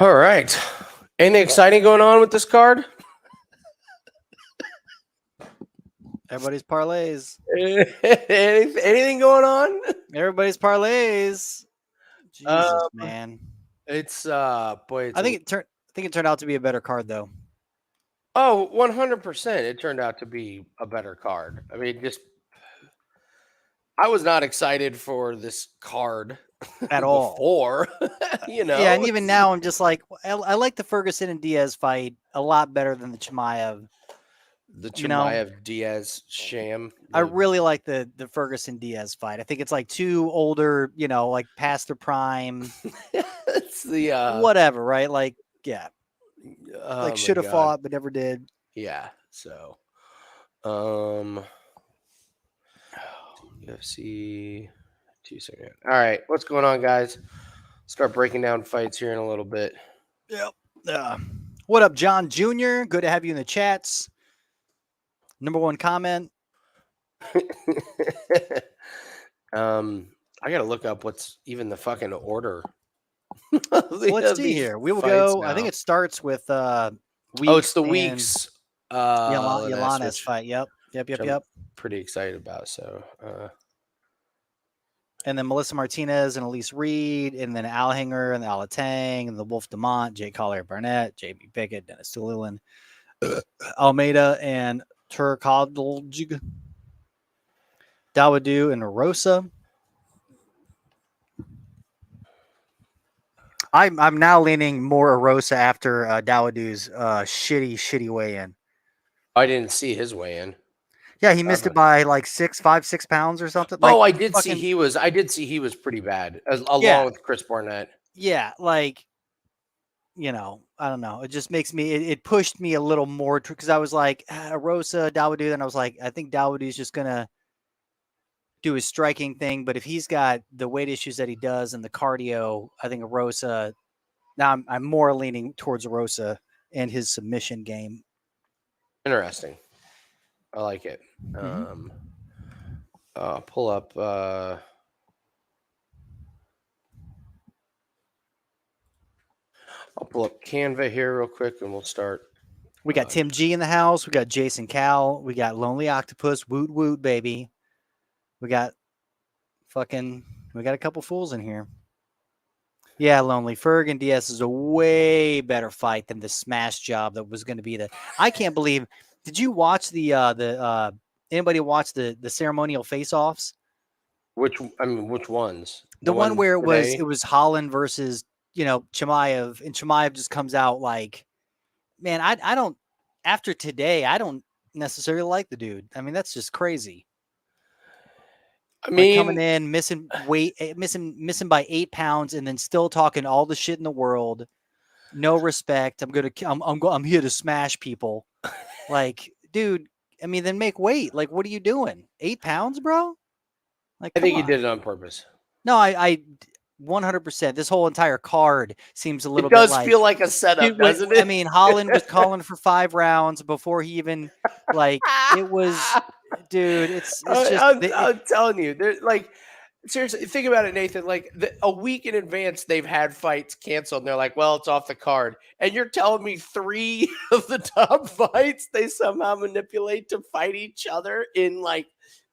All right. Anything exciting going on with this card? Everybody's parlays. Anything going on? Everybody's parlays. Jesus, man. It's boy. I think it turned out to be a better card though. 100%. It turned out to be a better card. I mean, I was not excited for this card at all. Before, Yeah, and even now I'm just like, I like the Ferguson and Diaz fight a lot better than the Chimaev. The Chimaev Diaz sham. I really like the Ferguson Diaz fight. I think it's like two older, like past their prime. It's the whatever, right? Like, yeah. Like should have fought but never did. Yeah. So UFC 2 seconds. All right, what's going on, guys? Start breaking down fights here in a little bit. Yep. What up, John Jr.? Good to have you in the chats. Number one comment. I gotta look up what's even the fucking order. Let's see here. We will go. Now. I think it starts with Weeks. It's the Weeks. Yolana's fight. Yep. Pretty excited about. So. And then Melissa Martinez and Elise Reed, and then Al-Hinger and the Alateng, and the Wolf Dumont, Jay Collier, Barnett, J.B. Pickett, Dennis Julian, Almeida, and Turkalj, Dawodu, and Erosa. I'm now leaning more Erosa after Dawodu's shitty weigh-in. I didn't see his weigh-in. Yeah, he missed it by like 5, 6 pounds or something. Like, I did see he was. I did see he was pretty bad, along with Chris Barnett. Yeah, like, I don't know. It just makes me. It pushed me a little more because I was like Erosa, Dawodu, then I was like, I think Dawodu's just gonna do his striking thing. But if he's got the weight issues that he does and the cardio, I think Erosa. Now I'm more leaning towards Erosa and his submission game. Interesting. I like it. Pull up. I'll pull up Canva here real quick, and we'll start. We got Tim G in the house. We got Jason Cal. We got Lonely Octopus. Woot woot, baby. We got a couple fools in here. Yeah, Lonely. Ferg and Diaz is a way better fight than the smash job that was going to be I can't believe. Did you watch anybody watch the ceremonial face-offs? Which ones? The one where it was Holland versus, Chimaev, and Chimaev just comes out like, man, I don't, after today, I don't necessarily like the dude. I mean, that's just crazy. I mean, coming in, missing weight, missing by 8 pounds, and then still talking all the shit in the world. No respect. I'm here to smash people. Like, dude, I mean, then make weight. Like, what are you doing? 8 pounds, bro? Like, I think he did it on purpose. No, I 100%. This whole entire card seems a little bit. It does like, feel like a setup, doesn't it? I mean, Holland was calling for 5 rounds before he even it was, dude. It's just. I'm telling you, they're like. Seriously, think about it, Nathan. Like a week in advance, they've had fights canceled. And they're like, well, it's off the card. And you're telling me 3 of the top fights they somehow manipulate to fight each other in like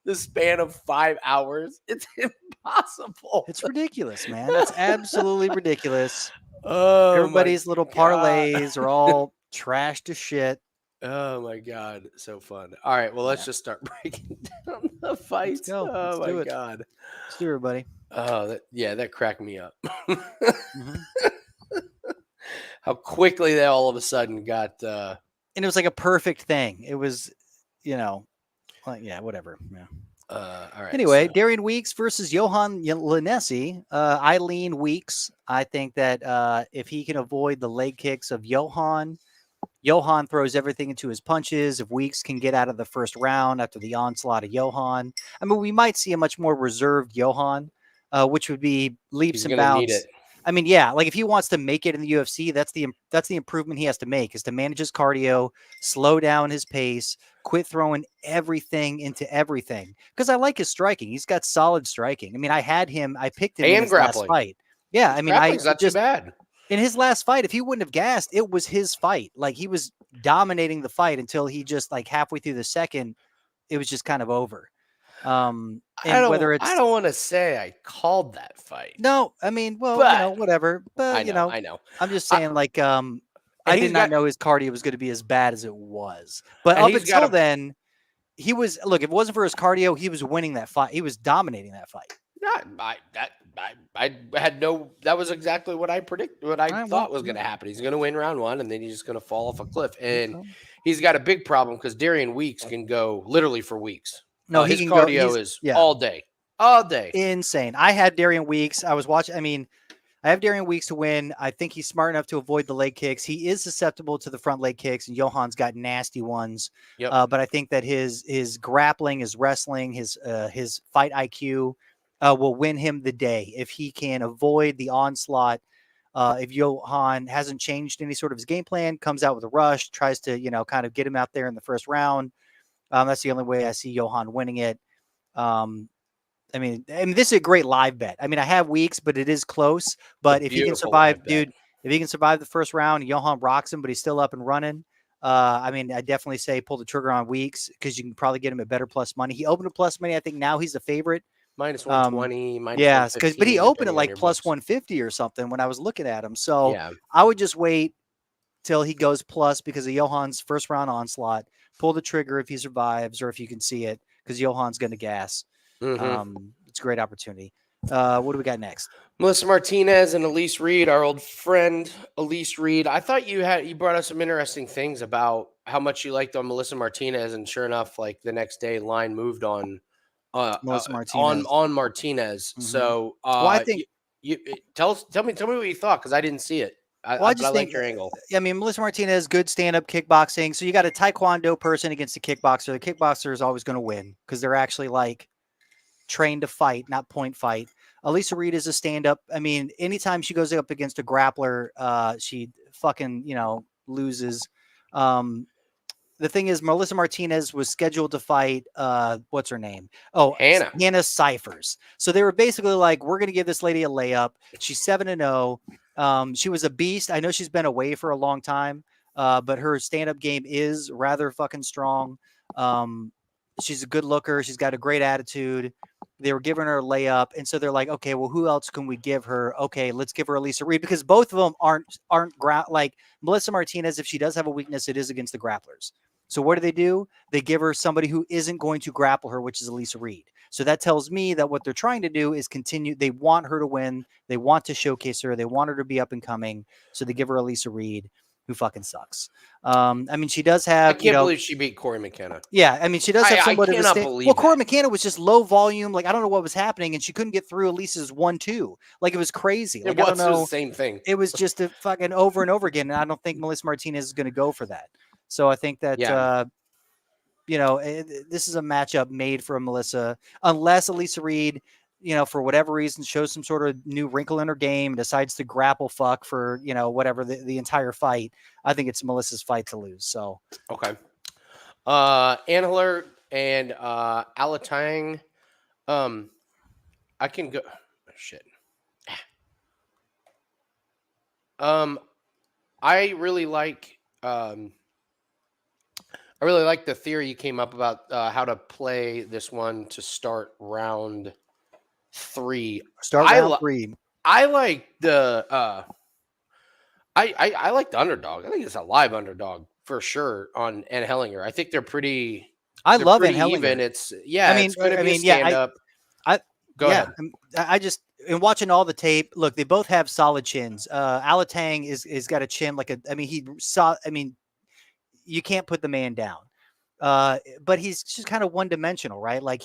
the span of 5 hours? It's impossible. It's ridiculous, man. It's absolutely ridiculous. Oh, everybody's little parlays are all trash to shit. Oh my God, so fun. All right, well, let's just start breaking down the fights. Let's go. Oh Let's my God. Let's do it, everybody. Oh, that cracked me up. How quickly they all of a sudden got and it was like a perfect thing. It was, whatever. Yeah. All right. Anyway, Darian Weeks versus Johan Linesi. I lean Weeks. I think that if he can avoid the leg kicks of Johan throws everything into his punches. If Weeks can get out of the first round after the onslaught of Johan, I mean, we might see a much more reserved Johan, which would be leaps and bounds. I mean, yeah, like if he wants to make it in the UFC, that's the improvement he has to make, is to manage his cardio, slow down his pace, quit throwing everything into everything. Because I like his striking. He's got solid striking. I mean, I picked him in his last fight. Yeah, I mean, grappling's not too bad. In his last fight, if he wouldn't have gassed, it was his fight. Like he was dominating the fight until he just like halfway through the second, it was just kind of over. And whether I it's don't want to say I called that fight. no, I mean, well, But whatever. But I know. I'm just saying, like, I And did not know his cardio was going to be as bad as it was. But And up he's got until a- then, he was look. If it wasn't for his cardio, he was winning that fight. He was dominating that fight. I had no. That was exactly what I predicted. What I Right, thought well, was going to happen. He's going to win round one, and then he's just going to fall off a cliff. And so. he's got a big problem because Darian Weeks can go literally for weeks. No, his he can cardio go. is all day, all day. Insane. I had Darian Weeks. I was watching. I mean, I have Darian Weeks to win. I think he's smart enough to avoid the leg kicks. He is susceptible to the front leg kicks, and Johan's got nasty ones. Yep. But I think that his grappling, his wrestling, his fight IQ will win him the day if he can avoid the onslaught. If Johan hasn't changed any sort of his game plan, comes out with a rush, tries to kind of get him out there in the first round. That's the only way I see Johan winning it. I mean, this is a great live bet. I mean, I have Weeks, but it is close. But if he can survive, dude, if he can survive the first round, Johan rocks him, but he's still up and running. I mean, I definitely say pull the trigger on Weeks because you can probably get him at better plus money. He opened at plus money. I think now he's the favorite. Minus 120, minus yeah, but he opened at like plus books. 150 or something when I was looking at him. So Yeah. I would just wait till he goes plus because of Johan's first round onslaught. Pull the trigger if he survives or if you can see it because Johan's going to gas. It's a great opportunity. What do we got next? Melissa Martinez and Elise Reed, our old friend Elise Reed. I thought you brought us some interesting things about how much you liked on Melissa Martinez, and sure enough, like the next day, line moved on Melissa Martinez. on Martinez. So, well, I think tell me what you thought because I didn't see it. I just think like your angle. I mean, Melissa Martinez, good stand-up kickboxing. So you got a taekwondo person against a kickboxer. The kickboxer is always going to win because they're actually like trained to fight, not point fight. Elisa Reed is a stand-up. I mean, anytime she goes up against a grappler, she fucking loses. The thing is, Melissa Martinez was scheduled to fight, what's her name? Oh, Hannah Cyphers. So they were basically like, we're going to give this lady a layup. She's 7-0. She was a beast. I know she's been away for a long time, but her stand-up game is rather fucking strong. She's a good looker. She's got a great attitude. They were giving her a layup. And so they're like, okay, well, who else can we give her? Okay, let's give her Elisa Reed because both of them aren't like Melissa Martinez. If she does have a weakness, it is against the grapplers. So what do? They give her somebody who isn't going to grapple her, which is Elisa Reed. So that tells me that what they're trying to do is continue. They want her to win. They want to showcase her. They want her to be up and coming. So they give her Elisa Reed, who fucking sucks. I mean, she does have. I can't believe she beat Corey McKenna. Yeah, I mean, she does have somewhat of a believe. Well, Corey McKenna was just low volume. Like I don't know what was happening, and she couldn't get through Elisa's 1-2. Like it was crazy. Like I don't know. The same thing. It was just a fucking over and over again, and I don't think Melissa Martinez is going to go for that. So I think that. This is a matchup made for Melissa, unless Elisa Reed, for whatever reason, shows some sort of new wrinkle in her game, decides to grapple fuck for, whatever the entire fight. I think it's Melissa's fight to lose. So, okay. Anhler and Alateng. I can go. Shit. I really like. I really like the theory you came up about how to play this one to start round 3. Round 3. I like the I like the underdog. I think it's a live underdog for sure on Al-Hinger. I think they're pretty. I love Al-Hinger. Even it's it's going to be a stand up. Go ahead. I just in watching all the tape. Look, they both have solid chins. Alateng is got a chin like a. I mean, he saw. I mean. You can't put the man down. But he's just kind of one-dimensional, right? Like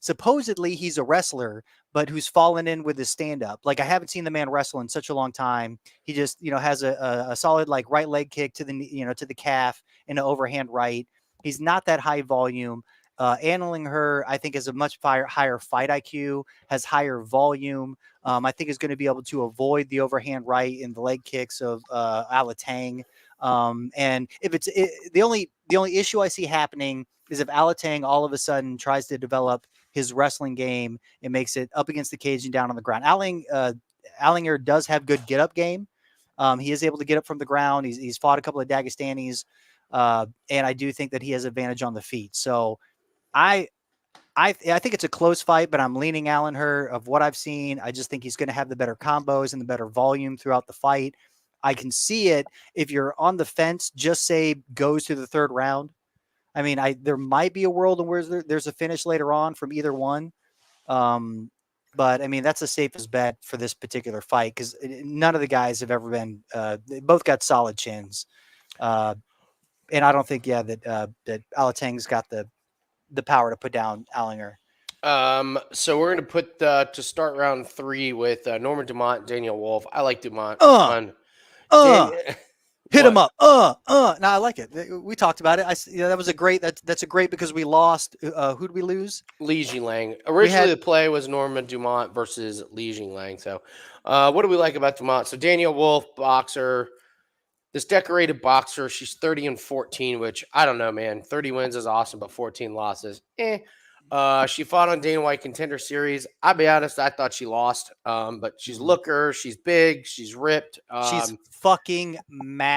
supposedly he's a wrestler, but who's fallen in with his stand-up. Like I haven't seen the man wrestle in such a long time. He just, has a solid like right leg kick to the, to the calf and an overhand right. He's not that high volume. Al-Hinger, I think, is a much higher fight IQ, has higher volume. I think is going to be able to avoid the overhand right and the leg kicks of Alateng. And if the only issue I see happening is if Alateng all of a sudden tries to develop his wrestling game and makes it up against the cage and down on the ground. Al-Hinger does have good get up game. He is able to get up from the ground. He's fought a couple of Dagestanis, and I do think that he has advantage on the feet. So I think it's a close fight, but I'm leaning Al-Hinger of what I've seen. I just think he's going to have the better combos and the better volume throughout the fight. I can see it if you're on the fence, just say goes to the third round. I mean, there might be a world where there's a finish later on from either one. But I mean, that's the safest bet for this particular fight because none of the guys have ever been, they both got solid chins. And I don't think, that Alateng's got the power to put down Al-Hinger. So we're going to put to start round 3 with Norman Dumont, Daniel Wolf. I like Dumont. Hit him up. No, I like it. We talked about it. That was a great. That's a great because we lost. Who'd we lose? Li Jingliang. Originally, the play was Norman Dumont versus Li Jingliang. So, what do we like about Dumont? So Daniel Wolf, boxer. This decorated boxer. She's 30-14, which I don't know, man. 30 wins is awesome, but 14 losses. She fought on Dana White Contender Series. I'll be honest, I thought she lost. But she's looker, she's big, she's ripped. She's fucking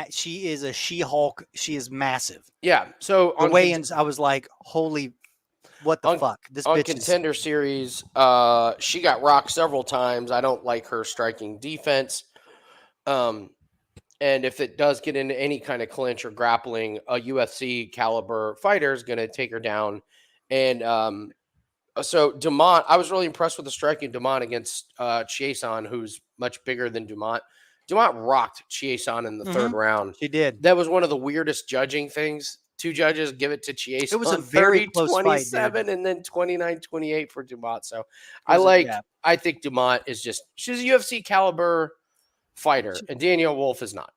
she is a She-Hulk. She is massive. Yeah. So on weigh-ins, I was like, holy, what the fuck? This on bitch Contender Series, she got rocked several times. I don't like her striking defense. And if it does get into any kind of clinch or grappling, a UFC caliber fighter is going to take her down. And so Dumont, I was really impressed with the striking Dumont against Chiasson, who's much bigger than Dumont. Dumont rocked Chiasson in the third round. She did. That was one of the weirdest judging things. 2 judges give it to Chiasson. It was a very close 27 fight, and then 29-28 for Dumont. So I think Dumont is she's a UFC caliber fighter, and Daniel Wolf is not.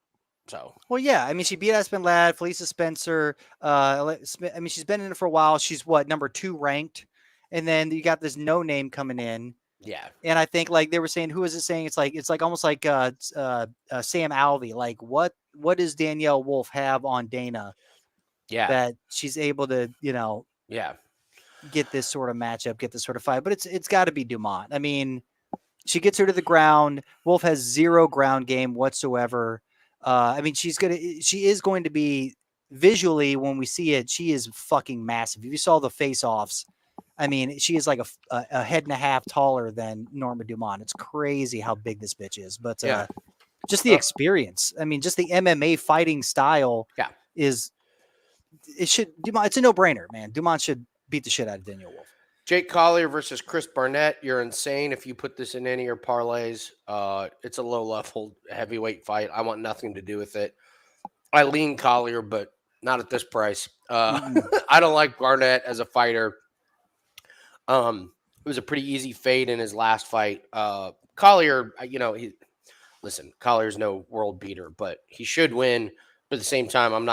So I mean, she beat Aspen Ladd, Felicia Spencer. I mean, she's been in it for a while. She's number 2 ranked, and then you got this no name coming in. Yeah, and I think like they were saying, who is it saying? It's like almost like Sam Alvey. Like what does Danielle Wolf have on Dana? Yeah, that she's able to get this sort of matchup, get this sort of fight. But it's got to be Dumont. I mean, she gets her to the ground. Wolf has 0 ground game whatsoever. I mean, she is going to be visually when we see it, she is fucking massive. If you saw the face-offs, I mean, she is like a head and a half taller than Norma Dumont. It's crazy how big this bitch is, but just the experience. I mean, just the MMA fighting style it's a no-brainer, man. Dumont should beat the shit out of Daniel Wolf. Jake Collier versus Chris Barnett. You're insane if you put this in any of your parlays. It's a low-level heavyweight fight. I want nothing to do with it. I lean Collier, but not at this price. I don't like Barnett as a fighter. It was a pretty easy fade in his last fight. Collier, Collier's no world beater, but he should win. But at the same time,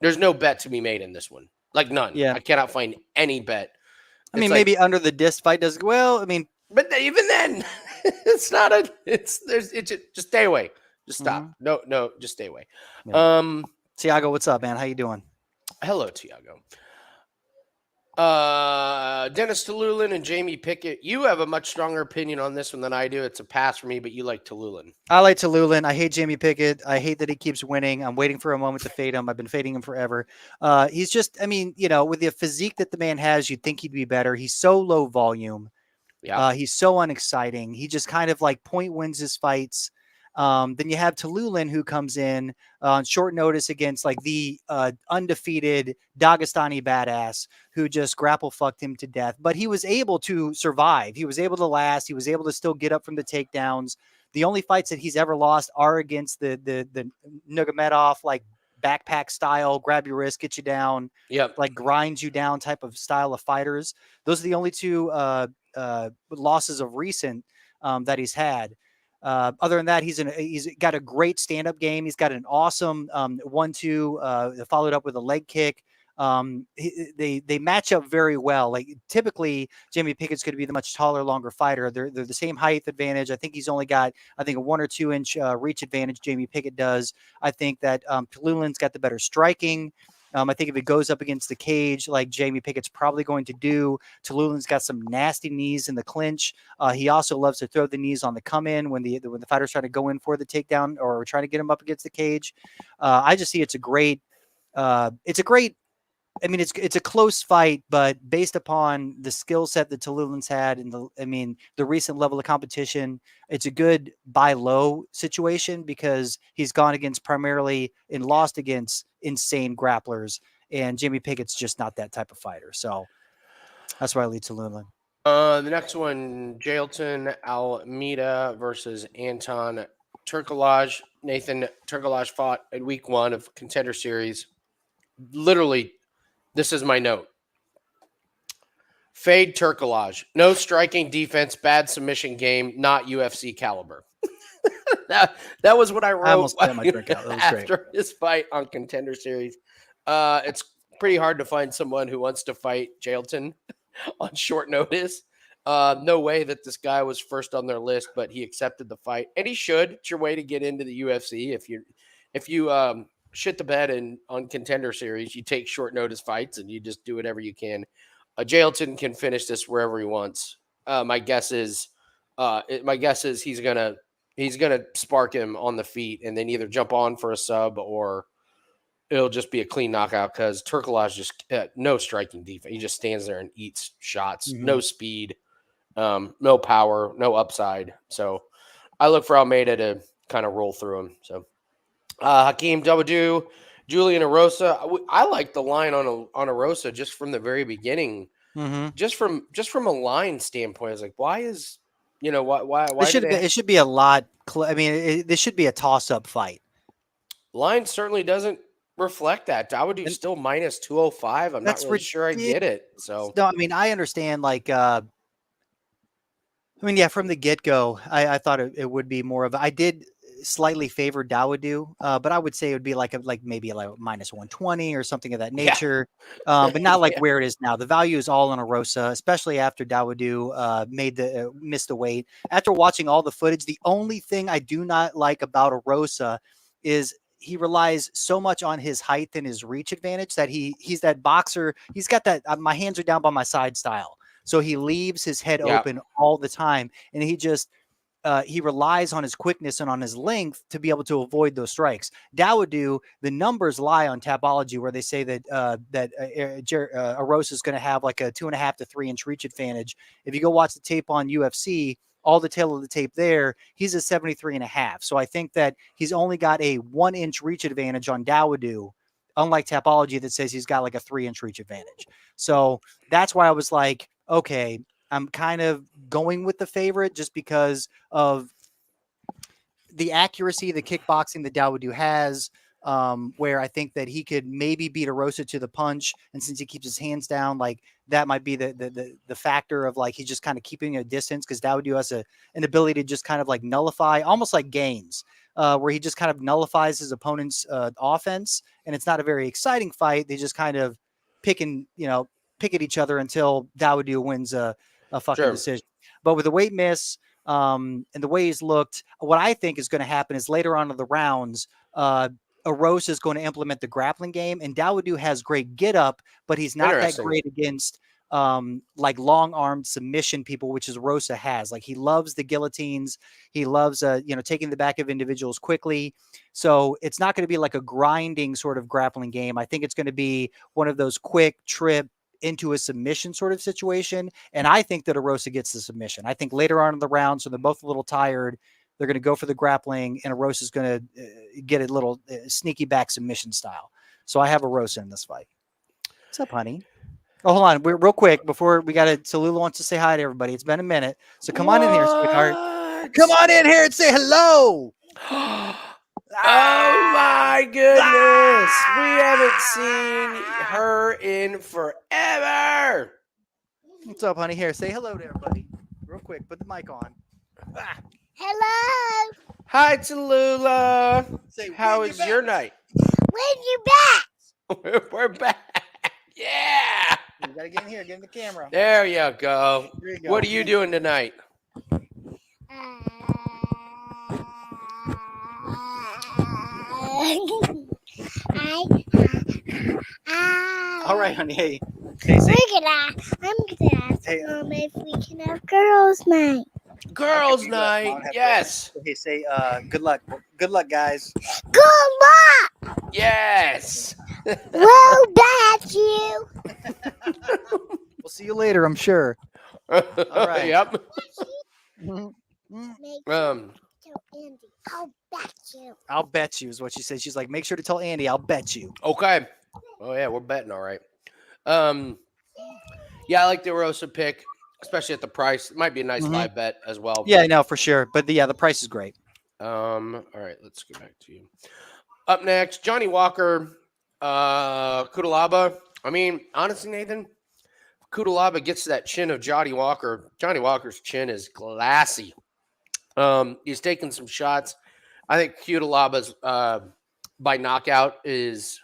there's no bet to be made in this one. Like none. Yeah. I cannot find any bet. I mean, maybe under the disc fight does well. I mean, but even then, just stay away. Just stop. No, just stay away. Yeah. Tiago, what's up, man? How you doing? Hello, Tiago. Dennis Tallulah and Jamie Pickett. You have a much stronger opinion on this one than I do. It's a pass for me, but you like Tallulah. I like Tallulah. I hate Jamie Pickett. I hate that he keeps winning. I'm waiting for a moment to fade him. I've been fading him forever. He's just, I mean, with the physique that the man has, you'd think he'd be better. He's so low volume. Yeah. He's so unexciting. He just kind of like point wins his fights. Then you have Tallulah, who comes in on short notice against like the undefeated Dagestani badass who just grapple fucked him to death. But he was able to survive. He was able to last. He was able to still get up from the takedowns. The only fights that he's ever lost are against the Nurmagomedov like backpack style, grab your wrist, get you down, like grind you down type of style of fighters. Those are the only 2 losses of recent that he's had. Other than that, he's got a great stand-up game. He's got an awesome 1-2 followed up with a leg kick. They match up very well. Like typically, Jamie Pickett's going to be the much taller, longer fighter. They're the same height advantage. I think he's only got a 1 or 2 inch reach advantage. Jamie Pickett does. I think that Tallulah's got the better striking. I think if it goes up against the cage, like Jamie Pickett's probably going to do, Tallulah's got some nasty knees in the clinch. He also loves to throw the knees on the come in when the fighter's trying to go in for the takedown or trying to get him up against the cage. I just see it's a great. I mean, it's a close fight, but based upon the skill set that Tallulah's had and the recent level of competition, it's a good buy low situation because he's gone against primarily and lost against insane grapplers, and Jimmy Pickett's just not that type of fighter. So that's why I lead Tallulah. The next one, Jailton Almeida versus Anton Turkalj. Nathan Turkalj fought in week 1 of Contender Series. Literally, this is my note. Fade Turkalj. No striking defense, bad submission game, not UFC caliber. that was what I wrote almost got my drink out. That was after great. his fight on Contender Series. It's pretty hard to find someone who wants to fight Jailton on short notice. No way that this guy was first on their list, but he accepted the fight, and he should. It's your way to get into the UFC. If you shit the bed on Contender Series, you take short notice fights and you just do whatever you can. Jailton can finish this wherever he wants. My guess is he's gonna spark him on the feet and then either jump on for a sub or it'll just be a clean knockout because Turkalj just no striking defense. He just stands there and eats shots. Mm-hmm. No speed, no power, no upside. So I look for Almeida to kind of roll through him. So Hakeem, Dawodu, Julian, Erosa. I like the line on Erosa just from the very beginning. Mm-hmm. Just from a line standpoint, I was like, why is why it should be a lot. This should be a toss-up fight. Line certainly doesn't reflect that. Dawodu's still minus 205. I'm not really sure I get it. So no, I mean, I understand. Like, from the get-go, I thought it would be more of. I did slightly favor Dawodu, but I would say it would be maybe minus 120 or something of that nature. Yeah. But not like where it is now. The value is all on Erosa, especially after Dawodu missed the weight. After watching all the footage, the only thing I do not like about Erosa is he relies so much on his height and his reach advantage that he's that boxer. He's got that my hands are down by my side style. So he leaves his head open all the time, and he relies on his quickness and on his length to be able to avoid those strikes. Dawodu, the numbers lie on Tapology where they say that Erosa is going to have like a 2.5 to 3 inch reach advantage. If you go watch the tape on UFC, all the tail of the tape there, he's a 73.5. So I think that he's only got a 1 inch reach advantage on Dawodu, unlike Tapology that says he's got like a 3 inch reach advantage. So that's why I was like, okay, I'm kind of going with the favorite just because of the accuracy, the kickboxing that Dawodu has, where I think that he could maybe beat Erosa to the punch. And since he keeps his hands down, like that might be the factor of like, he's just kind of keeping a distance because Dawodu has an ability to just kind of like nullify, almost like games, where he just kind of nullifies his opponent's offense. And it's not a very exciting fight. They just kind of pick at each other until Dawodu wins a fucking decision. But with the weight miss and the way he's looked, what I think is going to happen is later on in the rounds, Erosa is going to implement the grappling game, and Dawodu has great get up, but he's not that great against like long-armed submission people, which is Erosa has. Like he loves the guillotines. He loves taking the back of individuals quickly. So it's not going to be like a grinding sort of grappling game. I think it's going to be one of those quick trip into a submission sort of situation. And I think that Erosa gets the submission. I think later on in the round, so they're both a little tired, they're going to go for the grappling, and Erosa is going to get a little sneaky back submission style. So I have Erosa in this fight. What's up, honey? Oh, hold on. Real quick, before we got Tallulah wants to say hi to everybody. It's been a minute. So come on in here, sweetheart. Come on in here and say hello. Oh my goodness. We haven't seen her in forever. What's up, honey? Here, say hello to everybody. Real quick, put the mic on. Hello. Hi, Tallulah. How is your night? When you back? We're back. Yeah. You gotta get in here, get in the camera. There you go. There you go. What are you doing tonight? right, honey. Hey, say, I'm gonna ask Hey, Mom if we can have girls' night. Girls' Okay, night. Mom, have Yes. hey, say, good luck. Good luck, guys. Good luck. Yes. We'll bet you. We'll see you later, I'm sure. right. Yep. Mhm. Mm. Make sure Um. to tell Andy. I'll bet you. I'll bet you is what she said. She's like, make sure to tell Andy. I'll bet you. Okay. Oh yeah, we're betting all right. Yeah, I like the Erosa pick, especially at the price. It might be a nice Mhm. live bet as well. Yeah, I know for sure. But the price is great. All right, let's go back to you. Up next, Johnny Walker, Cuțelaba. I mean, honestly, Nathan, Cuțelaba gets to that chin of Johnny Walker. Johnny Walker's chin is glassy. He's taking some shots. I think Cuțelaba's by knockout is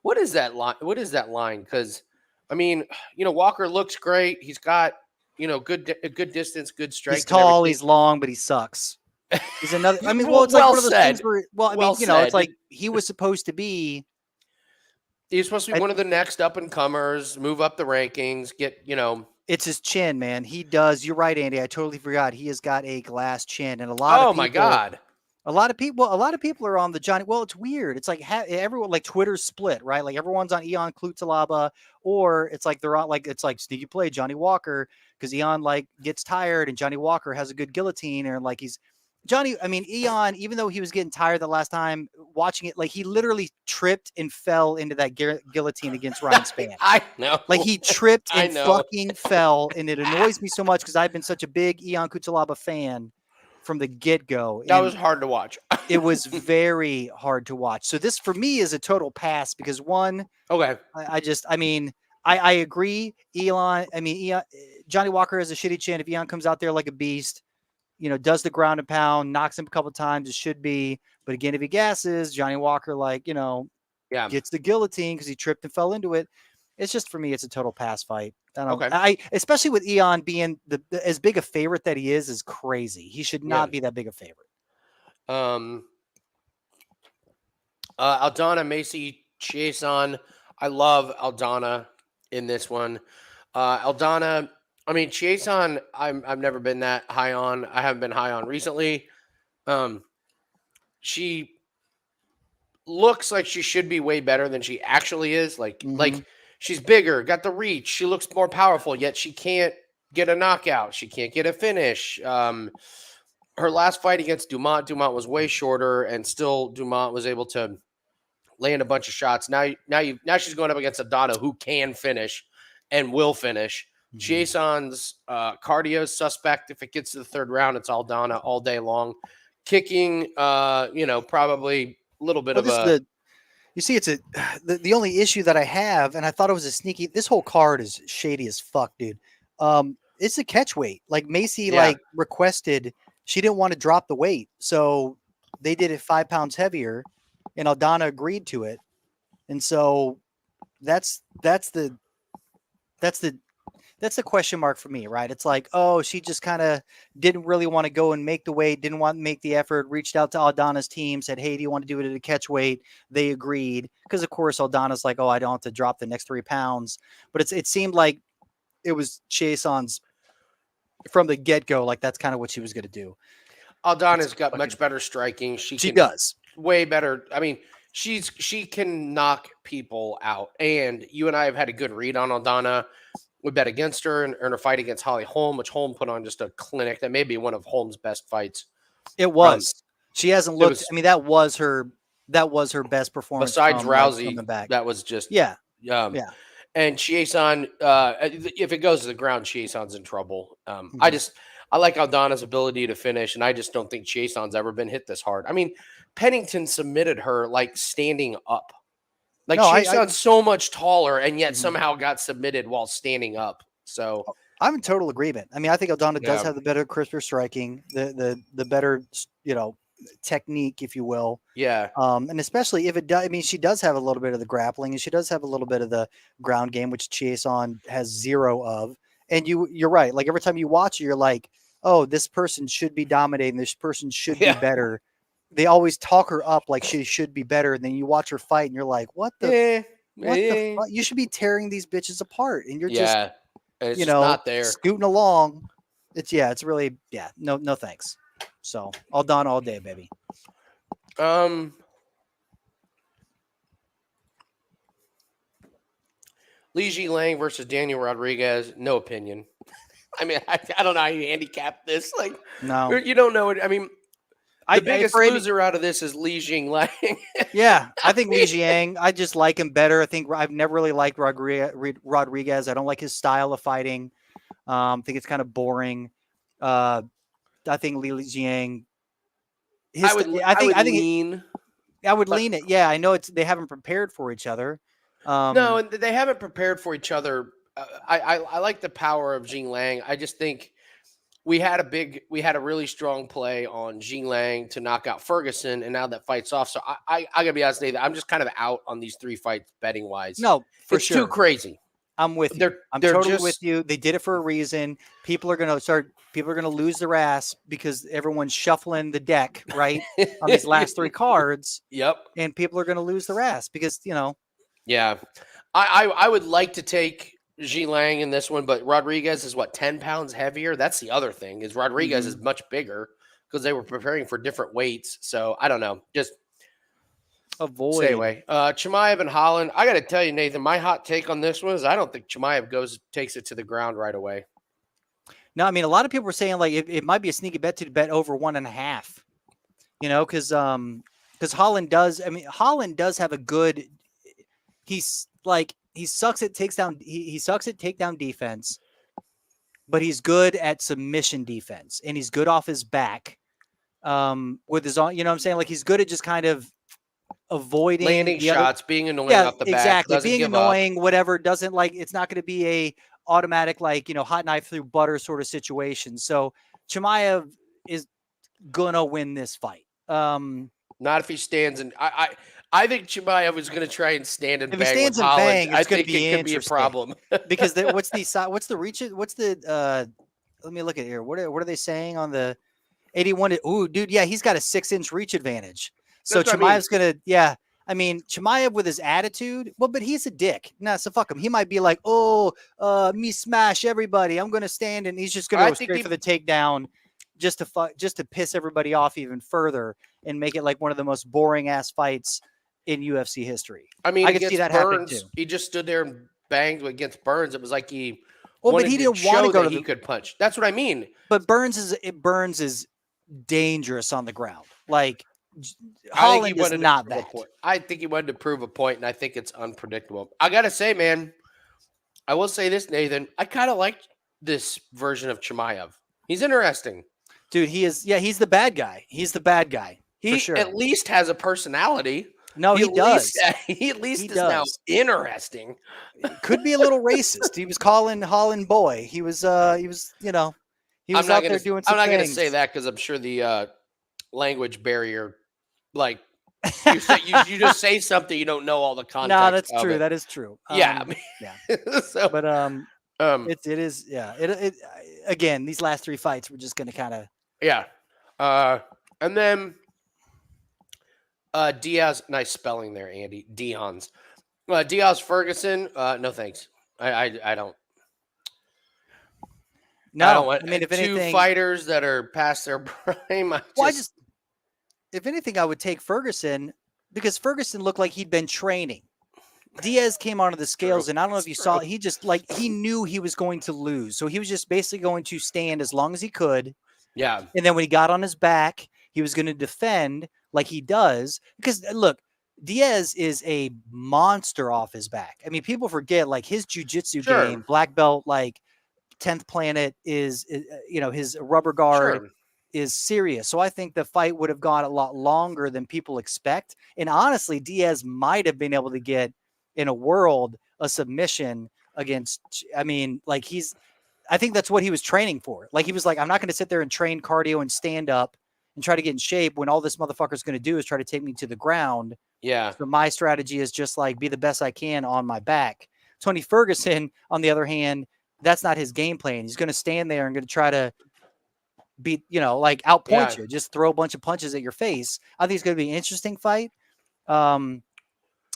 what is that line? What is that line? Because I mean, Walker looks great. He's got good distance, good strength. He's tall, he's long, but he sucks. He's another. I mean, well, it's like Well one of those things said. where, well, I Well mean, said. it's like he was supposed to be. He's supposed to be one of the next up and comers, move up the rankings, get It's his chin, man. He does. You're right, Andy. I totally forgot. He has got a glass chin, and a lot of people. my God. A lot of people are on the Johnny. Well, it's weird. It's like everyone, like Twitter's split, right? Like everyone's on Ion Cuțelaba, or it's like they're on it's like sneaky play Johnny Walker because Ion like gets tired and Johnny Walker has a good guillotine, and like he's Johnny. I mean, Ion, even though he was getting tired the last time watching it, like he literally tripped and fell into that guillotine against Ryan Spann. I know. Like he tripped I and know. fucking fell, and it annoys me so much because I've been such a big Ion Cuțelaba fan from the get-go. That was hard to watch. It was very hard to watch. So this for me is a total pass because one, Okay. I agree. Johnny Walker has a shitty chin. If Ion comes out there like a beast, does the ground and pound, knocks him a couple times, it should be. But again, if he gasses, Johnny Walker gets the guillotine because he tripped and fell into it. It's just for me, it's a total pass fight. Especially with Ion being as big a favorite that he is crazy. He should not be that big a favorite. Aldana, Macy, Chiasson. I love Aldana in this one. Aldana, I mean, Chiasson, I've never been that high on. I haven't been high on recently. She looks like she should be way better than she actually is. Like she's bigger, got the reach. She looks more powerful, yet she can't get a knockout. She can't get a finish. Her last fight against Dumont was way shorter, and still Dumont was able to land a bunch of shots. Now she's going up against Aldana, who can finish and will finish. Chiasson's cardio is suspect. If it gets to the third round, it's Aldana all day long. Kicking, probably a little bit you see, it's the only issue that I have, and I thought it was a sneaky. This whole card is shady as fuck, dude. It's a catch weight. Like Macy, requested. She didn't want to drop the weight, so they did it 5 pounds heavier, and Aldana agreed to it, and so that's the question mark for me, right? It's like, oh, she just kind of didn't really want to go and make the weight, didn't want to make the effort, reached out to Aldana's team, said, hey, do you want to do it at a catch weight? They agreed, because of course Aldana's like, oh, I don't have to drop the next 3 pounds, but it seemed like it was Chiasson's from the get-go, like that's kind of what she was going to do. Aldana's got much better striking. She does way better. I mean, she can knock people out, and you and I have had a good read on Aldana. We bet against her in her fight against Holly Holm, which Holm put on just a clinic. That may be one of Holm's best fights. It was. She hasn't looked. That was her best performance besides Rousey. Back. That was just yeah. And Chiasson, if it goes to the ground, Chiasson's in trouble. I like Aldana's ability to finish, and I just don't think Chiasson's ever been hit this hard. I mean, Pennington submitted her like standing up. Like Chiasson's so much taller, and yet somehow got submitted while standing up. So I'm in total agreement. I mean, I think Aldana does have the better, crisper striking, the better, technique, if you will. Yeah. And especially if it does, I mean, she does have a little bit of the grappling, and she does have a little bit of the ground game, which Chiasson has zero of. And you're right. Like every time you watch it, you're like, oh, this person should be dominating. This person should be better. They always talk her up like she should be better. And then you watch her fight and you're like, what the? What the fuck? You should be tearing these bitches apart, and you're just, and it's just not there. scooting along. It's really, no thanks. So Aldana all day, baby. Jingliang versus Daniel Rodriguez, no opinion. I mean, I don't know how you handicap this. Like, No, you don't know it. I mean, the biggest loser out of this is Jingliang. Yeah, I think Jingliang. I just like him better. I think I've never really liked Rodriguez. I don't like his style of fighting. I think it's kind of boring. I think Jingliang. I would lean it. Yeah, I know they haven't prepared for each other. No, and they haven't prepared for each other. I like the power of Jingliang. I just think we had a really strong play on Jingliang to knock out Ferguson, and now that fight's off. So I gotta be honest, Nathan, I'm just kind of out on these 3 fights betting wise. No, it's too crazy. I'm with you. I'm totally with you. They did it for a reason. People are gonna lose their ass because everyone's shuffling the deck right on these last 3 cards. Yep, and people are gonna lose their ass because Yeah, I would like to take Jingliang in this one, but Rodriguez is 10 pounds heavier. That's the other thing is Rodriguez is much bigger because they were preparing for different weights. So I don't know. Just stay away. Chimaev and Holland. I got to tell you, Nathan, my hot take on this one is I don't think Chimaev takes it to the ground right away. No, I mean a lot of people were saying like it might be a sneaky bet to bet over 1.5. Because Holland does. I mean Holland does have a good. He sucks at takedown. He sucks at takedown defense, but he's good at submission defense, and he's good off his back. With his own, what I'm saying? Like he's good at just kind of avoiding landing shots, being annoying off the back. Exactly, being annoying, whatever. Doesn't like it's not going to be a automatic hot knife through butter sort of situation. So Chimaev is gonna win this fight. Not if he stands and I think Chimaev is going to try and stand and bang. If he stands and Holland, bang, I think it could be a problem. Because what's the reach? What's the? Let me look at here. What are they saying on the 81? Ooh, dude, yeah, he's got a 6-inch reach advantage. So Chimaev's gonna, I mean, Chimaev with his attitude, but he's a dick. Nah, so fuck him. He might be like, me smash everybody. I'm gonna stand, and he's just gonna go straight for the takedown, just to piss everybody off even further and make it like one of the most boring ass fights in UFC history. I mean, I can see that happening too. He just stood there and banged against Burns. It was like he but he didn't want to go to he could punch. That's what I mean. But Burns is dangerous on the ground. Like Holland is not that. I think he wanted to prove a point, and I think it's unpredictable. I gotta say, man, I will say this, Nathan. I kind of like this version of Chimaev. He's interesting. Dude, he is. Yeah, he's the bad guy. He's the bad guy. He at least has a personality. No, he does. He at least is now interesting. Could be a little racist. He was calling Holland boy. He was out there doing some things. I'm not going to say that because I'm sure the language barrier, like you just say something you don't know all the context. No, that's true. That is true. Yeah. So, but it is. Yeah. It again. These last 3 fights, we're just going to kind of. Yeah. And then. Diaz, nice spelling there, Andy. Diaz Ferguson. No thanks. I don't. No, I don't want. I mean, if 2 anything, fighters that are past their prime. If anything, I would take Ferguson because Ferguson looked like he'd been training. Diaz came onto the scales, and I don't know if you saw. He just he knew he was going to lose, so he was just basically going to stand as long as he could. Yeah, and then when he got on his back, he was going to defend. Like he does, because look, Diaz is a monster off his back. I mean, people forget like his jiu-jitsu game, black belt, like 10th planet is his rubber guard is serious. So I think the fight would have gone a lot longer than people expect. And honestly, Diaz might have been able to get in a world a submission against. I mean, like I think that's what he was training for. Like he was like, I'm not going to sit there and train cardio and stand up and try to get in shape when all this motherfucker's going to do is try to take me to the ground. Yeah. So my strategy is just like be the best I can on my back. Tony Ferguson, on the other hand, that's not his game plan. He's going to stand there and going to try to beat, outpoint you, just throw a bunch of punches at your face. I think it's going to be an interesting fight.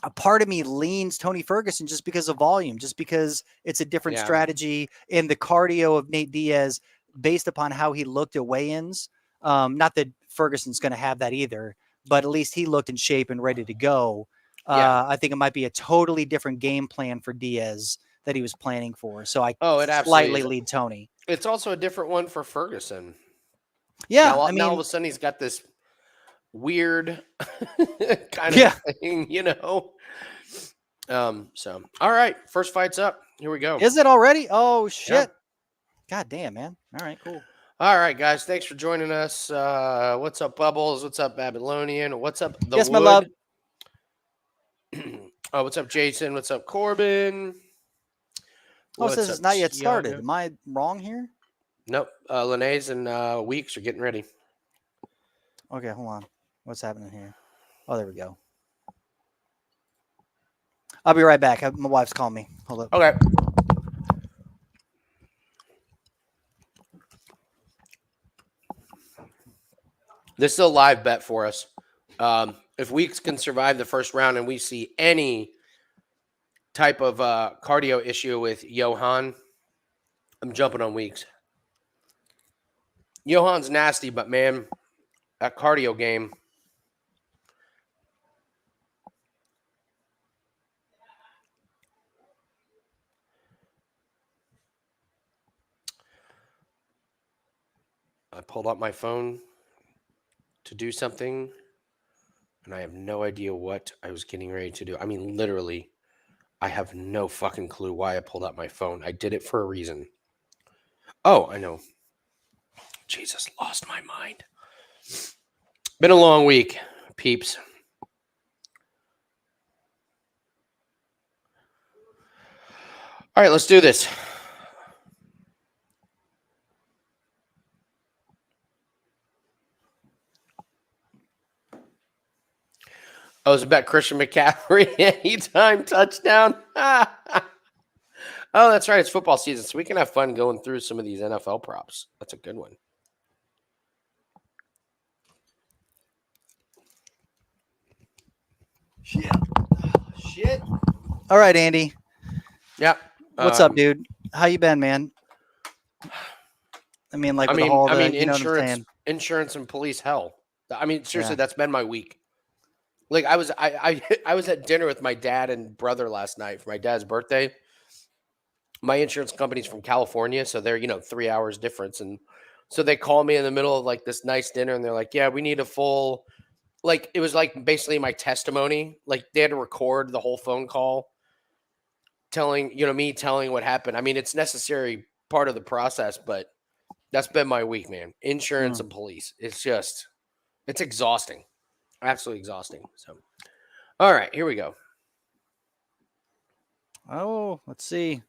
a part of me leans Tony Ferguson just because of volume, just because it's a different Yeah. strategy and the cardio of Nate Diaz based upon how he looked at weigh-ins. Not that Ferguson's going to have that either, but at least he looked in shape and ready to go. Yeah. I think it might be a totally different game plan for Diaz that he was planning for. So I It absolutely slightly is. lead Tony. It's also a different one for Ferguson. Yeah, Now, I mean, now all of a sudden he's got this weird kind Yeah. of thing, you know. So all right, first fight's up. Here we go. is it already? Oh shit! Yeah. God damn, man! All right, cool. All right, guys. Thanks for joining us. What's up, Bubbles? What's up, Babylonian? What's up, the Yes, Wood? my love. Oh, what's up, Jason? What's up, Corbin? Oh, it says it's not yet started. Tiago? Am I wrong here? Nope. Linnaeus and Weeks are getting ready. Okay, hold on. What's happening here? Oh, there we go. I'll be right back. My wife's calling me. Hold up. Okay. This is a live bet for us. If Weeks can survive the first round and we see any type of cardio issue with Johan, I'm jumping on Weeks. Johan's nasty, but man, that cardio game. I pulled out my phone to do something, and I have no idea what I was getting ready to do. I mean, literally, I have no fucking clue why I pulled out my phone. I did it for a reason. Oh, I know. Jesus, lost my mind. Been a long week, peeps. All right, let's do this. Oh, it's about Christian McCaffrey anytime touchdown. Oh, that's right. It's football season, so we can have fun going through some of these NFL props. That's a good one. Shit. All right, Andy. Yeah. What's up, dude? How you been, man? I mean, like, with all the, you know what I'm saying? Insurance and police hell. I mean, seriously, Yeah. that's been my week. Like, I was at dinner with my dad and brother last night for my dad's birthday. My insurance company's from California, so they're 3 hours difference, and so they call me in the middle of like this nice dinner, and they're like, "Yeah, we need a full." Like, it was like basically my testimony. Like, they had to record the whole phone call, telling me telling what happened. I mean, it's necessary part of the process, but that's been my week, man. Insurance and police. It's exhausting. Absolutely exhausting. So, all right, here we go. Oh, let's see.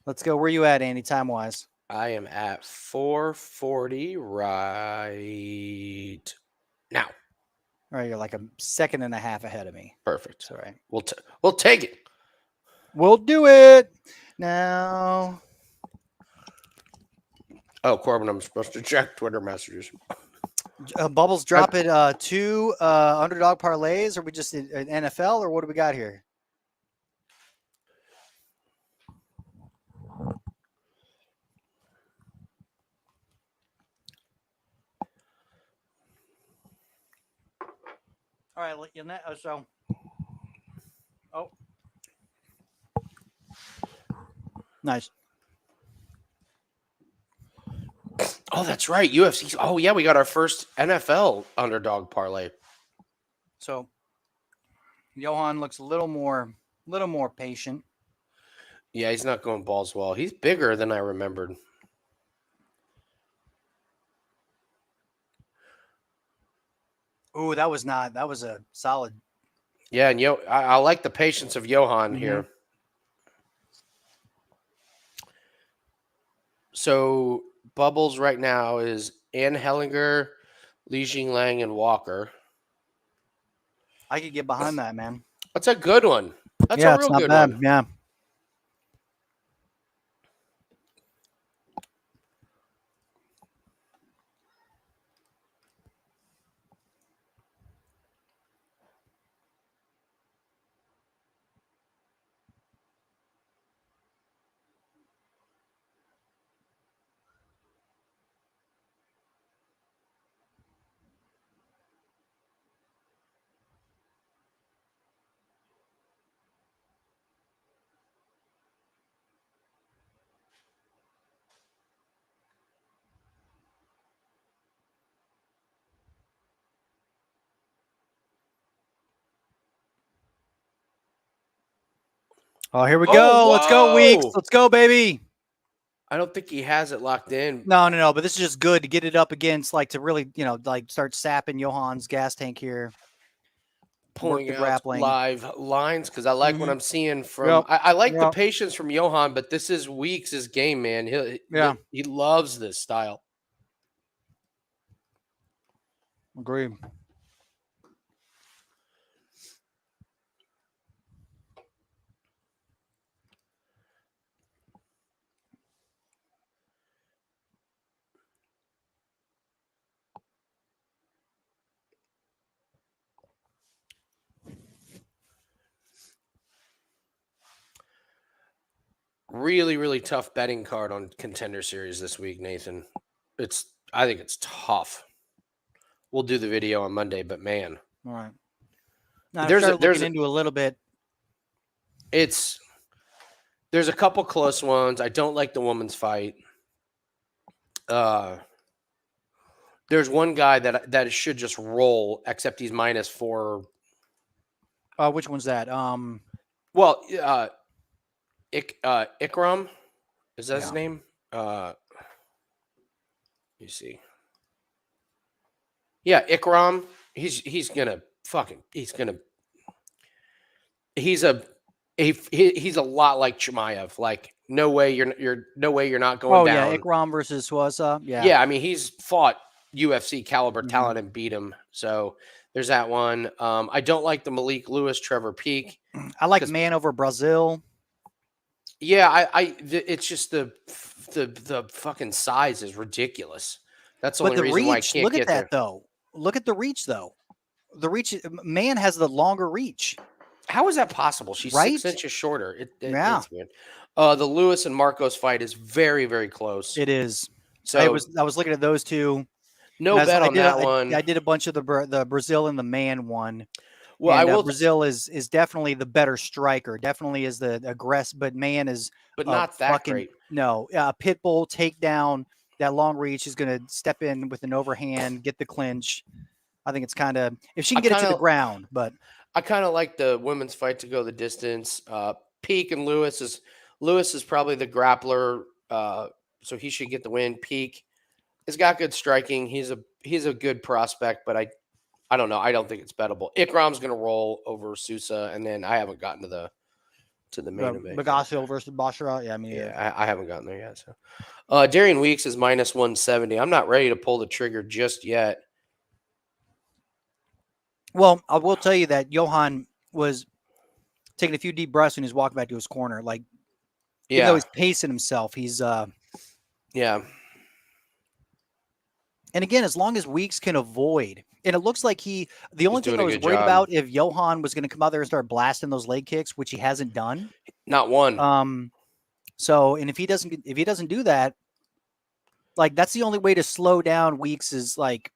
Let's go. Where you at, Andy, time-wise? I am at 4:40 right now. All right, you're like a second and a half ahead of me. Perfect. It's all right. We'll take it. We'll do it now. Oh, Corbin, I'm supposed to check Twitter messages. Bubbles drop it 2 underdog parlays. Are we just in NFL, or what do we got here? All right, so. Oh. Nice. Oh, that's right. UFC. Oh, yeah, we got our first NFL underdog parlay. So Johan looks a little more patient. Yeah, he's not going balls well. He's bigger than I remembered. Ooh, that was a solid. Yeah, and I like the patience of Johan here. So Bubbles right now is Al-Hinger, Jingliang, and Walker. I could get behind that, man. That's a good one. That's a real good one. Yeah. Oh, here we Oh, go. Let's go, Weeks. whoa! Let's go, baby. I don't think he has it locked in. No. But this is just good to get it up against, like, to really, like start sapping Johan's gas tank here. Pulling the out grappling. live lines because I like what Mhm. I'm seeing from. Yep. I like the Yep. patience from Johan, but this is Weeks' game, man. Yeah. He loves this style. Agreed. Really, really tough betting card on Contender Series this week, Nathan. I think it's tough. We'll do the video on Monday, but man, All right. Now, I there's started looking into a little bit. There's a couple close ones. I don't like the woman's fight. There's one guy that should just roll, except he's -4. Which one's that? Well, Ikram, is that his Yeah. name? You see. Yeah, Ikram. He's a lot like Chimaev. Like no way you're not going down. Yeah, Ikram versus Suasa. Yeah. Yeah, I mean he's fought UFC caliber Mhm. talent and beat him. So there's that one. I don't like the Malik Lewis Trevor Peak. I like man over Brazil. Yeah, it's just the fucking size is ridiculous. That's the But only the reason why I reach, can't look get at that there. though. Look at the reach though. The reach, man has the longer reach. How is that possible? She's Right? 6 inches shorter. Yeah. It's weird. The Lewis and Marcos fight is very, very close. It is. So I was looking at those two. no bet on that one. I did a bunch of the Brazil and the man one. Well, and, I will. Brazil is definitely the better striker. Definitely is the aggressive, but man is But not that fucking great. no. Pitbull takedown, that long reach is going to step in with an overhand, get the clinch. I think it's kind of if she can get it to the ground, but I kind of like the women's fight to go the distance. Peak and Lewis is probably the grappler, so he should get the win. Peak has got good striking. He's a good prospect, but I don't know. I don't think it's bettable. Ikram's going to roll over Sousa, and then I haven't gotten to the main event. Bagasio versus Bashara. Yeah, I mean, I haven't gotten there yet. So, Darian Weeks is -170. I'm not ready to pull the trigger just yet. Well, I will tell you that Johan was taking a few deep breaths when he was walking back to his corner. Like, even though he's pacing himself, he's yeah. And again, as long as Weeks can avoid, and it looks like the only thing I was worried about if Johan was going to come out there and start blasting those leg kicks, which he hasn't done. Not one. So, and if he doesn't do that, like that's the only way to slow down Weeks' like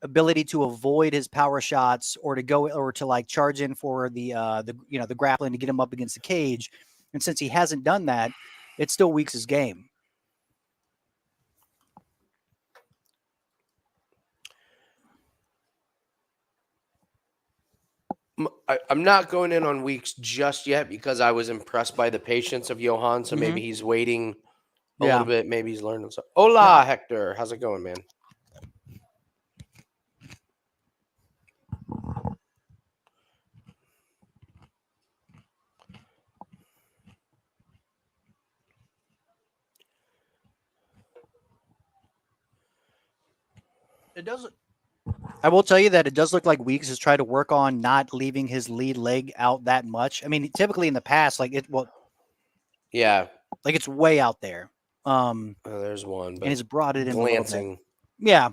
ability to avoid his power shots or to like charge in for the grappling to get him up against the cage. And since he hasn't done that, it's still Weeks' game. I'm not going in on Weeks just yet because I was impressed by the patience of Johan. So maybe he's waiting a little bit. Maybe he's learning something. Hola, Hector. How's it going, man? It doesn't. I will tell you that it does look like Weeks has tried to work on not leaving his lead leg out that much. I mean, typically in the past, yeah, like it's way out there. There's one, but and he's brought it in glancing. A little bit. Yeah.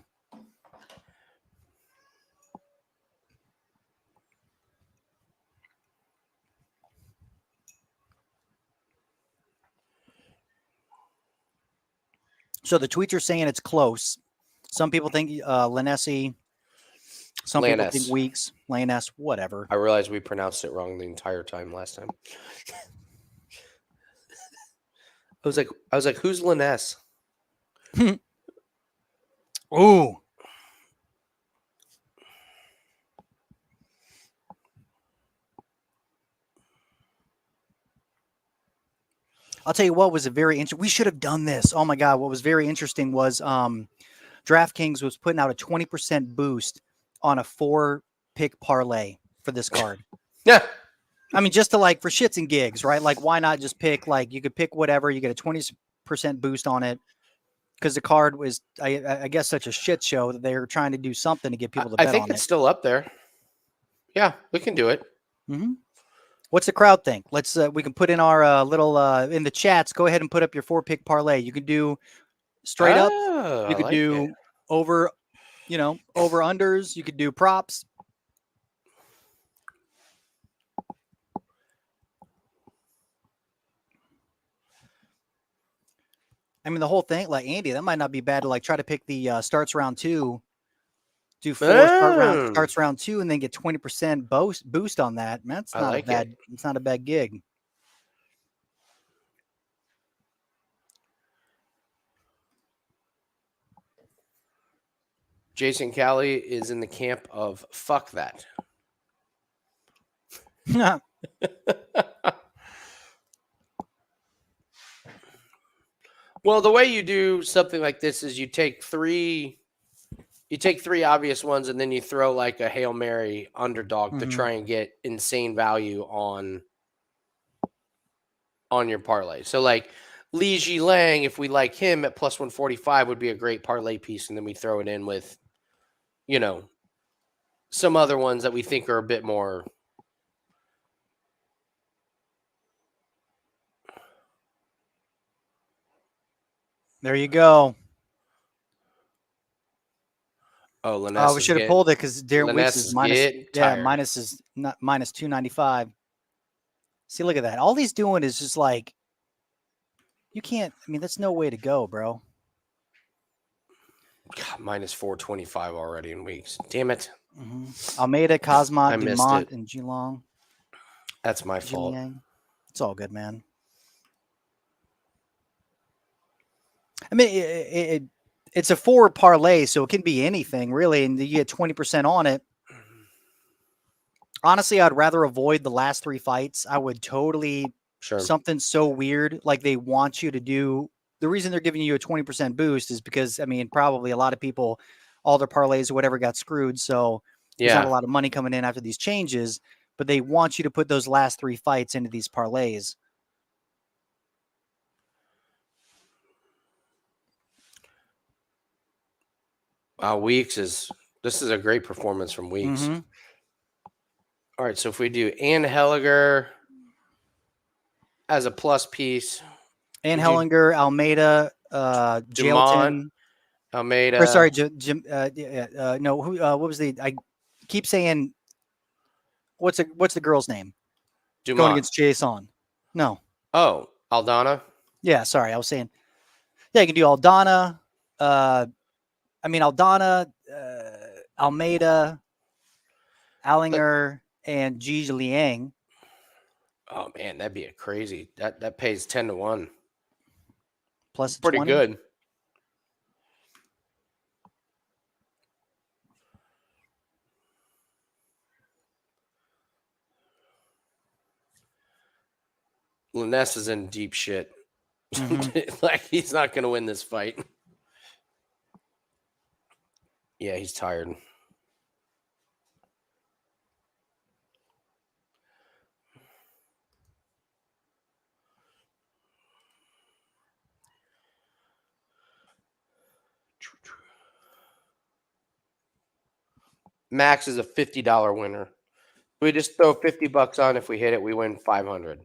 So the tweets are saying it's close. Some people think Lanesi. Some people think Weeks. Laness, whatever. I realized we pronounced it wrong the entire time last time. I was like, who's Laness? Ooh. I'll tell you what was a very interesting. We should have done this. Oh my God. What was very interesting was DraftKings was putting out a 20% boost on a 4-pick parlay for this card. Yeah. I mean, just to like for shits and gigs, right? Like, why not just pick, like, you could pick whatever, you get a 20% boost on it. Because the card was, I guess, such a shit show that they were trying to do something to get people to bet on it. I think it's still up there. Yeah, we can do it. Mm-hmm. What's the crowd think? Let's we can put in our little in the chats. Go ahead and put up your 4-pick parlay. You could do straight up. You could do over, over unders. You could do props. I mean, the whole thing, like Andy, that might not be bad to like try to pick the starts round 2. Do 4 starts round 2 and then get 20% boost on that. Man, that's not bad. It's not a bad gig. Jason Cali is in the camp of fuck that. Well, the way you do something like this is you take three obvious ones and then you throw like a Hail Mary underdog to try and get insane value on your parlay. So like Jingliang, if we like him at plus 145 would be a great parlay piece, and then we throw it in with, some other ones that we think are a bit more. There you go. Oh, Linus we should have pulled it because Darren Weeks is minus 295. See, look at that. All he's doing is just like, you can't. I mean, that's no way to go, bro. God, minus 425 already in Weeks. Damn it. Almeida, Khamzat, Dumont, and Jingliang. That's my fault. It's all good, man. I mean, it's a 4 parlay, so it can be anything, really, and you get 20% on it. Honestly, I'd rather avoid the last 3 fights. I would totally something so weird like they want you to do. The reason they're giving you a 20% boost is because, I mean, probably a lot of people, all their parlays or whatever got screwed, so there's not a lot of money coming in after these changes, but they want you to put those last 3 fights into these parlays. Weeks this is a great performance from Weeks. All right, so if we do Al-Hinger as a plus piece, Al-Hinger, Almeida, Jailton, Almeida. Or sorry, no. Who? What was the? I keep saying. What's the girl's name? Dumont. Going against Chiasson. No. Oh, Aldana. Yeah, sorry, I was saying. Yeah, you can do Aldana. Aldana, Almeida, Al-Hinger, and Jingliang. Oh man, that'd be a crazy. That pays 10-1. Plus pretty 20? Good. Linus is in deep shit. Like he's not going to win this fight. Yeah, he's tired. Max is a $50 winner. We just throw $50 on. If we hit it, we win 500.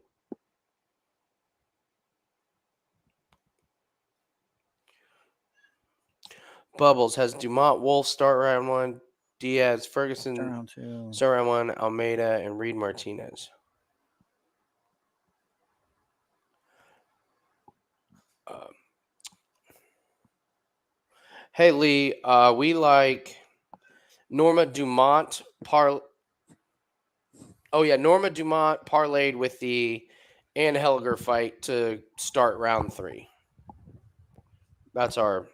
Bubbles has Dumont, Wolf start round 1, Diaz, Ferguson start round 1, Almeida, and Reed Martinez. Hey Lee, we like Norma Dumont Norma Dumont parlayed with the Al-Hinger fight to start round 3. That's our.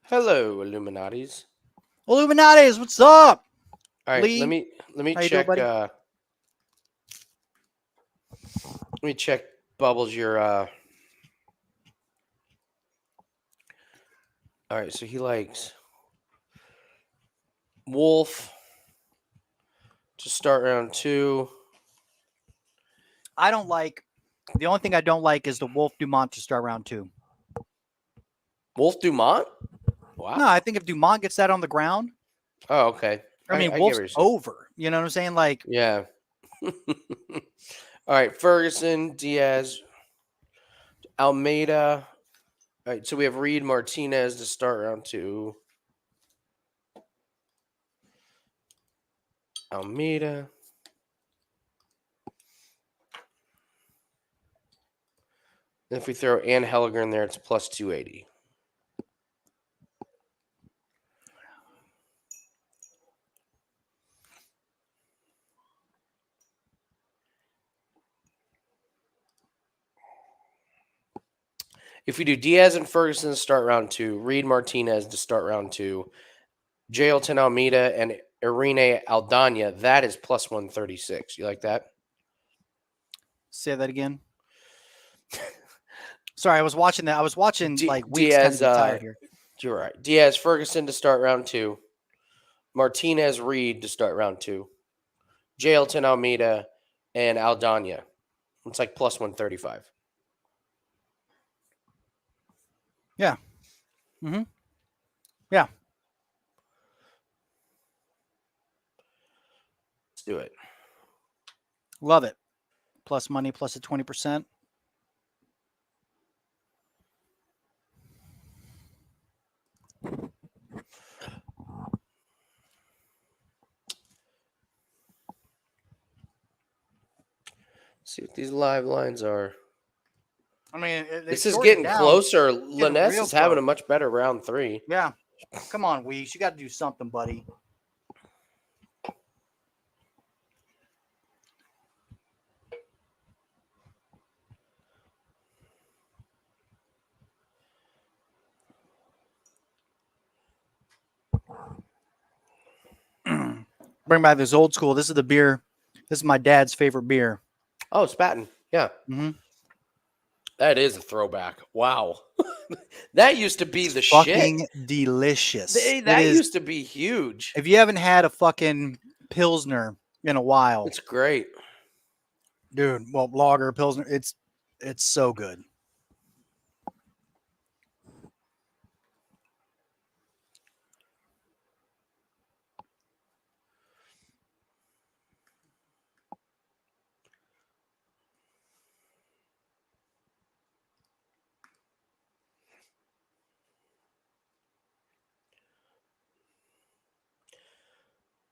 Hello, Illuminatis. Illuminatis, what's up? All right, Lee? let me How you check. doing, buddy? Let me check, Bubbles, your all right, so he likes Wolf to start round 2. I don't like. The only thing I don't like is the Wolf Dumont to start round 2. Wolf Dumont? Wow. No, I think if Dumont gets that on the ground, Oh, okay. I mean, get what Wolf's you're saying. over. You know what I'm saying? Like, Yeah. All right, Ferguson, Diaz, Almeida. All right, so we have Reed, Martinez to start round 2. Almeida. If we throw Ann Helliger in there, it's plus 280. If we do Diaz and Ferguson to start round 2, Reed Martinez to start round 2, Jailton Almeida and Irene Aldana, that is plus 136. You like that? say that again. Sorry, I was watching that. I was watching like weeks kind of Diaz, get tired here. You're right. Diaz Ferguson to start round 2, Martinez Reed to start round 2, Jailton Almeida and Aldana. It's like plus 135. Yeah. Mm-hmm. Yeah. Let's do it. Love it. Plus money, plus a 20%. See what these live lines are. I mean, This is getting closer. Linus real is having a close. much better round 3. Yeah. Come on, Weeks. You got to do something, buddy. Bring back this old school. This is the beer. This is my dad's favorite beer. Oh, Spaten. Yeah. Mm-hmm. That is a throwback. Wow. That used to be the Fucking shit. delicious. That used to be huge. If you haven't had a fucking Pilsner in a while, It's great. dude, well, lager, Pilsner, it's so good.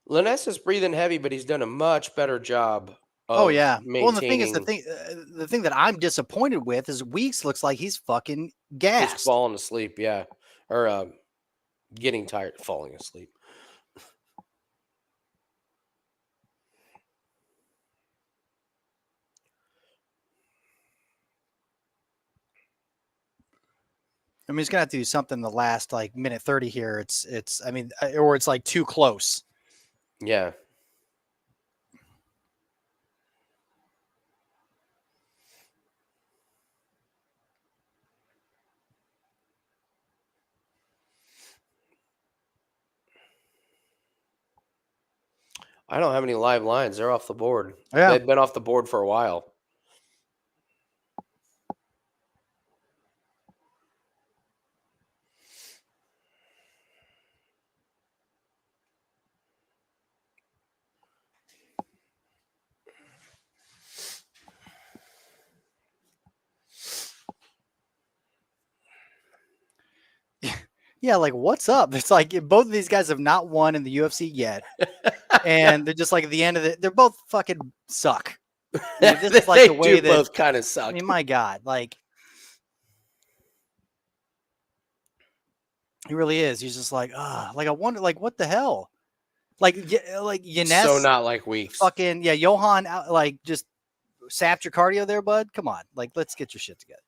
Linus is breathing heavy, but he's done a much better job. Oh yeah. Maintaining... Well, and the thing that I'm disappointed with is Weeks looks like he's fucking gassed. He's falling asleep, yeah, or getting tired, falling asleep. I mean, he's gonna have to do something the last like minute 30 here. It's. I mean, or it's like too close. Yeah. I don't have any live lines. They're off the board. Yeah. They've been off the board for a while. Yeah, like what's up? It's like both of these guys have not won in the UFC yet, and they're just like at the end of it, they're both fucking suck. You know, this is like They the way do that both kind of suck. I mean, my God, like he really is. He's just like, like I wonder, like what the hell, like Yanez, So not like Weeks. fucking yeah, Johan, like just sapped your cardio there, bud. Come on, like let's get your shit together.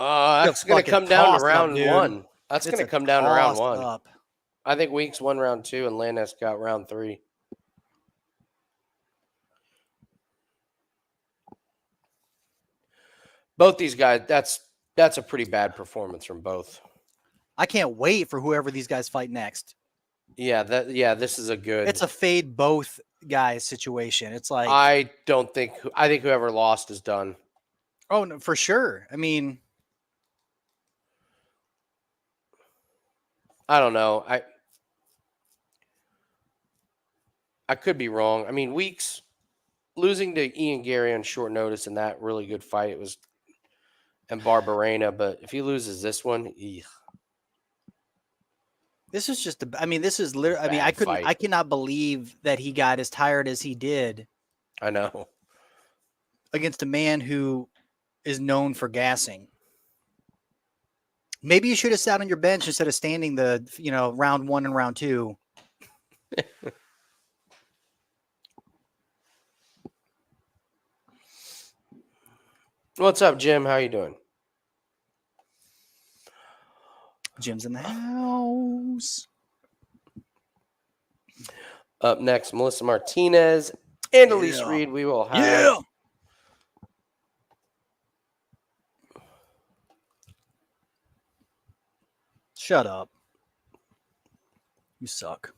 That's going to fucking come down to toss-up, round dude. one. That's It's going to a come down to round one. toss-up. I think Weeks 1, round 2, and Lannis got round 3. Both these guys, that's a pretty bad performance from both. I can't wait for whoever these guys fight next. Yeah, this is a good. It's a fade both guys situation. It's like I think whoever lost is done. Oh, no, for sure. I mean, I don't know. I could be wrong. I mean, Weeks losing to Ian Gary on short notice in that really good fight was, and Barberena, but if he loses this one, this is just. I mean, this is literally. I mean, I couldn't. fight. I cannot believe that he got as tired as he did. I know. Against a man who is known for gassing. Maybe you should have sat on your bench instead of standing the round 1 and round 2. What's up, Jim? How you doing? Jim's in the house. Up next, Melissa Martinez and Elise Reed. We will have. Yeah. Shut up. You suck.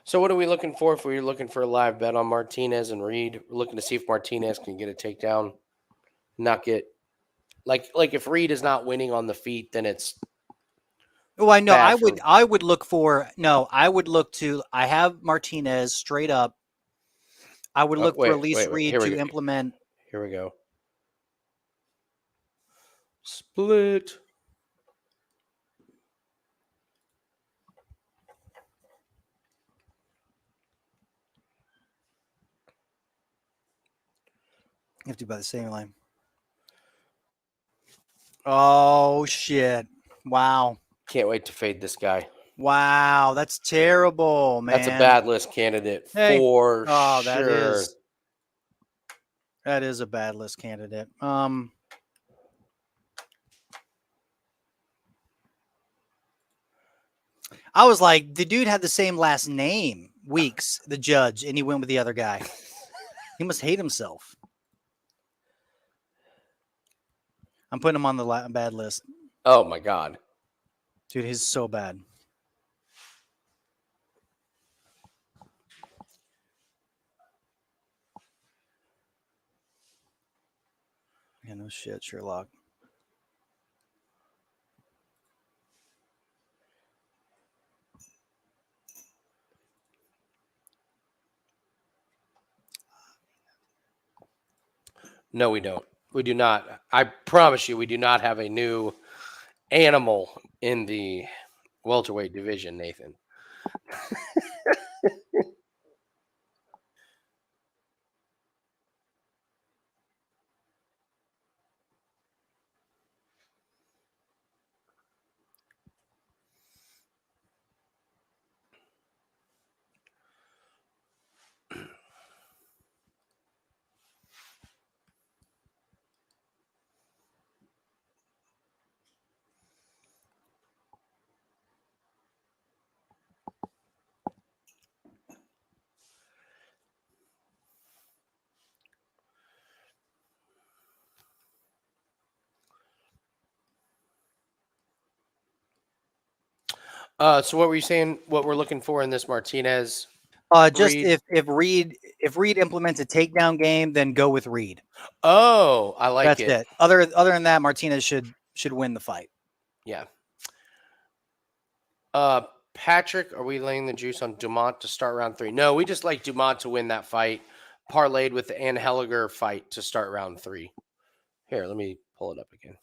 So what are we looking for if we're looking for a live bet on Martinez and Reed? We're looking to see if Martinez can get a takedown, not get like if Reed is not winning on the feet, then it's Oh, I know. bad I would look for I would look to I have Martinez straight up. I would look for Elise Reed Here we to go. implement. Here we go. Split. You have to by the same line. Oh shit! Wow! Can't wait to fade this guy. Wow! That's terrible, man. That's a bad list candidate for sure. That is a bad list candidate. I was like, the dude had the same last name, Weeks, the judge, and he went with the other guy. He must hate himself. I'm putting him on the bad list. Oh my god, dude, he's so bad. Yeah, no shit, Sherlock. No, we don't. We do not. I promise you, we do not have a new animal in the welterweight division, Nathan. So what were you saying? What we're looking for in this Martinez? Just Reed? if Reed implements a takedown game, then go with Reed. Oh, I like That's it. it. Other than that, Martinez should win the fight. Yeah. Patrick, are we laying the juice on Dumont to start round 3? No, we just like Dumont to win that fight, parlayed with the Al-Hinger fight to start round 3. Here, let me pull it up again.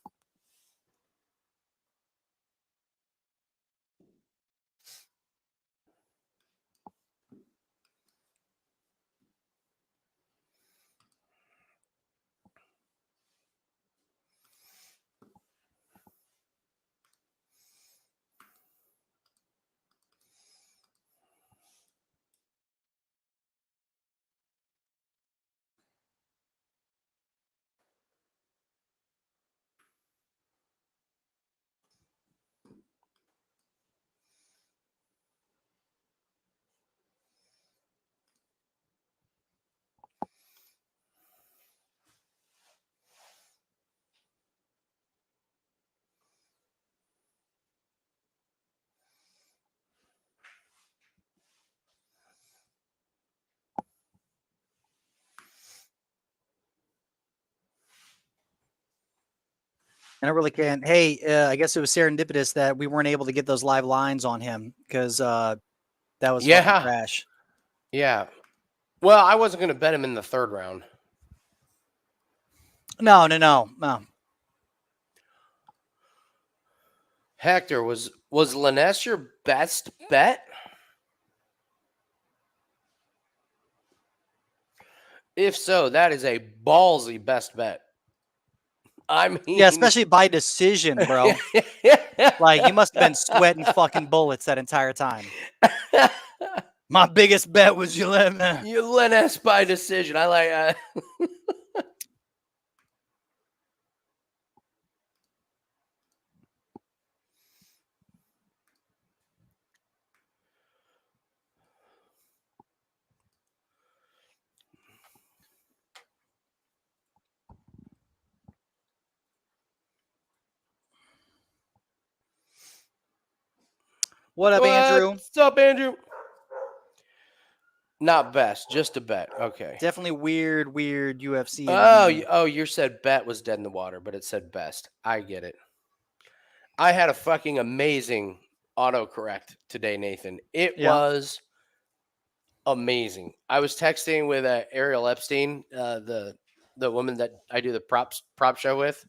And I really can't. Hey, I guess it was serendipitous that we weren't able to get those live lines on him because that was fucking Yeah. trash. Yeah. Well, I wasn't going to bet him in the third round. No. Hector, was Liness your best bet? If so, that is a ballsy best bet. I mean, Yeah, especially by decision, bro. Like, he must have been sweating fucking bullets that entire time. My biggest bet was Julian. You Liness by decision. I like. What up, Andrew? What's up, Andrew? Not best, just a bet. Okay. Definitely weird UFC. You said bet was dead in the water, but it said best. I get it. I had a fucking amazing autocorrect today, Nathan. It was amazing. I was texting with Ariel Epstein, the woman that I do the prop show with,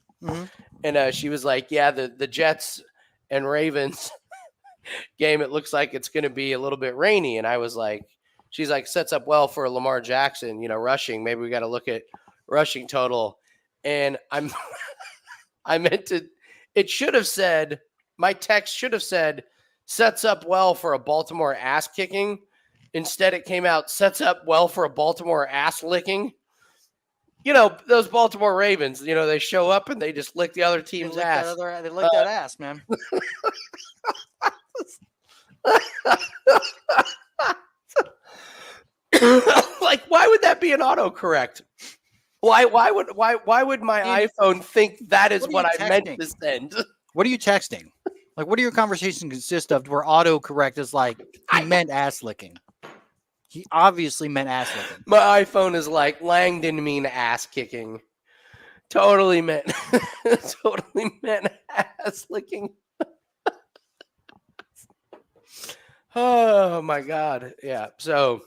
and she was like, "Yeah, the Jets and Ravens game. It looks like it's going to be a little bit rainy." And I was like, "She's like, sets up well for Lamar Jackson, rushing. Maybe we got to look at rushing total." And I meant to. It should have said, my text should have said, sets up well for a Baltimore ass kicking. Instead, it came out, sets up well for a Baltimore ass licking. Those Baltimore Ravens, they show up and they just lick the other team's ass. They lick that ass, man. Like, why would that be an autocorrect? Why would my iPhone think that is what I meant to send? What are you texting? Like, what do your conversations consist of where autocorrect is like, he meant ass licking? He obviously meant ass licking. My iPhone is like, Lang didn't mean ass kicking. Totally meant ass licking. Oh my God. Yeah. So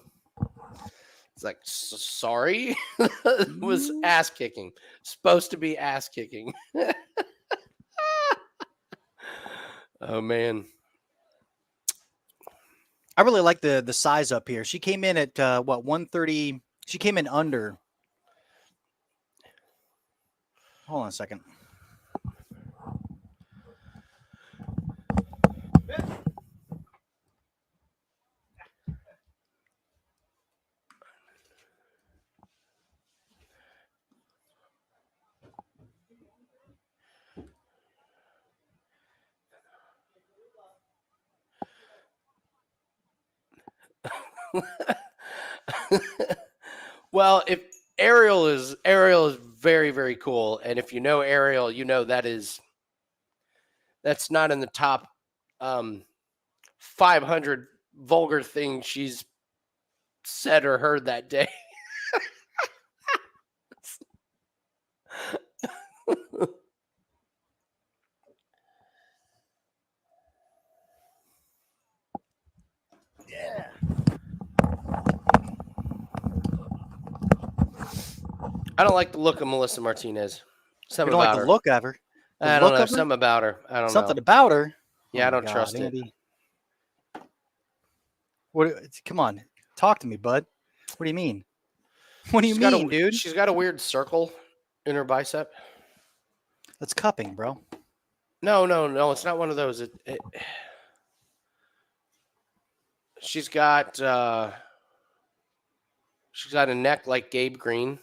it's like, sorry. It was ass kicking. Supposed to be ass kicking. Oh man. I really like the size up here. She came in at 130. She came in under. Hold on a second. Well, if Ariel is very, very cool, and if you know Ariel, that's not in the top 500 vulgar things she's said or heard that day. Yeah. I don't like the look of Melissa Martinez. Something about her. The look of her. I don't know. Something about her. I don't know. Something about her. Yeah, I don't trust it. What? Come on, talk to me, bud. What do you mean? What do you mean, dude? She's got a weird circle in her bicep. That's cupping, bro. No. It's not one of those. She's got a neck like Gabe Green.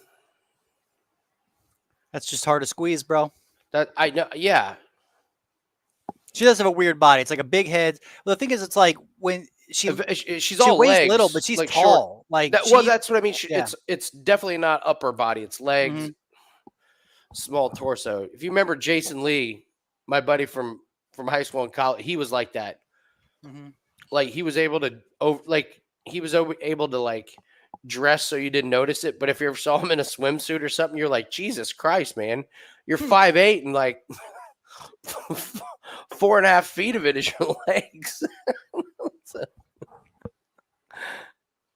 That's just hard to squeeze, bro. That I know. Yeah. She does have a weird body. It's like a big head. Well, the thing is, it's like when she's all weighs legs, little, but she's like tall. Short. Like that's what I mean. It's definitely not upper body. It's legs, small torso. If you remember Jason Lee, my buddy from high school and college, he was like that. Like he was able to dress so you didn't notice it. But if you ever saw him in a swimsuit or something, you're like, Jesus Christ, man, you're 5'8" and like 4.5 feet of it is your legs.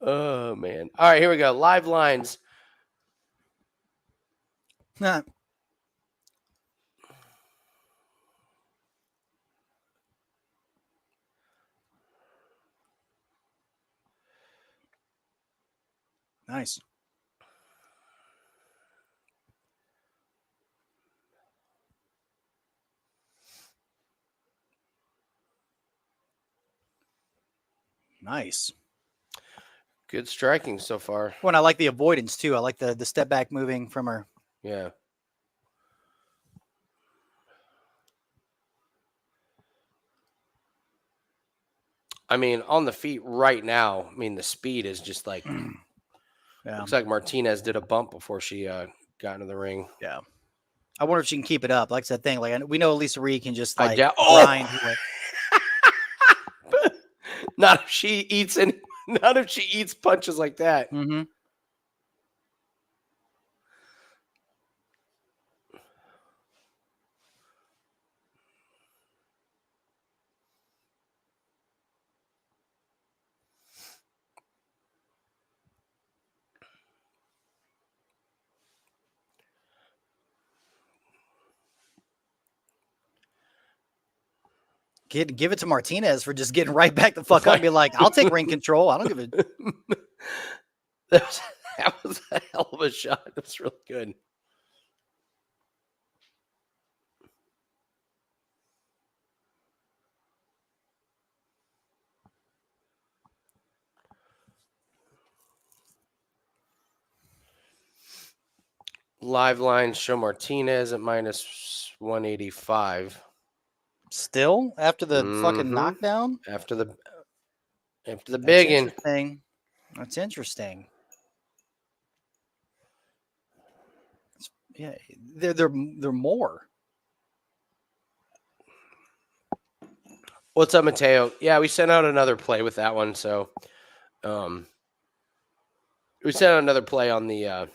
Oh man! All right, here we go. Live lines. Nah. Nice. Nice. Good striking so far. Well, and I like the avoidance too. I like the step back moving from her. Yeah. I mean, on the feet right now, I mean, the speed is just like, Yeah. looks like Martinez did a bump before she got into the ring. Yeah. I wonder if she can keep it up. Like that thing. Like we know Lisa Reed can just like Oh! grind away. Not if she eats not if she eats punches like that. Mm-hmm. Give it to Martinez for just getting right back the fuck up and be like, I'll take ring control. I don't give a that was a hell of a shot. That was really good. Live lines show Martinez at minus 185. Still after the fucking knockdown? After the biggin. That's interesting. Yeah, they're more. What's up, Mateo? Yeah, we sent out another play with that one. So, we sent out another play on the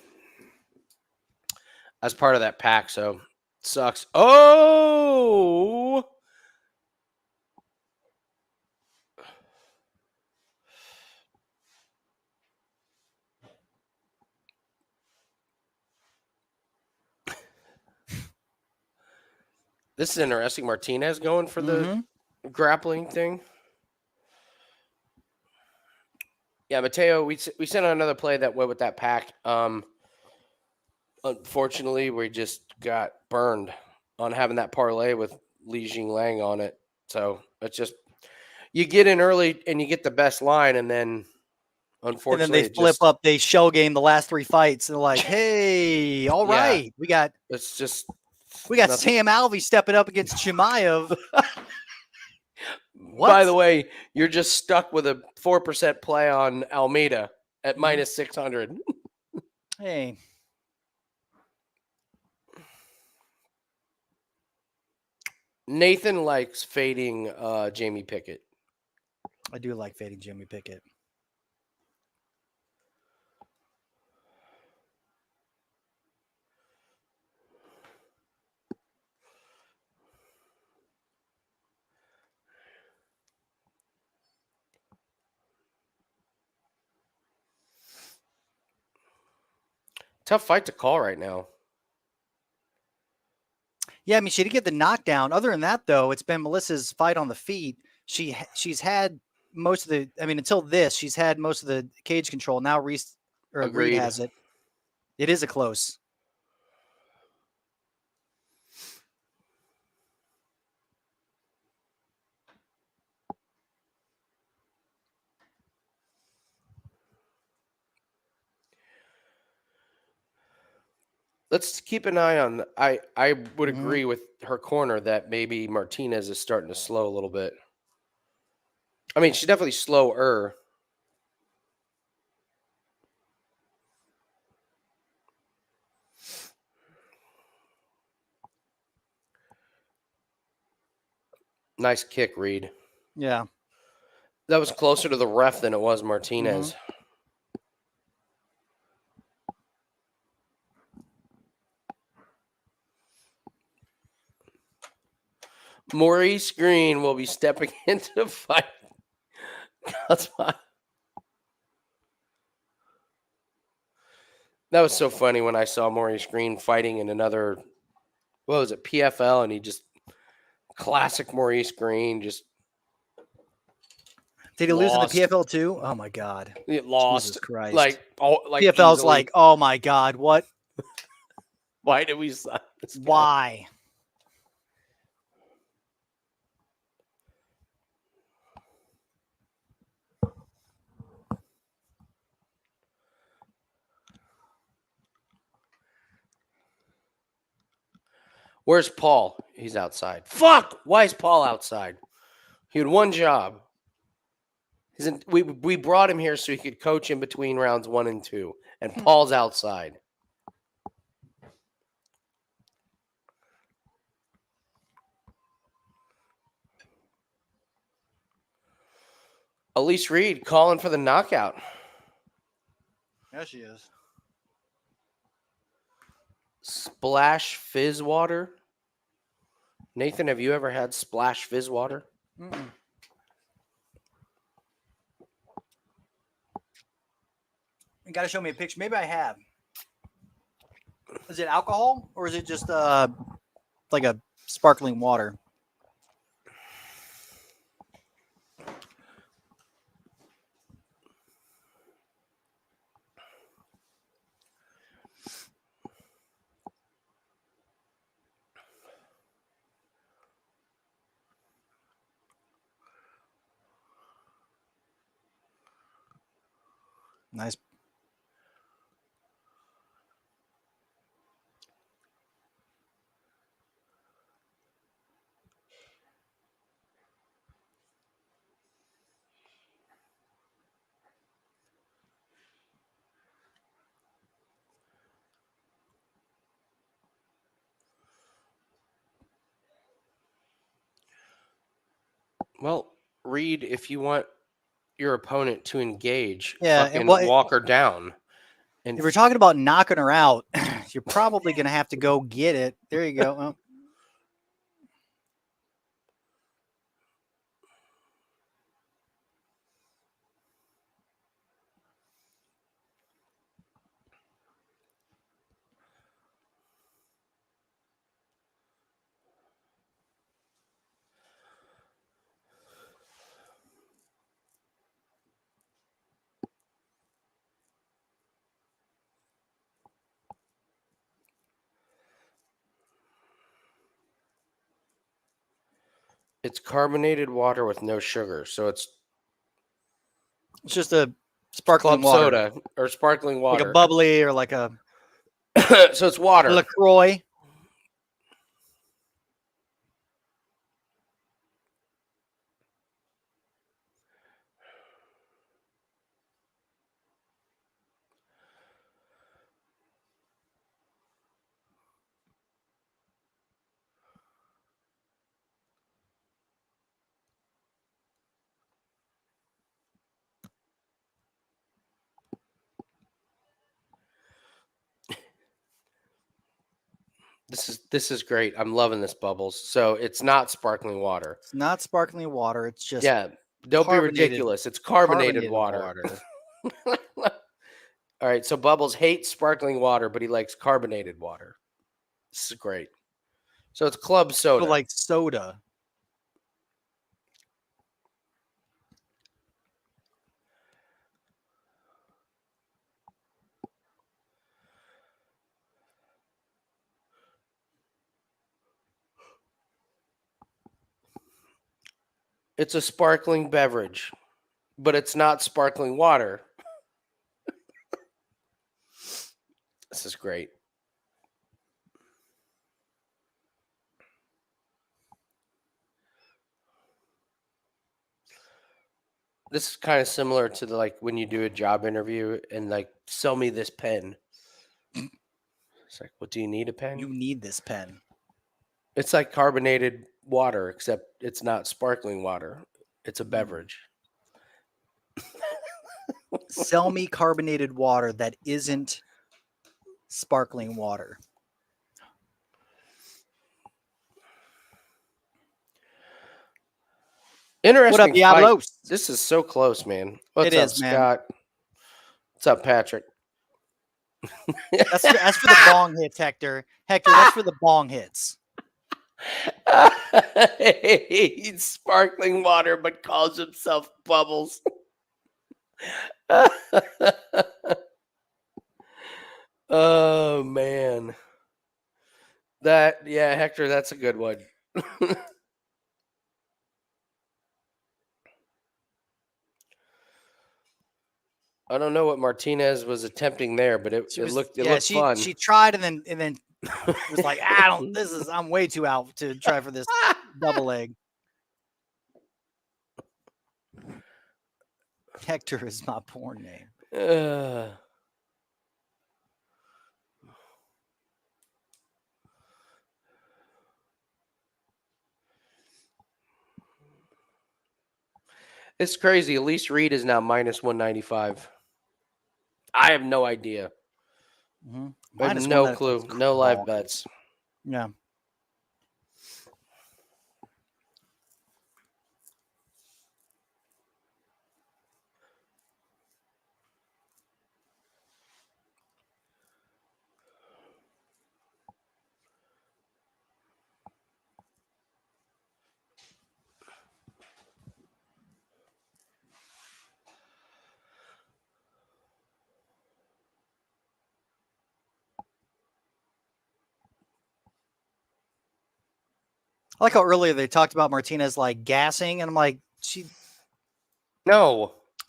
as part of that pack. So, sucks. Oh, this is interesting. Martinez going for the grappling thing. Yeah, Mateo, we sent out another play that went with that pack. Unfortunately, we just got burned on having that parlay with Jingliang on it. So it's just you get in early and you get the best line, and then unfortunately, and then they flip up. They shell game the last 3 fights, and they're like, "Hey, all right, we got nothing. Sam Alvey stepping up against Chimaev." What? By the way, you're just stuck with a 4% play on Almeida at minus 600. Hey. Nathan likes fading Jamie Pickett. I do like fading Jamie Pickett. Tough fight to call right now. Yeah, I mean, she did get the knockdown. Other than that, though, it's been Melissa's fight on the feet. She's had most of the. I mean, until this, she's had most of the cage control. Now Reed has it. It is a close. Let's keep an eye on. I would agree with her corner that maybe Martinez is starting to slow a little bit. I mean, she's definitely slower. Nice kick, Reed. Yeah. That was closer to the ref than it was Martinez. Maurice Green will be stepping into the fight. That was so funny when I saw Maurice Green fighting in another, what was it, PFL, and he just, classic Maurice Green, just Did he lose in the lost. PFL too? Oh my God. It lost. Jesus Christ. Like PFL's easily. like, oh my God, what? Why did we sign this guy? Why? Where's Paul? He's outside. Fuck! Why is Paul outside? He had one job. We brought him here so he could coach in between rounds 1 and 2, and Paul's outside. Elise Reed calling for the knockout. Yeah, she is. Splash Fizz Water. Nathan, have you ever had Splash Fizz Water? Mm-mm. You got to show me a picture. Maybe I have. Is it alcohol or is it just like a sparkling water? Nice. Well, Reed, if you want your opponent to engage, Yeah, fucking and what- walk her down. And If we're talking about knocking her out, you're probably going to have to go get it. There you go. Well, it's carbonated water with no sugar, so it's it's just a sparkling club water. soda or sparkling water. Like a bubbly or like a So it's water. LaCroix. This is great. I'm loving this, Bubbles. So it's not sparkling water. It's not sparkling water. It's just Yeah, don't be carbonated- ridiculous. It's carbonated water. All right, so Bubbles hates sparkling water, but he likes carbonated water. This is great. So it's club soda. So like soda. It's a sparkling beverage, but it's not sparkling water. This is great. This is kind of similar to like when you do a job interview and like, sell me this pen. It's like, what do you need a pen? You need this pen. It's like carbonated water, except it's not sparkling water. It's a beverage. Sell me carbonated water that isn't sparkling water. Interesting What up, fight. Diablos? This is so close, man. What's It up, is, man. Scott? What's up, Patrick? That's for the bong hits, Hector. Hector, that's for the bong hits. He's sparkling water, but calls himself Bubbles. Oh man, Hector, that's a good one. I don't know what Martinez was attempting there, but it looked fun. She tried and then was like, I'm way too out to try for this double leg. Hector is my porn name. It's crazy. Elise Reed is now minus 195. I have no idea. Mm-hmm. I have no clue. No live bets. Yeah. I like how earlier they talked about Martinez like gassing, and I'm like, she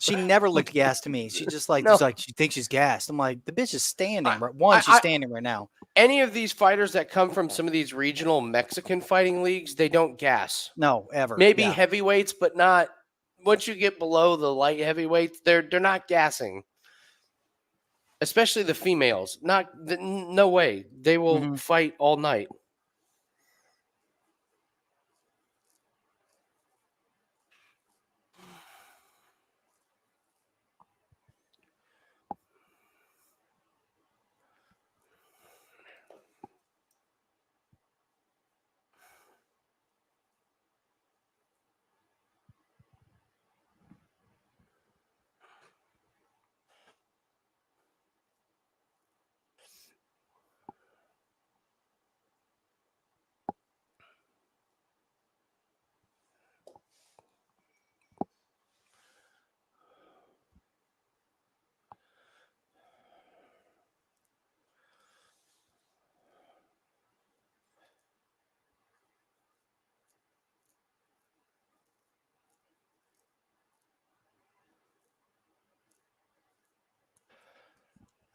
never looked gassed to me. She just like No. was like she thinks she's gassed. I'm like, the bitch is standing. She's standing right now. Any of these fighters that come from some of these regional Mexican fighting leagues, they don't gas. No, ever. Maybe heavyweights, but not once you get below the light heavyweights. They're not gassing. Especially the females. No way. They will fight all night.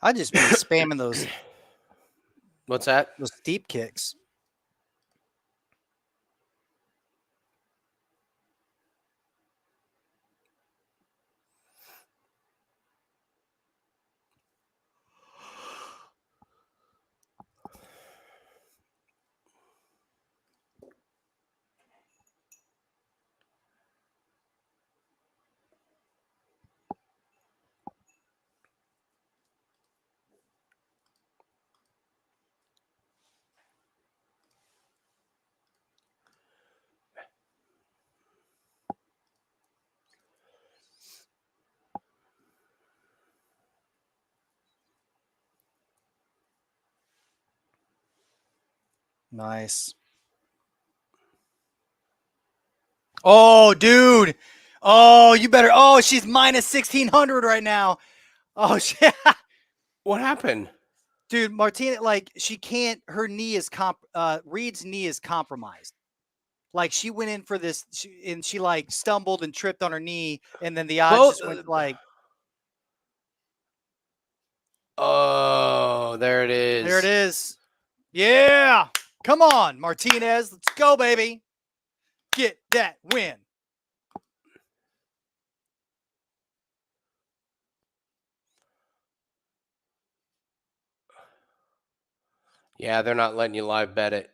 I just been spamming those. What's that? Those deep kicks. Nice. Oh, dude. Oh, you better. Oh, she's minus 1,600 right now. Oh, shit. What happened? Dude, Martina, like, she can't. Her knee is Reed's knee is compromised. Like, she went in for this, and she like stumbled and tripped on her knee, and then the odds just went like. Oh, there it is. There it is. Yeah. Come on, Martinez. Let's go, baby. Get that win. Yeah, they're not letting you live bet it.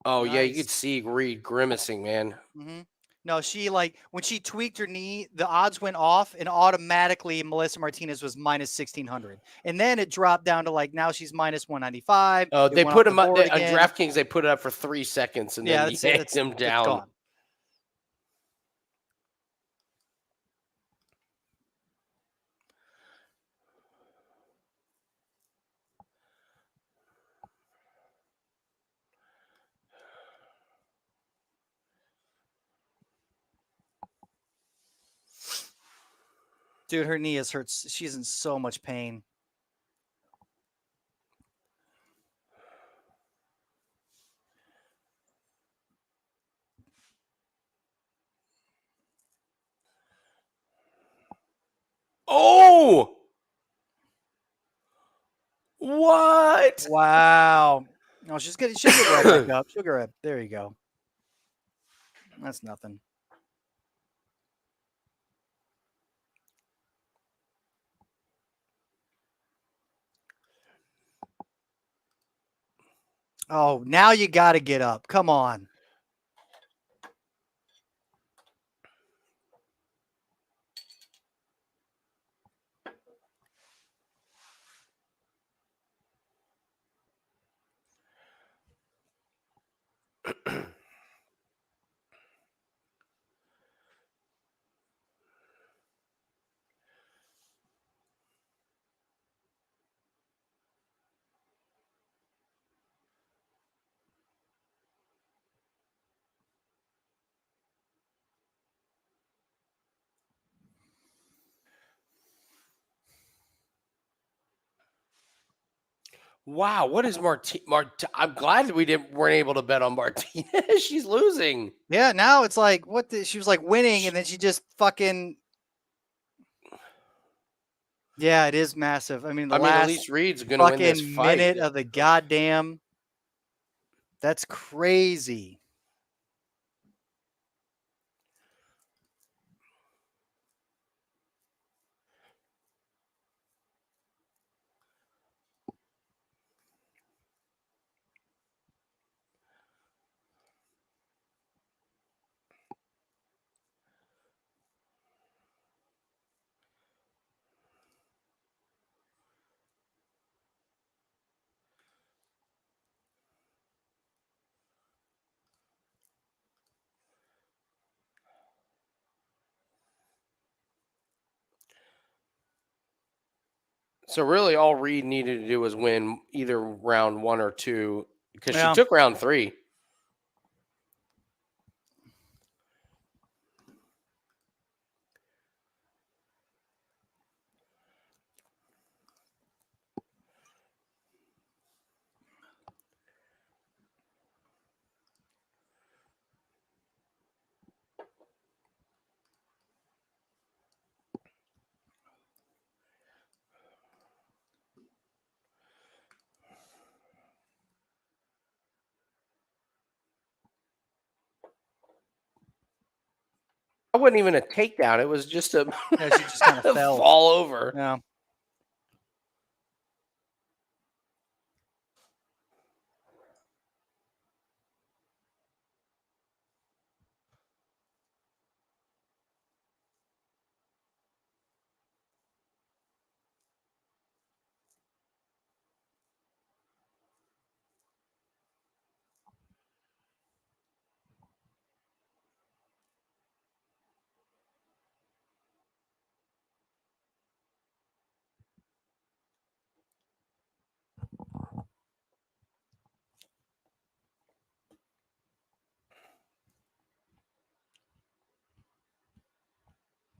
Oh, nice. Yeah, you could see Reed grimacing, man. Mm-hmm. No, she when she tweaked her knee, the odds went off, and automatically Melissa Martinez was minus 1,600, and then it dropped down to now she's minus 195. Oh, It they went put off him the up board on again. DraftKings. They put it up for 3 seconds and then yanked him It's down. gone. Dude, her knee is hurts. She's in so much pain. Oh! What? Wow. No, she'll get right back up. She'll get right. There you go. That's nothing. Oh, now you got to get up. Come on. Wow, what is I'm glad that weren't able to bet on Martinez. She's losing. Yeah, now it's she was winning, and then she just fucking. Yeah, it is massive. I mean, Elise Reed's going to win this fucking fight. minute of the goddamn. That's crazy. So really, all Reed needed to do was win either round 1 or 2 because Yeah. she took round 3. It wasn't even a takedown. It was just a Yeah, she just kind of fell. fall over. Yeah.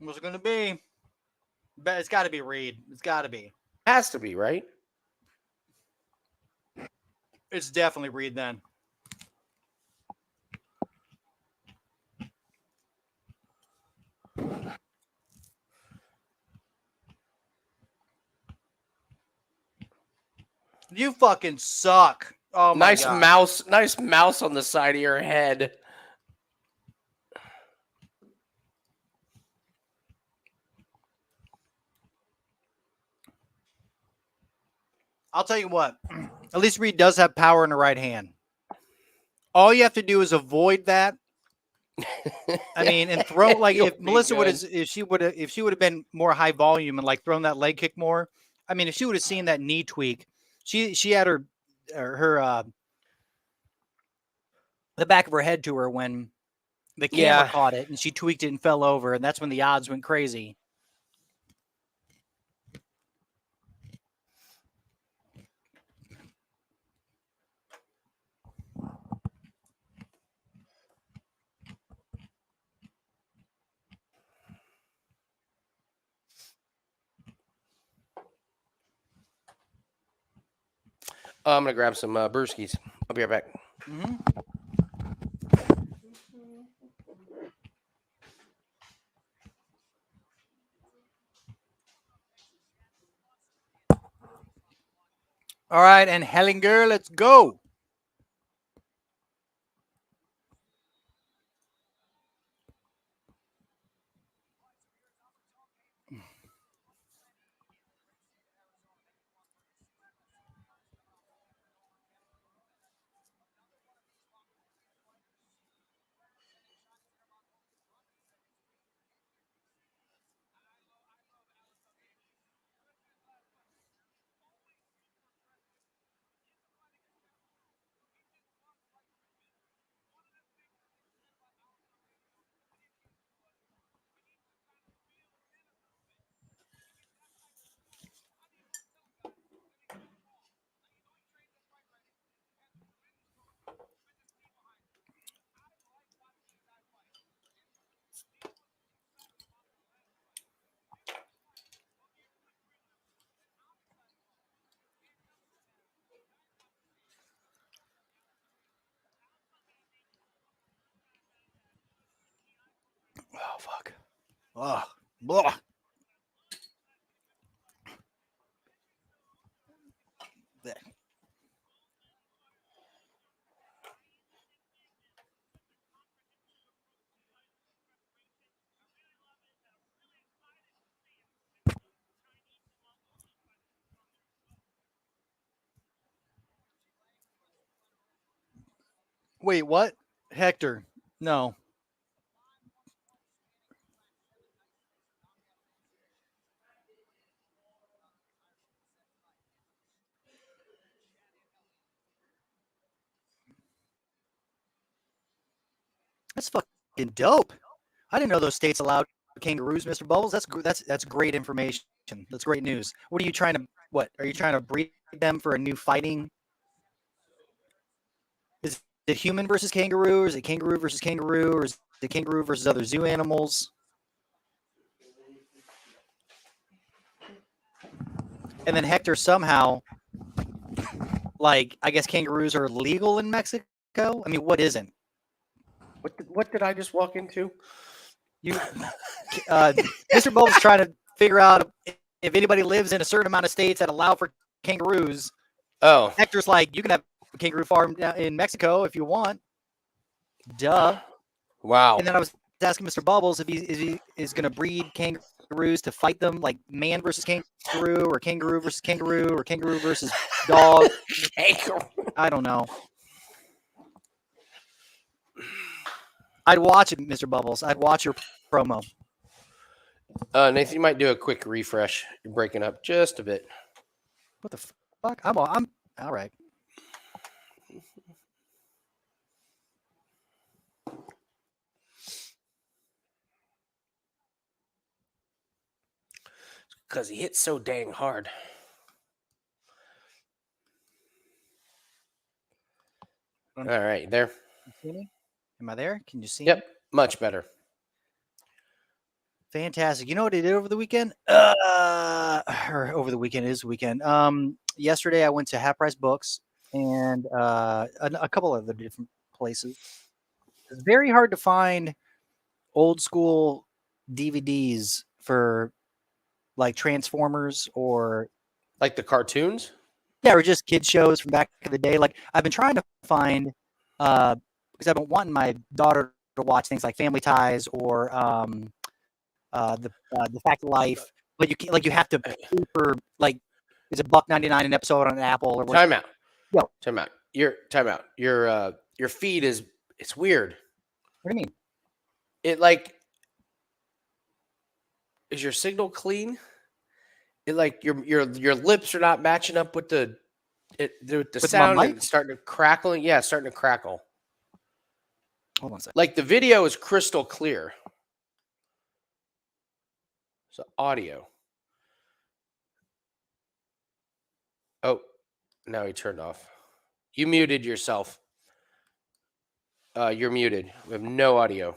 What's it going to be? But it's got to be Reed. It's got to be. Has to be, right? It's definitely Reed then. You fucking suck. Oh my God. Nice mouse on the side of your head. I'll tell you what. At least Reed does have power in the right hand. All you have to do is avoid that, I mean, and throw like You'll if be Melissa would good. have, if she would have been more high volume and like thrown that leg kick more. I mean, if she would have seen that knee tweak, she had her the back of her head to her when the camera Yeah. caught it and she tweaked it and fell over, and that's when the odds went crazy. I'm gonna grab some brewskis. I'll be right back. Mm-hmm. All right, and Al-Hinger, let's go. Oh fuck. Oh, blah. Wait, what? Hector? No. That's fucking dope. I didn't know those states allowed kangaroos, Mr. Bubbles. That's great information. That's great news. What are you trying to? What are you trying to breed them for a new fighting? Is it human versus kangaroo, or is it kangaroo versus kangaroo, or is it kangaroo versus other zoo animals? And then Hector somehow, like, I guess kangaroos are legal in Mexico. I mean, what isn't? What did I just walk into? You, Mr. Bubbles trying to figure out if anybody lives in a certain amount of states that allow for kangaroos. Oh, Hector's like, you can have a kangaroo farm in Mexico if you want. Duh. wow. And then I was asking Mr. Bubbles if he is going to breed kangaroos to fight them, like man versus kangaroo, or kangaroo versus kangaroo, or kangaroo versus dog. I don't know. I'd watch it, Mr. Bubbles. I'd watch your promo. Nathan, you might do a quick refresh. You're breaking up just a bit. What the fuck? I'm all right. Because he hits so dang hard. All right, there. You see me? Am I there? Can you see Yep, me? much better. Fantastic. You know what I did over the weekend? Or over the weekend, it is the weekend. Yesterday I went to Half Price Books and a couple other different places. It's very hard to find old school DVDs for like Transformers or Like the cartoons? or just kid shows from back in the day. Like I've been trying to find because I've been wanting my daughter to watch things like Family Ties or the Fact of Life, but you can't, like you have to pay for like it's $1.99 an episode on Apple or whatever. Time out. Yo. Time out. Your feed is it's weird. What do you mean? it like is your signal clean? It like your lips are not matching up with the With my sound and mic? it's starting to crackling. Yeah, it's starting to crackle. Hold on a second. Like the video is crystal clear. So audio. Oh, now he turned off. You muted yourself. You're muted. We have no audio.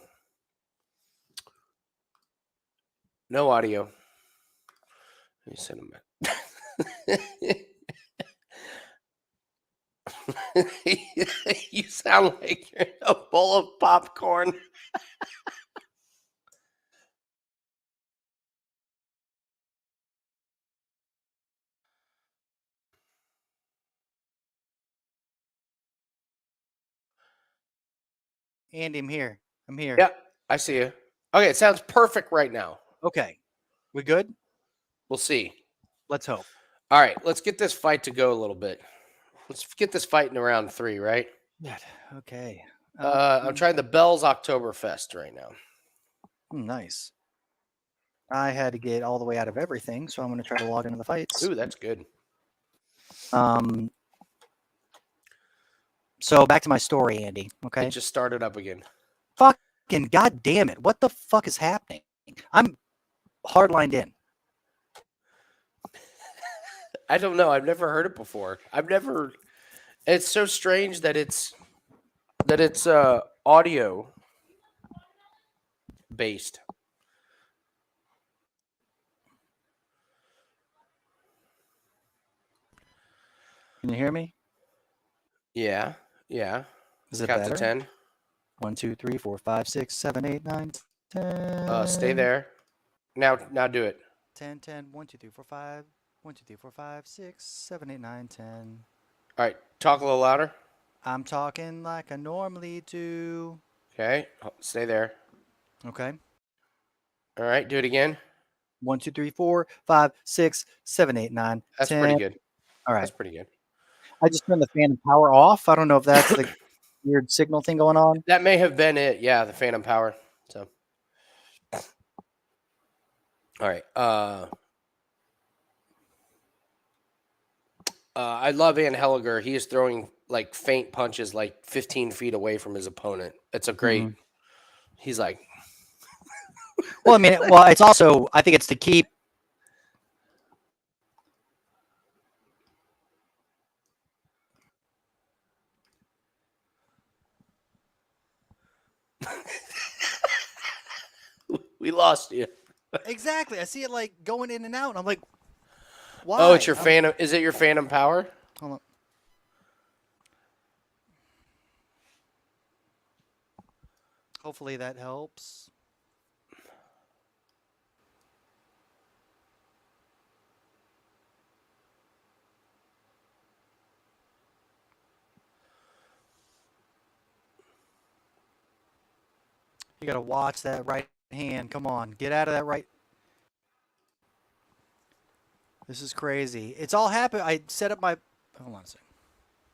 No audio. Let me send him back. You sound like you're in a bowl of popcorn. Andy, I'm here. I'm here. Yeah, I see you. Okay, it sounds perfect right now. Okay. We good? We'll see. Let's hope. All right, let's get this fight to go a little bit. Let's get this fight in round 3, right? Yeah. Okay. I'm trying the Bell's Oktoberfest right now. Nice. I had to get all the way out of everything, so I'm going to try to log into the fights. Ooh, that's good. So back to my story, Andy. Okay. It just started up again. Fucking goddamn it! What the fuck is happening? I'm hardlined in. I don't know. I've never heard it before. It's so strange that it's audio based. Can you hear me? Yeah. Yeah. Is it Count better? to 10. 1, 2, 3, 4, 5, 6, 7, 8, 9, 10. Stay there. Now do it. 10, 10, 1, 2, 3, 4, 5. 1, 2, 3, 4, 5, 6, 7, 8, 9, 10. All right. Talk a little louder. I'm talking like I normally do. Okay. Stay there. Okay. All right. Do it again. 1, 2, 3, 4, 5, 6, 7, 8, 9, That's 10. pretty good. All right. That's pretty good. I just turned the fan and power off. I don't know if that's the weird signal thing going on. That may have been it. Yeah, the Phantom Power. So, all right. I love Al-Hinger. He is throwing like feint punches like 15 feet away from his opponent. It's a great. He's like, Well, I mean, it's also, I think it's to keep. we lost you. Exactly. I see it like going in and out. And I'm like, why? Oh, it's your Phantom. Is it your Phantom Power? Hold on. Hopefully that helps. You got to watch that right hand. Come on. Get out of that right. This is crazy. It's all happened. I set up my. Hold on a second.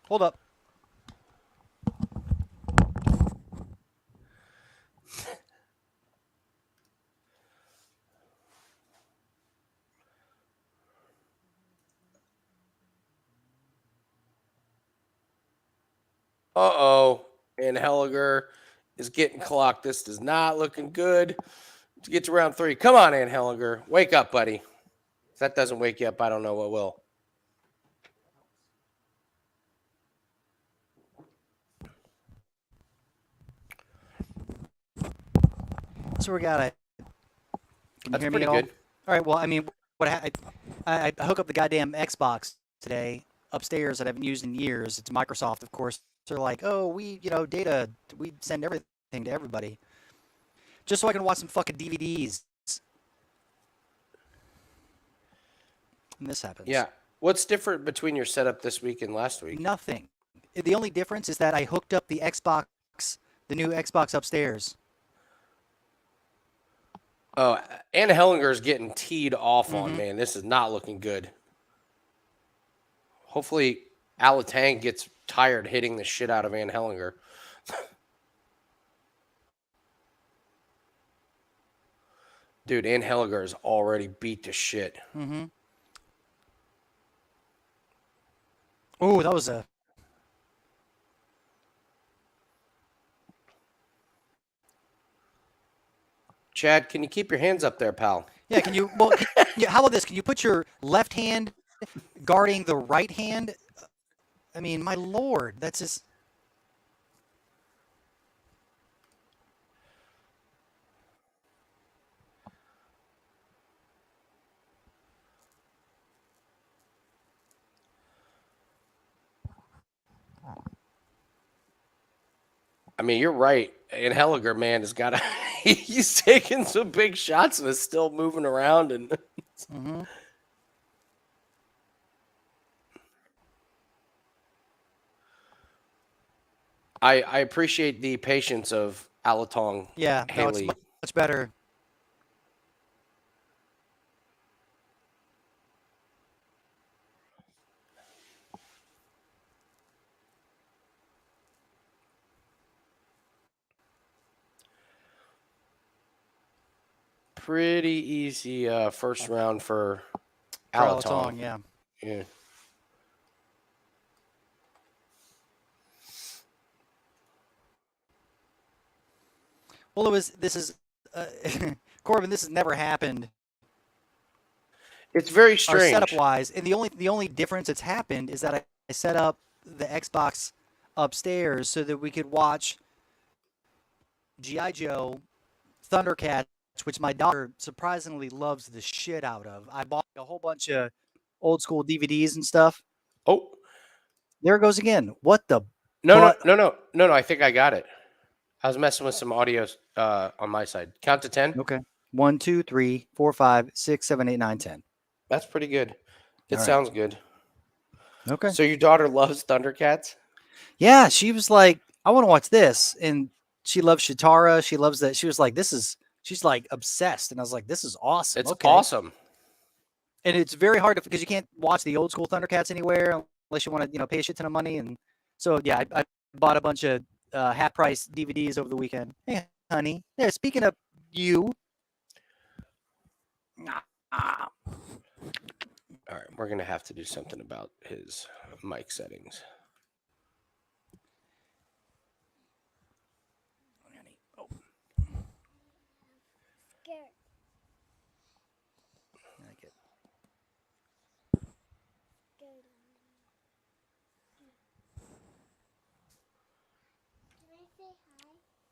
Hold up. Uh-oh. Al-Hinger is getting clocked. This is not looking good. To get to round 3. Come on, Al-Hinger. Wake up, buddy. If that doesn't wake you up, I don't know what will. So we got it. Can you That's hear me pretty at all? good. All right. Well, I mean, I hook up the goddamn Xbox today upstairs that I haven't used in years. It's Microsoft, of course. They're like, oh, data. We send everything to everybody, just so I can watch some fucking DVDs. And this happens. Yeah. What's different between your setup this week and last week? Nothing. The only difference is that I hooked up the Xbox, the new Xbox upstairs. Oh, Al-Hinger is getting teed off on, man. This is not looking good. Hopefully, Alateng gets tired hitting the shit out of Al-Hinger. Dude, Ann-Helliger is already beat to shit. Mm-hmm. Oh, that was a... Chad, can you keep your hands up there, pal? Yeah, can you... Well, how about this? Can you put your left hand guarding the right hand? I mean, my lord, that's just... I mean, you're right. Ann-Helliger, man, has got to... he's taking some big shots and is still moving around. And Mm-hmm. I appreciate the patience of Alateng. Yeah, no, it's Haley. much better. Pretty easy first round for Alateng, Alateng. yeah. Yeah. Well, this is Corbin. This has never happened. It's very Our strange. setup wise, and the only difference that's happened is that I set up the Xbox upstairs so that we could watch G.I. Joe, Thundercats, which my daughter surprisingly loves the shit out of. I bought a whole bunch of old school DVDs and stuff. Oh, There it goes again. What the? no. I think I got it. I was messing with some audio on my side. Count to 10. Okay. 1, 2, 3, 4, 5, 6, 7, 8, 9, 10. That's pretty good. It All right. sounds good. Okay. So your daughter loves Thundercats? Yeah, she was like, I want to watch this. And she loves Shitara. She loves that. She was like, she's like obsessed. And I was like, this is awesome. It's okay. awesome. And it's very hard because you can't watch the old school Thundercats anywhere unless you want to, pay a shit ton of money. And so, yeah, I bought a bunch of half price DVDs over the weekend. Hey, honey. There, speaking of you. All right, we're going to have to do something about his mic settings. Oh. Scared. I like it. Scared. Can I say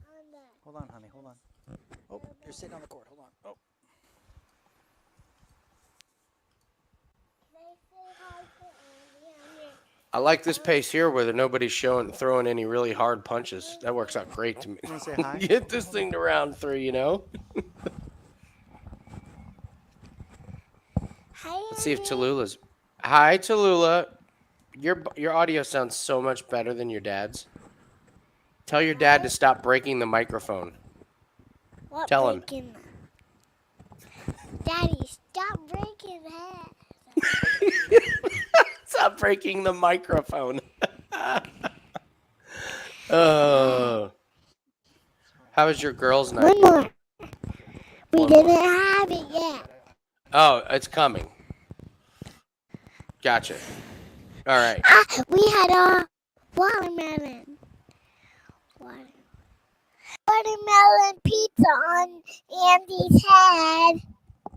hi on the? Hold on, honey. Hold on. Oh, you're sitting on the court. Hold on. Oh. Can I say hi to Andy on your? I like this pace here where nobody's throwing any really hard punches. That works out great to me. You want to say hi? Get this thing to round 3, Hi. Let's see if Andy. Tallulah's. Hi, Tallulah. Your audio sounds so much better than your dad's. Tell your dad to stop breaking the microphone. What Tell him. breaking? Daddy, stop breaking that. Stop breaking the microphone. Oh. How was your girls' night? One more. We didn't have it yet. Oh, it's coming. Gotcha. All right. We had a watermelon. Watermelon pizza on Andy's head.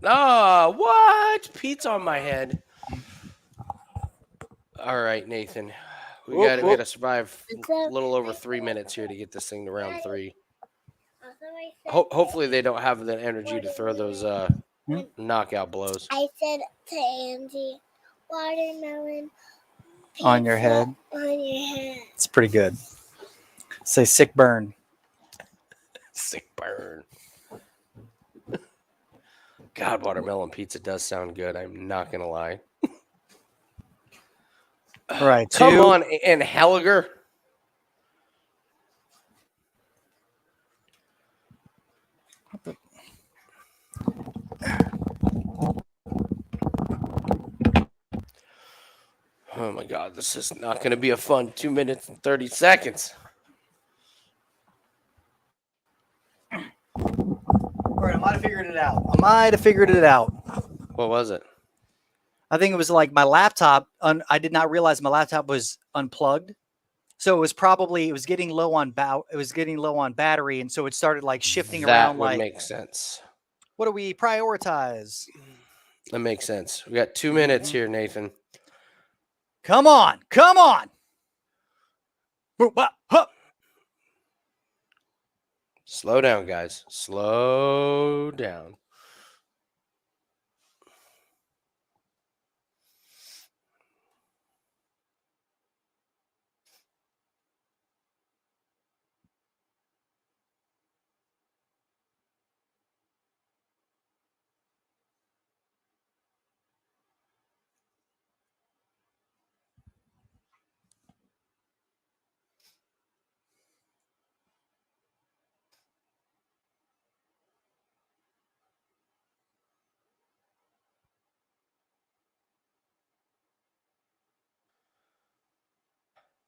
Oh, what? Pizza on my head. All right, Nathan. We got to survive a little over 3 minutes here to get this thing to round 3. Hopefully they don't have the energy to throw those knockout blows. I said to Andy, watermelon pizza On your head. On your head. It's pretty good. Say sick burn. Sick burn. God, watermelon pizza does sound good. I'm not going to lie. All right. Come on, Ann-Helliger. Oh my God, this is not going to be a fun 2 minutes and 30 seconds. All right, I might have figured it out. What was it? I think it was like my laptop. I did not realize my laptop was unplugged, so it was getting low on battery, and so it started like shifting That around. would Like, make sense. what do we prioritize? That makes sense. We got 2 minutes here, Nathan. Come on. Slow down, guys. Slow down.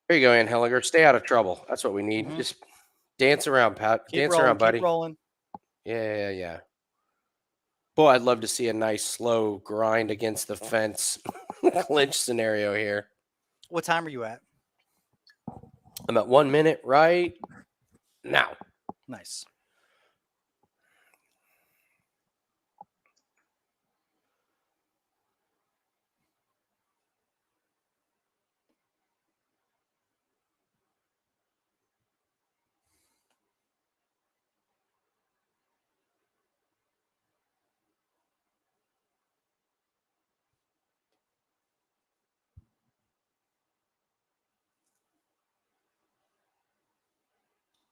There you go, Al-Hinger. Stay out of trouble. That's what we need. Just dance around, Pat. Dance around, buddy. Keep rolling. Yeah. Boy, I'd love to see a nice slow grind against the fence clinch scenario here. What time are you at? I'm at 1 minute right now. Nice.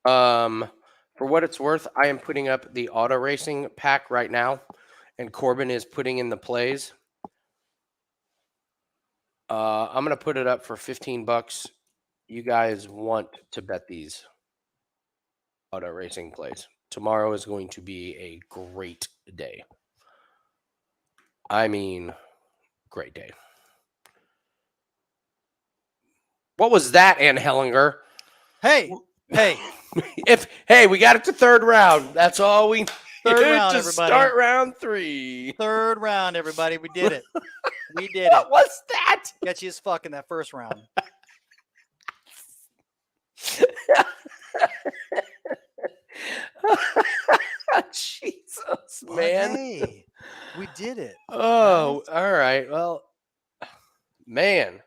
For what it's worth, I am putting up the auto racing pack right now, and Corbin is putting in the plays. I'm gonna put it up for $15. You guys want to bet these auto racing plays? Tomorrow is going to be a great day. I mean, great day. What was that, Al-Hinger? Hey. Hey, we got it to third round. That's all we Third need round, to everybody. start round 3. Third round, everybody. We did it. We did What it. was that? Got you as fuck in that first round. Jesus, man. Hey, we did it. Oh, all right. Well, man.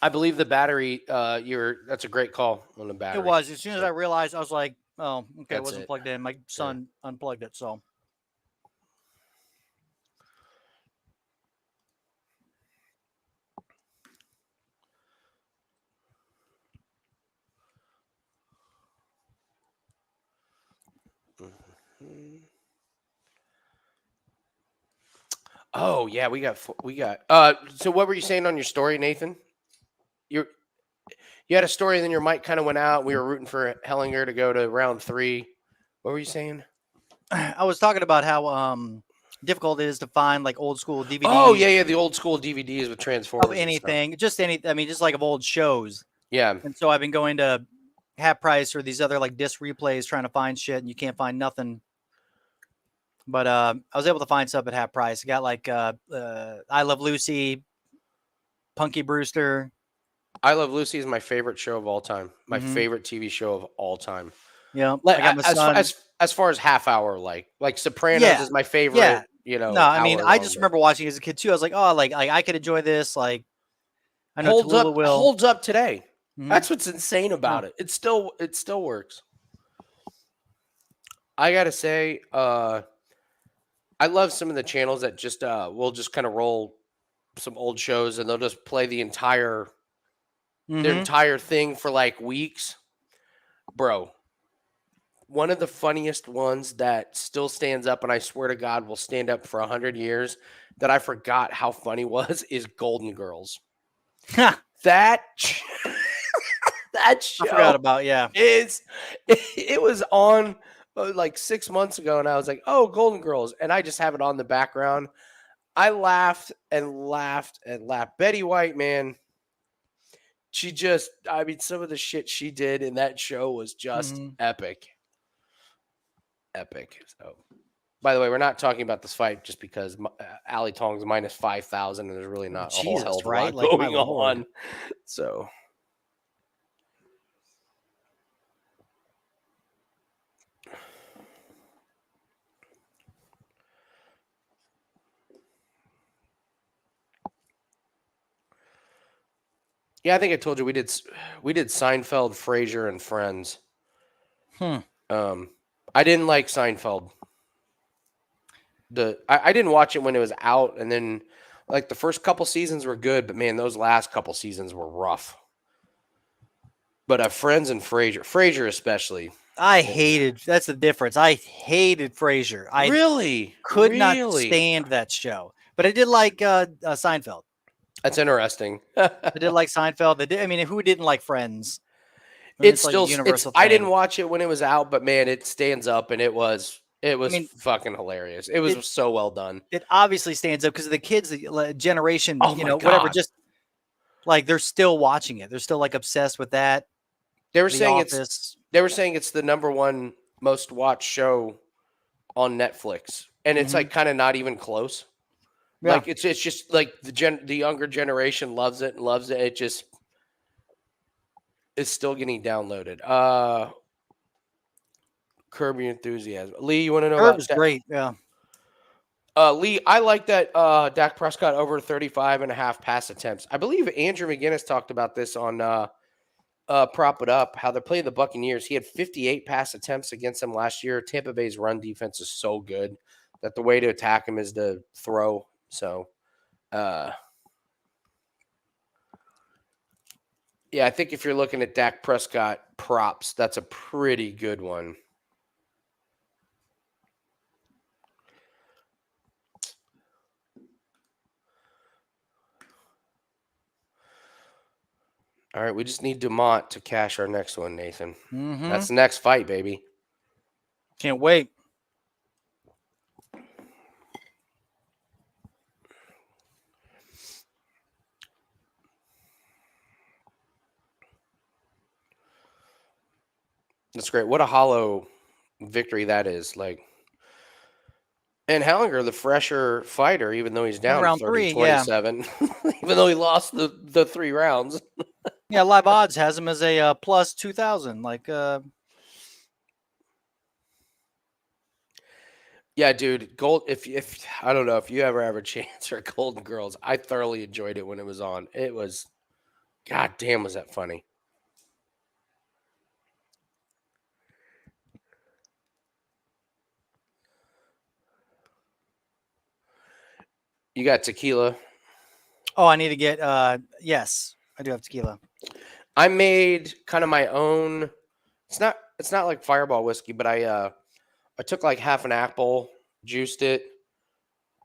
I believe the battery, that's a great call on the battery. It was. As soon as I realized, I was like, oh, okay, That's it wasn't it. plugged in. My son unplugged it, so. Oh, yeah, we got so what were you saying on your story, Nathan? You had a story, and then your mic kind of went out. We were rooting for Al-Hinger to go to round 3. What were you saying? I was talking about how difficult it is to find like old school DVDs. Oh, yeah, the old school DVDs with Transformers. Of anything, just like of old shows. Yeah. And so I've been going to Half Price or these other like disc replays trying to find shit, and you can't find nothing. But I was able to find stuff at Half Price. I got like I Love Lucy, Punky Brewster. I Love Lucy is my favorite show of all time. My favorite TV show of all time. Yeah, Like, I got my son. as far as half hour, like Sopranos is my favorite. Yeah. No, I mean, I just remember watching as a kid too. I was like, oh, like I could enjoy this. Like, I know Tallulah will. Holds up today. That's what's insane about it. It still works. I gotta say, I love some of the channels that just will just kind of roll some old shows, and they'll just play the entire their entire thing for like weeks. Bro, one of the funniest ones that still stands up, and I swear to God will stand up for 100 years, that I forgot how funny was, is Golden Girls. That show I forgot about, it was on like 6 months ago, and I was like, oh, Golden Girls, and I just have it on the background. I laughed and laughed and laughed. Betty White, man, She just, I mean, some of the shit she did in that show was just epic. Epic. So, by the way, we're not talking about this fight just because Alateng's minus 5,000 and there's really not a whole hell of a lot Like, my going lord. on. So, yeah, I think I told you we did Seinfeld, Frasier, and Friends. I didn't like Seinfeld. I didn't watch it when it was out, and then like the first couple seasons were good, but man, those last couple seasons were rough. But Friends and Frasier especially. I hated. That's the difference. I hated Frasier. I really could not stand that show, but I did like Seinfeld. That's interesting. I did like Seinfeld. I mean, who didn't like Friends? I mean, It's still like universal. I didn't watch it when it was out, but man, it stands up, and it was fucking hilarious. It was so well done. It obviously stands up because of the kids, the generation, Oh you know, whatever. Just like they're still watching it. They're still like obsessed with that. They were saying it's the number one most watched show on Netflix, and it's like kind of not even close. Yeah. Like it's just like the younger generation loves it. It just is still getting downloaded. Curb Your Enthusiasm. Lee, you want to know Curb is great. Yeah. Lee, I like that Dak Prescott over 35.5 pass attempts. I believe Andrew McGinnis talked about this on Prop It Up, how they're playing the Buccaneers. He had 58 pass attempts against them last year. Tampa Bay's run defense is so good that the way to attack him is to throw. So, yeah, I think if you're looking at Dak Prescott props, that's a pretty good one. All right, we just need Dumont to cash our next one, Nathan. That's the next fight, baby. Can't wait. That's great. What a hollow victory that is. Like, and Al-Hinger, the fresher fighter, even though he's down round 30-27, even though he lost the 3 rounds. Yeah, Live Odds has him as a plus 2,000. Like, yeah, dude. Gold. If I don't know if you ever have a chance for Golden Girls, I thoroughly enjoyed it when it was on. It was, god damn, was that funny. You got tequila. Oh, I need to get. Yes, I do have tequila. I made kind of my own. It's not like Fireball whiskey, but I took like half an apple, juiced it,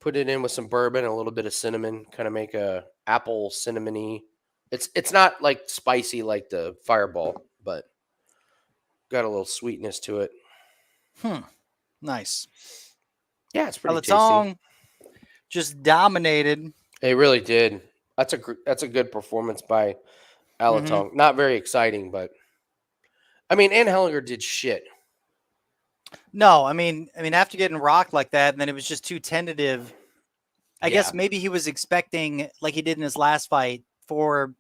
put it in with some bourbon and a little bit of cinnamon, kind of make a apple cinnamony. It's not like spicy like the Fireball, but got a little sweetness to it. Nice. Yeah, it's pretty Alateng tasty. just dominated. It really did. That's a good performance by Alateng. Not very exciting, but I mean, and Al-Hinger did shit. No, I mean, after getting rocked like that, and then it was just too tentative. I guess maybe he was expecting, like he did in his last fight, for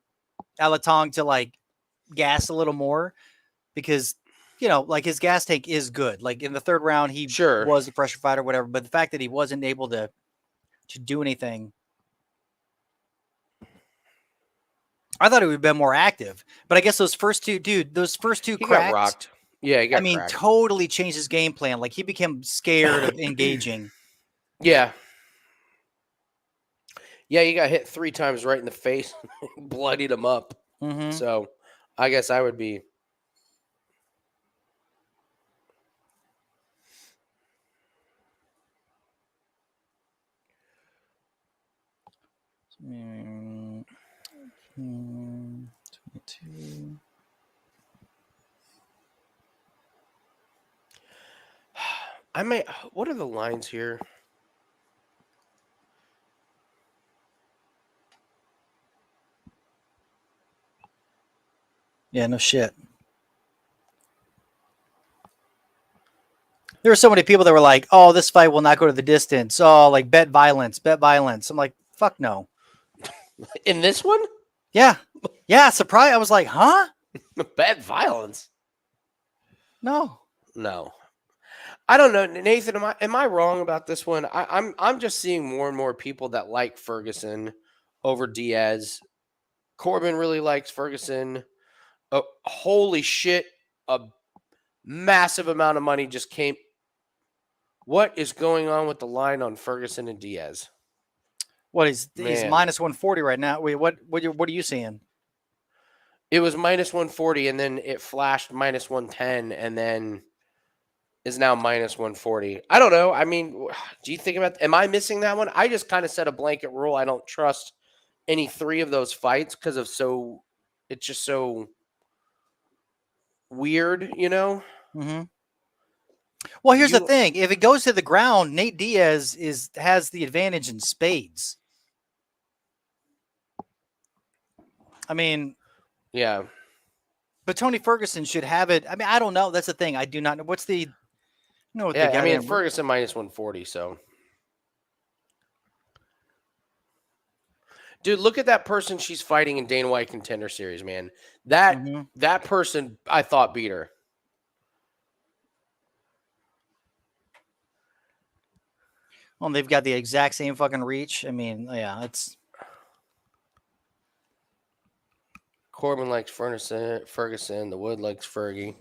Alateng to like gas a little more, because you know, like his gas tank is good. Like in the 3rd round, he was a pressure fighter, whatever. But the fact that he wasn't able to do anything, I thought it would have been more active. But I guess those first two cracks, got rocked. Yeah, he got cracked. Totally changed his game plan. Like he became scared of engaging. Yeah. Yeah, he got hit 3 times right in the face, bloodied him up. So I guess I would be. I may. What are the lines here? Yeah, no shit. There were so many people that were like, "Oh, this fight will not go to the distance." Oh, like bet violence, bet violence. I'm like, "Fuck no." In this one, Yeah, yeah. Surprise! I was like, "Huh? bad violence. No." No, I don't know, Nathan. Am I wrong about this one? I'm just seeing more and more people that like Ferguson over Diaz. Corbin really likes Ferguson. Oh, holy shit! A massive amount of money just came. What is going on with the line on Ferguson and Diaz? What he's Man, minus 140 right now. Wait, what are you seeing? it was minus 140, and then it flashed minus 110, and then is now minus 140. I don't know. I mean, do you think about? Am I missing that one? I just kind of set a blanket rule. I don't trust any three of those fights because of it's just so weird, you know. Mm-hmm. Well, here's the You, thing: if it goes to the ground, Nate Diaz has the advantage in spades. I mean, yeah, but Tony Ferguson should have it. I mean, I don't know. That's the thing. I do not know. What's the what the yeah. guy I mean, that- Ferguson minus 140. So, dude, look at that person she's fighting in Dana White Contender Series, man. Mhm. That person, I thought beat her. Well, they've got the exact same fucking reach. I mean, yeah, it's Corbin likes Ferguson. The Wood likes Fergie.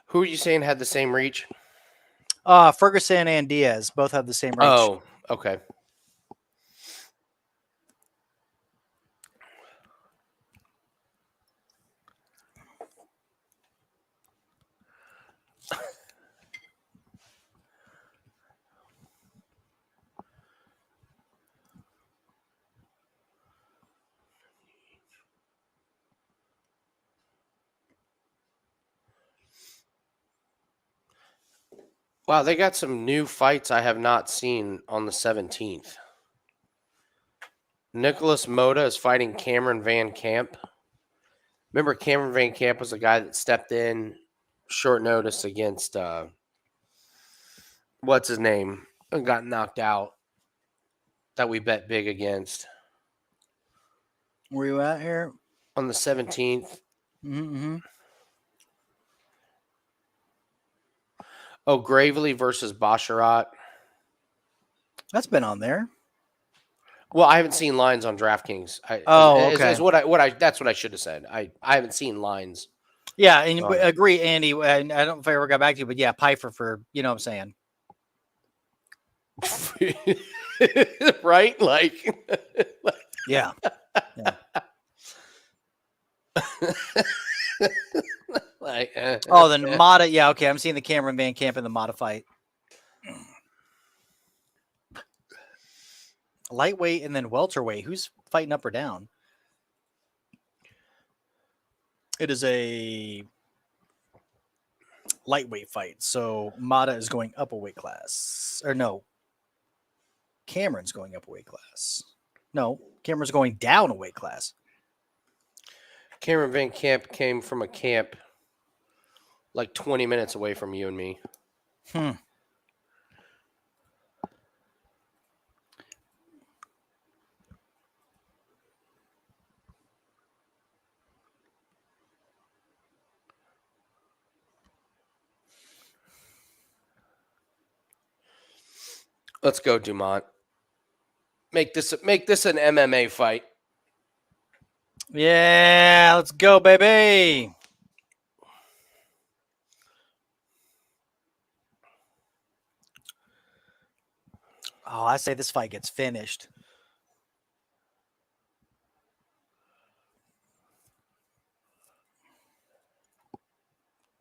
Who are you saying had the same reach? Ferguson and Diaz both have the same reach. Oh, okay. Wow, they got some new fights I have not seen on the 17th. Nicholas Moda is fighting Cameron Van Camp. Remember, Cameron Van Camp was the guy that stepped in short notice against what's his name and got knocked out. That we bet big against Where you at here? on the 17th. Mm-hmm. Oh, Gravely versus Basharat. That's been on there. Well, I haven't seen lines on DraftKings. Okay. Is what I that's what I should have said. I haven't seen lines. Yeah, and Right. agree, Andy. And I don't know if I ever got back to you, but yeah, Pfeiffer for you know what I'm saying. Right? Like Yeah. like Oh, then Mata. Yeah, okay. I'm seeing the Cameron Van Camp in the Mata fight. Lightweight and then welterweight. Who's fighting up or down? It is a lightweight fight. So Mata is going up a weight class. Or no. Cameron's going up a weight class. No, Cameron's going down a weight class. Cameron Van Camp came from a camp like 20 minutes away from you and me. Let's go, Dumont. Make this an MMA fight. Yeah, let's go, baby. Oh, I say this fight gets finished.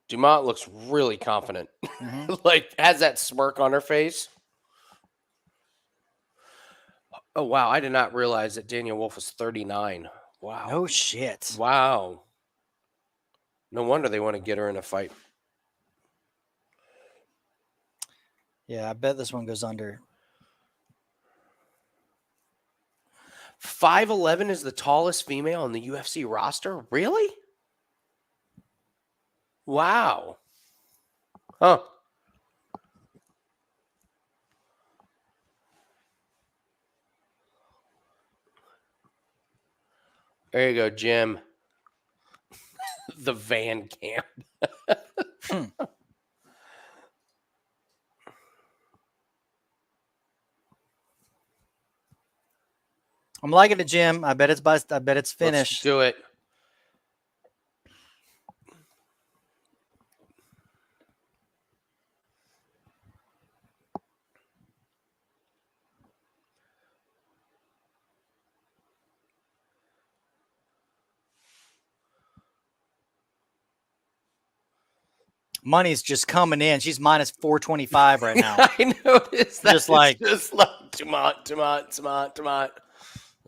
Dumont looks really confident. Mhm. Like, has that smirk on her face. Oh, wow. I did not realize that Danielle Wolf was 39. Wow. No shit. Wow. No wonder they want to get her in a fight. Yeah, I bet this one goes under. 5'11" is the tallest female on the UFC roster? Really? Wow. Huh. There you go, Jim. The Van Camp. I'm liking it, Jim. I bet it's Let's finished. do it. Money's just coming in. She's minus 425 right now. I noticed that. Just like- Dumont.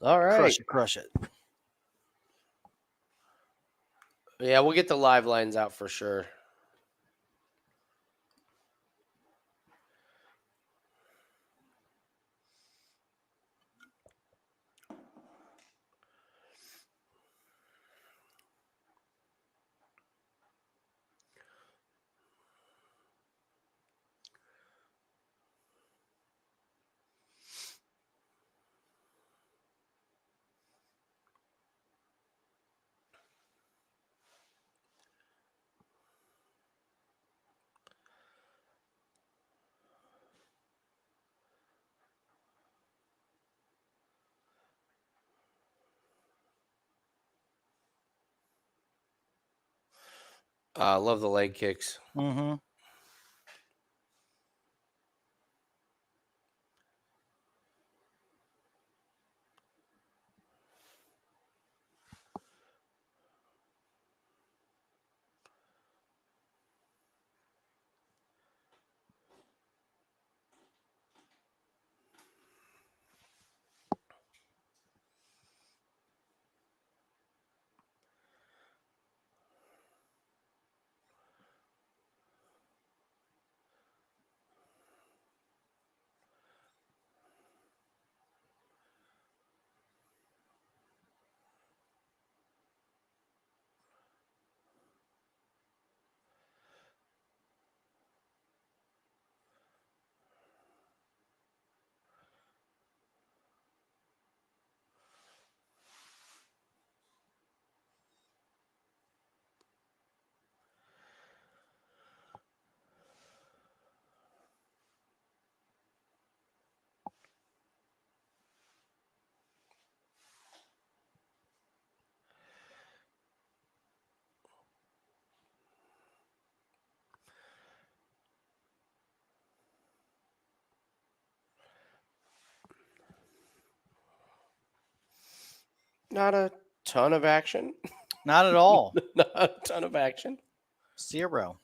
All right. Crush it. Yeah, we'll get the live lines out for sure. I love the leg kicks. Mm-hmm. Not a ton of action. Not at all. Not a ton of action. 0.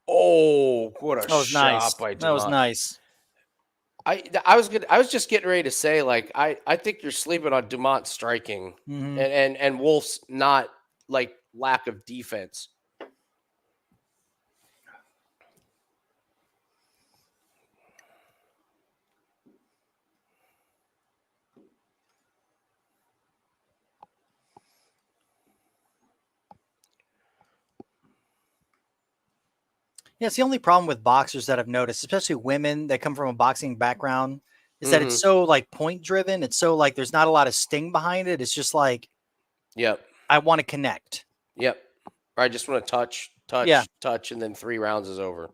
Oh, what a That was shot nice. by That was Dumont. nice. I was just getting ready to say, like, I think you're sleeping on Dumont's striking Mhm. and Wolf's not, like, lack of defense. Yeah, it's the only problem with boxers that I've noticed, especially women that come from a boxing background. is that it's so like point driven. It's so like there's not a lot of sting behind it. It's just like, Yep. I want to connect. Yep. Or I just want to touch, Yeah. touch, and then 3 rounds is over.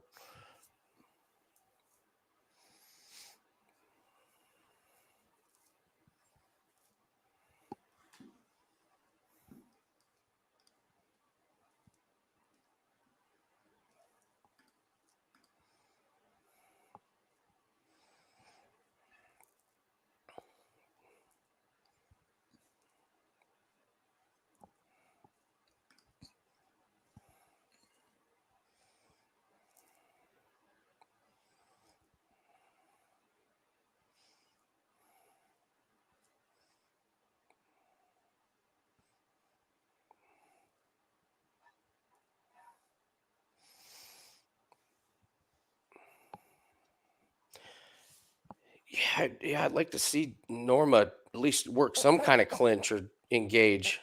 Yeah, I'd like to see Norma at least work some kind of clinch or engage.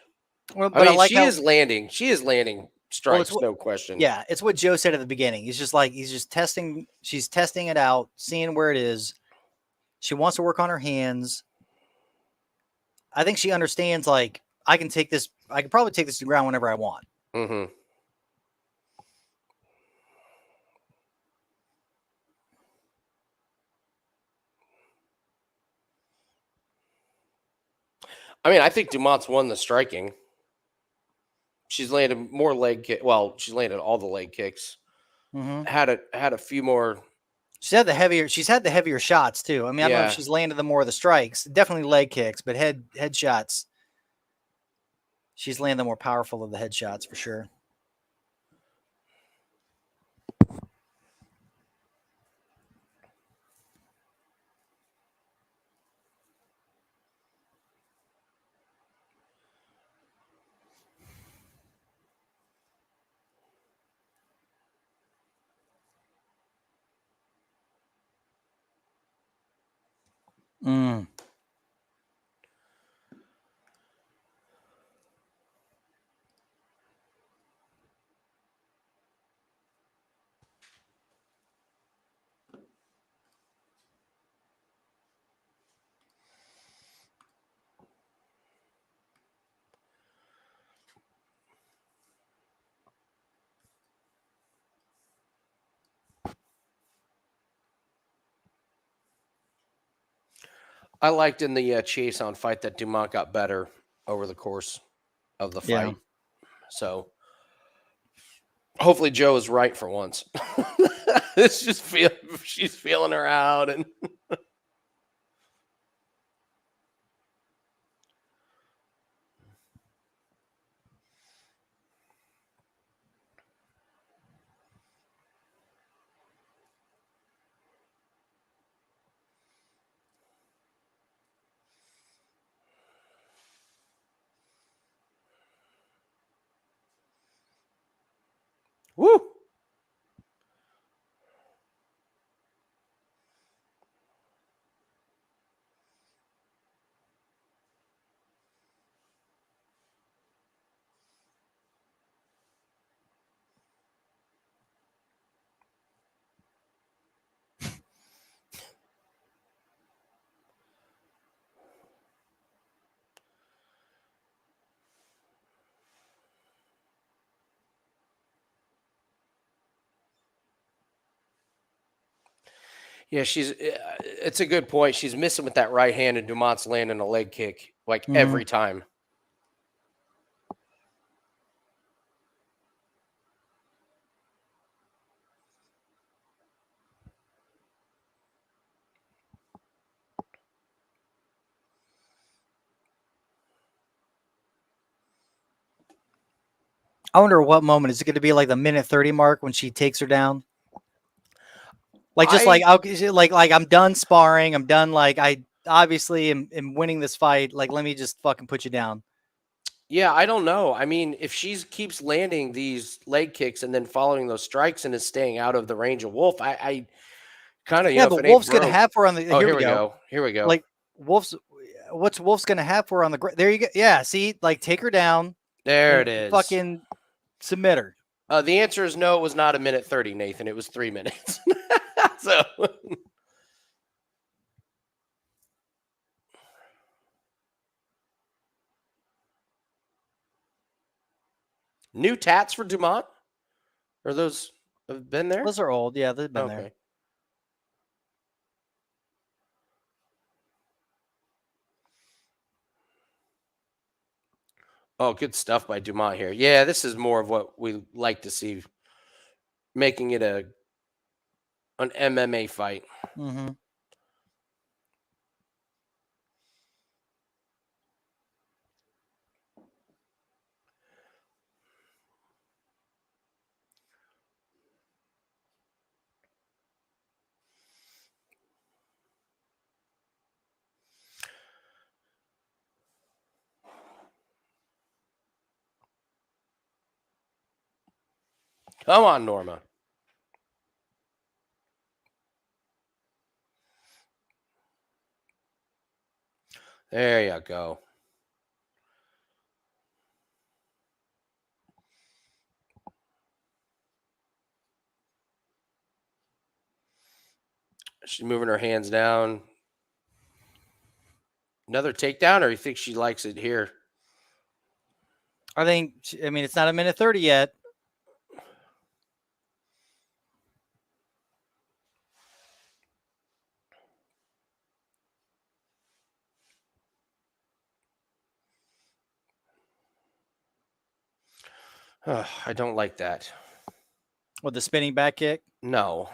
Well, I but mean, like she how, is landing. She is landing strikes, no question. yeah, it's what Joe said at the beginning. He's just testing. She's testing it out, seeing where it is. She wants to work on her hands. I think she understands, like, I can probably take this to the ground whenever I want. Mm-hmm. I mean, I think Dumont's won the striking. She's landed more leg kick. Well, she's landed all the leg kicks. Mm-hmm. Had a few more. She's had the heavier shots too. I mean, I don't know if she's landed the more of the strikes. Definitely leg kicks, but head shots. She's landed the more powerful of the headshots for sure. Mm. I liked in the Chiasson fight that Dumont got better over the course of the fight. Yeah. So hopefully Joe is right for once. It's just she's feeling her out and woo. Yeah, it's a good point. She's missing with that right hand, and Dumont's landing a leg kick like every time. I wonder what moment is it going to be, like the minute 30 mark when she takes her down? Like just like I'm done sparring. I'm done. Like I obviously am winning this fight. Like let me just fucking put you down. Yeah, I don't know. I mean, if she keeps landing these leg kicks and then following those strikes and is staying out of the range of Wolf, I kind of, yeah. But Wolf's going to have her on the. Oh, here we go. Here we go. Like what's Wolf's going to have her on the. There you go. Yeah. See, like take her down. There it is. Fucking submit her. The answer is no. It was not a minute 30, Nathan. It was 3 minutes. So New tats for Dumont? Or those have been there? Those are old. Yeah, they've been there. Oh, good stuff by Dumont here. Yeah, this is more of what we like to see, making it an MMA fight. Mm-hmm. Come on, Norma. There you go. She's moving her hands down. Another takedown, or you think she likes it here? I mean, it's not a minute 30 yet. I don't like that. With the spinning back kick? No.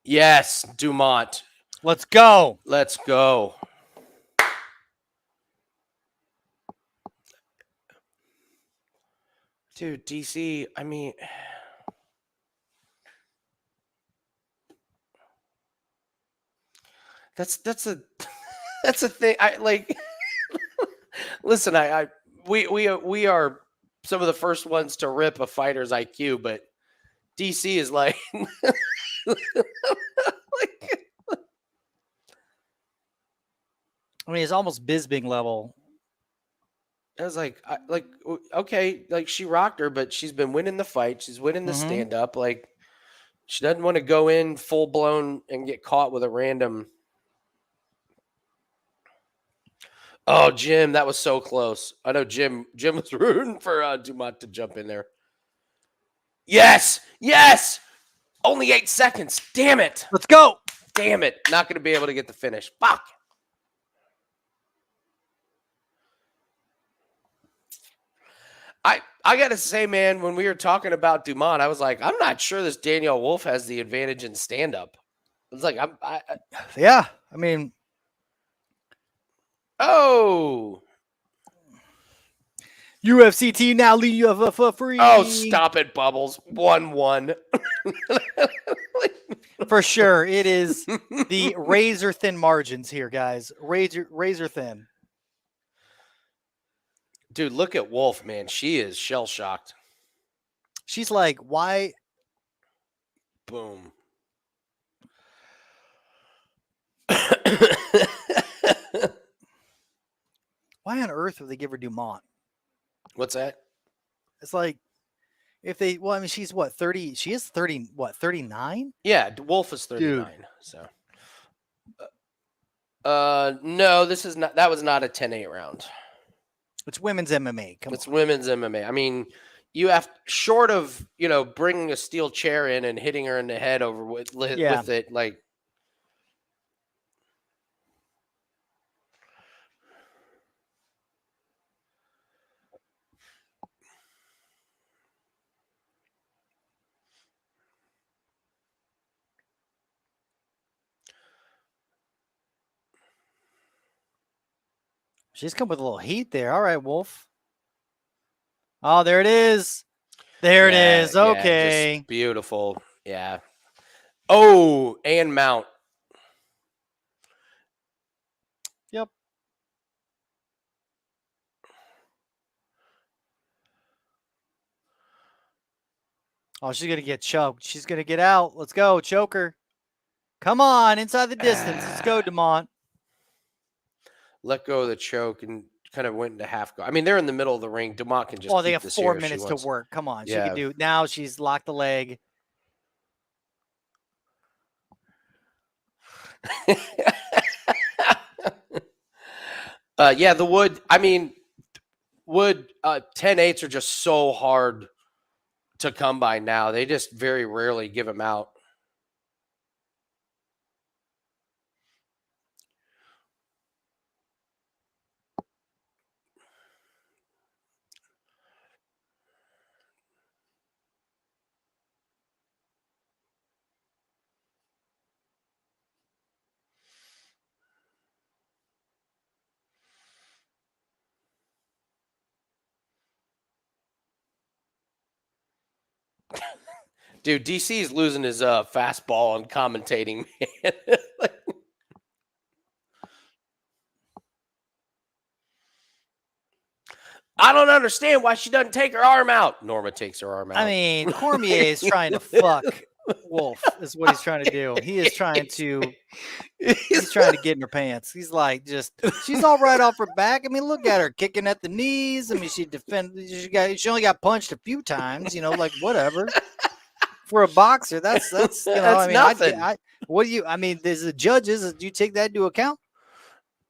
Yes, Dumont. Let's go. Let's go. Dude, DC, I mean, that's a that's a thing. I like listen, we are some of the first ones to rip a fighter's IQ, but DC is like, I mean, it's almost Bisping level. I was like, okay, like she rocked her, but she's been winning the fight. She's winning the stand up. Like, she doesn't want to go in full blown and get caught with a random. Oh, Jim, that was so close. I know Jim was rooting for Dumont to jump in there. Yes, yes. Only 8 seconds. Damn it. Let's go. Damn it. Not going to be able to get the finish. Fuck. I got to say, man, when we were talking about Dumont, I was like, I'm not sure this Danielle Wolf has the advantage in stand-up. It's like, yeah, I mean. Oh. UFC team now lead you for free. Oh, stop it, Bubbles. 1-1. For sure. It is the razor thin margins here, guys. Razor thin. Dude, look at Wolf, man. She is shell-shocked. She's like, why? Boom. Why on earth would they give her Dumont? What's that? It's like, if they, well, I mean, she's what, 30? She is 30, what, 39? Yeah, Wolf is 39. Dude. So, no, this is not, that was not a 10-8 round. It's women's MMA. It's women's MMA. I mean, you have, short of, bringing a steel chair in and hitting her in the head over with it, like. She's come with a little heat there. All right, Wolf. Oh, there it is. There it is. Okay. Yeah, beautiful. Yeah. Oh, and mount. Yep. Oh, she's going to get choked. She's going to get out. Let's go. Choke her. Come on. Inside the distance. Let's go, Dumont. Let go of the choke and kind of went into half guard. I mean, they're in the middle of the ring. Dumont can just. Oh, they have 4 minutes to work. Come on. Yeah. She can do. Now she's locked the leg. Yeah, the wood. I mean, wood 10-8s are just so hard to come by now. They just very rarely give them out. Dude, DC is losing his fastball on commentating, man. I don't understand why she doesn't take her arm out. Norma takes her arm out. I mean, Cormier is trying to fuck Wolf, is what he's trying to do. He is trying to he's trying to get in her pants. He's like, she's all right off her back. I mean, look at her kicking at the knees. I mean, she only got punched a few times, like whatever. For a boxer, that's that's nothing. What do you? I mean, there's the judges. Do you take that into account?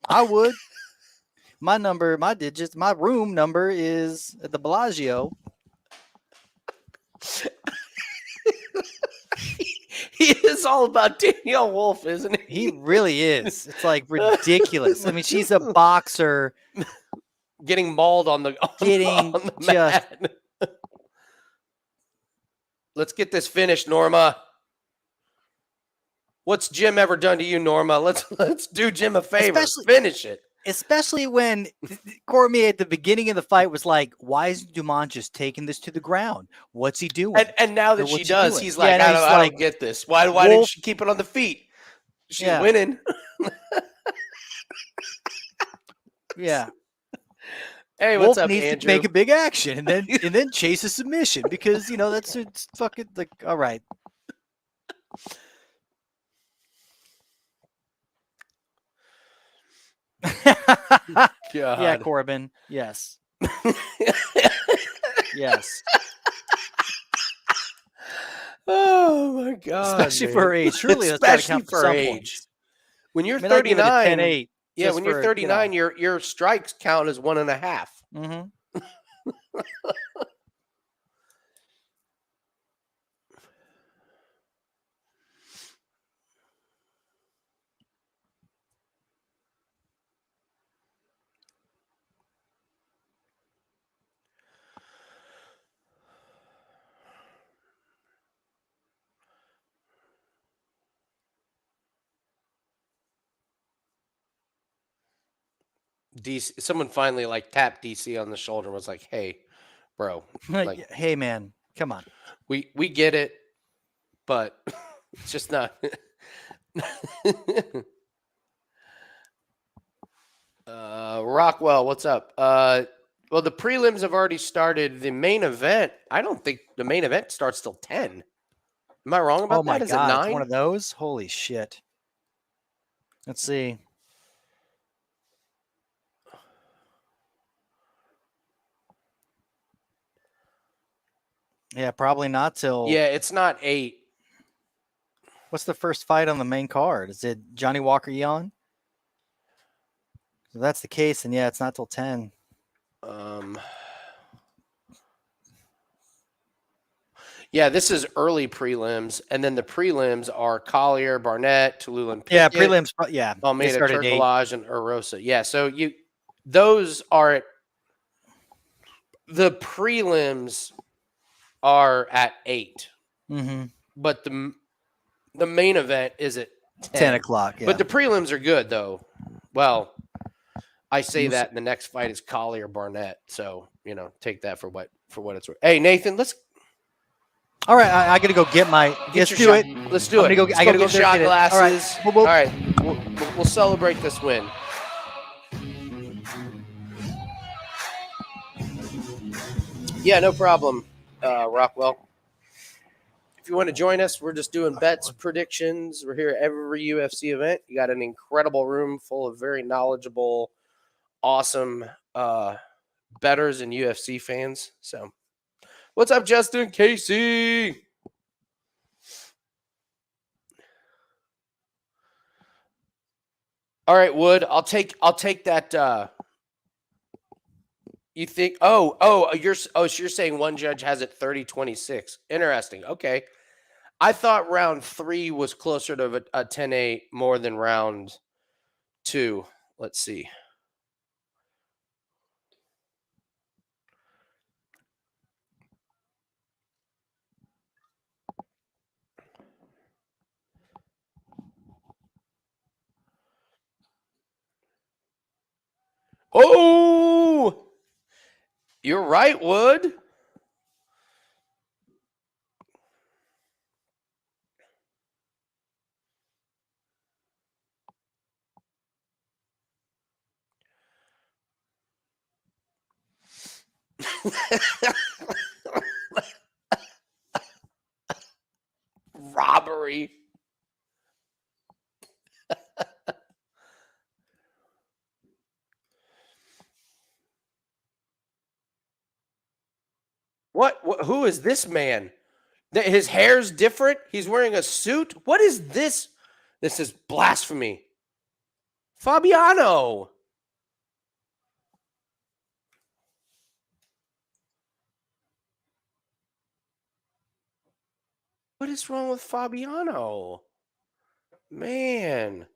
I would. My number, my digits, my room number is at the Bellagio. He is all about Danielle Wolf, isn't he? He really is. It's like ridiculous. I mean, she's a boxer getting mauled on the mat. Let's get this finished, Norma. What's Jim ever done to you, Norma? Let's do Jim a favor. Finish it. Especially when Cormier at the beginning of the fight was like, why is Dumont just taking this to the ground? What's he doing? And now that she does, he's like, I don't get this. Why didn't she keep it on the feet? She's winning. Yeah. Hey, what's up, needs Andrew? To make a big action and then chase a submission because that's it's fucking like all right. Yeah, Corbin. Yes. Yes. Oh my god. Especially for her age. Surely that's gotta count for her age. When you're 39, 10-8. Yeah, when you're 39, your strikes count as 1.5. Mm-hmm. DC, someone finally tapped DC on the shoulder and was like, "Hey, bro, hey man, come on. We get it, but it's just not." Rockwell, what's up? Well, the prelims have already started. The main event, I don't think the main event starts till 10. Am I wrong about that? My God, is it 9? It's one of those? Holy shit. Let's see. Yeah, probably not till. Yeah, it's not 8. What's the first fight on the main card? Is it Johnny Walker Young? If that's the case, then yeah, it's not till 10. Yeah, this is early prelims, and then the prelims are Collier, Barnett, Tallulah, and Pickett. Yeah, prelims. Yeah, Almeida, Turkalj, and Erosa. Yeah, so those are the prelims are at 8, but the main event is at 10 o'clock. Yeah. But the prelims are good though. Well, I say that, and the next fight is Collier Barnett. So take that for what it's worth. Hey Nathan, let's. All right, I got to go get my. Let's do it. Let's do it. I got to go get shot glasses. All right, we'll celebrate this win. Yeah, no problem, Rockwell. If you want to join us, we're just doing bets, predictions. We're here every UFC event. You got an incredible room full of very knowledgeable, awesome bettors and UFC fans. So, what's up, Justin Casey? All right, Wood. I'll take that. You think? So you're saying one judge has it 30-26. Interesting. Okay. I thought round 3 was closer to a 10-8 more than round 2. Let's see. Oh, you're right, Wood. Robbery. What? Who is this man? His hair's different. He's wearing a suit. What is this? This is blasphemy. Fabiano. What is wrong with Fabiano? Man.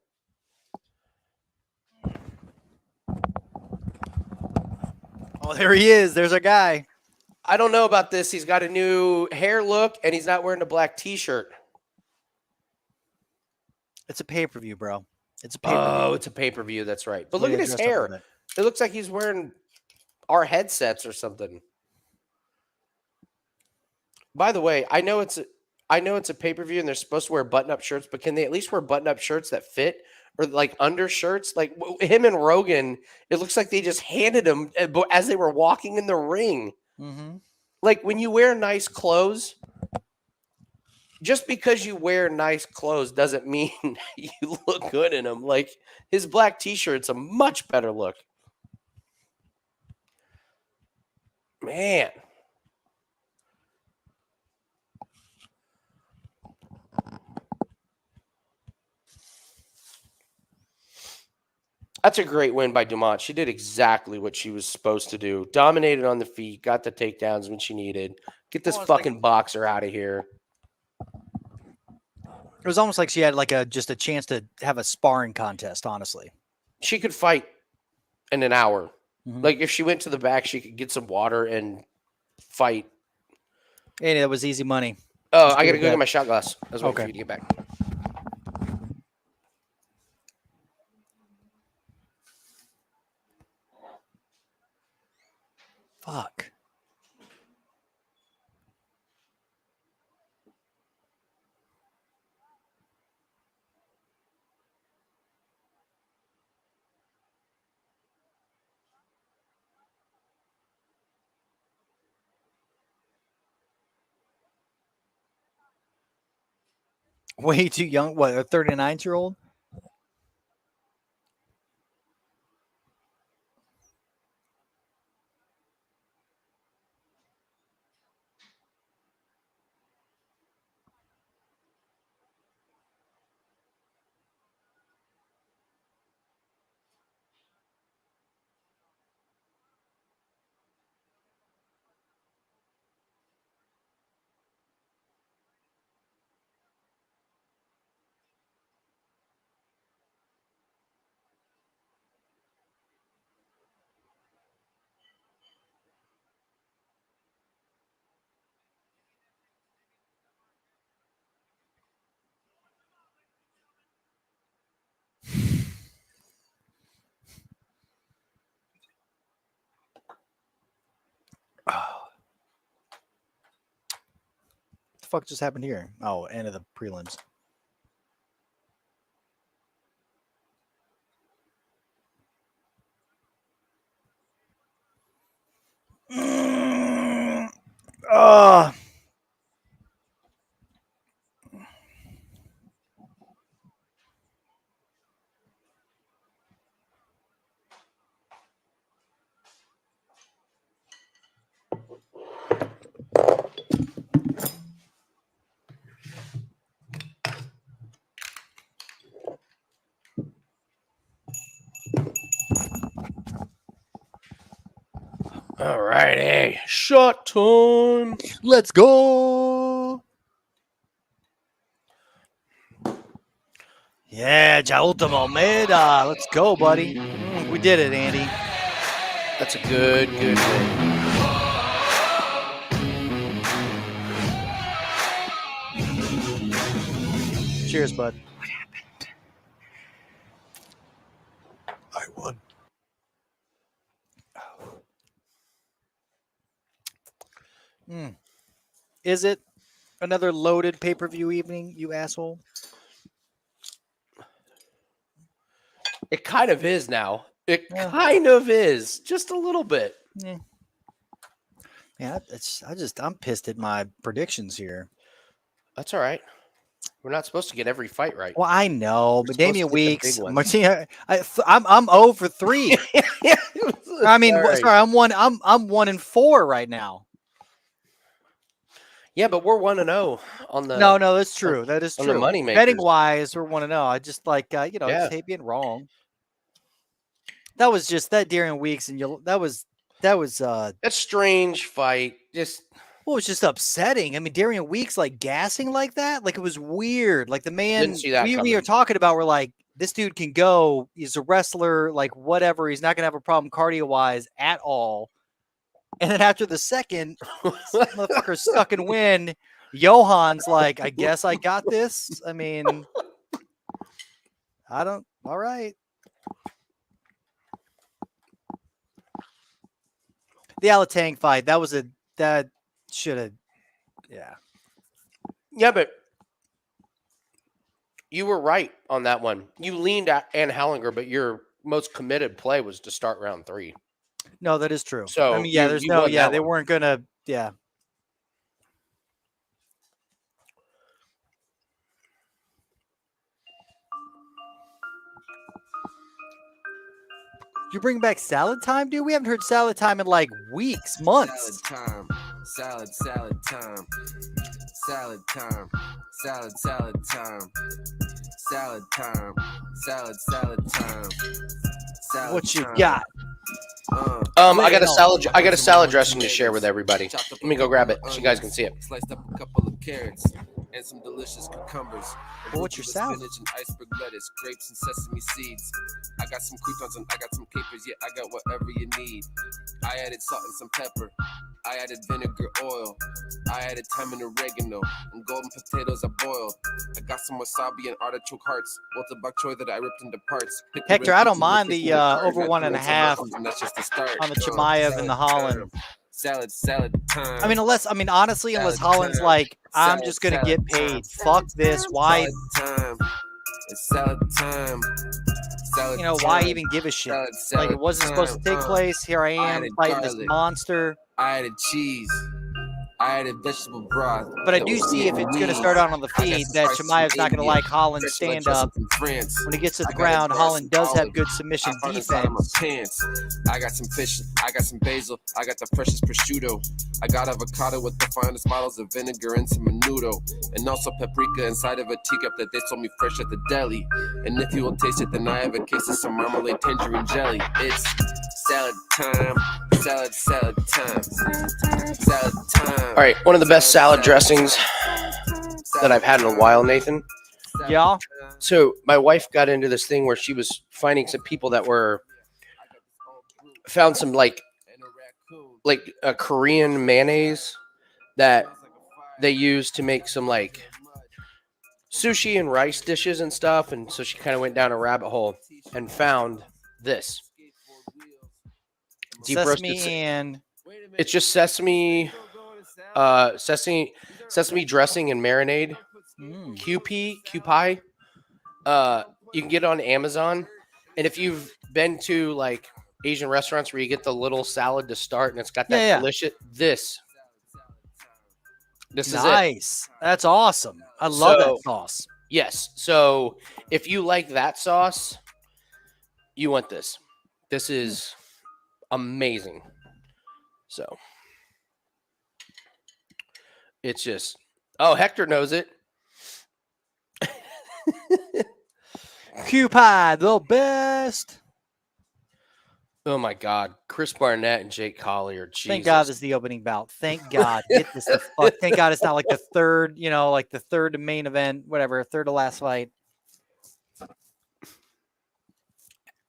Oh, there he is. There's our guy. I don't know about this. He's got a new hair look, and he's not wearing a black T-shirt. It's a pay-per-view, bro. It's a pay-per-view. Oh, it's a pay-per-view. That's right. But look at his Dressed up hair. with it. It looks like he's wearing our headsets or something. By the way, I know it's a pay-per-view and they're supposed to wear button-up shirts, but can they at least wear button-up shirts that fit? Or like undershirts? Like him and Rogan, it looks like they just handed him as they were walking in the ring. Mm-hmm. Like when you wear nice clothes, just because you wear nice clothes doesn't mean you look good in them. Like his black T-shirt's a much better look. Man. That's a great win by Dumont. She did exactly what she was supposed to do. Dominated on the feet, got the takedowns when she needed. Get this fucking boxer out of here. It was almost like she had like just a chance to have a sparring contest, honestly. She could fight in an hour. Mhm. Like if she went to the back, she could get some water and fight. And it was easy money. Oh, Just I do got to it go get back. my shot glass. I was waiting for Okay. you to get back. Fuck. Way too young. What, a 39-year-old? What the fuck just happened here? Oh, end of the prelims. Oh. All righty. Shot time. Let's go. Yeah, Jailton Almeida. Let's go, buddy. We did it, Andy. That's a good win. Cheers, bud. I won. Is it another loaded pay-per-view evening, you asshole? It kind of is now. It Yeah. kind of is. Just a little bit. Yeah, I'm pissed at my predictions here. That's all right. We're not supposed to get every fight right. Well, I know, but supposed Damian to get the Weeks, big ones. Martinez, I'm 0 for 3. I mean, All right. sorry, I'm 1 and 4 right now. Yeah, but we're 1-0 on the No, that's true. That is on the true. money makers. Betting wise, we're 1-0. I just like Yeah. just hate being wrong. That was just that Damian Weeks, and that was a strange fight. Just well, it was just upsetting. I mean, Darian Weeks like gassing like that, like it was weird. Like the man Didn't see that we coming. are talking about, we're like, this dude can go. He's a wrestler, like whatever. He's not gonna have a problem cardio wise at all. And then after the second, motherfucker's stuck in wind. Johan's like, I guess I got this. I mean, I don't. All right. The Alateng fight. That should have. Yeah. yeah, but you were right on that one. You leaned at Al-Hinger, but your most committed play was to start round 3. No, that is true. So, I mean, yeah, you won that they one. weren't gonna. Yeah. You bring back salad time, dude? We haven't heard salad time in like weeks, months. Salad time, salad time, salad time, salad time, salad time, salad time. Salad What you time. got? I got a salad dressing to share with everybody. Let me go grab it so you guys can see it. Sliced up a couple of carrots and some delicious cucumbers. Well, what's your salad? Spinach and iceberg lettuce, grapes and sesame seeds. I got some croutons and I got some capers. Yeah, I got whatever you need. I added salt and some pepper. I added vinegar oil. I added thyme and oregano and golden potatoes I boiled. I got some wasabi and artichoke hearts. Wilted bok choy that I ripped into parts. Hector, I don't mind the over 1.5 And that's just the start. on the Chimaev and the Holland. Salad time. I mean, honestly, unless Holland's like, I'm just gonna get paid. Fuck this. Why? Salad time. It's salad time. Salad Why time. even give a shit? Salad Like it wasn't supposed to take time. place. Here I am added fighting this garlic. monster. I added cheese. I added vegetable broth. But I that do was see if it's going to Vietnamese. start out on the I got feed some that spices Chimaev's from not going to India. like Holland's Fresh red stand up. dressing from France. When he gets to the I got ground, a Holland glass does of have olive. good submission I found inside of my defense. pants. I got some fish. I got some basil. I got the freshest prosciutto. I got avocado with the finest bottles of vinegar and some menudo. And also paprika inside of a teacup that they sold me fresh at the deli. And if you will taste it, then I have a case of some marmalade tangerine jelly. It's salad time. Salad time. Salad time. All right, one of the best salad dressings that I've had in a while, Nathan. Yeah. So my wife got into this thing where she was finding some people that found some like a Korean mayonnaise that they use to make some like sushi and rice dishes and stuff. And so she kind of went down a rabbit hole and found this. Deep Sesame roasted. and It's just sesame dressing and marinade. QP. You can get it on Amazon. And if you've been to like Asian restaurants where you get the little salad to start and it's got that Yeah. delicious this is it. nice. That's awesome. I love that sauce. Yes. So if you like that sauce, you want this. This is amazing. So it's just Hector knows it. Q-Pie, the best. Oh my God, Chris Barnett and Jake Collier. Jesus. Thank God this is the opening bout. Thank God. Get this the fuck. Thank God it's not like the third, like the third main event, whatever, third to last fight.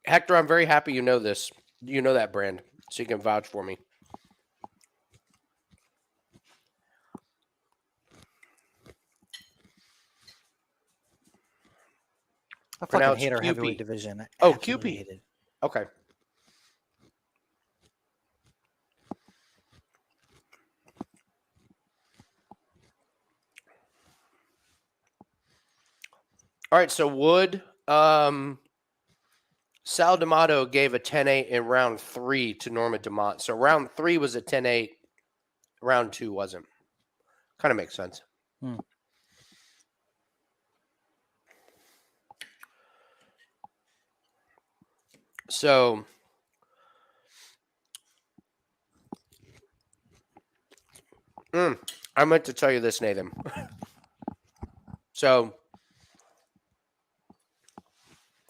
Hector, I'm very happy you know this. You know that brand, so you can vouch for me. I fucking Pronounced hate our QP. heavyweight division. I Oh, absolutely QP. hate it. Okay. All right, so Wood, Sal D'Amato gave a 10-8 in round 3 to Norma Dumont. So round 3 was a 10-8. Round 2 wasn't. Kind of makes sense. So I meant to tell you this, Nathan. So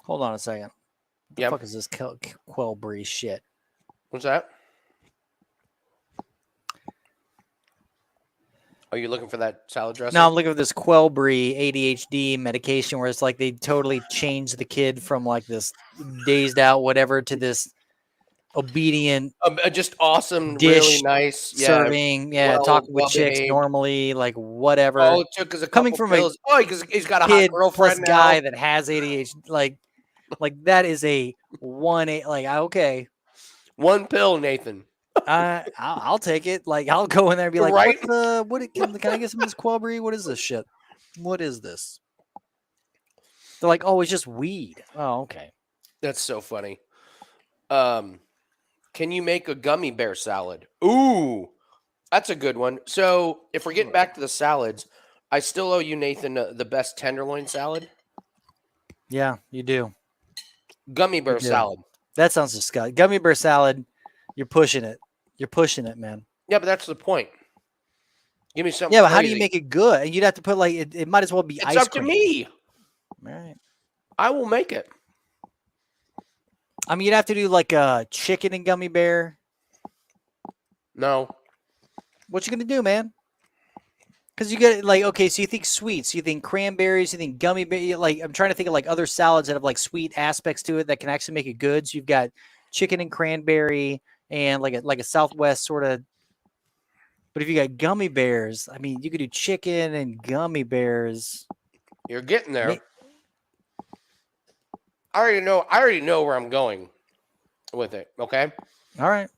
Hold on a second. What the Yep. fuck is this Quell Brie shit? what's that? Are you looking for that salad dressing? No, I'm looking at this Quell Brie ADHD medication where it's like they totally changed the kid from like this dazed out whatever to this obedient Just awesome, dish really nice. serving, well, talking with chicks well-behaved. normally, like whatever. All it took is a Coming couple from a pills. Oh, because he's got a hot Kid girlfriend plus now. guy that has ADHD, like that is a 1-8. Like okay, One pill, Nathan. I'll take it. Like I'll go in there and be like, Right? can I get some of this Quell Brie? What is this shit? What is this? They're like, oh, it's just weed. Oh, okay. That's so funny. Can you make a gummy bear salad? Ooh, that's a good one. So if we're getting back to the salads, I still owe you, Nathan, the best tenderloin salad. Yeah, you do. Gummy bear You do. salad. That sounds disgusting. Gummy bear salad. You're pushing it. You're pushing it, man. Yeah, but that's the point. Give me something. Yeah, but how do you crazy. make it good? And you'd have to put like it might as well be It's ice up cream. to me. All right. I will make it. I mean, you'd have to do like a chicken and gummy bear. No. What you gonna do, man? Because you get like, okay, so you think sweets, you think cranberries, you think gummy bear. Like I'm trying to think of like other salads that have like sweet aspects to it that can actually make it good. So you've got chicken and cranberry and like a Southwest sort of. But if you got gummy bears, I mean, you could do chicken and gummy bears. You're getting there. I already know where I'm going with it. Okay. All right,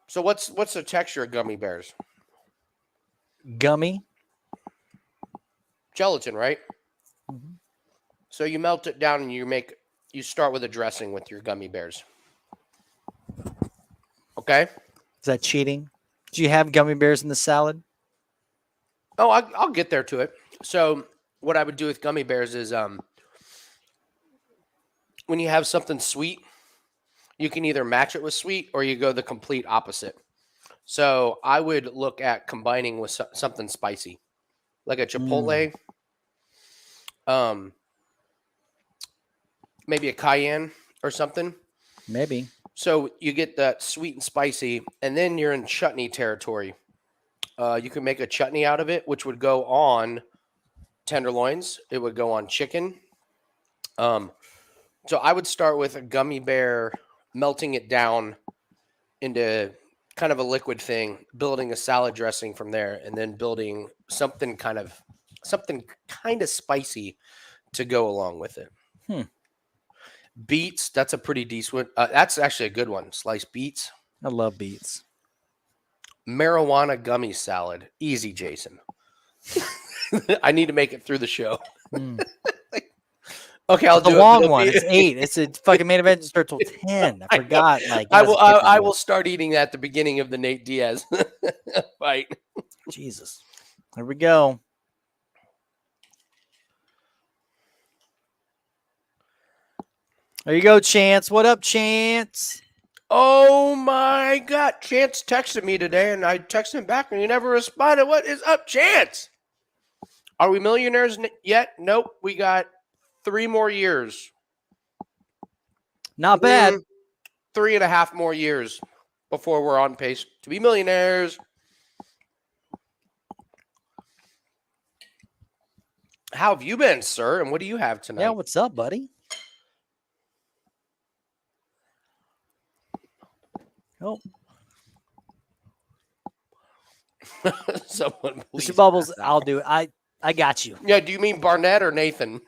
So what's the texture of gummy bears? gummy. Gelatin, right? Mhm. So you melt it down and you start with a dressing with your gummy bears. Okay. Is that cheating? Do you have gummy bears in the salad? Oh, I'll get there to it. So what I would do with gummy bears is when you have something sweet, you can either match it with sweet or you go the complete opposite. So I would look at combining with something spicy, like a Chipotle, maybe a cayenne or something. Maybe. So you get that sweet and spicy, and then you're in chutney territory. You can make a chutney out of it, which would go on tenderloins. It would go on chicken. So I would start with a gummy bear, melting it down into kind of a liquid thing, building a salad dressing from there, and then building something kind of spicy to go along with it. Beets, that's a pretty decent. That's actually a good one. Sliced beets. I love beets. Marijuana gummy salad. Easy, Jason. I need to make it through the show. Okay, I'll The do long it. one. It's 8. It's a fucking main event. It starts till 10. I forgot. Like I will start eating at the beginning of the Nate Diaz fight. Jesus. Here we go. There you go, Chance. What up, Chance? Oh my God. Chance texted me today and I texted him back and he never responded. What is up, Chance? Are we millionaires yet? Nope. We got 3 more years. Not bad. 3.5 more years before we're on pace to be millionaires. How have you been, sir? And what do you have tonight? Yeah, what's up, buddy? Oh, Someone please. Mr. Bubbles, pass that. I'll do it. I got you. Yeah, do you mean Barnett or Nathan?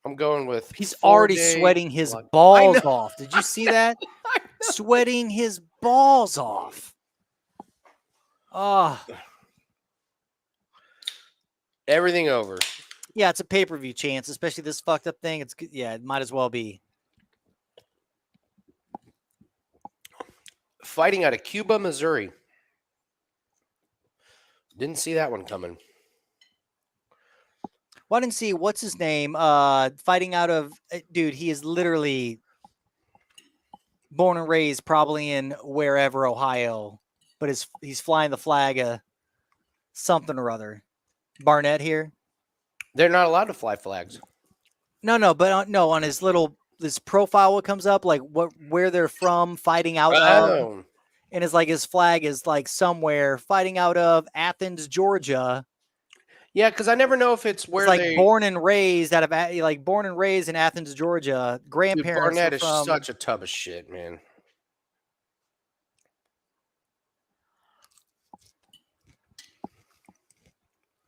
I'm going with. He's already 4-day sweating his block. balls off. Did you see that? Sweating his balls off. Oh, Everything over. yeah, it's a pay-per-view chance, especially this fucked up thing. It's good. Yeah, it might as well be. Fighting out of Cuba, Missouri. Didn't see that one coming. Well, I didn't see what's his name. Fighting out of dude. He is literally born and raised probably in wherever Ohio, but he's flying the flag of something or other. Barnett here. They're not allowed to fly flags. No, but no, on his profile, what comes up like where they're from, fighting out of, Oh, and it's like his flag is like somewhere fighting out of Athens, Georgia. yeah, because I never know if it's where It's like they. born and raised born and raised in Athens, Georgia. Dude, Grandparents Barnett are is from. such a tub of shit, man.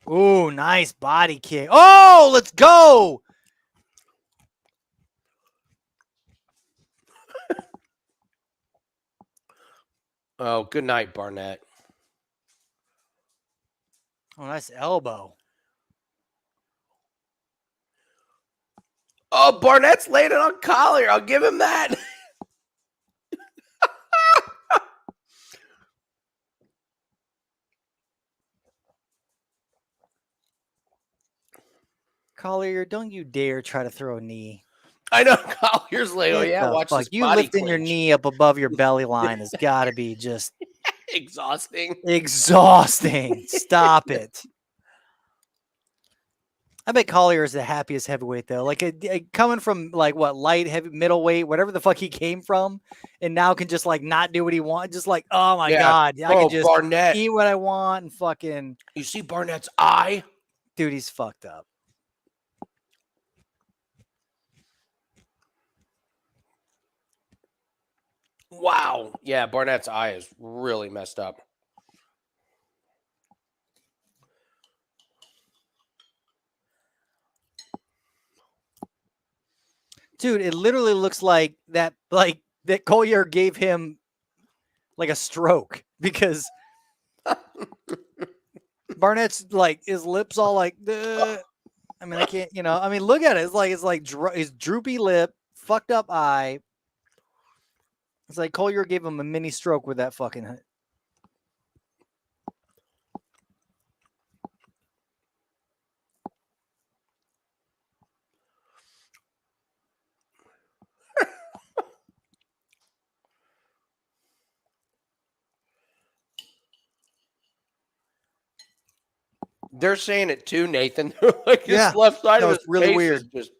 Ooh, nice body kick. Oh, let's go. Oh, good night, Barnett. Oh, nice elbow. Oh, Barnett's laying it on Collier. I'll give him that. Collier, don't you dare try to throw a knee. I know Collier's laying. Oh, Get yeah, the watch fuck. this You body lifting your clinch. knee up above your belly line has got to be just Exhausting. exhausting. Stop it. I bet Collier is the happiest heavyweight though. Like coming from like what light, heavy, middleweight, whatever the fuck he came from, and now can just like not do what he wants. Just like, oh my god, I can just Barnett. eat what I want and fucking. You see Barnett's eye? Dude, he's fucked up. Wow. Yeah, Barnett's eye is really messed up. Dude, it literally looks like that Collier gave him like a stroke because Barnett's like his lips all like I mean, I can't, I mean, look at it. It's like his droopy lip, fucked up eye. It's like Collier gave him a mini stroke with that fucking hit. They're saying it too, Nathan. Like his Yeah. left side No, of it's his really face weird. is just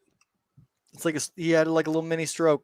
It's like he had like a little mini stroke.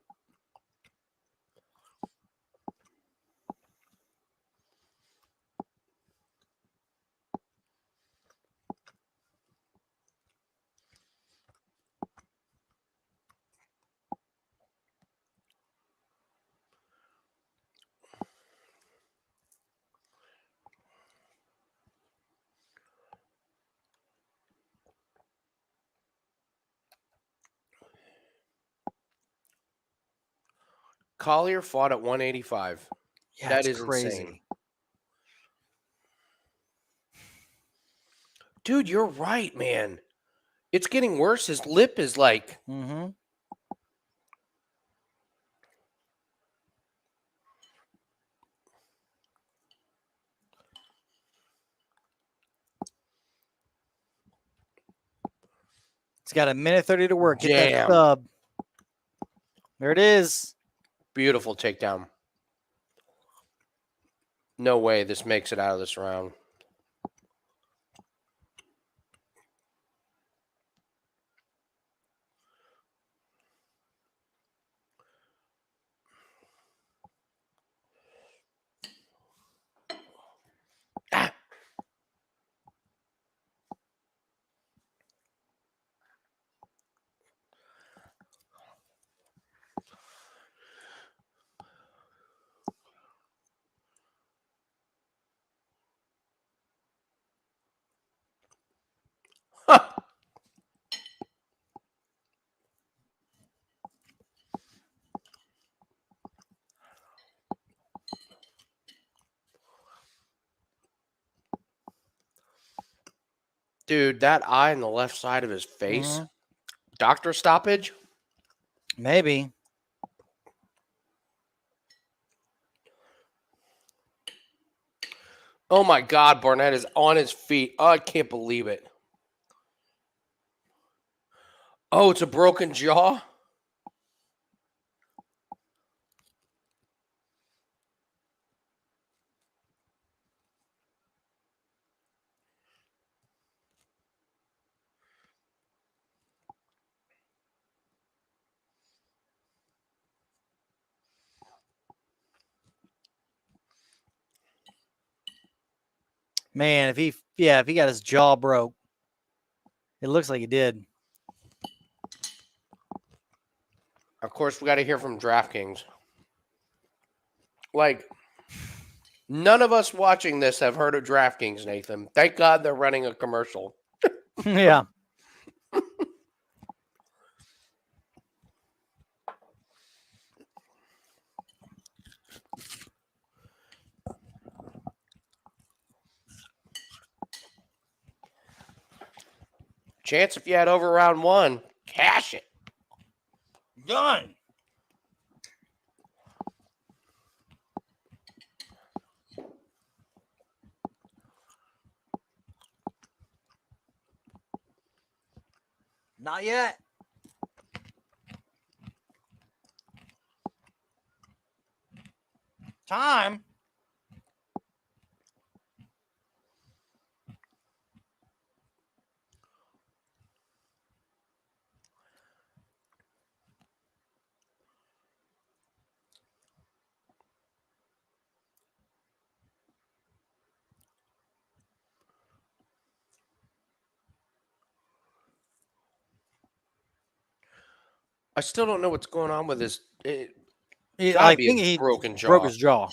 Collier fought at 185. Yeah, That it's is crazy. insane. Dude, you're right, man. It's getting worse. His lip is like Mm-hmm. It's got a minute 30 to work. Get that Damn. sub. There it is. Beautiful takedown. No way this makes it out of this round. Ah. Dude, that eye on the left side of his face. Mhm. Doctor stoppage? Maybe. Oh my God, Barnett is on his feet. Oh, I can't believe it. Oh, it's a broken jaw? Man, if he got his jaw broke, it looks like he did. Of course, we got to hear from DraftKings. Like, none of us watching this have heard of DraftKings, Nathan. Thank God they're running a commercial. Yeah. Chance if you had over round one, cash it. Done. Not yet. Time. I still don't know what's going on with his. I think he broken jaw. broke his jaw.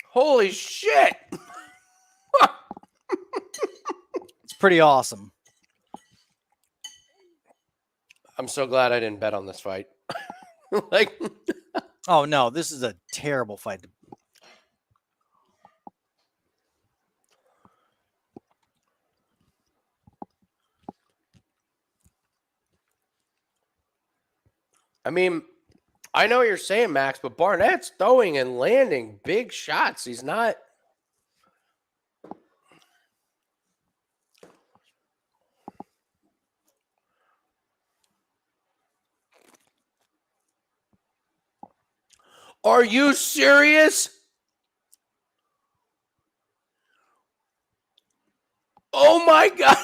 Holy shit! It's pretty awesome. I'm so glad I didn't bet on this fight. Like, Oh no, this is a terrible fight. I mean, I know what you're saying, Max, but Barnett's throwing and landing big shots. He's not. Are you serious? Oh my God.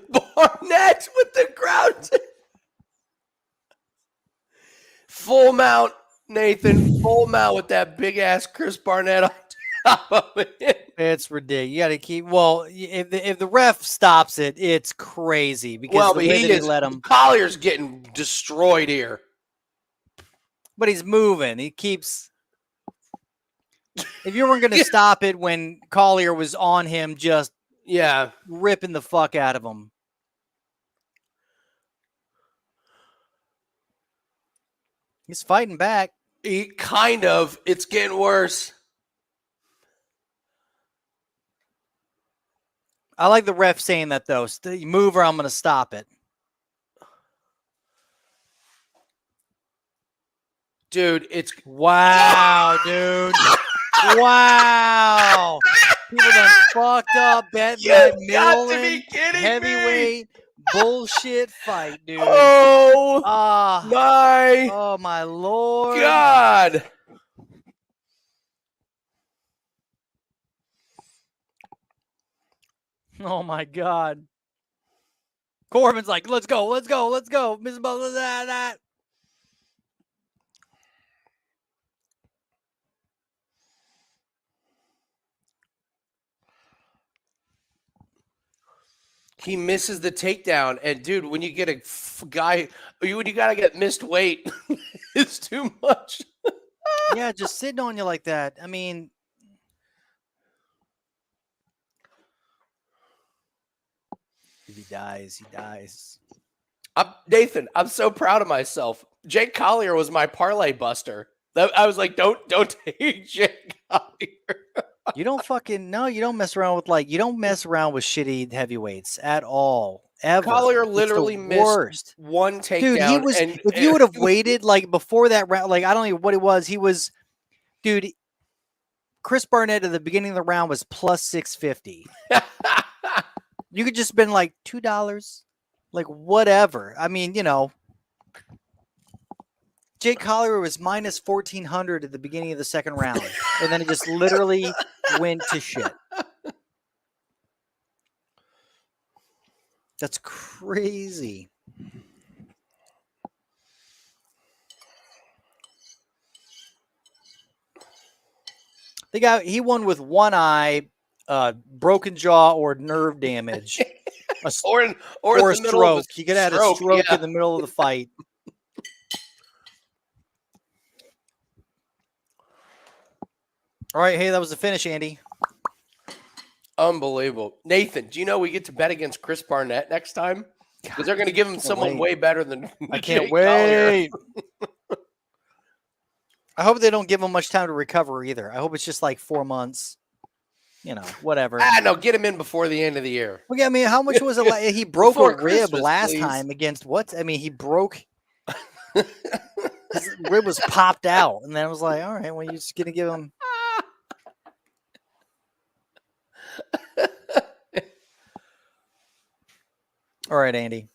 Barnett with the ground. Full mount, Nathan. Full mount with that big ass Chris Barnett. It's ridiculous. You got to keep. Well, if the ref stops it, it's crazy because Well, the but way he that he is. let him. Collier's getting destroyed here. But he's moving. He keeps. If you weren't going to stop it when Collier was on him, just ripping the fuck out of him. He's fighting back. He kind of. It's getting worse. I like the ref saying that, though. Move or I'm going to stop it. Dude, it's... Wow, dude. Wow. People done fucked up betting that middle heavyweight bullshit fight, dude. Oh, oh my Lord. God. Oh my God. Corbin's like, let's go. Miss Butler, that. He misses the takedown, and dude, when you get a guy, when you gotta get missed weight, it's too much. Yeah, just sitting on you like that. I mean, if he dies, he dies. Nathan, I'm so proud of myself. Jake Collier was my parlay buster. I was like, don't take Jake Collier. You don't you don't mess around with shitty heavyweights at all. Ever. Collier literally missed one takedown. Dude, he was, if you would have waited before that round, I don't know what it was. He was, dude, Chris Barnett at the beginning of the round was plus 650. You could just been like $2, whatever. I mean, Jake Collier was minus 1,400 at the beginning of the second round, and then it just literally went to shit. That's crazy. He won with one eye, broken jaw, or nerve damage, or a stroke. He could have had a stroke in the middle of the fight. All right, hey, that was the finish, Andy. Unbelievable. Nathan, do you know we get to bet against Chris Barnett next time? Because they're going to give him someone way better than I can't wait. I hope they don't give him much time to recover either. I hope it's just 4 months. Whatever. No, get him in before the end of the year. Okay, I mean, how much was it? He broke a rib last time against what? I mean, he broke. His rib was popped out, and then I was like, all right, well, you're just going to give him. All right, Andy.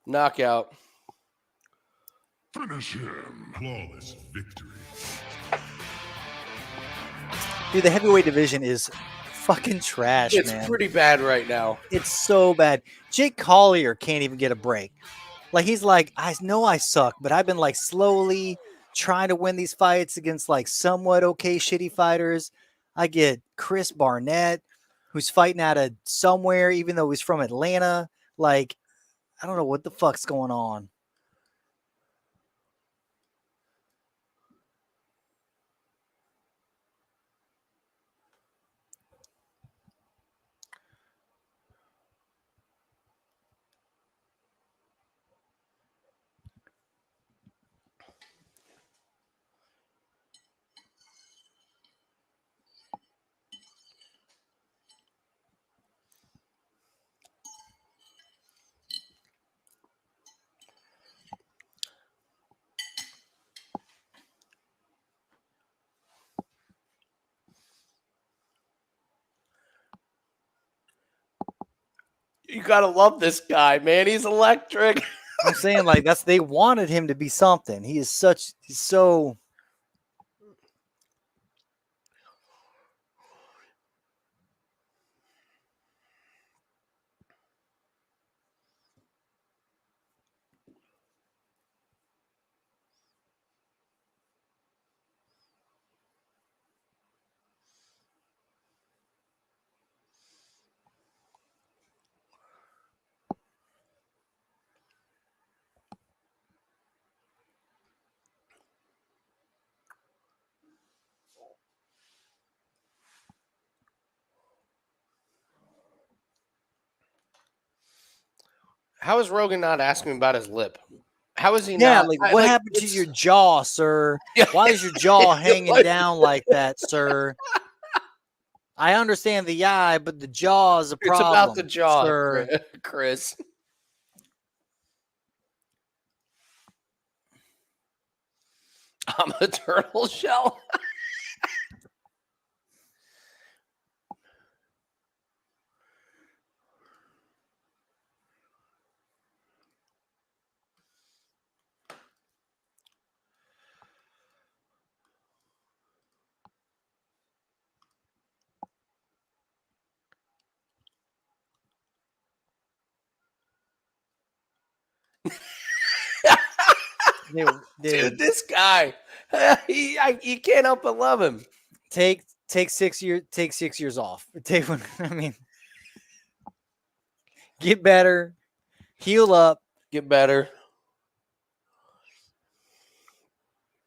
Knockout. Finish him. Flawless victory. Dude, the heavyweight division is fucking trash, man. It's pretty bad right now. It's so bad. Jake Collier can't even get a break. He's like, I know I suck, but I've been slowly trying to win these fights against somewhat okay shitty fighters. I get Chris Barnett, who's fighting out of somewhere, even though he's from Atlanta. I don't know what the fuck's going on. You gotta love this guy, man. He's electric. I'm saying they wanted him to be something. He's so. How is Rogan not asking about his lip? How is he Yeah, not? like what happened to your jaw, sir? Why is your jaw hanging down like that, sir? I understand the eye, but the jaw is a problem. It's about the jaw, sir. Chris. I'm a turtle shell. Dude, this guy, you can't help but love him. Take 6 years. Take 6 years off. Get better, heal up, get better.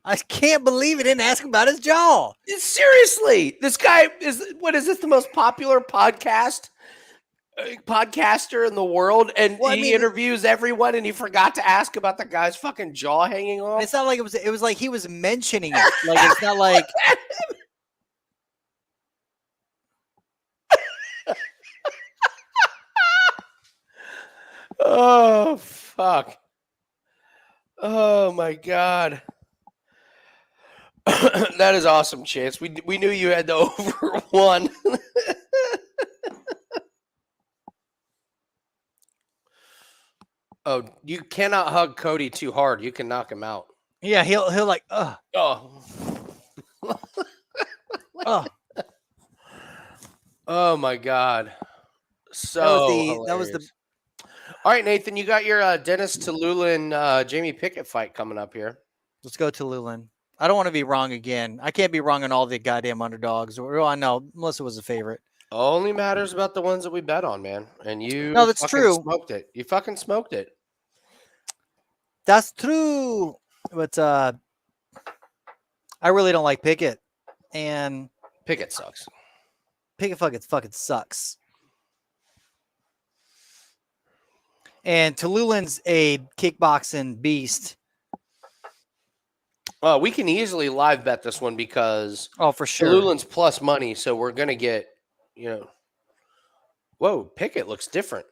I can't believe he didn't ask him about his jaw. Seriously, this guy is the most popular podcaster in the world, and he interviews everyone, and he forgot to ask about the guy's fucking jaw hanging off. It's not like it was like he was mentioning it. Like it's not like oh fuck. Oh my god. That is awesome, Chance. We knew you had the over one. Oh, you cannot hug Cody too hard. You can knock him out. Yeah, he'll like Oh. Oh. Oh my god. So that was the All right, Nathan, you got your Denis Tallulah Jamie Pickett fight coming up here. Let's go to Tallulah. I don't want to be wrong again. I can't be wrong on all the goddamn underdogs. Well, I know Melissa was a favorite. Only matters about the ones that we bet on, man. And you that's true. Smoked it. You fucking smoked it. That's true. But I really don't like Pickett. And Pickett sucks. Pickett fucking sucks. And Tallulah's a kickboxing beast. We can easily live bet this one because for sure. Tallulah's plus money, so we're gonna get, Whoa, Pickett looks different.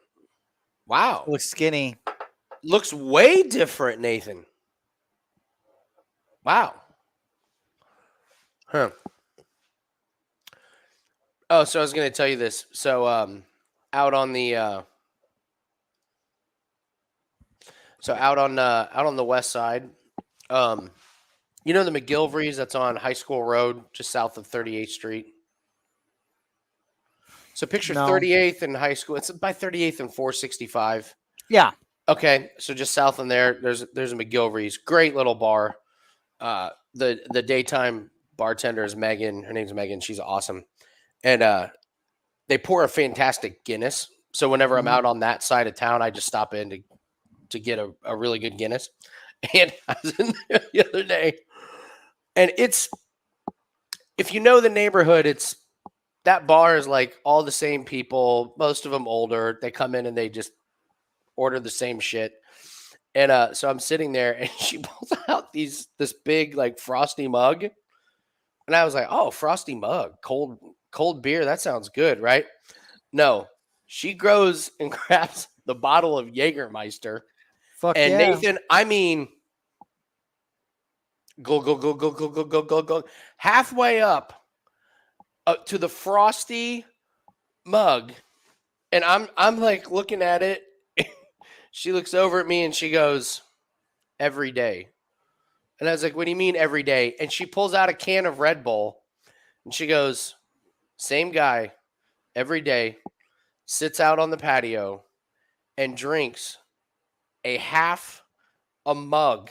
Wow. Looks skinny. Looks way different, Nathan. Wow. Huh. Oh, so I was gonna tell you this. So out on the west side, you know the McGilvery's that's on High School Road, just south of 38th Street? So picture 38th and High School. It's by 38th and 465. Yeah. Okay, so just south on there, there's a McGilvery's. Great little bar. The daytime bartender is Megan. Her name's Megan. She's awesome. And they pour a fantastic Guinness. So whenever I'm out on that side of town, I just stop in to get a really good Guinness. And I was in there the other day. And if you know the neighborhood, that bar is like all the same people, most of them older. They come in and they just order the same shit. And so I'm sitting there and she pulls out this big like frosty mug. And I was like, oh, frosty mug, cold beer. That sounds good, right? No, she goes and grabs the bottle of Jägermeister. Fuck and yeah. Nathan, I mean, go. Halfway up to the frosty mug. And I'm like looking at it. She looks over at me and she goes, every day. And I was like, what do you mean every day? And she pulls out a can of Red Bull and she goes, same guy every day, sits out on the patio and drinks a half a mug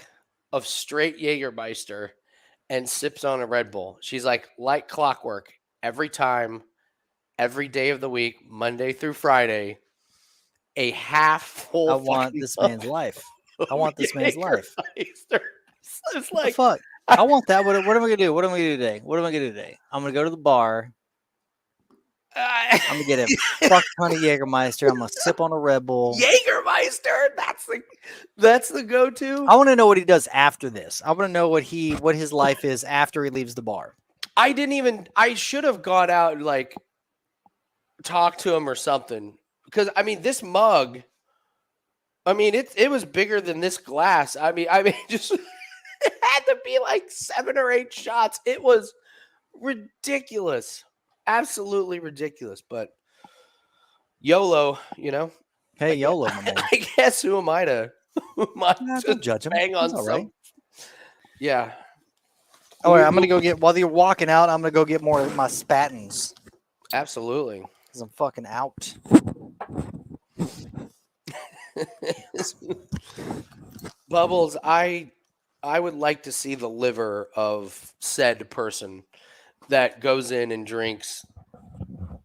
of straight Jägermeister and sips on a Red Bull. She's like clockwork, every time, every day of the week, Monday through Friday, a half full. I want this man's life. I want this man's life. It's like, fuck. I want that. What am I gonna do? What am I gonna do today? I'm gonna go to the bar. I'm gonna get a fuck ton of Jägermeister. I'm gonna sip on a Red Bull. Jägermeister. That's the go-to. I want to know what he does after this. I want to know what his life is after he leaves the bar. I should have gone out and like talked to him or something. Because I mean, this mug, I mean, it was bigger than this glass. I mean, just it had to be like 7 or 8 shots. It was ridiculous. Absolutely ridiculous. But YOLO, Hey, YOLO, my man. I guess who am I to Don't judge him. bang on He's all some? right. Yeah. All right, I'm gonna go get while you're walking out. I'm gonna go get more of my spatins Absolutely. because I'm fucking out. Bubbles, I would like to see the liver of said person that goes in and drinks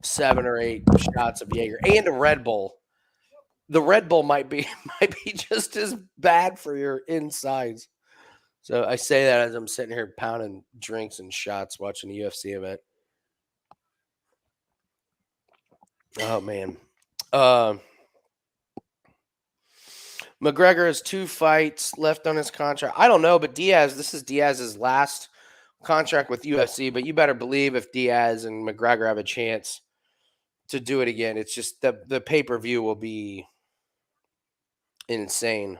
7 or 8 shots of Jaeger and a Red Bull. The Red Bull might be just as bad for your insides. So I say that as I'm sitting here pounding drinks and shots watching the UFC event. Oh man. McGregor has 2 fights left on his contract. I don't know, but this is Diaz's last contract with UFC, but you better believe if Diaz and McGregor have a chance to do it again, it's just the pay-per-view will be insane.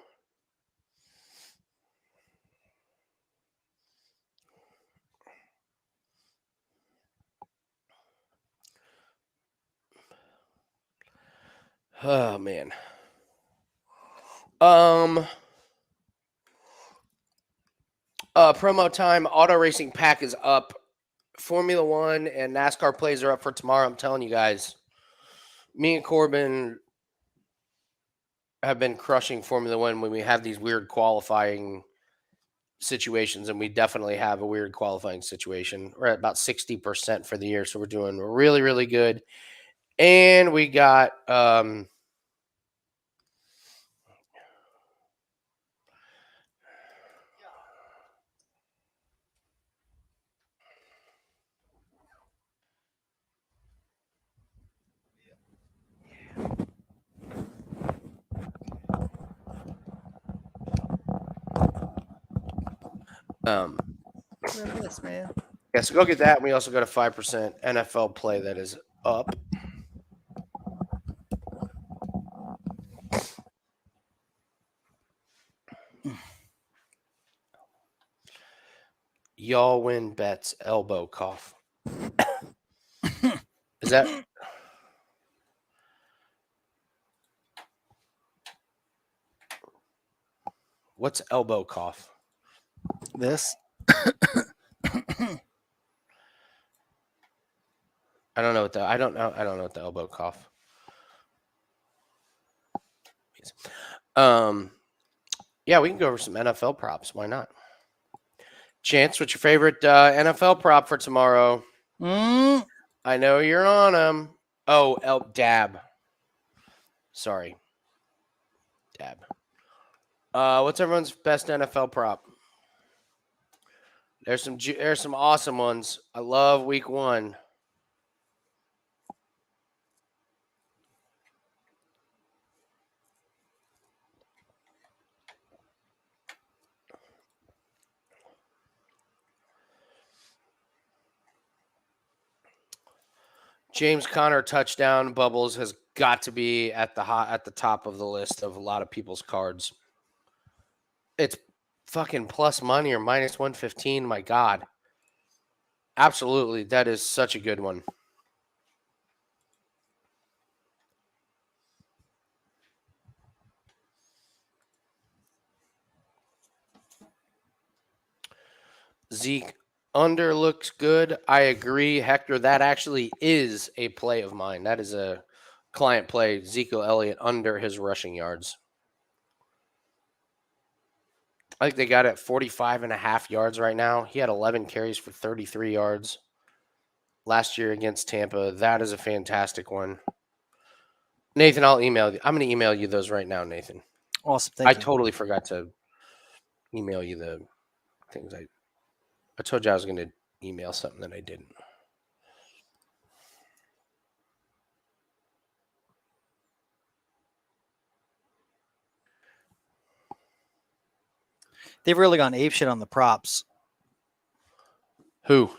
Oh man. Promo time. Auto racing pack is up. Formula One and NASCAR plays are up for tomorrow. I'm telling you guys, me and Corbin have been crushing Formula One when we have these weird qualifying situations, and we definitely have a weird qualifying situation. We're at about 60% for the year, so we're doing really, really good. And we got This man. yeah, so go get that. And we also got a 5% NFL play that is up. Y'all win bets, elbow cough. Is that what's elbow cough? This. I don't know what I don't know what the elbow cough. Yeah, we can go over some NFL props. Why not? Chance, what's your favorite NFL prop for tomorrow? I know you're on them. Oh, Dab. Sorry. Dab. What's everyone's best NFL prop? There's some awesome ones. I love week 1. James Conner touchdown bubbles has got to be at the top of the list of a lot of people's cards. It's fucking plus money or minus 115. My God. Absolutely. That is such a good one. Zeke under looks good. I agree, Hector. That actually is a play of mine. That is a client play. Ezekiel Elliott under his rushing yards. I think they got it at 45.5 yards right now. He had 11 carries for 33 yards last year against Tampa. That is a fantastic one. Nathan, I'll email you. I'm going to email you those right now, Nathan. Awesome. Thank you. I totally forgot to email you the things I told you I was going to email something that I didn't. They've really gone apeshit on the props. Who?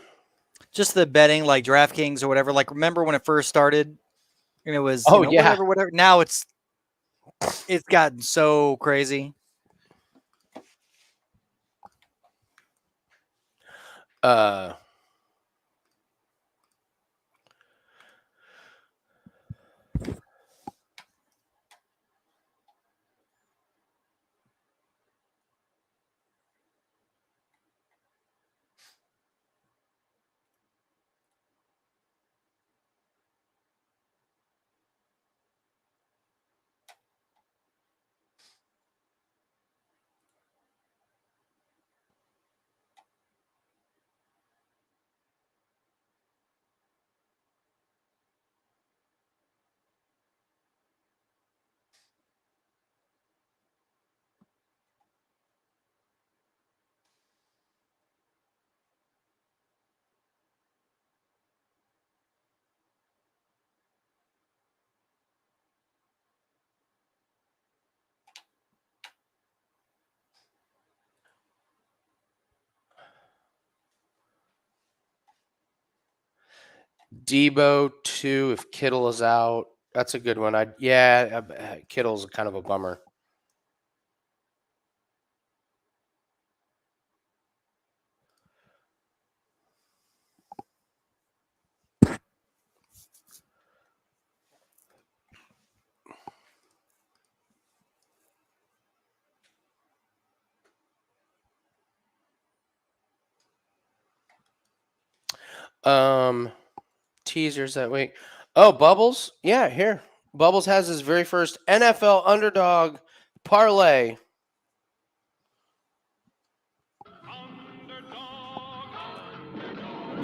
Just the betting, like DraftKings or whatever. Like, remember when it first started? And it was, Oh, yeah. whatever. Now it's gotten so crazy. Debo 2 if Kittle is out. That's a good one. Kittle's kind of a bummer. Teasers that week. Oh, Bubbles? Yeah, here. Bubbles has his very first NFL underdog parlay.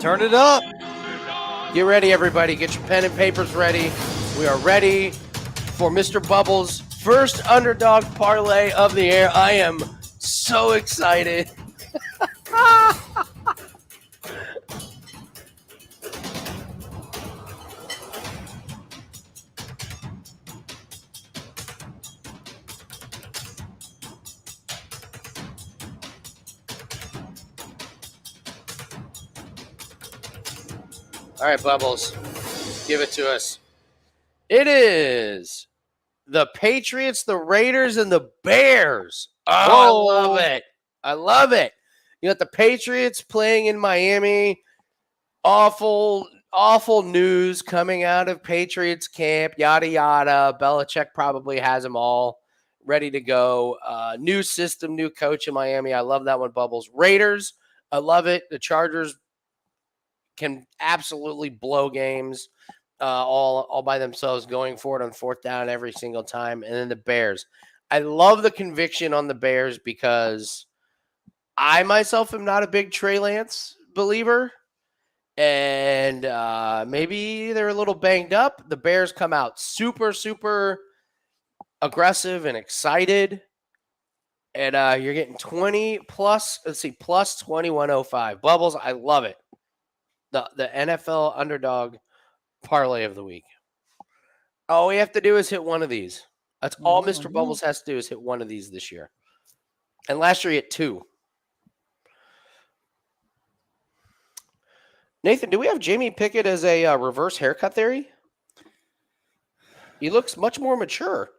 Turn it up. Get ready, everybody. Get your pen and papers ready. We are ready for Mr. Bubbles' first underdog parlay of the year. I am so excited. All right, Bubbles, give it to us. It is the Patriots, the Raiders, and the Bears. Oh, I love it. I love it. You got the Patriots playing in Miami. Awful news coming out of Patriots camp, yada, yada. Belichick probably has them all ready to go. New system, new coach in Miami. I love that one, Bubbles. Raiders, I love it. The Chargers can absolutely blow games all by themselves, going for it on fourth down every single time. And then the Bears. I love the conviction on the Bears because I myself am not a big Trey Lance believer. And maybe they're a little banged up. The Bears come out super, super aggressive and excited. And you're getting 20 plus, plus 2105. Bubbles, I love it. The NFL underdog parlay of the week. All we have to do is hit one of these. That's all Mr. Bubbles has to do is hit one of these this year. And last year he hit 2. Nathan, do we have Jamie Pickett as a reverse haircut theory? He looks much more mature.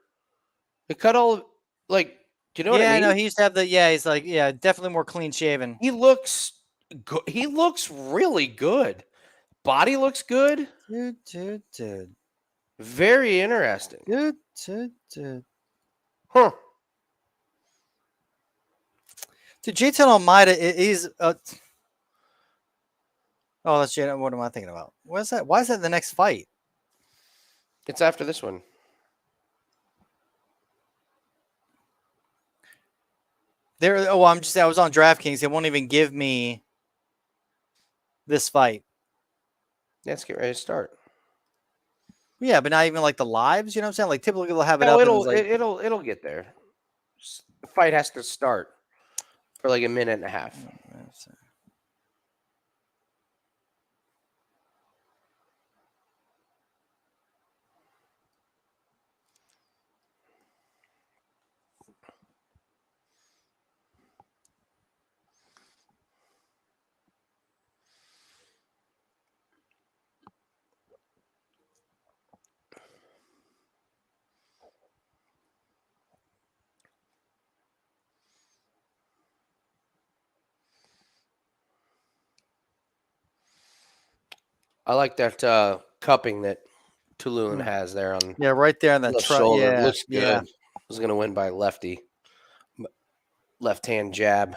He cut all, do you know what I mean? Yeah, no, he used to have he's definitely more clean shaven. He looks good. He looks really good. Body looks good. Dude. Very interesting. Dude. Huh. Dude, Jailton Almeida is that's Jailton. What am I thinking about? What is that? Why is that the next fight? It's after this one. I was on DraftKings. They won't even give me this fight. Let's get ready to start. Yeah, but not even like the lives. You know what I'm saying? Like typically they'll have it No, up. it'll get there. The fight has to start for like a minute and a half. I like that cupping that Tululin has there on Yeah, right there on the the shoulder. Yeah, Looks good. yeah. Was going to win by lefty. Left-hand jab.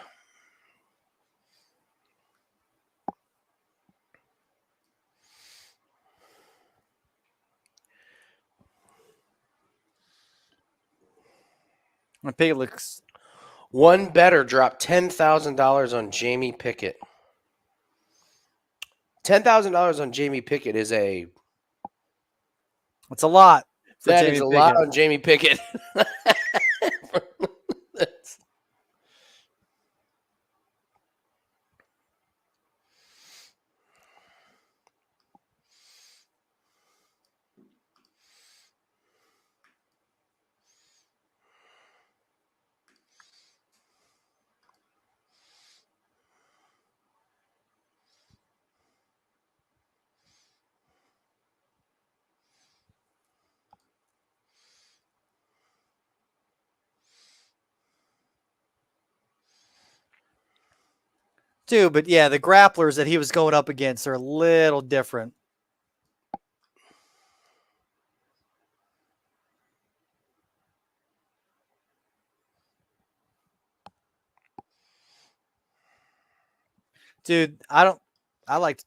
My Pickett looks. One better dropped $10,000 on Jamie Pickett. $10,000 on Jamie Pickett is a. It's a lot. For That Jamie is a Pickett. lot on Jamie Pickett. Dude, but yeah, the grapplers that he was going up against are a little different. Dude, I like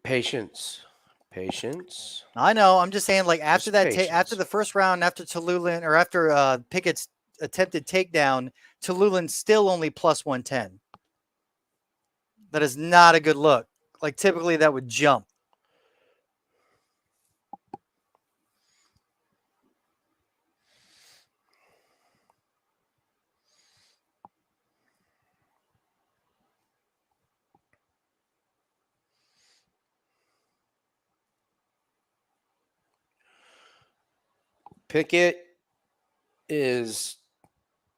Patience. I know. I'm just saying, like after Just that, after patience. the first round, after Tululin or after Pickett's attempted takedown, Tululin's still only plus 110. That is not a good look. Like typically that would jump. Pickett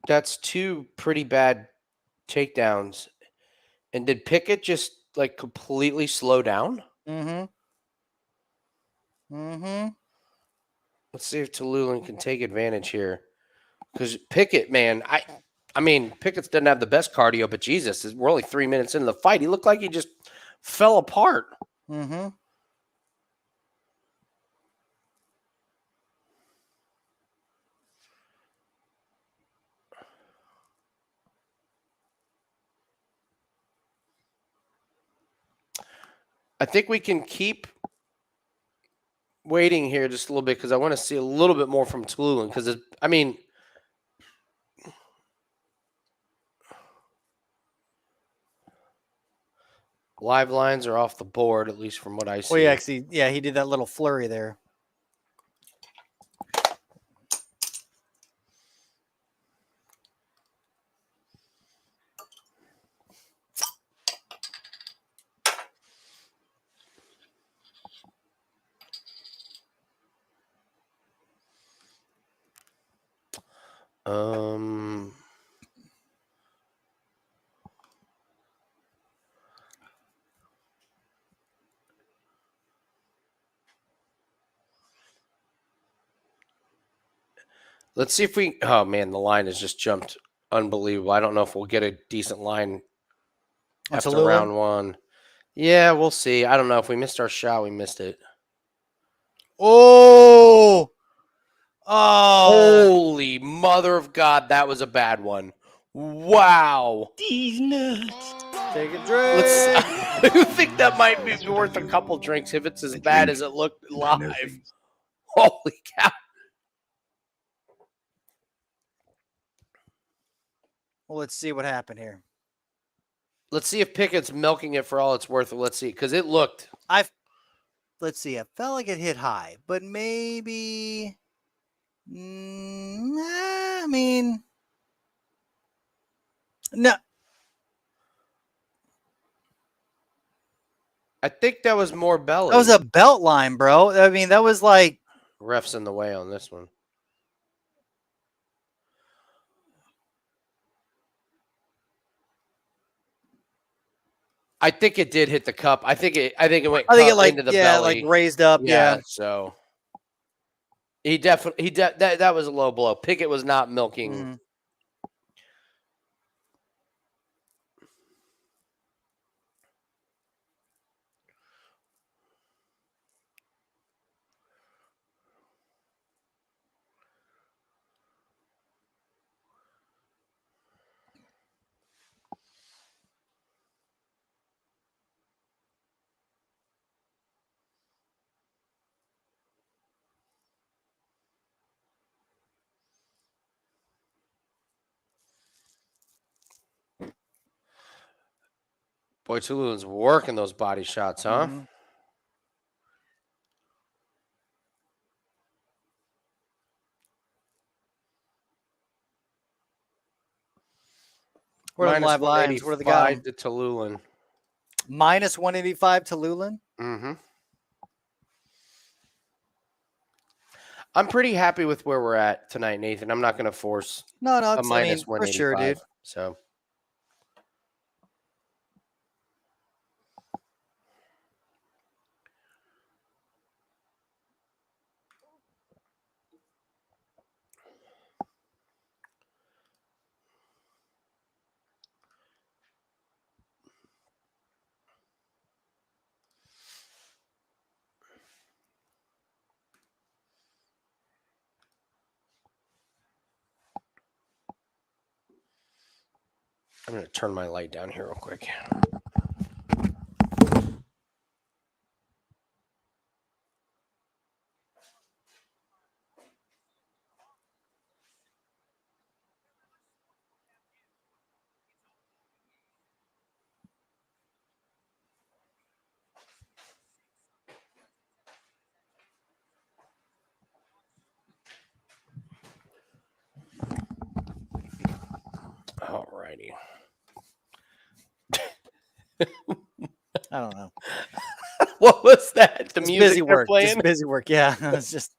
that's two pretty bad takedowns. And did Pickett just like completely slow down? Mm-hmm. Let's see if Tululin can take advantage here. Because Pickett, man, I mean, Pickett doesn't have the best cardio, but Jesus, we're only 3 minutes into the fight. He looked like he just fell apart. Mm-hmm. I think we can keep waiting here just a little bit because I want to see a little bit more from Tululin. Because, I mean, live lines are off the board, at least from what I see. Well, yeah, actually, yeah, he did that little flurry there. Let's see if we. Oh man, the line has just jumped. Unbelievable. I don't know if we'll get a decent line after Tululin? round one. Yeah, we'll see. I don't know if we missed our shot. We missed it. Oh, Holy mother of God, that was a bad one. Wow. these nuts. Take a drink. I think that might be worth a couple drinks if it's as bad as it looked live. Holy cow. Well, let's see what happened here. Let's see if Pickett's milking it for all it's worth. Let's see, because it looked. Let's see. I felt like it hit high, but maybe. I mean, no. I think that was more belly. That was a belt line, bro. I mean, that was like. Ref's in the way on this one. I think it did hit the cup. I think it went into the belly. Like raised up. Yeah. So he definitely that was a low blow. Pickett was not milking. Mm-hmm. Boy, Tululin's working those body shots, huh? Mhm. What are the Minus live lines? What do they got 'em? 185 to Tululin. Minus 185 to Lulin. Mm-hmm. I'm pretty happy with where we're at tonight, Nathan. I'm not going to force No, a it's, minus for sure, 185. dude. So I'm going to turn my light down here real quick. All righty. I don't know. What was that? The It's music busy they're work. playing? Just busy work. Yeah, it's just.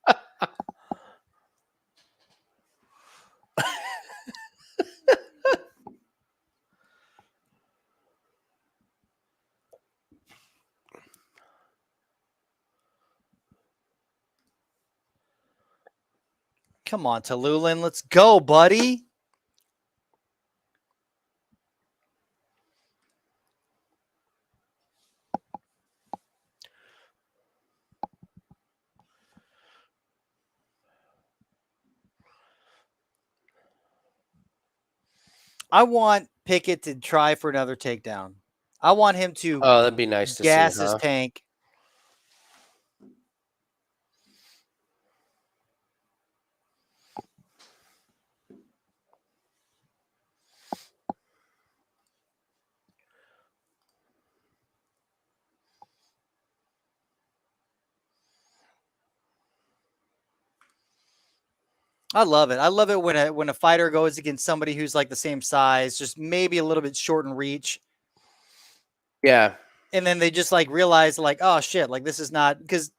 Come on, Tululin. Let's go, buddy. I want Pickett to try for another takedown. I want him to Oh, that'd be nice to gas see, his huh? tank. I love it. I love it when a fighter goes against somebody who's like the same size, just maybe a little bit short in reach. Yeah. And then they just like realize like, oh shit, like this is not, because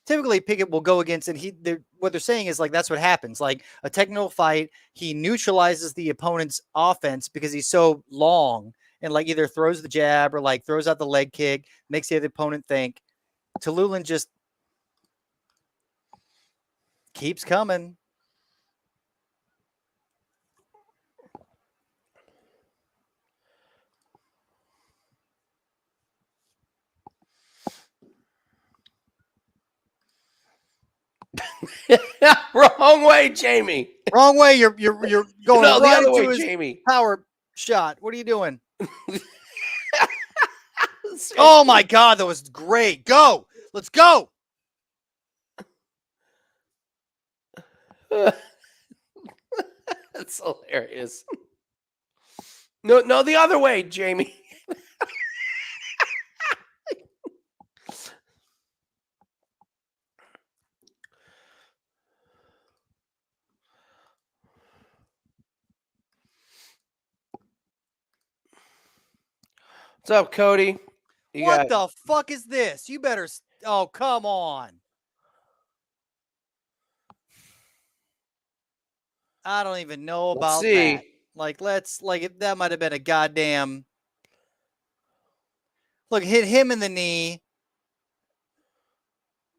typically Pickett will go against, and what they're saying is like that's what happens. Like a technical fight, he neutralizes the opponent's offense because he's so long, and like either throws the jab or like throws out the leg kick, makes the other opponent think. Tululin just keeps coming. Wrong way, Jamie. Wrong way. You're going No, the right other into way, his Jamie. power shot. What are you doing? Oh my God, that was great. Go. Let's go. That's hilarious. No, the other way, Jamie. What's up, Cody? What the fuck is this? You better. Oh, come on. I don't even know about that. Like, that might have been a goddamn. Look, hit him in the knee.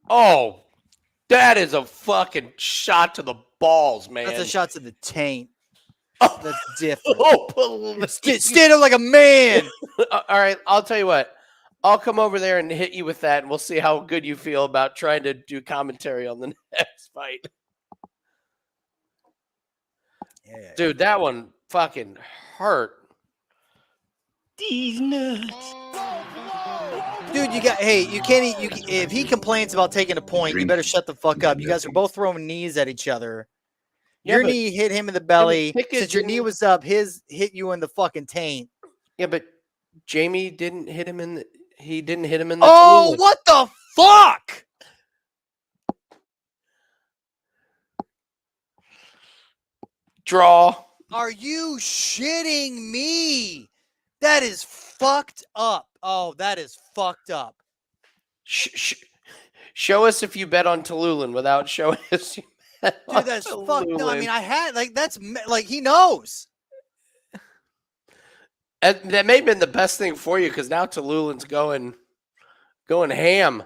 Oh, that is a fucking shot to the balls, man. That's a shot to the taint. Oh. That's different. Oh, Stand up like a man. All right, I'll tell you what. I'll come over there and hit you with that, and we'll see how good you feel about trying to do commentary on the next fight. Yeah. Dude, that one fucking hurt. These nuts. Dude, you can't. If he complains about taking a point, you better shut the fuck up. You guys are both throwing knees at each other. Your knee hit him in the belly. Pickett Since your knee was up, his hit you in the fucking taint. Yeah, but Jamie didn't hit him in the. He didn't hit him in the. Oh, Tallulah. what the fuck? Draw. Are you shitting me? That is fucked up. Oh, that is fucked up. Show us if you bet on Tallulah without showing us. You bet Dude, on that's fucked. No, I Tallulah. mean, I had that's like he knows. And that may have been the best thing for you because now Tallulah's going ham.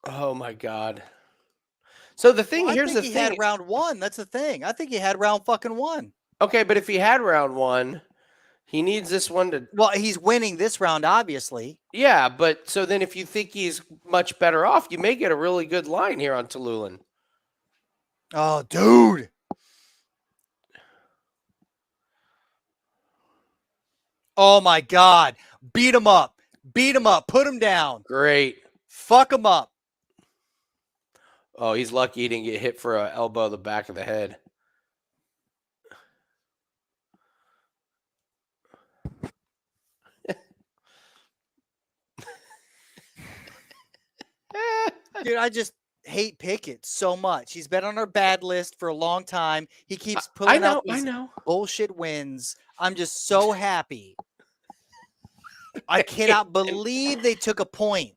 Oh my God. So the thing Well, here's the he thing. had round 1. That's the thing. I think he had round fucking 1. Okay, but if he had round 1, he needs this one to. Well, he's winning this round, obviously. Yeah, but so then if you think he's much better off, you may get a really good line here on Tallulah. Oh, dude. Oh my God. Beat him up. Beat him up. Put him down. Great. Fuck him up. Oh, he's lucky he didn't get hit for an elbow to the back of the head. Dude, I just hate Pickett so much. He's been on our bad list for a long time. He keeps pulling out these bullshit wins. I'm just so happy. I cannot believe they took a point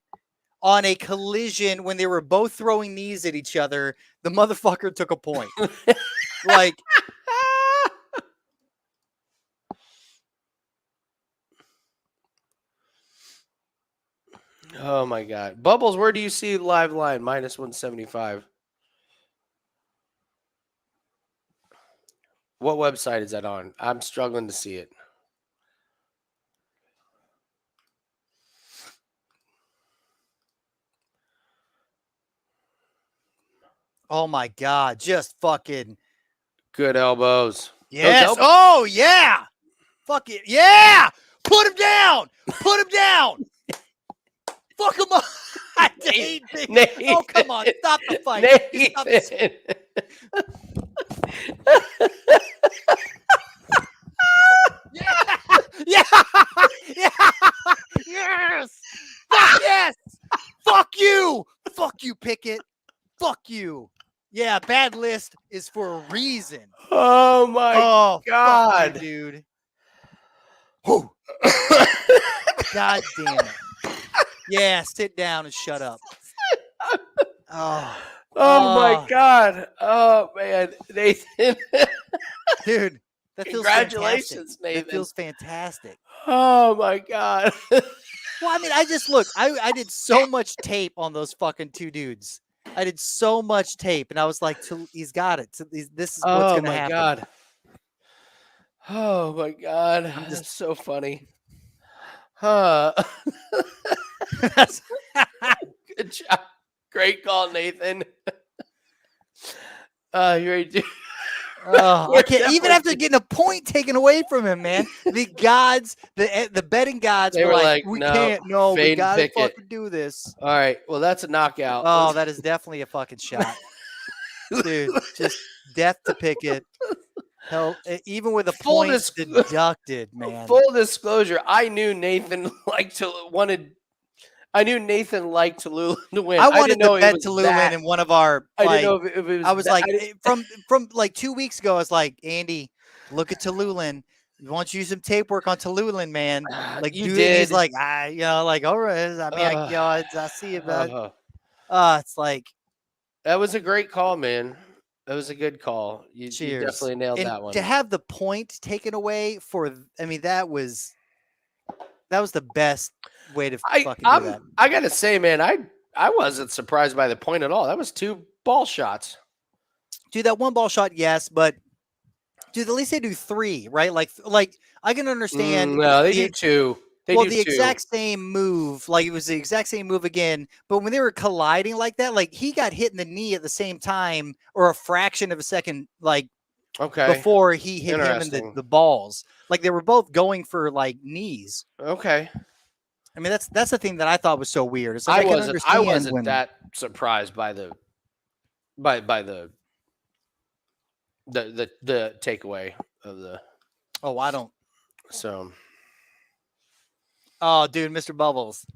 on a collision when they were both throwing knees at each other. The motherfucker took a point. Like, oh my God. Bubbles, where do you see live line? -175. What website is that on? I'm struggling to see it. oh my God, just fucking Good elbows. yes. elbows- Oh yeah. Fuck it. Yeah. Put him down. Put him down. Fuck him up. I hate Pickett. Nathan. Oh, come on. Stop the fight. Stop this. Nathan. Yeah. Yeah. Yes. Fuck yes. Fuck you. Fuck you, Pickett. Fuck you. Yeah, bad list is for a reason. Oh my Oh, God. fuck you, dude. Whew. God damn it. Yeah, sit down and shut up. Oh, Oh my God. Oh man. Nathan. dude. That feels Congratulations, fantastic. Nathan. That feels fantastic. Oh my God. Well, I mean, I just look. I did so much tape on those fucking two dudes. I did so much tape, and I was like, he's got it. This is what's Oh going to my happen. God. Oh my God. I'm That's so funny. Huh. Good job. Great call, Nathan. You ready to Oh, We're I can't even definitely- after getting a point taken away from him, man. The gods, the betting gods, They were were like, like, we "No, can't. No, we fade and gotta Pickett." fucking do this. All right. Well, that's a knockout. Oh, that is definitely a fucking shot, dude. Just death to Pickett. Hell, even with a Full point dis- deducted, man. Full disclosure, I knew Nathan liked Tallulah to win. I wanted didn't know to it bet was Tallulah that. in one of our. I Like, didn't know if it was. I was that. like, I didn't- from like 2 weeks ago, I was like, Andy, look at Tallulah. We want you to do some tape work on Tallulah, man. Like, you dude, did. he's like, like, all right. I mean, I see it, but it's like, That was a great call, man. That was a good call. You cheers. definitely nailed And that one. to have the point taken away I mean, that was the best way to fucking do that. I gotta say, man, I wasn't surprised by the point at all. That was 2 ball shots. Dude, that one ball shot, yes, but dude, at least they do 3, right? Like I can understand. No, they do 2. They well, do the 2. exact same move, like it was the exact same move again. But when they were colliding like that, like he got hit in the knee at the same time, or a fraction of a second, like Okay. before he hit him in Interesting. the balls. Like they were both going for like knees. Okay. I mean, that's the thing that I thought was so weird. It's like I wasn't that surprised by the The takeaway of the Oh, I don't. so Oh, dude, Mr. Bubbles.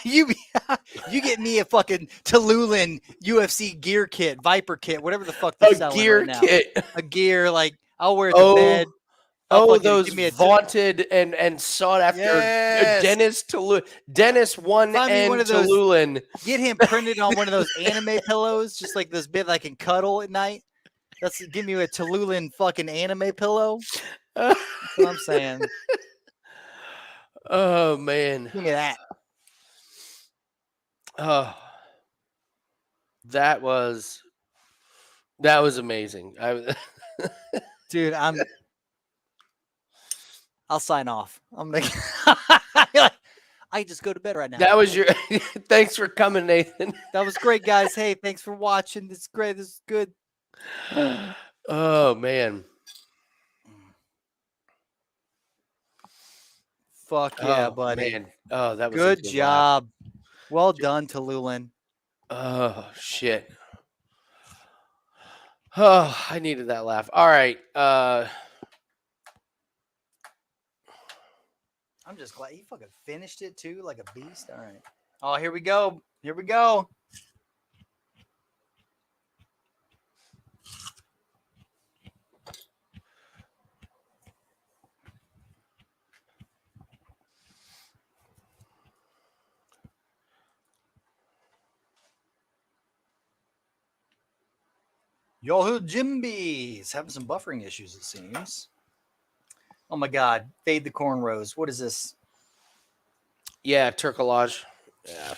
you get me a fucking Tallulin UFC gear kit, Viper kit, whatever the fuck they're a selling gear right now. kit. A gear, like I'll wear it to bed. I'll fucking Those give me a vaunted and sought after Yes. Denis Tallulin. Dennis one Find me and one of those- Tallulin. Get him printed on one of those anime pillows, just like this bit I can cuddle at night. Give me a Tallulin fucking anime pillow. That's what I'm saying. Oh man. Give me that. Oh, that was amazing. Dude, I'll sign off. I'm like, I just go to bed right now. That was your. Thanks for coming, Nathan. That was great, guys. Hey, thanks for watching. This is great. This is good. Oh man. Fuck yeah, Oh, buddy. Man. Oh, that was a Good laugh. job. Well done, Tallulin. Oh shit. Oh, I needed that laugh. All right. I'm just glad you fucking finished it too, like a beast. All right. Oh, here we go. Here we go. Yo, Jimbies having some buffering issues, it seems. Oh my God! Fade the cornrows. What is this? Yeah, Turkalj. Yeah.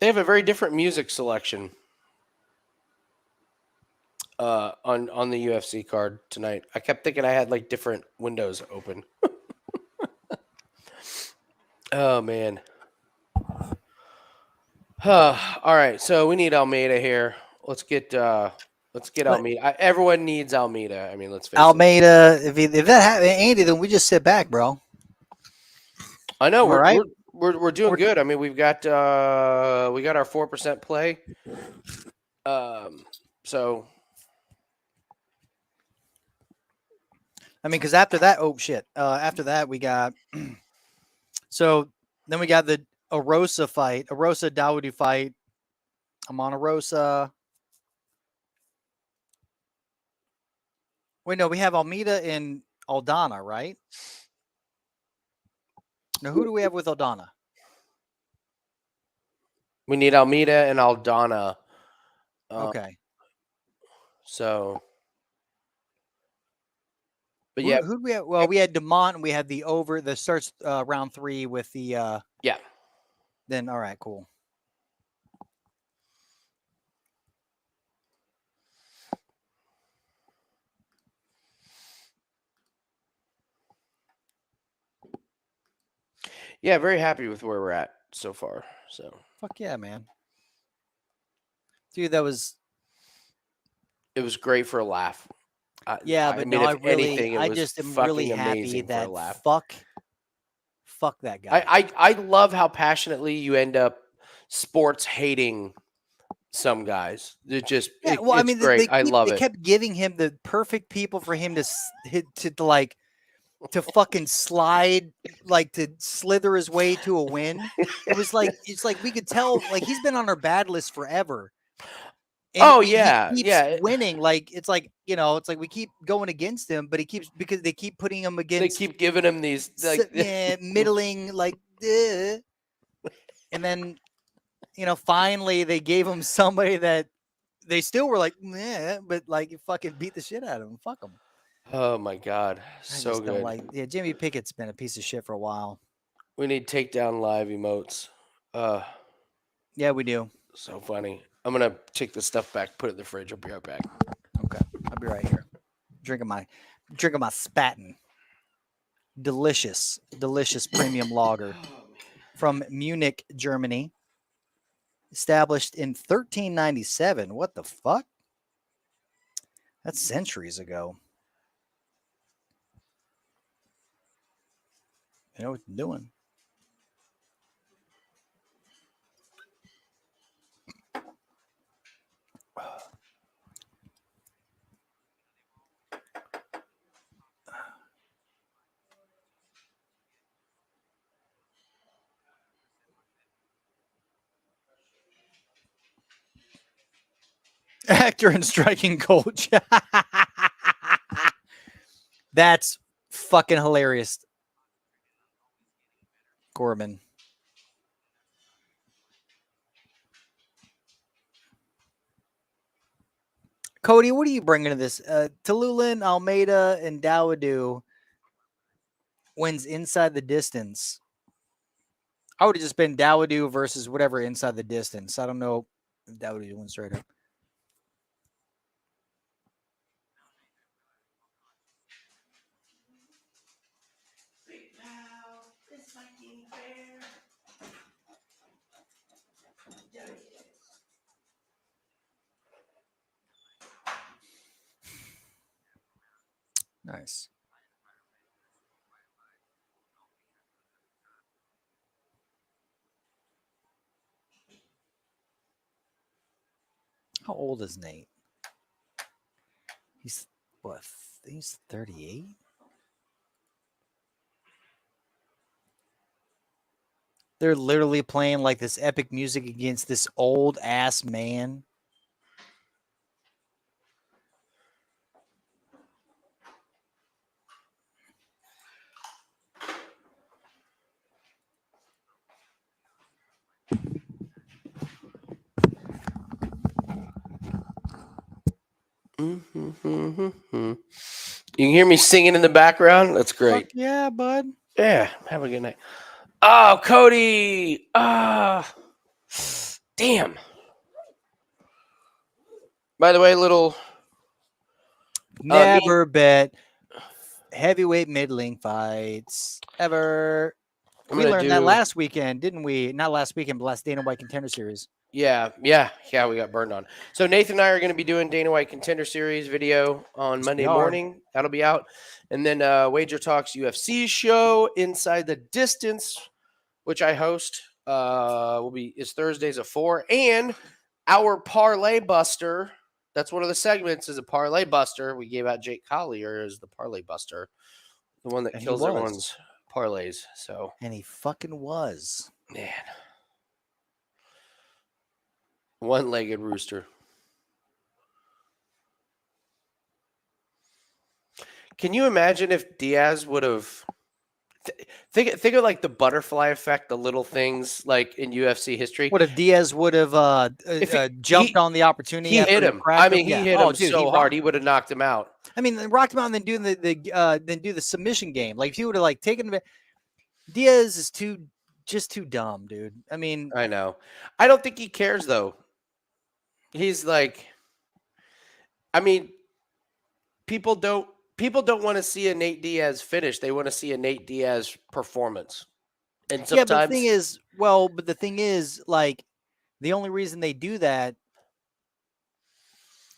They have a very different music selection on the UFC card tonight. I kept thinking I had like different windows open. Oh man. All right, so we need Almeida here. Let's get Almeida. Everyone needs Almeida. I mean, let's face it. Almeida. If that happened, Andy, then we just sit back, bro. I know All right. we're doing good. I mean, we got our 4% play. So I mean, because after that, oh shit. After that, we got. So then we got the Erosa fight, Erosa Dawodu fight. I'm on Erosa. Wait, no, we have Almeida and Aldana, right? Now, who do we have with Aldana? we need Almeida and Aldana. Okay. So, but Who, yeah, who do we have? Well, we had Dumont and we had the over the starts round 3 with the yeah. Then all right, cool. Yeah, very happy with where we're at so far. So Fuck yeah, man. Dude, that was it was great for a laugh. yeah, but no, if I really, anything, it I was just am fucking really happy amazing for a that laugh. fuck that guy. I love how passionately you end up sports hating some guys. It just Yeah, it, well, I it's mean, great. I love they it. kept giving him the perfect people for him to hit to like to fucking slide, like to slither his way to a win. It's like we could tell, like he's been on our bad list forever. And Oh, he yeah, keeps yeah. winning. Like it's like it's like we keep going against him, but he keeps because they keep putting him They against. keep giving him these like Middling, like, and then finally they gave him somebody that they still were like, but like you fucking beat the shit out of him. Fuck him. oh my god, I so just don't good. like. Yeah, Jimmy Pickett's been a piece of shit for a while. We need takedown live emotes. Yeah, we do. So funny. I'm gonna take the stuff back, put it in the fridge. I'll be right back. Okay, I'll be right here. Drinking my spaten. Delicious premium lager from Munich, Germany. Established in 1397. What the fuck? That's centuries ago. You know what you're doing. Actor and striking coach. That's fucking hilarious. Gorman. Cody, what are you bringing to this? Tallulah, Almeida, and Dawodu wins inside the distance. I would have just been Dawodu versus whatever inside the distance. I don't know if Dawodu wins straight up. Nice. How old is Nate? He's what? He's 38? They're literally playing like this epic music against this old ass man. You can hear me singing in the background. That's great. Fuck yeah, bud. Yeah. Have a good night. Oh, Cody. Damn. By the way, little. Never bet heavyweight middling fights ever. We learned that last weekend, didn't we? Not last weekend, but last Dana White Contender Series. Yeah, we got burned on. So Nathan and I are going to be doing Dana White Contender Series video on Monday morning. That'll be out. And then Wager Talks UFC show Inside the Distance, which I host, is Thursdays at 4. And our Parlay Buster, that's one of the segments, is a Parlay Buster. We gave out Jake Collier as the Parlay Buster, the one that kills everyone's parlays. So, and he fucking was. Man. One-legged rooster. Can you imagine if Diaz would have think of like the butterfly effect, the little things like in UFC history? What if Diaz would have jumped on the opportunity? He hit him. I mean, he hit him so hard he would have knocked him out. I mean, rocked him out and then do the submission game. Like if he would have like taken him, Diaz is just too dumb, dude. I mean, I know. I don't think he cares though. He's like, I mean, people don't want to see a Nate Diaz finish. They want to see a Nate Diaz performance. And sometimes, but the thing is, like, the only reason they do that,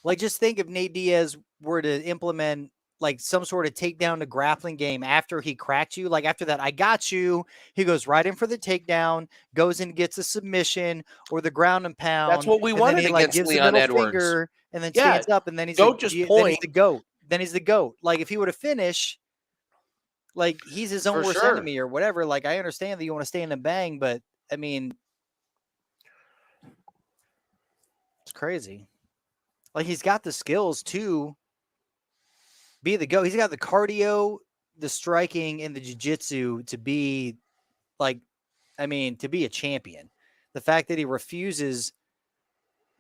like, just think if Nate Diaz were to implement like some sort of takedown to grappling game after he cracked you, like after that, I got you. He goes right in for the takedown, goes in, gets a submission or the ground and pound. That's what we wanted against Leon Edwards. And then stands up, and then he's point. Then he's the GOAT. Then he's the GOAT. Like if he were to finish, like he's his own worst enemy or whatever. Like I understand that you want to stay in and bang, but I mean, it's crazy. Like he's got the skills to be the GOAT. He's got the cardio, the striking, and the jiu-jitsu to be like, I mean, to be a champion. The fact that he refuses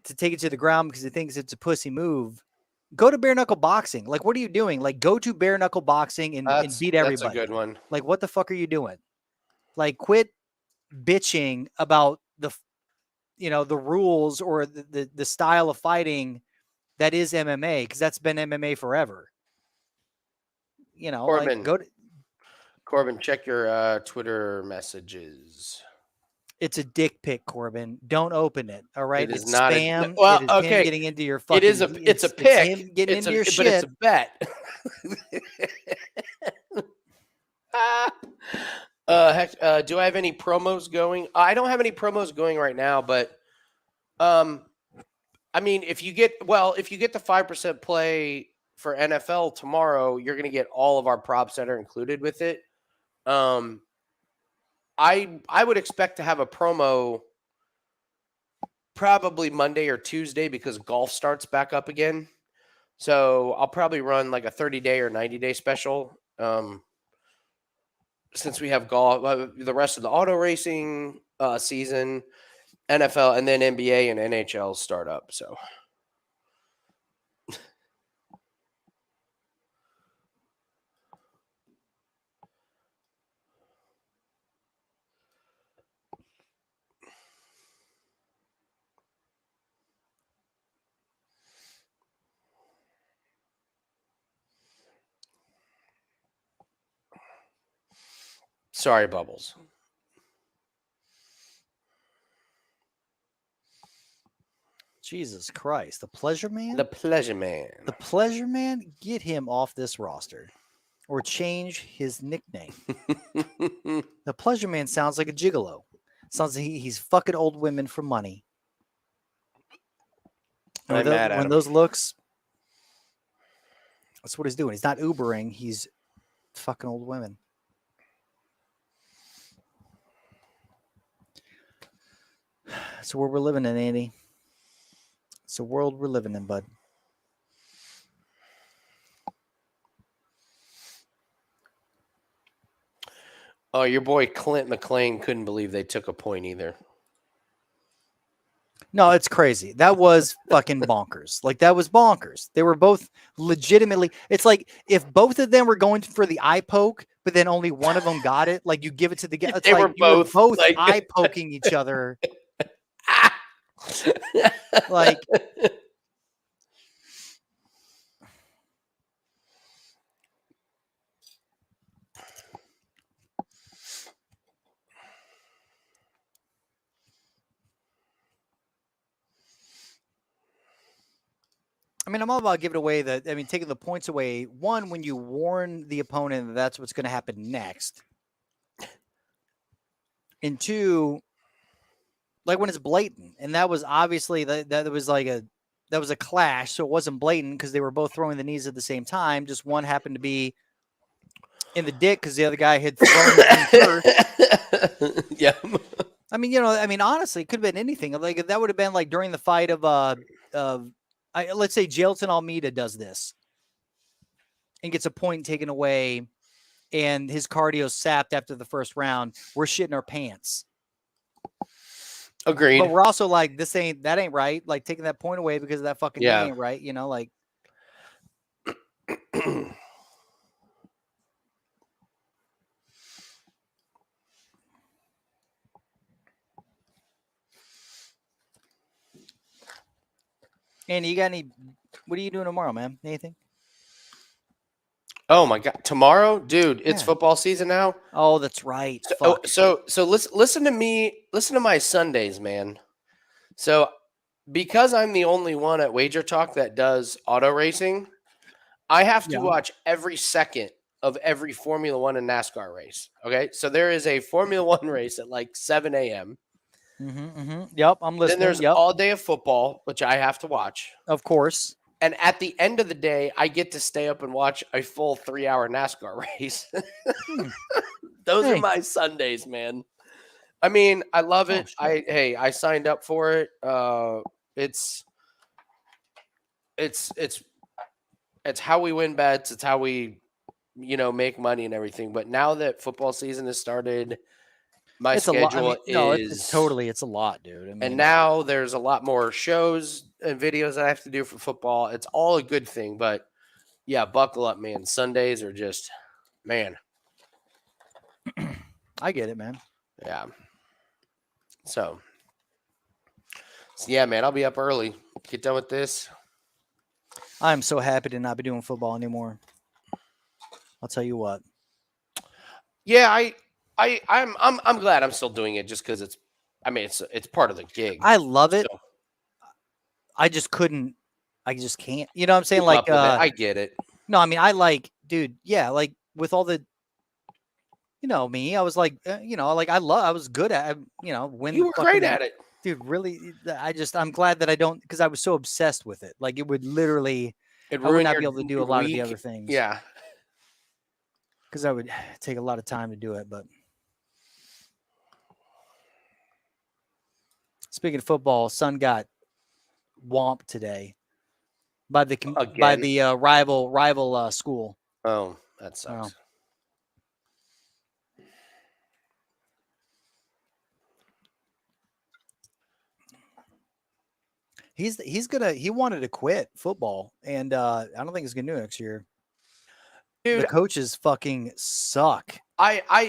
to take it to the ground because he thinks it's a pussy move. Go to bare knuckle boxing. Like, what are you doing? Like, go to bare knuckle boxing and beat everybody. That's a good one. Like, what the fuck are you doing? Like, quit bitching about the rules or the style of fighting that is MMA, because that's been MMA forever. Corbin, go to, Corbin, check your Twitter messages. it's a dick pic, Corbin. Don't open it. All right. It is It's not spam. well, it is okay. him getting into your fucking. It is it's a pick. It's him getting into your but shit. it's a bet. Do I have any promos going? I don't have any promos going right now, but I mean, if you get the 5% play for NFL tomorrow, you're going to get all of our props that are included with it. I would expect to have a promo probably Monday or Tuesday because golf starts back up again. So I'll probably run like a 30-day or 90-day special. Since we have golf, the rest of the auto racing season, NFL, and then NBA and NHL start up. So. Sorry, Bubbles. Jesus Christ. The Pleasure Man? The Pleasure Man. The Pleasure Man? Get him off this roster or change his nickname. The Pleasure Man sounds like a gigolo. Sounds like he's fucking old women for money. I'm mad at him. Those looks, that's what he's doing. He's not Ubering. He's fucking old women. It's the world we're living in, Andy. It's the world we're living in, bud. Oh, your boy Clint McLean couldn't believe they took a point either. No, it's crazy. That was fucking bonkers. Like, that was bonkers. They were both legitimately. It's like if both of them were going for the eye poke, but then only one of them got it. Like, you give it to the guy. They like were both like... eye poking each other. Like, I mean, I'm all about giving away taking the points away. One, when you warn the opponent that that's what's going to happen next. And two, like when it's blatant, and that was obviously that was a clash, so it wasn't blatant because they were both throwing the knees at the same time. Just one happened to be in the dick because the other guy had thrown the knee first. Yeah. I mean, honestly, it could have been anything. Like that would have been like during the fight of let's say Jailton Almeida does this and gets a point taken away, and his cardio sapped after the first round. We're shitting our pants. Agreed. But we're also like, that ain't right. Like taking that point away because of that fucking thing ain't right. Like. Andy, you got what are you doing tomorrow, man? Anything? Oh my God. Tomorrow? Dude, it's football season now. Oh, that's right. So listen to me. Listen to my Sundays, man. So because I'm the only one at Wager Talk that does auto racing, I have to watch every second of every Formula One and NASCAR race. Okay. So there is a Formula One race at like 7 a.m. Yep, I'm listening. Then there's all day of football, which I have to watch. Of course. And at the end of the day, I get to stay up and watch a full 3-hour NASCAR race. Those are my Sundays, man. I mean, I love it. I signed up for it. It's how we win bets. It's how we, make money and everything. But now that football season has started, my schedule it's a lot, dude. I mean, and now there's a lot more shows and videos that I have to do for football. It's all a good thing, but yeah, buckle up, man. Sundays are just, man. I get it, man. Yeah. So So yeah, man, I'll be up early. Get done with this. I'm so happy to not be doing football anymore. I'll tell you what. Yeah, I'm glad I'm still doing it just because it's part of the gig. I love it. So, I just couldn't. I just can't. You know what I'm saying? keep Like, up with it. I get it. no, I mean, I like, dude. Yeah, like with all the, you know, me. I was like, you know, like I was good at, you know, when You were great at it. dude. Really, I'm glad that I don't, because I was so obsessed with it. Like it would literally, It I would ruined not your be able to do a lot of the week. other things. Yeah. Because I would take a lot of time to do it. But speaking of football, son got whomped today by the rival school. Oh, that sucks. He wanted to quit football, and I don't think he's gonna do it next year. Dude, the coaches fucking suck.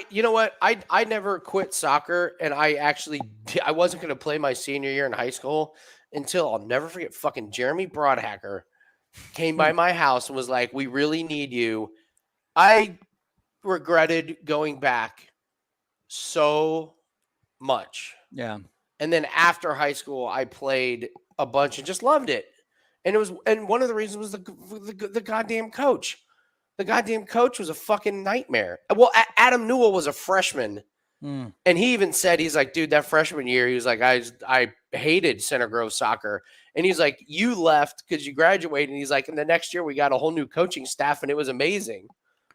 You know what? I never quit soccer, and I wasn't going to play my senior year in high school until, I'll never forget, fucking Jeremy Broadhacker came by my house and was like, "We really need you." I regretted going back so much. Yeah. And then after high school, I played a bunch and just loved it. And one of the reasons was the goddamn coach. The goddamn coach was a fucking nightmare. Well, Adam Newell was a freshman, and he even said, he's like, dude, that freshman year, he was like, I hated Center Grove soccer. And he's like, you left because you graduated. And he's like, and the next year we got a whole new coaching staff, and it was amazing.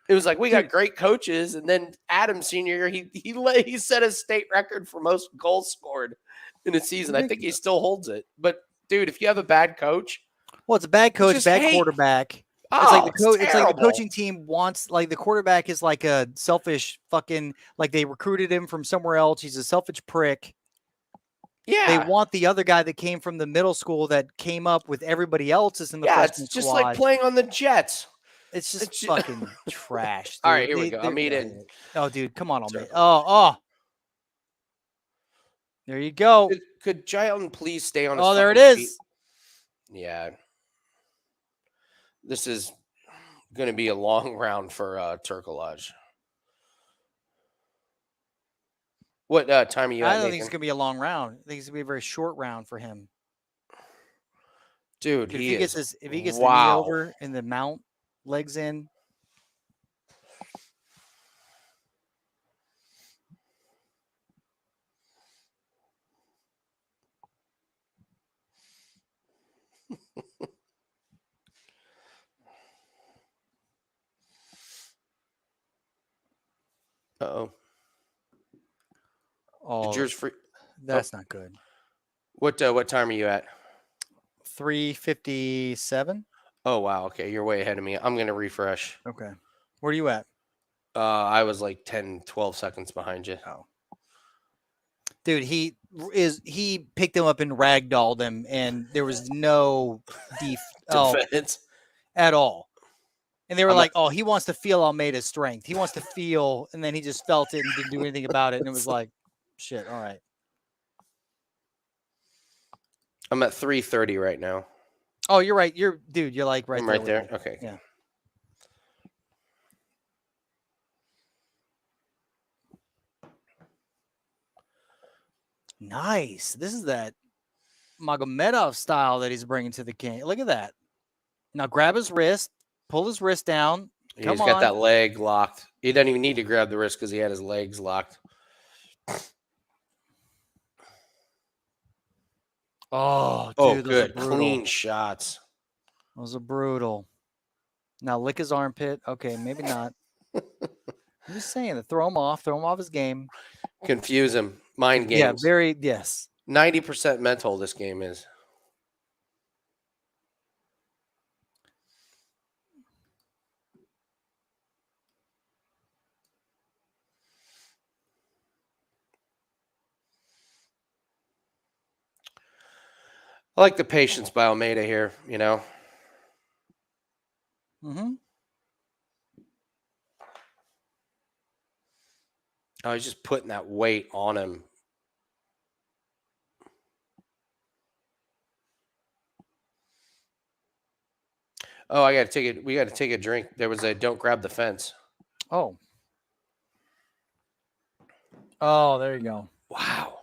It was like, we got great coaches. And then Adam senior year, he set a state record for most goals scored in a season. I think he still holds it. But dude, if you have a bad coach, well, it's a bad coach, bad quarterback. It's like it's like the coaching team wants, like the quarterback is like a selfish fucking, like they recruited him from somewhere else. He's a selfish prick. Yeah. They want the other guy that came from the middle school that came up with everybody else's in the freshman it's just squad. like playing on the Jets. It's just fucking trash. Dude. All right, here we go. I'm eating. Oh, dude, come on, Almeida. Oh. There you go. Could Jailton please stay on his Oh, there it feet? is. Yeah. This is going to be a long round for Turkalj. What time are you at, I don't think Nathan? it's going to be a long round. I think it's going to be a very short round for him. Dude, if he gets the knee over and the mount, legs in. Uh-oh. Oh, yours free? That's not good. What time are you at? 3:57. Oh, wow. Okay, you're way ahead of me. I'm going to refresh. Okay. Where are you at? I was like 10, 12 seconds behind you. Oh. Dude, he picked him up and ragdolled him, and there was no defense at all. And they were like, "Oh, he wants to feel Almeida's strength. He wants to feel," and then he just felt it and didn't do anything about it. And it was like, shit. All right. I'm at 3:30 right now. Oh, you're right. You're like right I'm there. right there. Okay. Yeah. Nice. This is that Magomedov style that he's bringing to the king. Look at that. Now grab his wrist, pull his wrist down. He's got that leg locked. He doesn't even need to grab the wrist because he had his legs locked. Oh, dude, good. Clean shots. Those are brutal. Now lick his armpit. Okay, maybe not. I'm just saying, throw him off his game. Confuse him. Mind games. Yeah, yes. 90% mental this game is. I like the patience by Almeida here, you know. Mm-hmm. Oh, he's just putting that weight on him. Oh, I got to take it. We got to take a drink. There was a don't grab the fence. Oh. Oh, there you go. Wow.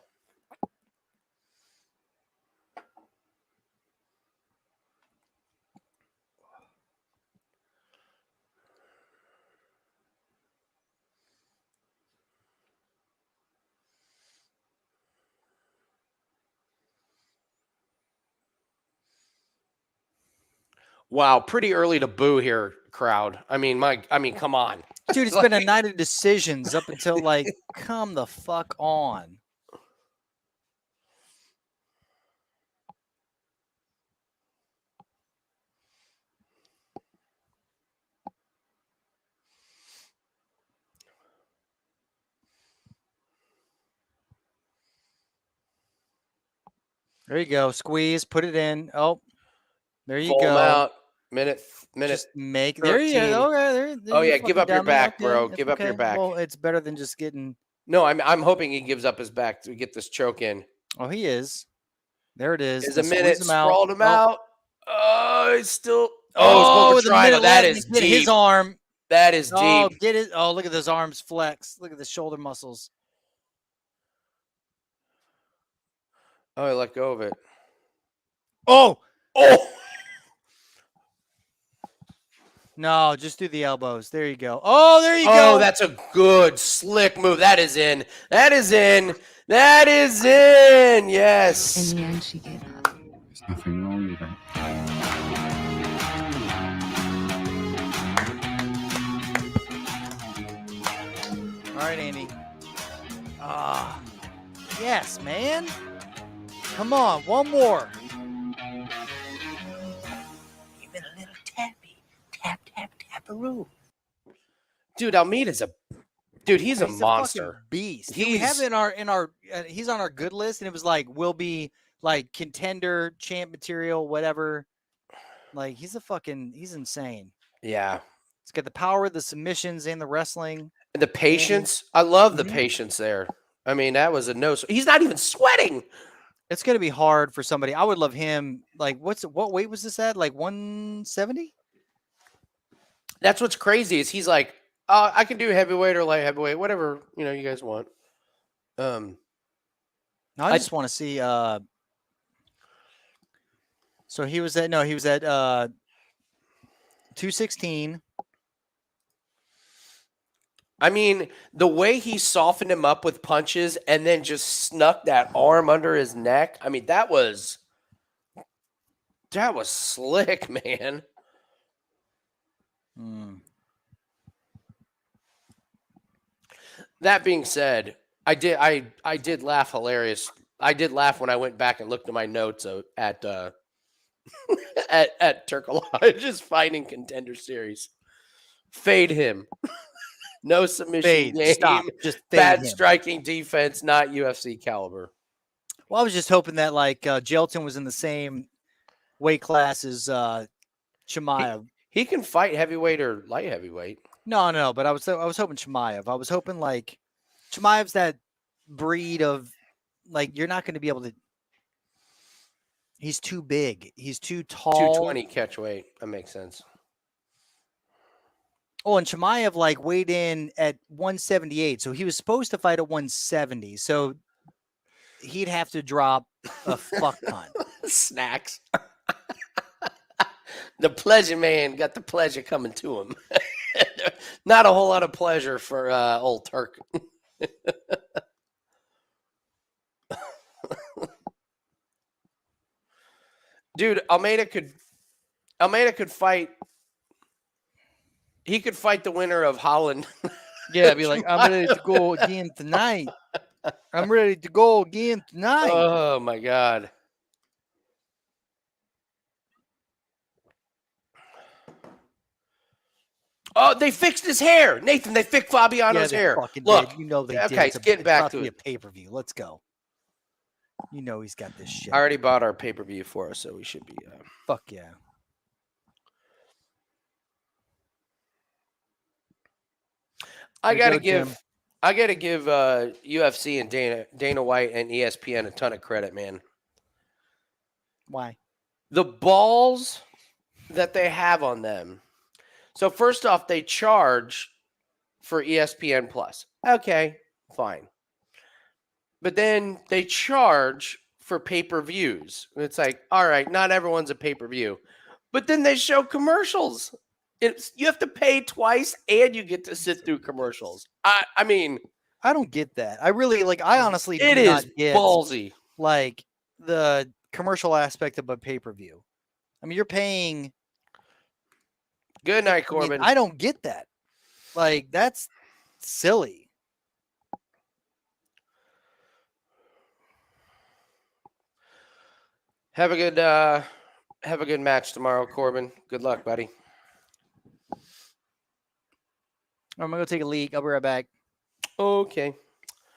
Wow, pretty early to boo here, crowd. I mean, come on. Dude, it's been a night of decisions up until like, come the fuck on. There you go. Squeeze, put it in. Oh, there you Pull 'em go. out. Minute. Just make there you 13. go. Okay, there Oh, you yeah, give fucking up your dummy. back, Okay, bro. it's Give up your okay. back. Well, it's better than just getting. No, I'm hoping he gives up his back to get this choke in. Oh, he is. There it is. Is a Squeeze minute him out. sprawled him Oh. out. Oh, he's still. Oh, Oh, he's going with for a minute triangle. That left, is he hit his deep. arm. That is Oh, deep. get it. Oh, look at those arms flex. Look at the shoulder muscles. Oh, I let go of it. Oh, Oh, no, just do the elbows. There you go. Oh, there you oh, go. that's a good slick move. That is in. That is in. That is in. Yes. In the end, she gave up. There's nothing wrong with that. All right, Andy. Ah, yes, man. Come on, one more. Even a little tappy. Tap, tap, taparoo. Dude, Almeida's a. Dude, he's a fucking monster. beast. We have He's- in our he's on our good list, and it was like will be like contender, champ material, whatever. Like he's insane. Yeah. He's got the power, the submissions, and the wrestling. And the patience. I love the Mhm. patience there. I mean, that was a no. He's not even sweating. It's gonna be hard for somebody. I would love him. Like, what weight was this at? Like 170? That's what's crazy is he's like, I can do heavyweight or light heavyweight, whatever you guys want. No, I just want to see. So he was at 216. I mean, the way he softened him up with punches and then just snuck that arm under his neck. I mean, that was slick, man. Hmm. That being said, I did laugh hilarious. I did laugh when I went back and looked at my notes at at Turkalj just fighting contender series. Fade him. No submission Fade. game. Stop. Just fade Bad him. striking defense, not UFC caliber. Well, I was just hoping that like Jailton was in the same weight class as Chimaev. He can fight heavyweight or light heavyweight. No, but I was hoping Chimaev. I was hoping like Chimaev's that breed of like you're not going to be able to. He's too big. He's too tall. 220 catch weight. That makes sense. Oh, and Chimaev like weighed in at 178, so he was supposed to fight at 170. So he'd have to drop a fuck ton. Snacks. The pleasure man got the pleasure coming to him. Not a whole lot of pleasure for old Turk. Dude, Almeida could fight. He could fight the winner of Holland. Yeah, be like, I'm ready to go again tonight. I'm ready to go again tonight. Oh my god. Oh, they fixed his hair, Nathan. They fixed Fabiano's they hair. fucking Look, did. You know they did. okay, It's getting back about to be it. a pay-per-view. Let's go. You know he's got this shit. I already bought our pay-per-view for us, so we should be. Fuck yeah. I Way to gotta go, give. Jim. I gotta give UFC and Dana White and ESPN a ton of credit, man. Why? The balls that they have on them. So first off, they charge for ESPN Plus. Okay, fine. But then they charge for pay-per-views. And it's like, all right, not everyone's a pay-per-view. But then they show commercials. You have to pay twice and you get to sit through commercials. I mean, I don't get that. I really I honestly it do is not get ballsy. like the commercial aspect of a pay-per-view. I mean, you're paying. Good night, I mean, Corbin. I don't get that. Like, that's silly. Have a good match tomorrow, Corbin. Good luck, buddy. I'm gonna go take a leak. I'll be right back. Okay.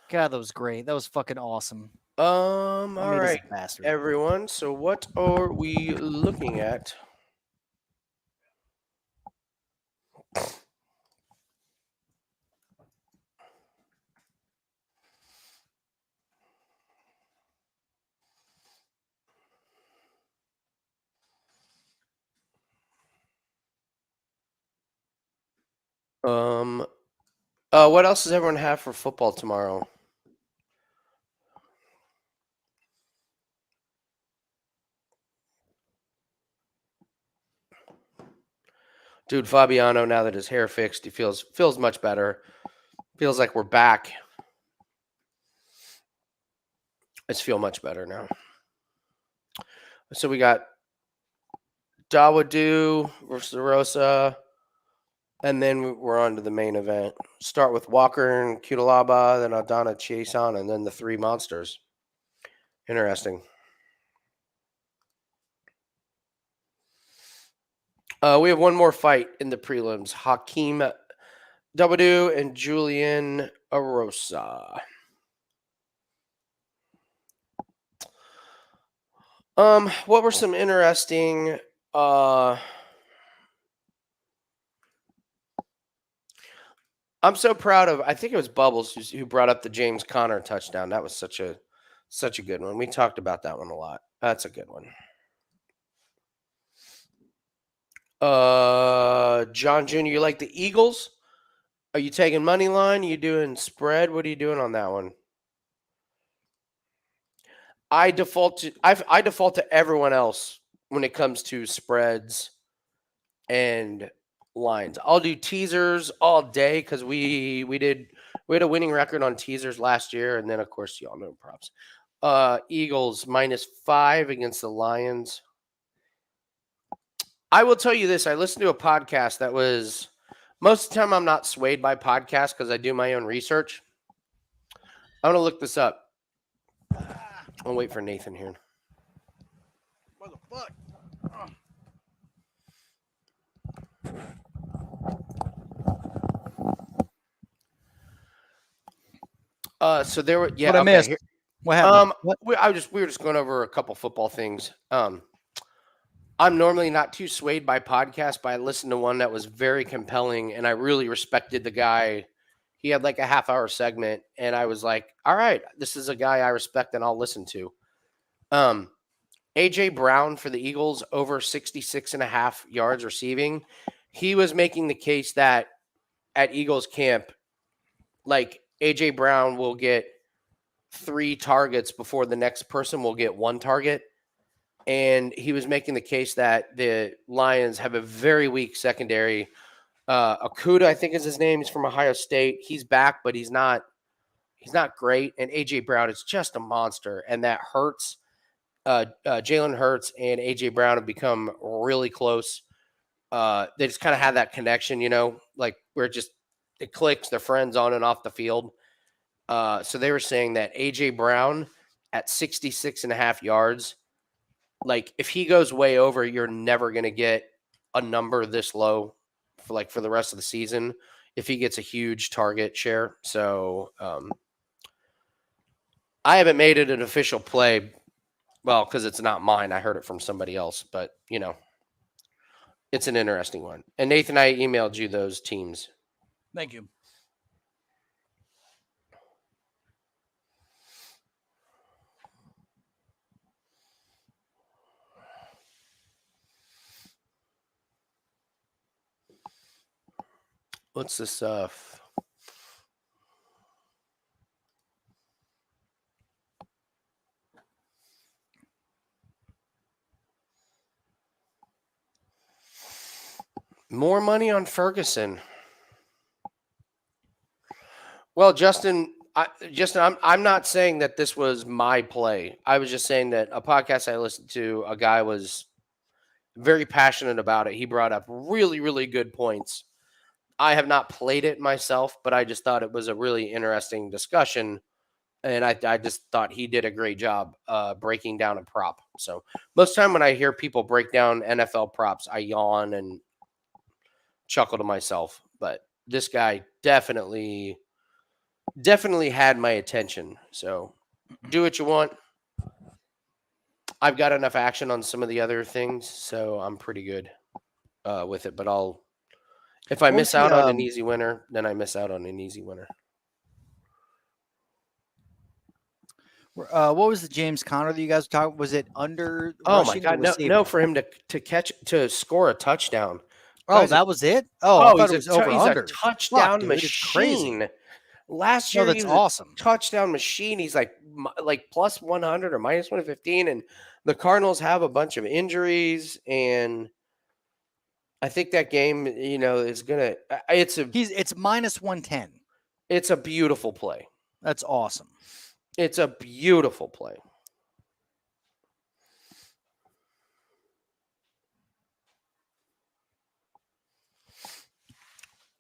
God, that was great. That was fucking awesome. All Almeida's right, a bastard. everyone. So what are we looking at? What else does everyone have for football tomorrow? Dude, Fabiano, now that his hair fixed, he feels much better. Feels like we're back. I just feel much better now. So we got Dawodu versus Erosa, and then we're on to the main event. Start with Walker and Cuțelaba, then Aldana, Chiasson, and then the three monsters. Interesting. We have one more fight in the prelims. Hakeem Dawodu and Julian Erosa. What were some interesting I'm so proud of, I think it was Bubbles who brought up the James Conner touchdown. That was such a good one. We talked about that one a lot. That's a good one. John Jr., you like the Eagles? Are you taking money line? Are you doing spread? What are you doing on that one? I default to everyone else when it comes to spreads and lines. I'll do teasers all day because we had a winning record on teasers last year, and then of course y'all know props. Eagles -5 against the Lions. I will tell you this: I listened to a podcast that was most of the time I'm not swayed by podcasts because I do my own research. I'm gonna look this up. I'll wait for Nathan here. Motherfucker. So there were What I missed? here- What happened? What? we were just going over a couple football things. I'm normally not too swayed by podcasts, but I listened to one that was very compelling, and I really respected the guy. He had like a half-hour segment, and I was like, all right, this is a guy I respect and I'll listen to. A.J. Brown for the Eagles, over 66.5 yards receiving. He was making the case that at Eagles camp, like A.J. Brown will get 3 targets before the next person will get 1 target. And he was making the case that the Lions have a very weak secondary. Okuda, I think is his name. He's from Ohio State. He's back, but he's not great. And A.J. Brown is just a monster. And that hurts. Jalen Hurts and A.J. Brown have become really close. They just kind of have that connection, like where it clicks. They're friends on and off the field. So they were saying that A.J. Brown at 66.5 yards, like if he goes way over, you're never going to get a number this low for the rest of the season if he gets a huge target share. So I haven't made it an official play. Well, because it's not mine. I heard it from somebody else, but it's an interesting one. And Nathan, I emailed you those teams. Thank you. What's this stuff? More money on Ferguson. Well, Justin, I'm not saying that this was my play. I was just saying that a podcast I listened to, a guy was very passionate about it. He brought up really, really good points. I have not played it myself, but I just thought it was a really interesting discussion. And I just thought he did a great job breaking down a prop. So most of the time when I hear people break down NFL props, I yawn and chuckle to myself. But this guy definitely had my attention. So do what you want. I've got enough action on some of the other things, so I'm pretty good with it. But if I miss out on an easy winner, then I miss out on an easy winner. What was the James Conner that you guys were talking? Was it under? Oh my rushing or God, no, receiving? for him to score a touchdown. Oh, Guys, that was it. Oh, I thought it was he's over a under. touchdown Fuck, dude, it's crazy. machine. Last No, year, that's he was awesome. a touchdown machine. He's like plus 100 or minus 115, and the Cardinals have a bunch of injuries, and I think that game, is gonna. It's minus 110. It's a beautiful play. That's awesome. It's a beautiful play.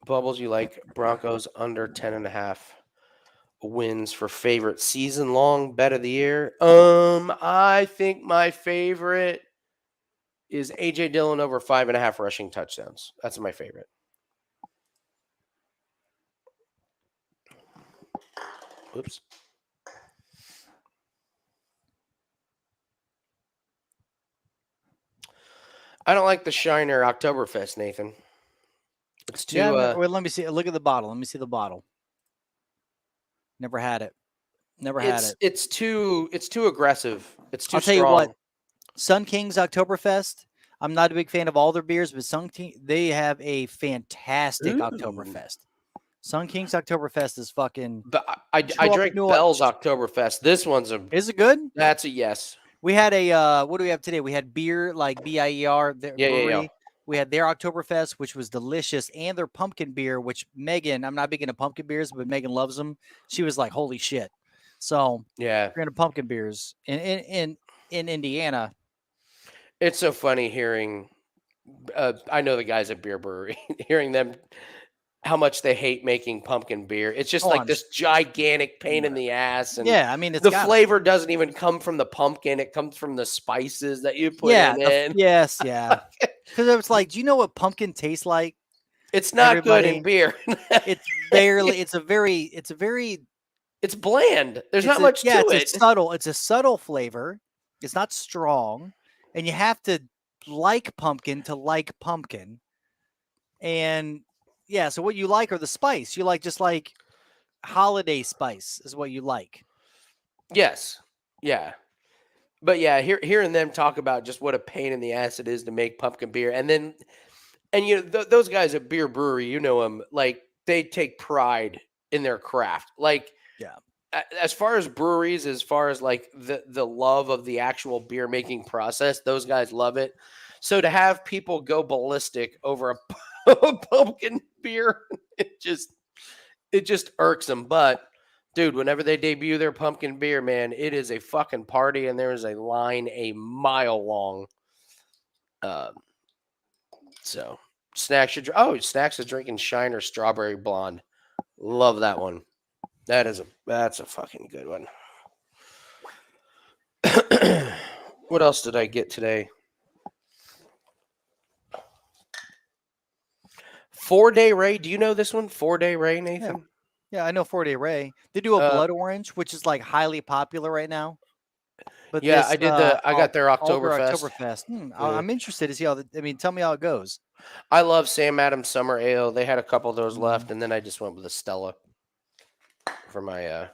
Bubbles, you like Broncos under 10.5 wins for favorite season-long bet of the year? I think my favorite is A.J. Dillon over 5.5 rushing touchdowns. That's my favorite. Oops. I don't like the Shiner Oktoberfest, Nathan. It's too. Wait, let me see. Look at the bottle. Let me see the bottle. Never had it. Never had it. It's too aggressive. It's too I'll tell strong. you what. Sun King's Oktoberfest. I'm not a big fan of all their beers, but Sun King, they have a fantastic Oktoberfest. Sun King's Oktoberfest is fucking. But I drank Bell's Oktoberfest. This one's Is it good? That's a yes. We had a what do we have today? We had beer like BIER. Yeah. We had their Oktoberfest, which was delicious, and their pumpkin beer, which Megan, I'm not big into pumpkin beers, but Megan loves them. She was like, "Holy shit!" So yeah, we're into pumpkin beers in Indiana. It's so funny hearing. I know the guys at Beer Brewery, hearing them how much they hate making pumpkin beer. It's just this gigantic pain in the ass. And yeah, I mean, the flavor doesn't even come from the pumpkin. It comes from the spices that you put in. Yes, yeah. Because it was like, do you know what pumpkin tastes like? It's not good in beer. It's barely. It's bland. There's not much to it. It's subtle. It's a subtle flavor. It's not strong, and you have to like pumpkin to like pumpkin. And yeah, so what you like are the spice. You like just like holiday spice is what you like. Yes. Yeah. But yeah, hearing them talk about just what a pain in the ass it is to make pumpkin beer. And those guys at Beer Brewery, you know them, like they take pride in their craft. Like, yeah. As far as breweries, as far as like the love of the actual beer making process, those guys love it. So to have people go ballistic over a pumpkin beer, it just irks them. But dude, whenever they debut their pumpkin beer, man, it is a fucking party, and there is a line a mile long. So Snacks is drinking Shiner Strawberry Blonde. Love that one. That's a fucking good one. What else did I get today? 4-Day Ray. Do you know this one? 4-Day Ray, Nathan? Yeah, I know 4-Day Ray. They do a blood orange, which is like highly popular right now. But yeah, I did I got their Oktoberfest. I'm interested to see tell me how it goes. I love Sam Adams Summer Ale. They had a couple of those left, and then I just went with a Stella for my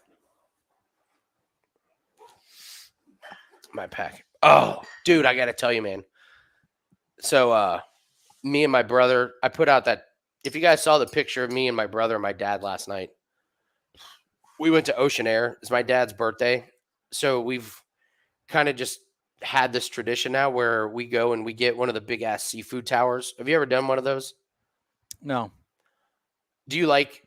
my pack. Oh, dude, I got to tell you, man. So me and my brother, I put out that if you guys saw the picture of me and my brother and my dad last night, we went to Ocean Air. It's my dad's birthday. So we've kind of just had this tradition now where we go and we get one of the big ass seafood towers. Have you ever done one of those? No. Do you like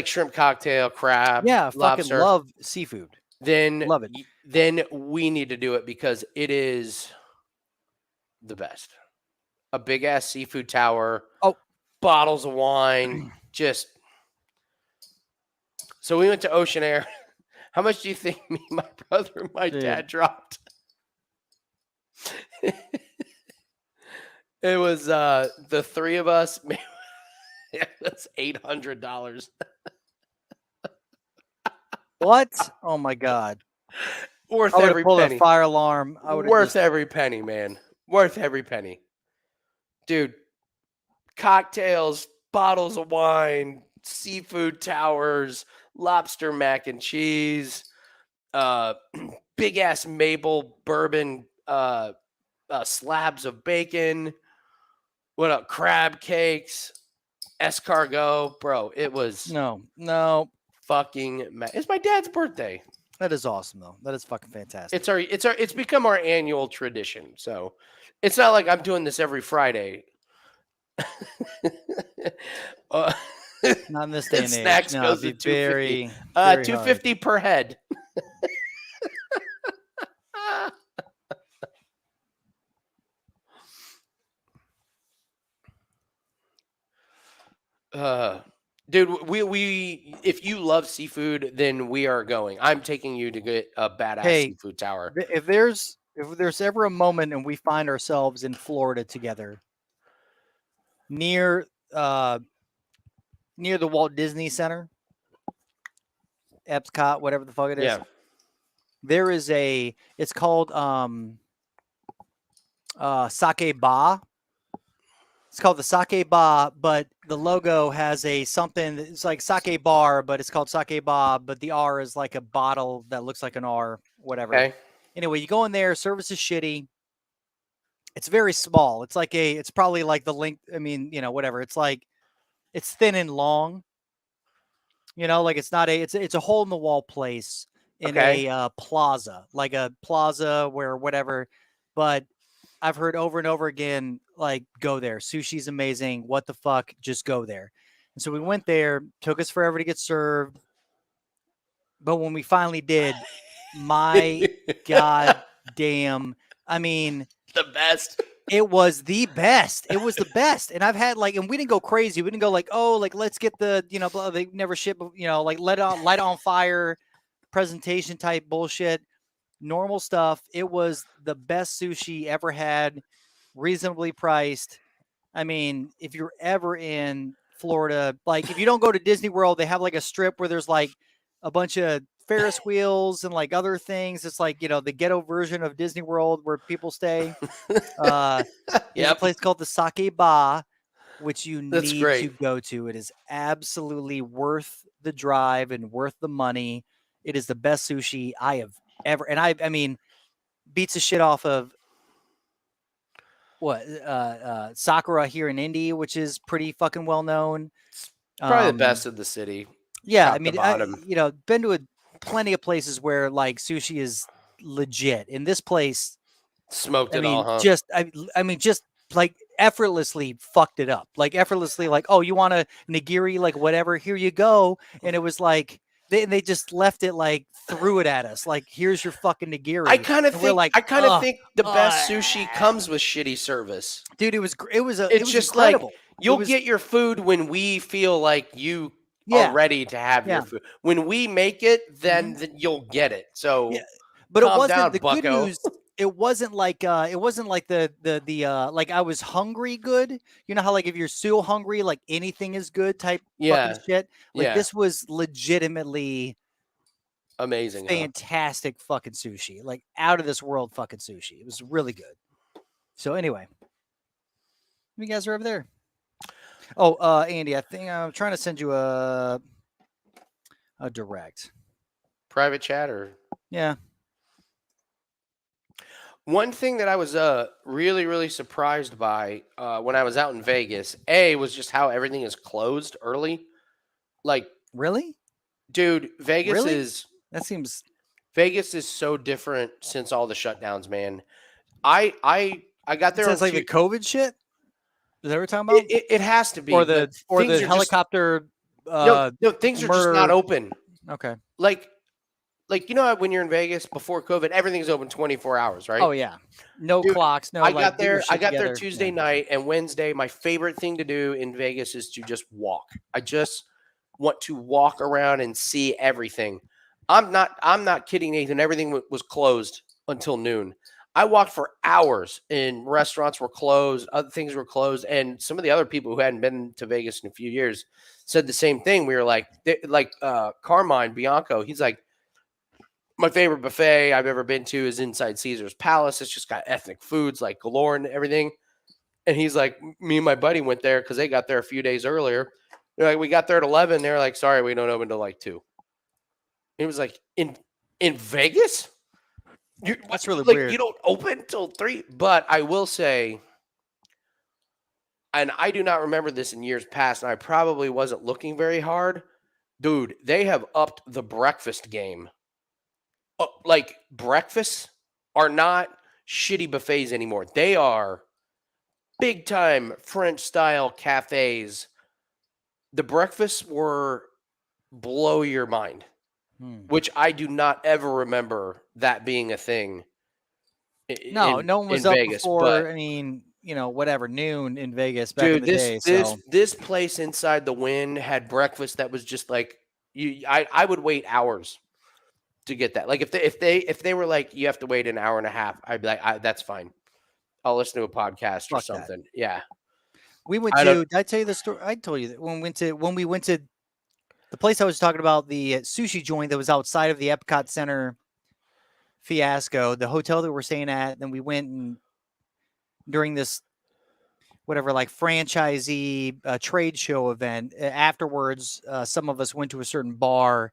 shrimp cocktail, crab, Yeah, fucking lobster? love seafood. Then Love it. Then we need to do it because it is the best. A big ass seafood tower. Oh. Bottles of wine. Just so we went to Ocean Air. How much do you think me, my brother, and my dad dropped? It was the three of us. It was $800. What? Oh my god! Worth I would every have pulled penny. a fire alarm. I would Worth every penny, man. Worth every penny. Dude, cocktails, bottles of wine, seafood towers, lobster mac and cheese, big ass maple bourbon slabs of bacon. What up? Crab cakes, escargot, bro. It was no. fucking. It's my dad's birthday. That is awesome though. That is fucking fantastic. It's become our annual tradition. So it's not like I'm doing this every Friday. Not in this day and age. Snacks No, goes it'd to be $250. very $250 per head. Dude, we if you love seafood, then we are going. I'm taking you to get a badass seafood tower. If there's ever a moment and we find ourselves in Florida together, near the Walt Disney Center, Epcot, whatever the fuck it is. Yeah. There is it's called Sake Ba. It's called the Sake Ba, but the logo has something. It's like Sake Bar, but it's called Sake Ba, but the R is like a bottle that looks like an R, whatever. Okay. Anyway, you go in there, service is shitty. It's very small. It's probably like the length. I mean, whatever. It's like, it's thin and long. Like it's not it's a hole in the wall place in a plaza, like a plaza where whatever. But I've heard over and over again, like, go there. Sushi's amazing. What the fuck? Just go there. And so we went there. Took us forever to get served. But when we finally did, my god damn, I mean, the best. It was the best. It was the best. And I've had and we didn't go crazy. We didn't go like, oh, like, let's get the, they never ship, like light on fire presentation type bullshit. Normal stuff. It was the best sushi ever had, reasonably priced. I mean, if you're ever in Florida, like if you don't go to Disney World, they have like a strip where there's like a bunch of Ferris wheels and like other things. It's like, the ghetto version of Disney World where people stay. There's a place called the Sake Ba, which you need to go to. It is absolutely worth the drive and worth the money. It is the best sushi I have ever. And I mean, beats the shit off of Sakura here in Indy, which is pretty fucking well known. Probably the best of the city. Yeah, I mean, been to plenty of places where like sushi is legit. In this place, smoked it all, huh? Just like effortlessly fucked it up. Like effortlessly, like, oh, you want a nigiri, like whatever, here you go. And it was like they just left it, like threw it at us, like, here's your fucking nigiri. I kind of think the best sushi comes with shitty service, dude. It's just incredible. Like you'll get your food when we feel like you are ready to have your food. When we make it, then you'll get it. So, but it wasn't down, the bucko. good news. It wasn't like the like I was hungry good. You know how like if you're so hungry, like anything is good type fucking shit. Like this was legitimately amazing, fantastic fucking sushi. Like out of this world fucking sushi. It was really good. So anyway, you guys are over there. Oh, Andy, I think I'm trying to send you a direct private chat or yeah. One thing that I was really, really surprised by when I was out in Vegas, was just how everything is closed early. Like, Really? dude, Really? That seems. Vegas is so different since all the shutdowns, man. I got It there says on like the COVID shit. Is that what we're talking about? it has to be, or but the things are just- helicopter. no, things are just not murder- open. Okay. Like you know how when you're in Vegas before COVID, everything's open 24 hours, right? Oh yeah. No Dude, clocks. No. I like, got get your there. I shit got there together. Tuesday Yeah. night and Wednesday. My favorite thing to do in Vegas is to just walk. I just want to walk around and see everything. I'm not kidding, Nathan. Everything was closed until noon. I walked for hours, and restaurants were closed. Other things were closed, and some of the other people who hadn't been to Vegas in a few years said the same thing. We were like Carmine Bianco. He's like, my favorite buffet I've ever been to is inside Caesar's Palace. It's just got ethnic foods like galore and everything. And he's like, me and my buddy went there because they got there a few days earlier. They're like, we got there at 11. They're like, sorry, we don't open till like 2. It was like, in Vegas? That's really like, weird. You don't open till 3. But I will say, and I do not remember this in years past, and I probably wasn't looking very hard. Dude, they have upped the breakfast game. Like, breakfasts are not shitty buffets anymore. They are big time French style cafes. The breakfasts were blow your mind, which I do not ever remember that being a thing. No one was up Vegas, before. but, I mean, whatever, noon in Vegas back in the day. This place inside the Wynn had breakfast that was just like I would wait hours to get that. Like if they were like, you have to wait an hour and a half, I'd be like, that's fine. I'll listen to a podcast or Fuck that. something. Yeah. We went to. Did I tell you the story? I told you that when we went to the place I was talking about, the sushi joint that was outside of the Epcot Center fiasco, the hotel that we're staying at. Then we went and during this whatever, like franchisee trade show event. Afterwards, some of us went to a certain bar.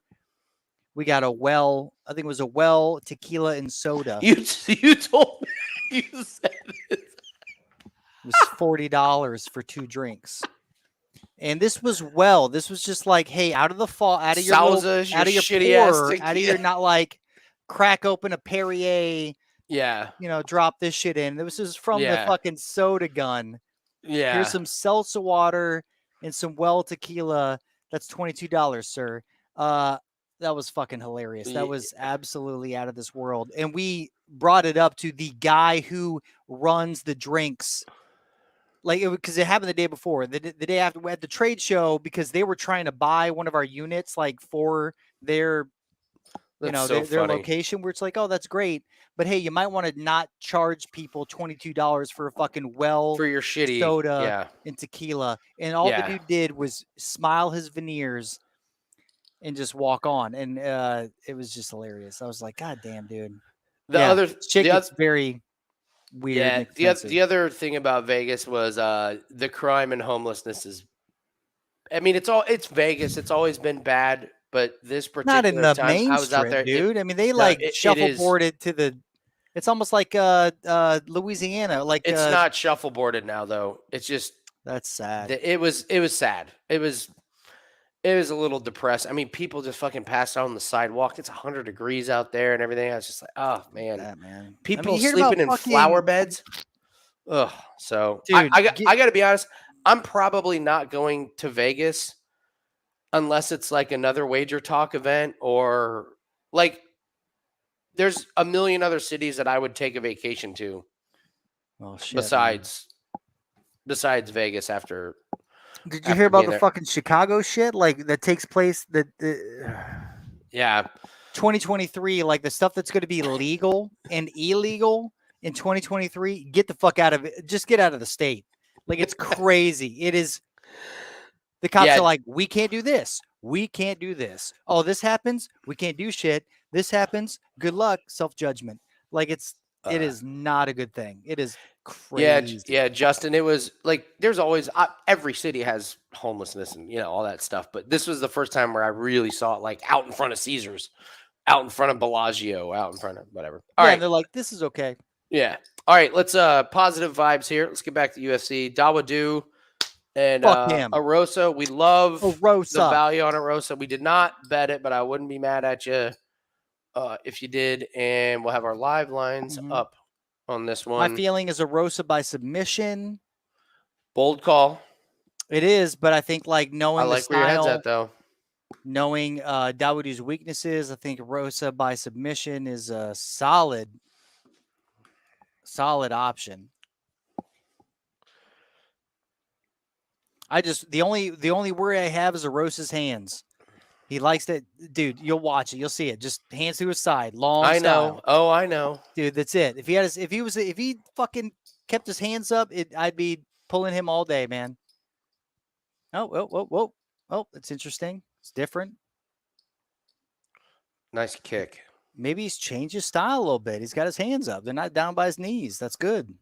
We got I think it was a Well tequila and soda. You told me, you said it. It was $40 for 2 drinks. And this was this was just like, hey, out of the fall, out of your Salsas, out of your shitty ass pour, out of your, not like crack open a Perrier, Yeah. drop this shit in. This is from the fucking soda gun. Yeah. Here's some seltzer water and some Well tequila. That's $22, sir. That was fucking hilarious. That was absolutely out of this world. And we brought it up to the guy who runs the drinks. Like, because it happened the day before, the day after at the trade show, because they were trying to buy one of our units, like for their, their location, where it's like, oh, that's great. But hey, you might want to not charge people $22 for a fucking Well for your shitty soda and tequila. And all the dude did was smile his veneers and just walk on. And it was just hilarious. I was like, God damn, dude. The chick is very weird. Yeah, the other thing about Vegas was the crime and homelessness is. I mean, it's Vegas. It's always been bad, but this particular not in the time main I was out there, dude. I mean, they shuffleboarded to the. It's almost like Louisiana. Like it's not shuffleboarded now, though. It's just that's sad. It was sad. It was a little depressed. I mean, people just fucking passed out on the sidewalk. It's 100 degrees out there and everything. I was just like, oh man, people sleeping in flower beds. Ugh. So, dude, I got to be honest. I'm probably not going to Vegas unless it's like another wager talk event or like there's a million other cities that I would take a vacation to. Oh shit. Besides Vegas after. Did you hear about the fucking Chicago shit? Like that takes place yeah. 2023, like the stuff that's going to be legal and illegal in 2023, get the fuck out of it. Just get out of the state. Like it's crazy. It is. The cops are like, we can't do this. We can't do this. Oh, this happens. We can't do shit. This happens. Good luck. Self-judgment. Like it is not a good thing. It is crazy. Yeah, Justin. It was like there's always every city has homelessness and all that stuff, but this was the first time where I really saw it like out in front of Caesars, out in front of Bellagio, out in front of whatever. All right, and they're like, this is okay. Yeah. All right. Let's positive vibes here. Let's get back to UFC. Dawodu and Fuck him. Erosa. We love the Erosa. value on Erosa. We did not bet it, but I wouldn't be mad at you if you did. And we'll have our live lines up on this one. My feeling is Erosa by submission. Bold call. It is, but I think like knowing I like the where your head's style, at, though. knowing Dawodu's weaknesses, I think Erosa by submission is a solid option. I just the only worry I have is Erosa's hands. He likes that, dude. You'll watch it. You'll see it. Just hands to his side, long. I know. style. Oh, I know, dude. That's it. If he fucking kept his hands up, I'd be pulling him all day, man. Oh, it's interesting. It's different. Nice kick. Maybe he's changed his style a little bit. He's got his hands up. They're not down by his knees. That's good.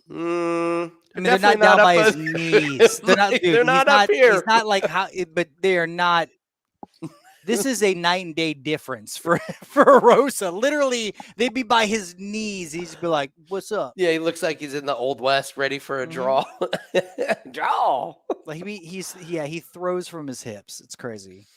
I mean, they're not down by his knees. They're not. Dude, they're not up here. He's not like how, but they are not. This is a night and day difference for Erosa. Literally, they'd be by his knees. He'd be like, "What's up?" Yeah, he looks like he's in the Old West, ready for a draw. Draw. Like he throws from his hips. It's crazy.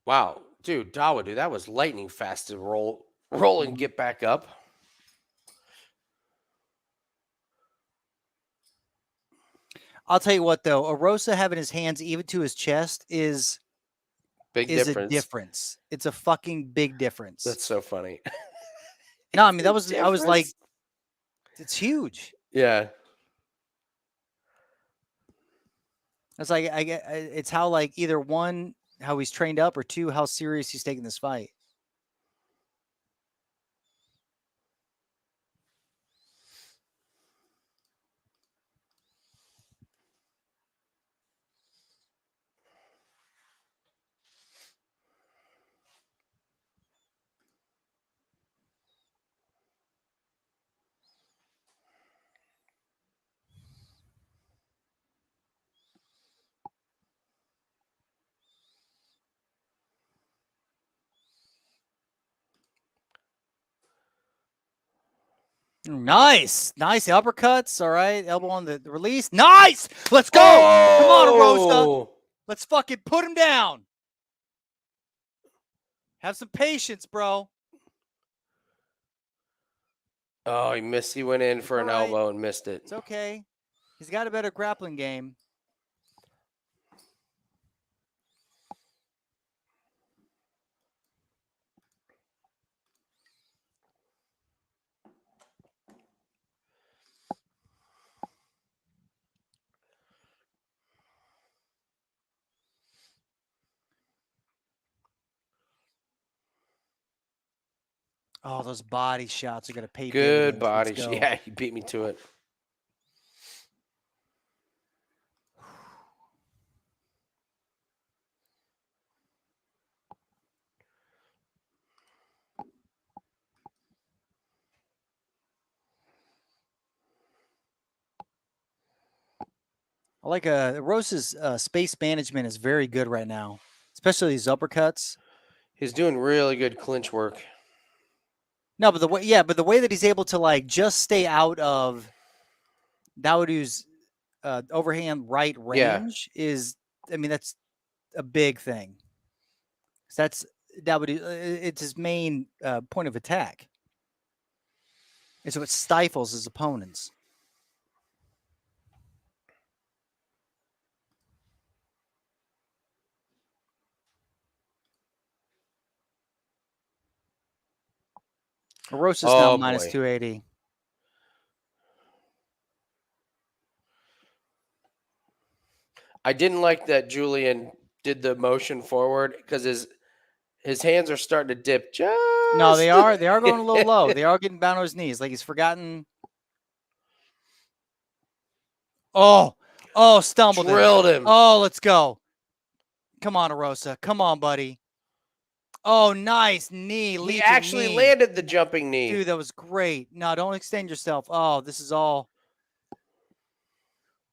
Wow, dude, Dawodu, that was lightning fast to roll and get back up. I'll tell you what, though, Erosa having his hands even to his chest is a difference. It's a fucking big difference. That's so funny. No, I mean I was like, it's huge. Yeah. It's like it's how like either one, how he's trained up, or two, how serious he's taking this fight. Nice uppercuts. All right, elbow on the release. Nice. Let's go. Come on, Erosa. Let's fucking put him down. Have some patience, bro. Oh, he missed. He went in for an elbow and missed it. It's okay. He's got a better grappling game. Oh, those body shots are going to pay Good dividends. body shot. Yeah, he beat me to it. I like Rose's space management is very good right now, especially these uppercuts. He's doing really good clinch work. No, but the way that he's able to like just stay out of Dawodu's overhand right range is, I mean, that's a big thing. That's Dawodu. It's his main point of attack. And so it stifles his opponents. Erosa's now Oh, minus boy. 280. I didn't like that Julian did the motion forward because his hands are starting to dip. Just No, they are going a little low. They are getting down on his knees. Like he's forgotten. Oh, stumbled him. drilled him. Oh, let's go. Come on, Erosa. Come on, buddy. Oh, nice knee. He leaping actually knee. landed the jumping knee. Dude, that was great. No, don't extend yourself. Oh, this is all.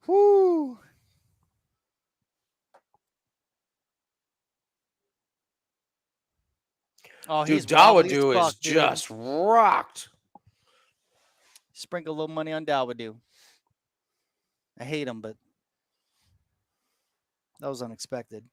Whoo. Oh, Dude, he's wobbly as Dawodu fuck, is dude. just rocked. Sprinkle a little money on Dawodu. I hate him, but that was unexpected.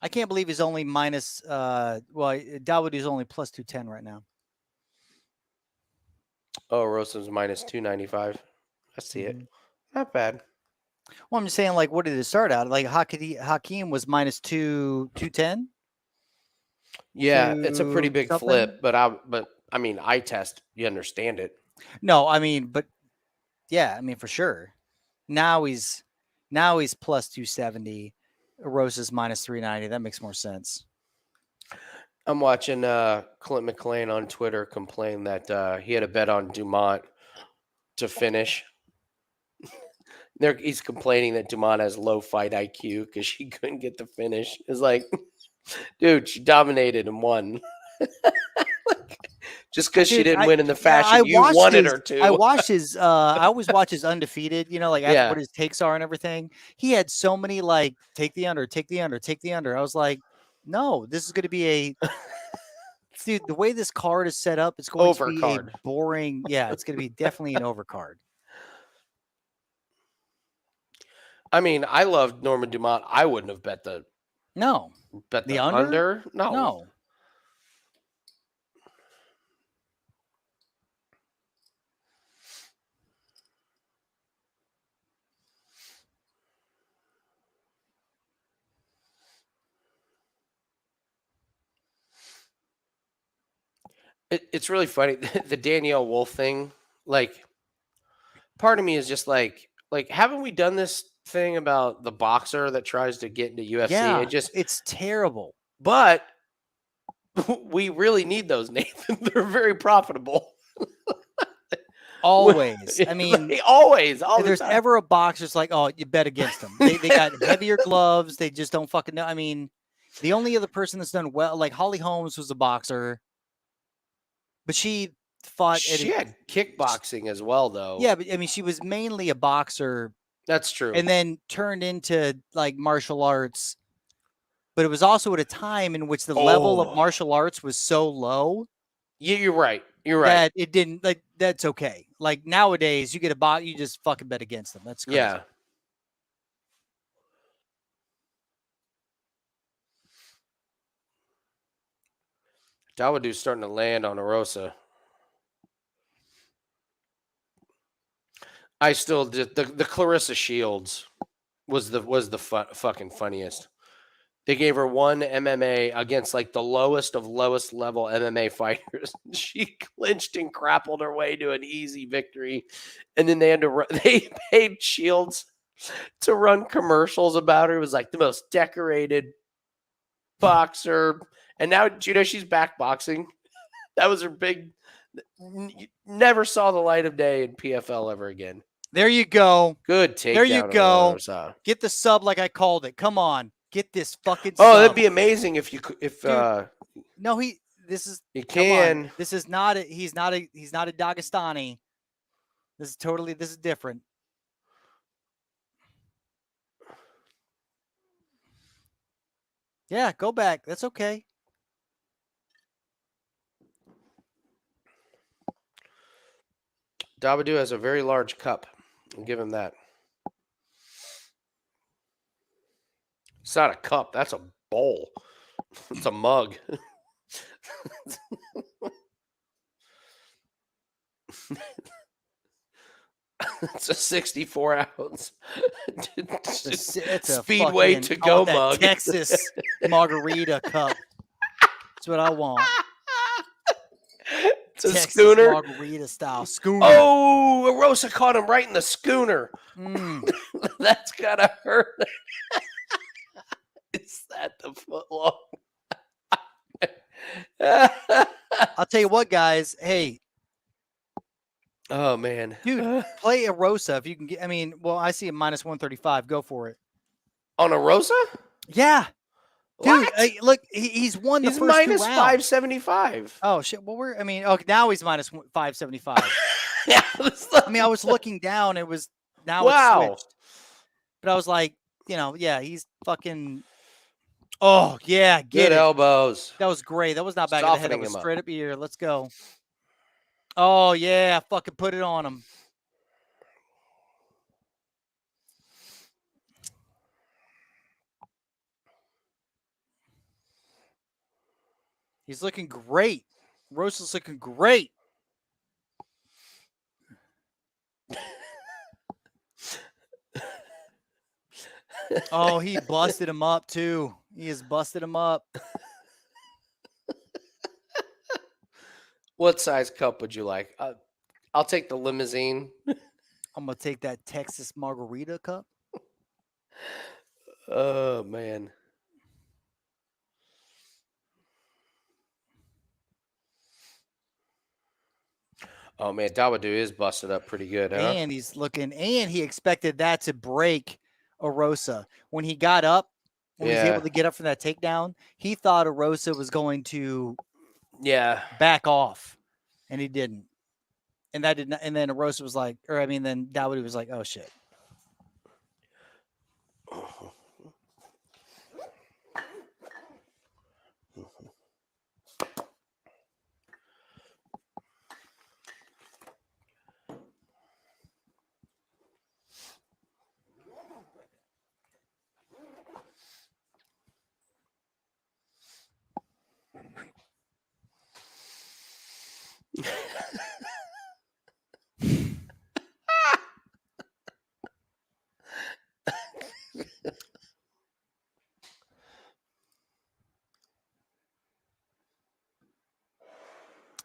I can't believe he's only minus Dawodu's only plus 210 right now. Oh, Rosa's minus 295. I see it. Not bad. Well, I'm just saying, like, what did it start out? Like Hakeem was minus 210. Yeah, it's a pretty big something? flip, but I mean, eye test, you understand it. No, I mean, but yeah, I mean for sure. Now he's plus 270. Erosa's minus 390. That makes more sense. I'm watching Clint McLean on Twitter complain that he had a bet on Dumont to finish. He's complaining that Dumont has low fight IQ because she couldn't get the finish. It's like, dude, she dominated and won. Just because she Dude, didn't win in the I fashion you watched wanted his- her to. I watched his. I always watch his undefeated. You know, like after Yeah. what his takes are and everything. He had so many like take the under, take the under, take the under. I was like, no, this is going to be a. Dude, the way this card is set up, it's going to be a Overcard. boring. Yeah, it's going to be definitely an overcard. I mean, I loved Norman Dumont. I wouldn't have bet the No, the under? under. No. no. It's really funny. The Danielle Wolf thing, like, part of me is just like, haven't we done this thing about the boxer that tries to get into UFC? Yeah, It it's terrible. but we really need those, Nathan. They're very profitable. Always. I mean, always. All if the there's time. ever a boxer, it's like, oh, you bet against them. They got heavier gloves. They just don't fucking know. I mean, the only other person that's done well, like Holly Holmes was a boxer, but she fought. She had kickboxing as well, though. Yeah, but I mean, she was mainly a boxer That's true. and then turned into like martial arts. But it was also at a time in which the level of martial arts was so low. Yeah, you're right. You're right. That it didn't like. That's okay. Like nowadays, you get a bot, you just fucking bet against them. That's crazy. Yeah. Dawodu's starting to land on Erosa. I still did the Clarissa Shields was the fucking funniest. They gave her one MMA against like the lowest of lowest level MMA fighters. She clinched and grappled her way to an easy victory, and then they had to they paid Shields to run commercials about her. It was like the most decorated boxer, and now she's back boxing. That was her big. Never saw the light of day in PFL ever again. There you go. Good takedown. There you go. Erosa. Get the sub like I called it. Come on. Get this fucking Oh, sub. that'd be amazing if you could. If Dude, no, this is you come on. can. This is not a he's not a Dagestani. This is different. Yeah, go back. That's okay. Dawodu has a very large cup. I'll give him that. It's not a cup. That's a bowl. It's a mug. It's a 64 ounce It's a Speedway fucking, to I go want that mug. Texas margarita cup. That's what I want. It's a Texas schooner. margarita style schooner. Oh, Erosa caught him right in the schooner. Mm. That's gotta hurt. Is that the foot long? I'll tell you what, guys. Hey, Oh man, dude, play Erosa if you can get. I mean, well, I see a minus 135. Go for it. on Erosa? Yeah, dude. What? Hey, look, he's won the He's first minus 2 rounds. 575. Oh shit. Well, we're. I mean, okay, now he's minus 575. Yeah, I mean, I was looking down. It was now Wow. it's switched. But I was like, yeah, he's fucking. Oh yeah, good get it. elbows. That was great. That was not back of the head. That Softening was him up. straight up ear. Let's go. Oh yeah, fucking put it on him. He's looking great. Rosa's looking great. Oh, he busted him up too. He has busted him up. What size cup would you like? I'll take the limousine. I'm gonna take that Texas margarita cup. Oh man. Oh man, Dawodu is busted up pretty good, huh? And he's looking, and he expected that to break Erosa. When he got up, when he was Yeah. able to get up from that takedown, he thought Erosa was going to Yeah. back off, and he didn't. And that did not. And then Erosa was like, then Dawodu was like, "Oh shit."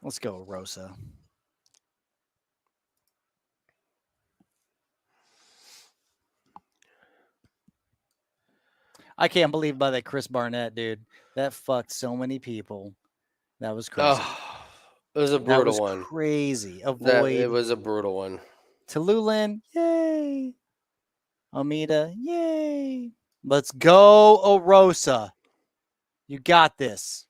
Let's go, Erosa. I can't believe by that Chris Barnett, dude. That fucked so many people. That was crazy. Oh, it was a That brutal was one. crazy. It Avoid was a brutal one. Tallulah, yay. Almeida, yay. Let's go, Erosa. You got this.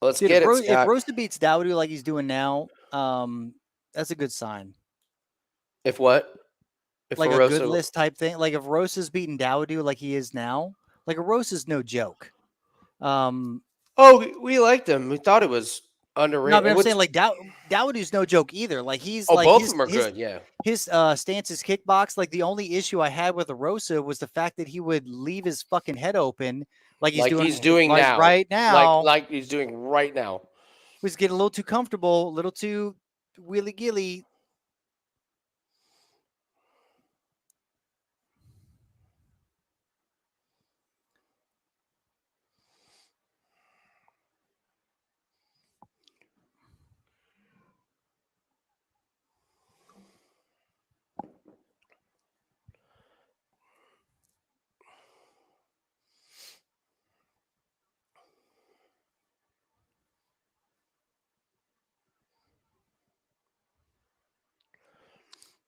Let's Dude, get if, it, if Scott. Rosa beats Dawodu like he's doing now, that's a good sign. If what? If Like Erosa, a good list type thing. Like if Rosa's beating Dawodu like he is now, like Rosa's no joke. Oh, we liked him. We thought it was underrated. No, but I'm saying like Dawodu's no joke either. Like he's oh, like both his, of them are his, good. Yeah. His stance is kickbox. Like the only issue I had with Erosa was the fact that he would leave his fucking head open, like he's doing like now. right now. Like he's doing right now. He was getting a little too comfortable, a little too willy gilly.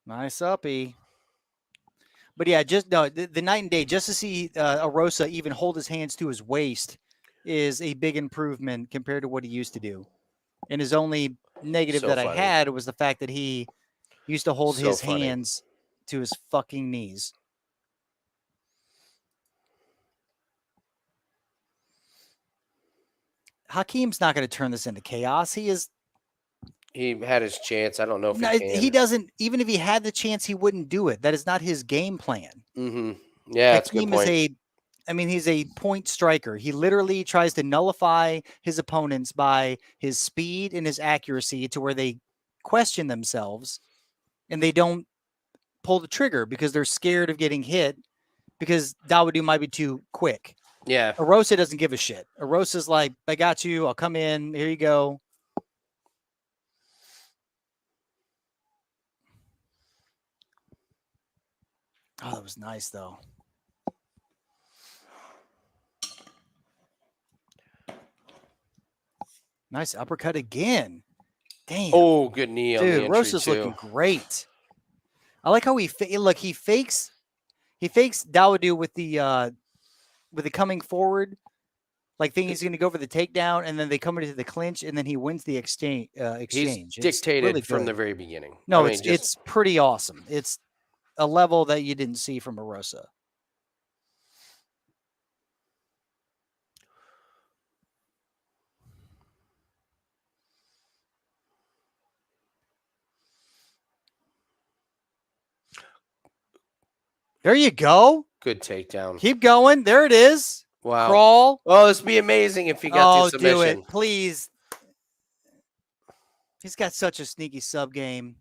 Nice uppy. But yeah, just no, the night and day, just to see Erosa even hold his hands to his waist is a big improvement compared to what he used to do. And his only negative So that I funny. had was the fact that he used to hold So his funny. hands to his fucking knees. Hakeem's not going to turn this into chaos. He had his chance. I don't know if no, he can. he doesn't. Even if he had the chance, he wouldn't do it. That is not his game plan. Mm-hmm. Yeah, that's a good Hakeem point. he's a point striker. He literally tries to nullify his opponents by his speed and his accuracy to where they question themselves and they don't pull the trigger because they're scared of getting hit because Dawodu might be too quick. Yeah. Erosa doesn't give a shit. Erosa's like, I got you. I'll come in. Here you go. Oh, that was nice, though. Nice uppercut again. Damn. Oh, good knee on the dude, entry Rosa's too. looking great. I like how he fakes Dawodu with the coming forward, like thinking he's going to go for the takedown, and then they come into the clinch, and then he wins the exchange. He's It's dictated really from good. the very beginning. No, I mean, it's pretty awesome. It's a level that you didn't see from Erosa. There you go. good takedown. Keep going. There it is. Wow. Crawl. Oh, this would be amazing if he got the submission. Do it, please. He's got such a sneaky sub game.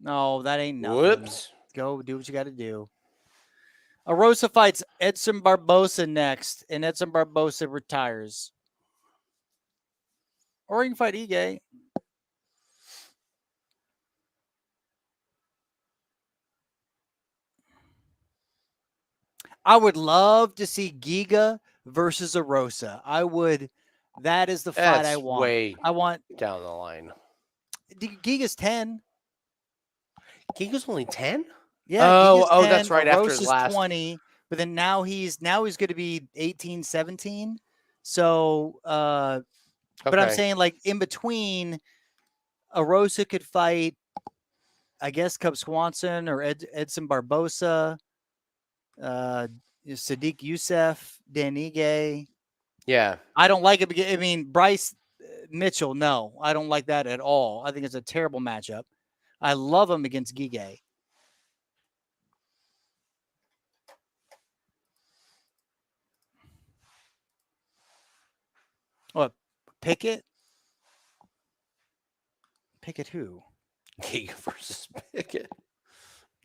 No, that ain't nothing. Whoops. Go do what you got to do. Erosa fights Edson Barbosa next, and Edson Barbosa retires. Or you can fight Ige. I would love to see Giga versus Erosa. I would. That is the fight I want. I want down the line. Giga's 10. Giga's only 10? Yeah. Oh, Giga's 10, that's right. After his Erosa's last 20, but then now he's going to be 18, 17. So, but I'm saying like in between, Erosa could fight, I guess, Cub Swanson or Edson Barbosa, Sadiq Youssef, Dan Ige. Yeah. I don't like it. I mean, Bryce Mitchell, no, I don't like that at all. I think it's a terrible matchup. I love him against Gige. What, Pickett? Pickett who? Giga versus Pickett.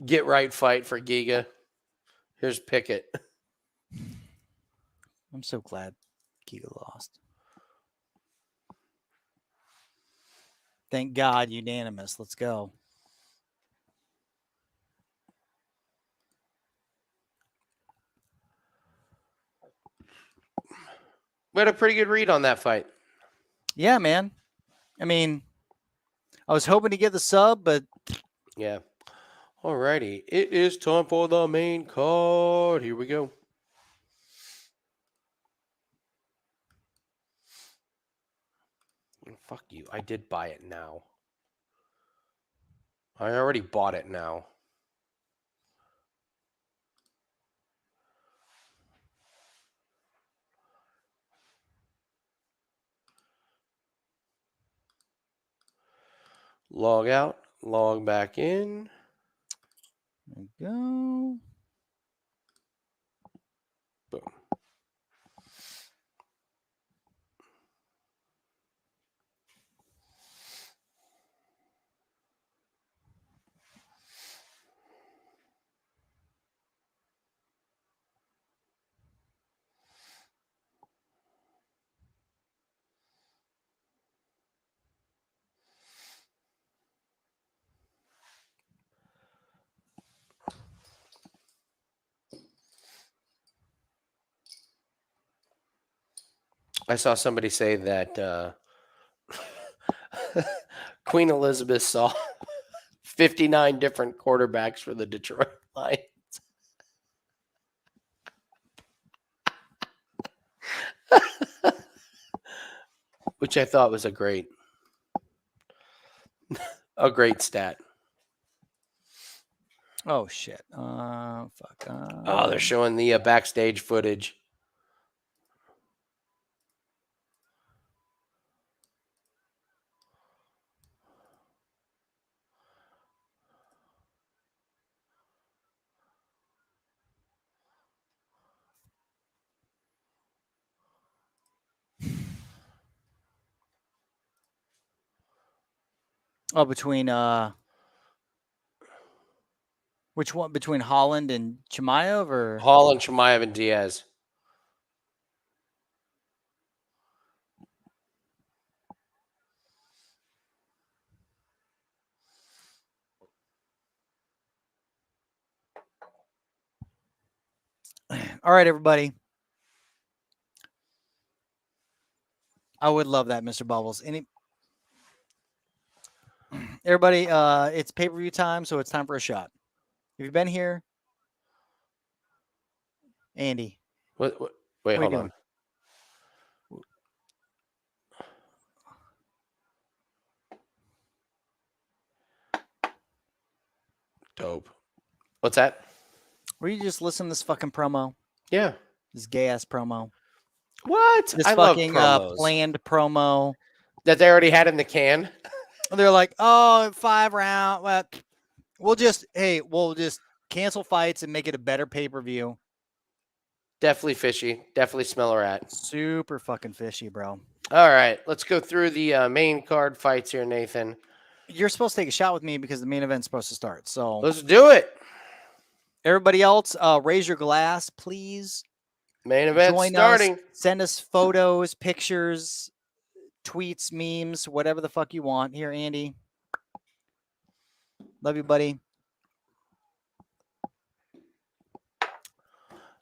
Get right fight for Giga. Here's Pickett. I'm so glad Giga lost. Thank God, unanimous. Let's go. We had a pretty good read on that fight. Yeah, man. I mean, I was hoping to get the sub, but yeah. Alrighty. It is time for the main card. Here we go. Fuck you. I did buy it now. I already bought it now. Log out, log back in. There we go. Boom. I saw somebody say that Queen Elizabeth saw 59 different quarterbacks for the Detroit Lions. Which I thought was a great stat. Oh shit. Fuck. Oh, they're showing the backstage footage. Oh, between which one? Between Holland and Chimaev, or Holland, Chimaev, and Diaz. all right, everybody. I would love that, Mr. Bubbles. Everybody, it's pay-per-view time, so it's time for a shot. Have you been here, Andy? Wait, What hold are you on. doing? Dope. What's that? Were you just listening to this fucking promo? Yeah. This gay ass promo. What? This I love fucking promos. planned promo. That they already had in the can. They're like, oh, 5 round. Well, we'll just cancel fights and make it a better pay-per-view. Definitely fishy. Definitely smell a rat. Super fucking fishy, bro. All right. Let's go through the main card fights here, Nathan. You're supposed to take a shot with me because the main event's supposed to start. So Let's do it. everybody else, raise your glass, please. Main event Join starting. us. Send us photos, pictures, tweets, memes, whatever the fuck you want. Here, Andy. Love you, buddy.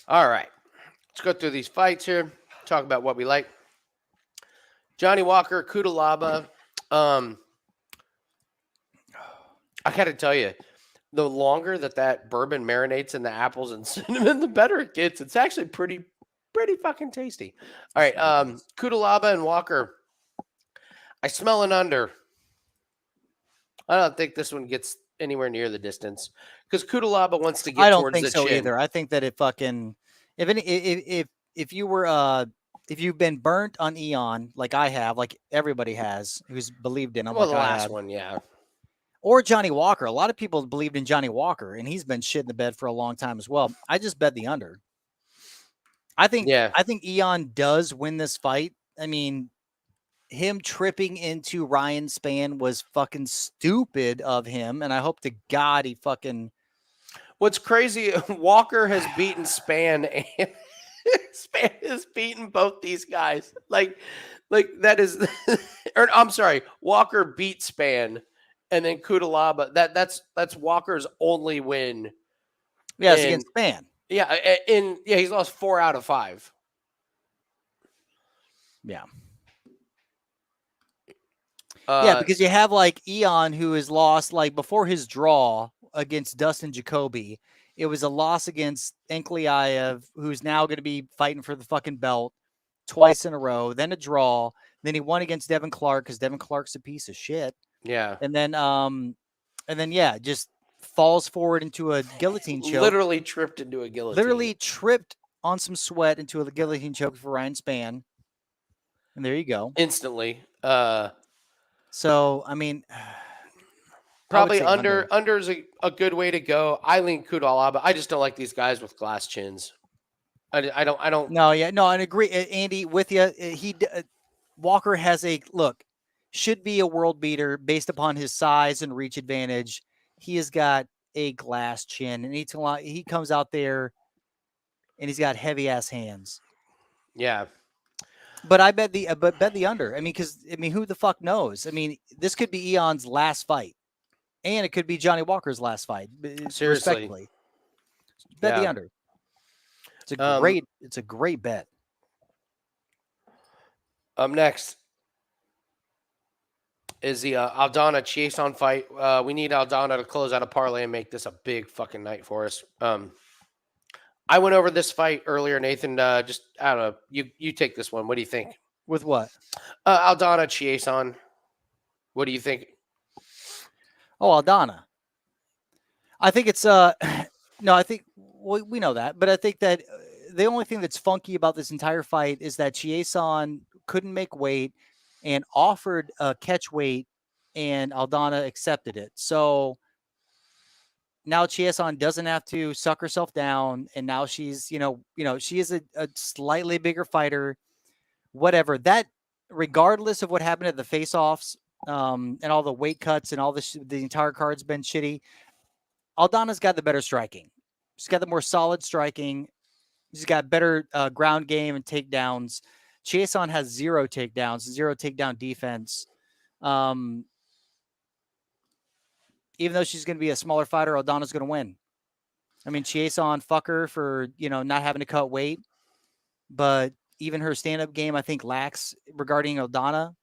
All right. Let's go through these fights here. Talk about what we like. Johnny Walker, Cuțelaba. I got to tell you, the longer that bourbon marinates in the apples and cinnamon, the better it gets. It's actually pretty fucking tasty. All right. Cuțelaba and Walker. I smell an under. I don't think this one gets anywhere near the distance because Cuțelaba wants to get I don't towards think the so chin. either. I think that it fucking if you were if you've been burnt on Eon like I have, like everybody has who's believed in him, Well, like the I last have, one, yeah. or Johnny Walker. A lot of people believed in Johnny Walker, and he's been shit in the bed for a long time as well. I just bet the under. I think Eon does win this fight. I mean, him tripping into Ryan Spann was fucking stupid of him, and I hope to God he fucking. What's crazy, Walker has beaten Spann and Spann has beaten both these guys. Like that is, or I'm sorry, Walker beat Spann, and then Cuțelaba. That's Walker's only win. Yeah, it's against Spann. Yeah, he's lost 4 out of 5. Yeah. Yeah, because you have like Eon, who has lost like before his draw against Dustin Jacoby. It was a loss against Enkliaev, who's now going to be fighting for the fucking belt twice in a row. Then a draw. Then he won against Devin Clark because Devin Clark's a piece of shit. Yeah. And then yeah, just falls forward into a guillotine choke. Literally tripped into a guillotine. Literally tripped on some sweat into a guillotine choke for Ryan Spann. And there you go. Instantly. So, I mean, Probably say under's a good way to go. I lean Cuțelaba. I just don't like these guys with glass chins. I don't. No, yeah, no, I agree, Andy, with you. Walker has should be a world beater based upon his size and reach advantage. He has got a glass chin, and he comes out there, and he's got heavy ass hands. Yeah. But I bet the under. I mean, who the fuck knows? I mean, this could be Eon's last fight, and it could be Johnny Walker's last fight. Seriously. Respectfully, bet the under. It's a great bet. Up next is the Aldana Chiasson fight. We need Aldana to close out a parlay and make this a big fucking night for us. I went over this fight earlier, Nathan. Just I don't know. You take this one. What do you think? With what? Aldana Chiasson. What do you think? Oh, Aldana. I think it's no. I think we know that, but I think that the only thing that's funky about this entire fight is that Chiasson couldn't make weight and offered a catch weight, and Aldana accepted it. So now Chiasson doesn't have to suck herself down, and now she's she is a slightly bigger fighter. Whatever that, regardless of what happened at the face-offs and all the weight cuts and all the entire card's been shitty. Aldana's got the better striking. She's got the more solid striking. She's got better ground game and takedowns. Chiasson has 0 takedowns, 0 takedown defense. Even though she's going to be a smaller fighter, Aldana's going to win. I mean, Chiasson, fuck her for, not having to cut weight. But even her stand-up game, I think, lacks regarding Aldana.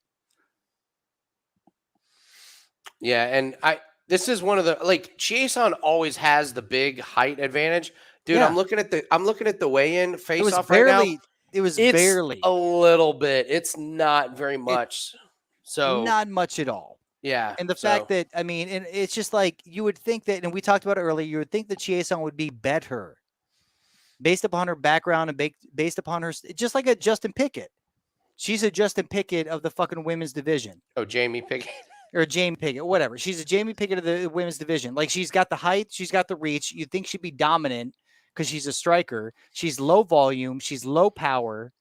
Yeah, and this is one of the Chiasson always has the big height advantage. Dude, Yeah. I'm looking at the weigh-in face off barely, right now. It's barely a little bit. It's not very much. Not much at all. Yeah. And the fact that, and it's just like, you would think that, and we talked about it earlier, you would think that Chiasson would be better based upon her background and based upon her, just like a Justin Pickett. She's a Justin Pickett of the fucking women's division. Oh, Jamie Pickett. Or Jamie Pickett, whatever. She's a Jamie Pickett of the women's division. Like, she's got the height, she's got the reach. You'd think she'd be dominant because she's a striker. She's low volume, she's low power.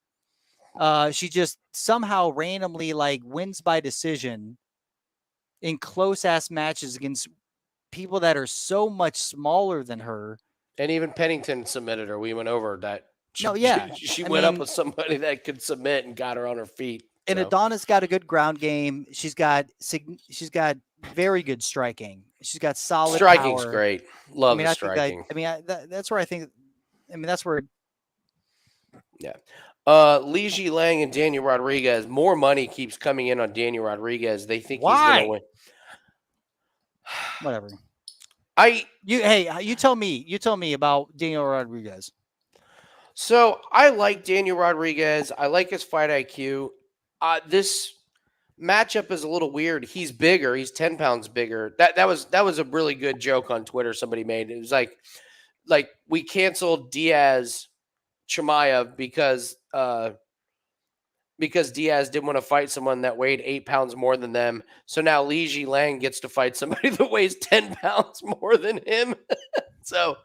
She just somehow randomly wins by decision in close ass matches against people that are so much smaller than her. And even Pennington submitted her. We went over that. She went up with somebody that could submit and got her on her feet. And Aldana's got a good ground game. She's got very good striking. She's got solid striking's power. Great. Love the striking. That's where I think. That's where. Yeah. Li Jingliang and Daniel Rodriguez. More money keeps coming in on Daniel Rodriguez. They think he's going to win. Whatever. You tell me about Daniel Rodriguez. So I like Daniel Rodriguez. I like his fight IQ. This matchup is a little weird. He's bigger. He's 10 pounds bigger. That was a really good joke on Twitter somebody made. It was like we canceled Diaz Chimaev because Diaz didn't want to fight someone that weighed 8 pounds more than them. So now Li Jingliang gets to fight somebody that weighs 10 pounds more than him. So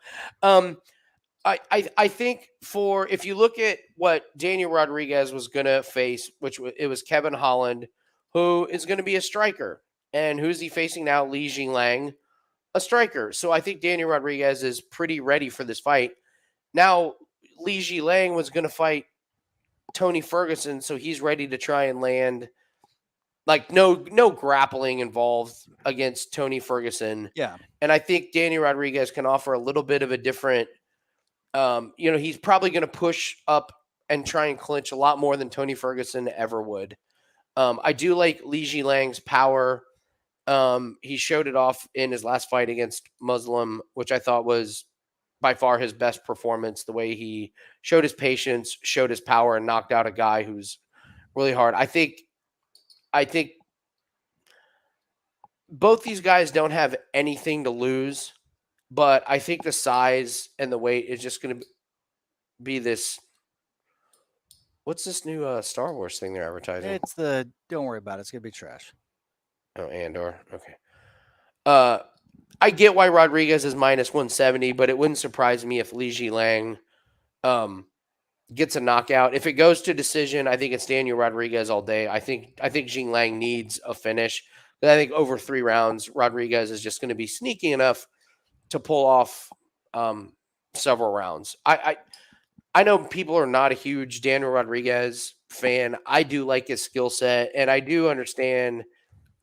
I think if you look at what Daniel Rodriguez was going to face, it was Kevin Holland, who is going to be a striker. And who's he facing now? Li Jingliang, a striker. So I think Daniel Rodriguez is pretty ready for this fight. Now, Li Jingliang was going to fight Tony Ferguson, so he's ready to try and land no grappling involved against Tony Ferguson. Yeah. And I think Daniel Rodriguez can offer a little bit of a different he's probably going to push up and try and clinch a lot more than Tony Ferguson ever would. I do like Li Jingliang's power. He showed it off in his last fight against Muslim, which I thought was by far his best performance, the way he showed his patience, showed his power, and knocked out a guy who's really hard. I think both these guys don't have anything to lose, but I think the size and the weight is just going to be this. What's this new Star Wars thing they're advertising? Don't worry about it. It's going to be trash. Oh, Andor. Okay. I get why Rodriguez is minus 170, but it wouldn't surprise me if Li Jingliang gets a knockout. If it goes to decision, I think it's Daniel Rodriguez all day. I think Jingliang needs a finish. But I think over 3 rounds, Rodriguez is just going to be sneaky enough to pull off several rounds. I know people are not a huge Daniel Rodriguez fan. I do like his skill set, and I do understand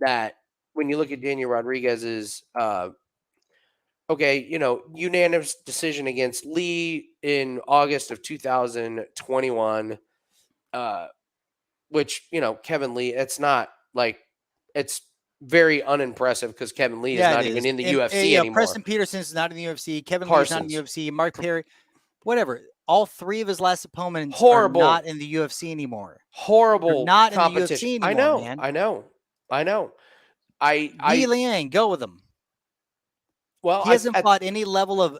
that when you look at Daniel Rodriguez's unanimous decision against Lee in August of 2021, which, Kevin Lee, it's not like it's very unimpressive because Kevin Lee is not even in the UFC anymore. Preston Peterson's not in the UFC. Kevin Lee's not in the UFC. Mark Perry, whatever. All 3 of his last opponents are not in the UFC anymore. Horrible. They're not competition. in the UFC anymore, man. I know. Jingliang, go with him. Well, he hasn't fought any level of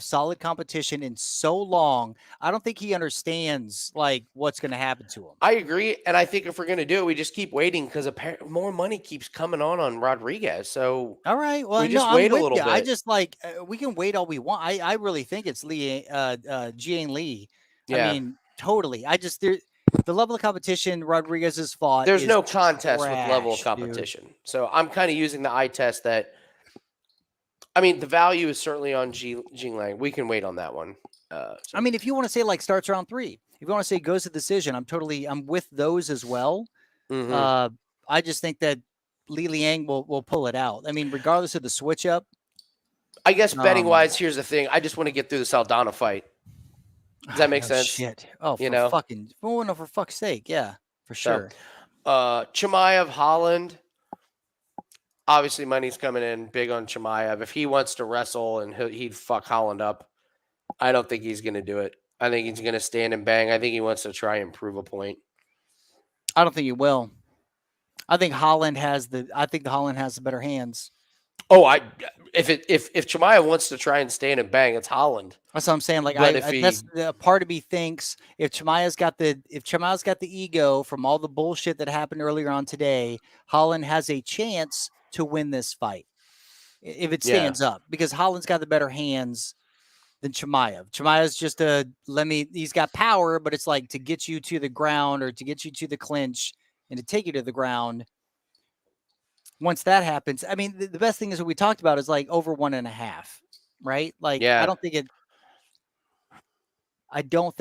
solid competition in so long. I don't think he understands like what's going to happen to him. I agree, and I think if we're going to do it, we just keep waiting because more money keeps coming on Rodriguez. So all right, well, we just wait a little bit. I just we can wait all we want. I really think it's Jiang Li. Yeah. I mean, totally. The level of competition Rodriguez has fought. There's no contest with level of competition. Dude. So I'm kind of using the eye test that. I mean, the value is certainly on Jingliang. We can wait on that one. I mean, if you want to say like starts round 3, if you want to say goes to decision, I'm with those as well. Mm-hmm. I just think that Li Liang will pull it out. I mean, regardless of the switch up. I guess betting wise, here's the thing. I just want to get through this Aldana fight. Does that make sense? Shit. Oh, for fuck's sake. Yeah, for sure. Chimaev, Holland. Obviously, money's coming in big on Chimaev. If he wants to wrestle and he'd fuck Holland up, I don't think he's going to do it. I think he's going to stand and bang. I think he wants to try and prove a point. I don't think he will. I think Holland has the better hands. Oh, if Chimaev wants to try and stand and bang, it's Holland. That's what I'm saying. Like, that's the part of me thinks if Chimaev's got the ego from all the bullshit that happened earlier on today, Holland has a chance to win this fight if it stands up, because Holland's got the better hands than Chimaev. Chimaev's just he's got power, but it's like to get you to the ground or to get you to the clinch and to take you to the ground. Once that happens, I mean, the best thing is what we talked about is like over 1.5, right? Like, I don't think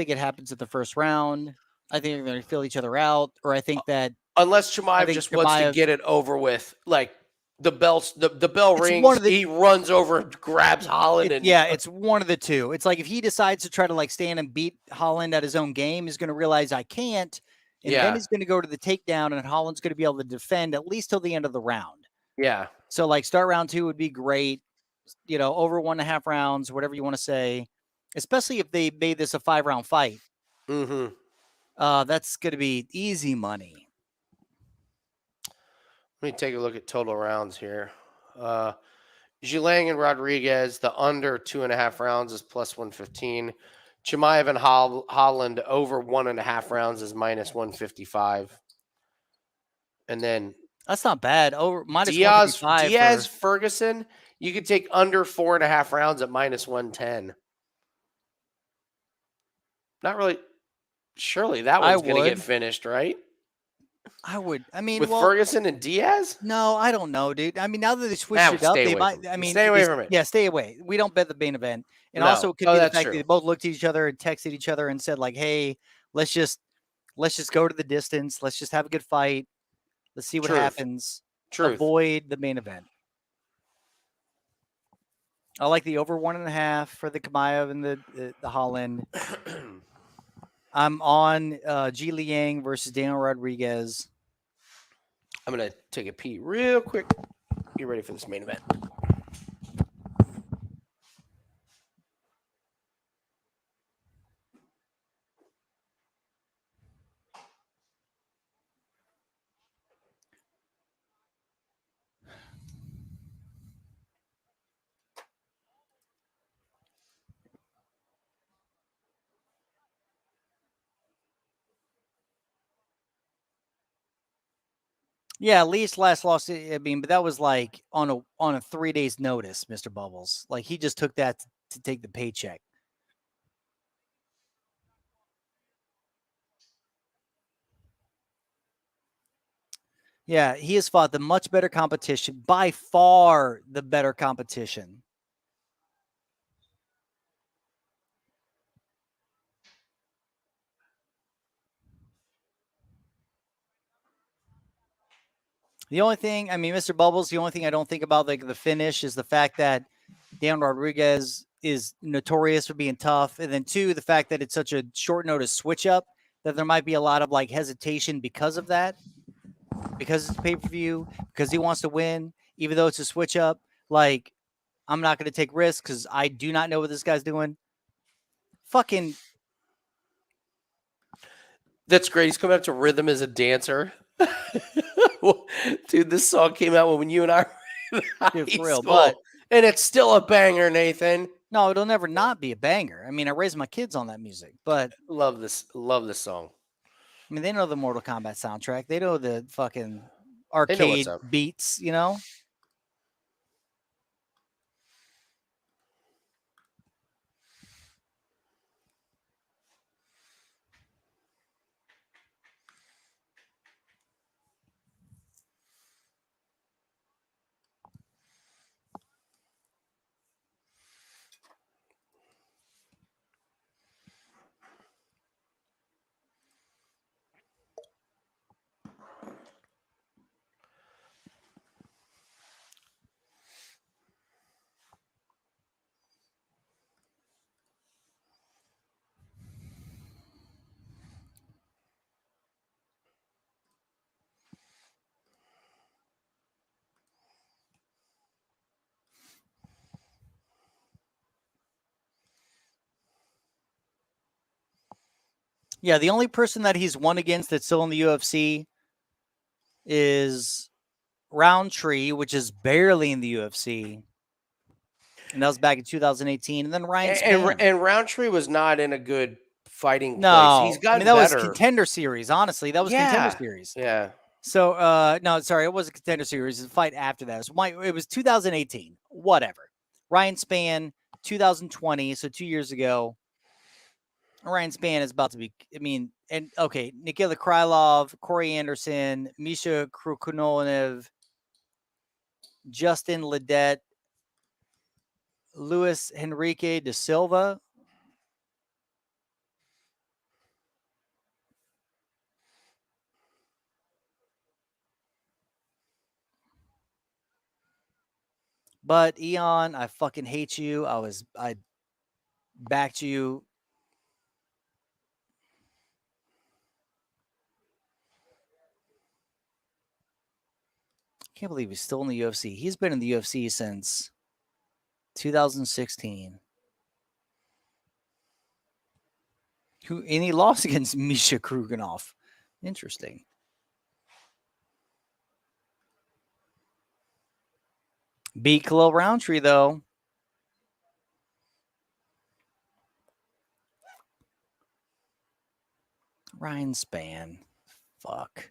it happens at the first round. I think they're going to fill each other out, or I think that unless Chimaev just wants to get it over with, like the bell rings, he runs over and grabs Holland. It's one of the two. It's like if he decides to try to like stand and beat Holland at his own game, he's going to realize I can't. And then he's going to go to the takedown, and Holland's going to be able to defend at least till the end of the round. Yeah. So like start round 2 would be great. Over 1.5 rounds, whatever you want to say, especially if they made this a 5-round fight. Mm-hmm. That's going to be easy money. Let me take a look at total rounds here. Jingliang and Rodriguez, the under 2.5 rounds is plus 115. Chimaev and Holland over 1.5 rounds is minus 155. And then that's not bad. Over minus Diaz Ferguson, you could take under 4.5 rounds at minus 110. Not really. Surely that one's going to get finished, right? I would. I mean, with Ferguson and Diaz? No, I don't know, dude. I mean, now that they switched it up, they might. I mean, stay away from it. Yeah, stay away. We don't bet the main event, and also it could be the fact that they both looked at each other and texted each other and said, like, "Hey, let's just go to the distance. Let's just have a good fight. Let's see what happens. Avoid the main event." I like the over 1.5 for the Chimaev and the Holland. I'm on Jingliang versus Daniel Rodriguez. I'm going to take a pee real quick. Get ready for this main event. Yeah, Lee's last loss. I mean, but that was like on a 3 days notice, Mr. Bubbles. Like he just took that to take the paycheck. Yeah, he has fought the much better competition, by far the better competition. The only thing, I mean, Mr. Bubbles, the only thing I don't think about like the finish is the fact that Dan Rodriguez is notorious for being tough. And then 2, the fact that it's such a short notice switch up that there might be a lot of like hesitation because of that. Because it's pay-per-view, because he wants to win, even though it's a switch up. Like, I'm not going to take risks because I do not know what this guy's doing. Fucking. That's great. He's coming up to rhythm as a dancer. Dude, this song came out when you and I were in high Dude, for real, school, but and it's still a banger, Nathan. no, it'll never not be a banger. I mean, I raised my kids on that music, but Love this song. I mean, they know the Mortal Kombat soundtrack. They know the fucking They know arcade what's up. beats, you know? Yeah, the only person that he's won against that's still in the UFC is Roundtree, which is barely in the UFC. And that was back in 2018. And then Ryan Spann. And Roundtree was not in a good fighting place. No, He's I gotten mean, that better. was Contender Series, honestly. That was Contender Series. Yeah. So, no, sorry, it was a Contender Series. It was a fight after that. It was 2018. Whatever. Ryan Spann, 2020, so 2 years ago. Ryan Spann is about to be, I mean, and okay, Nikita Krylov, Corey Anderson, Misha Krukunolev, Justin Ledet, Luis Henrique de Silva. But Eon, I fucking hate you. I backed you. Can't believe he's still in the UFC. He's been in the UFC since 2016. And he lost against Misha Kruganov. Interesting. Beat Khalil Roundtree, though. Ryan Spann. Fuck.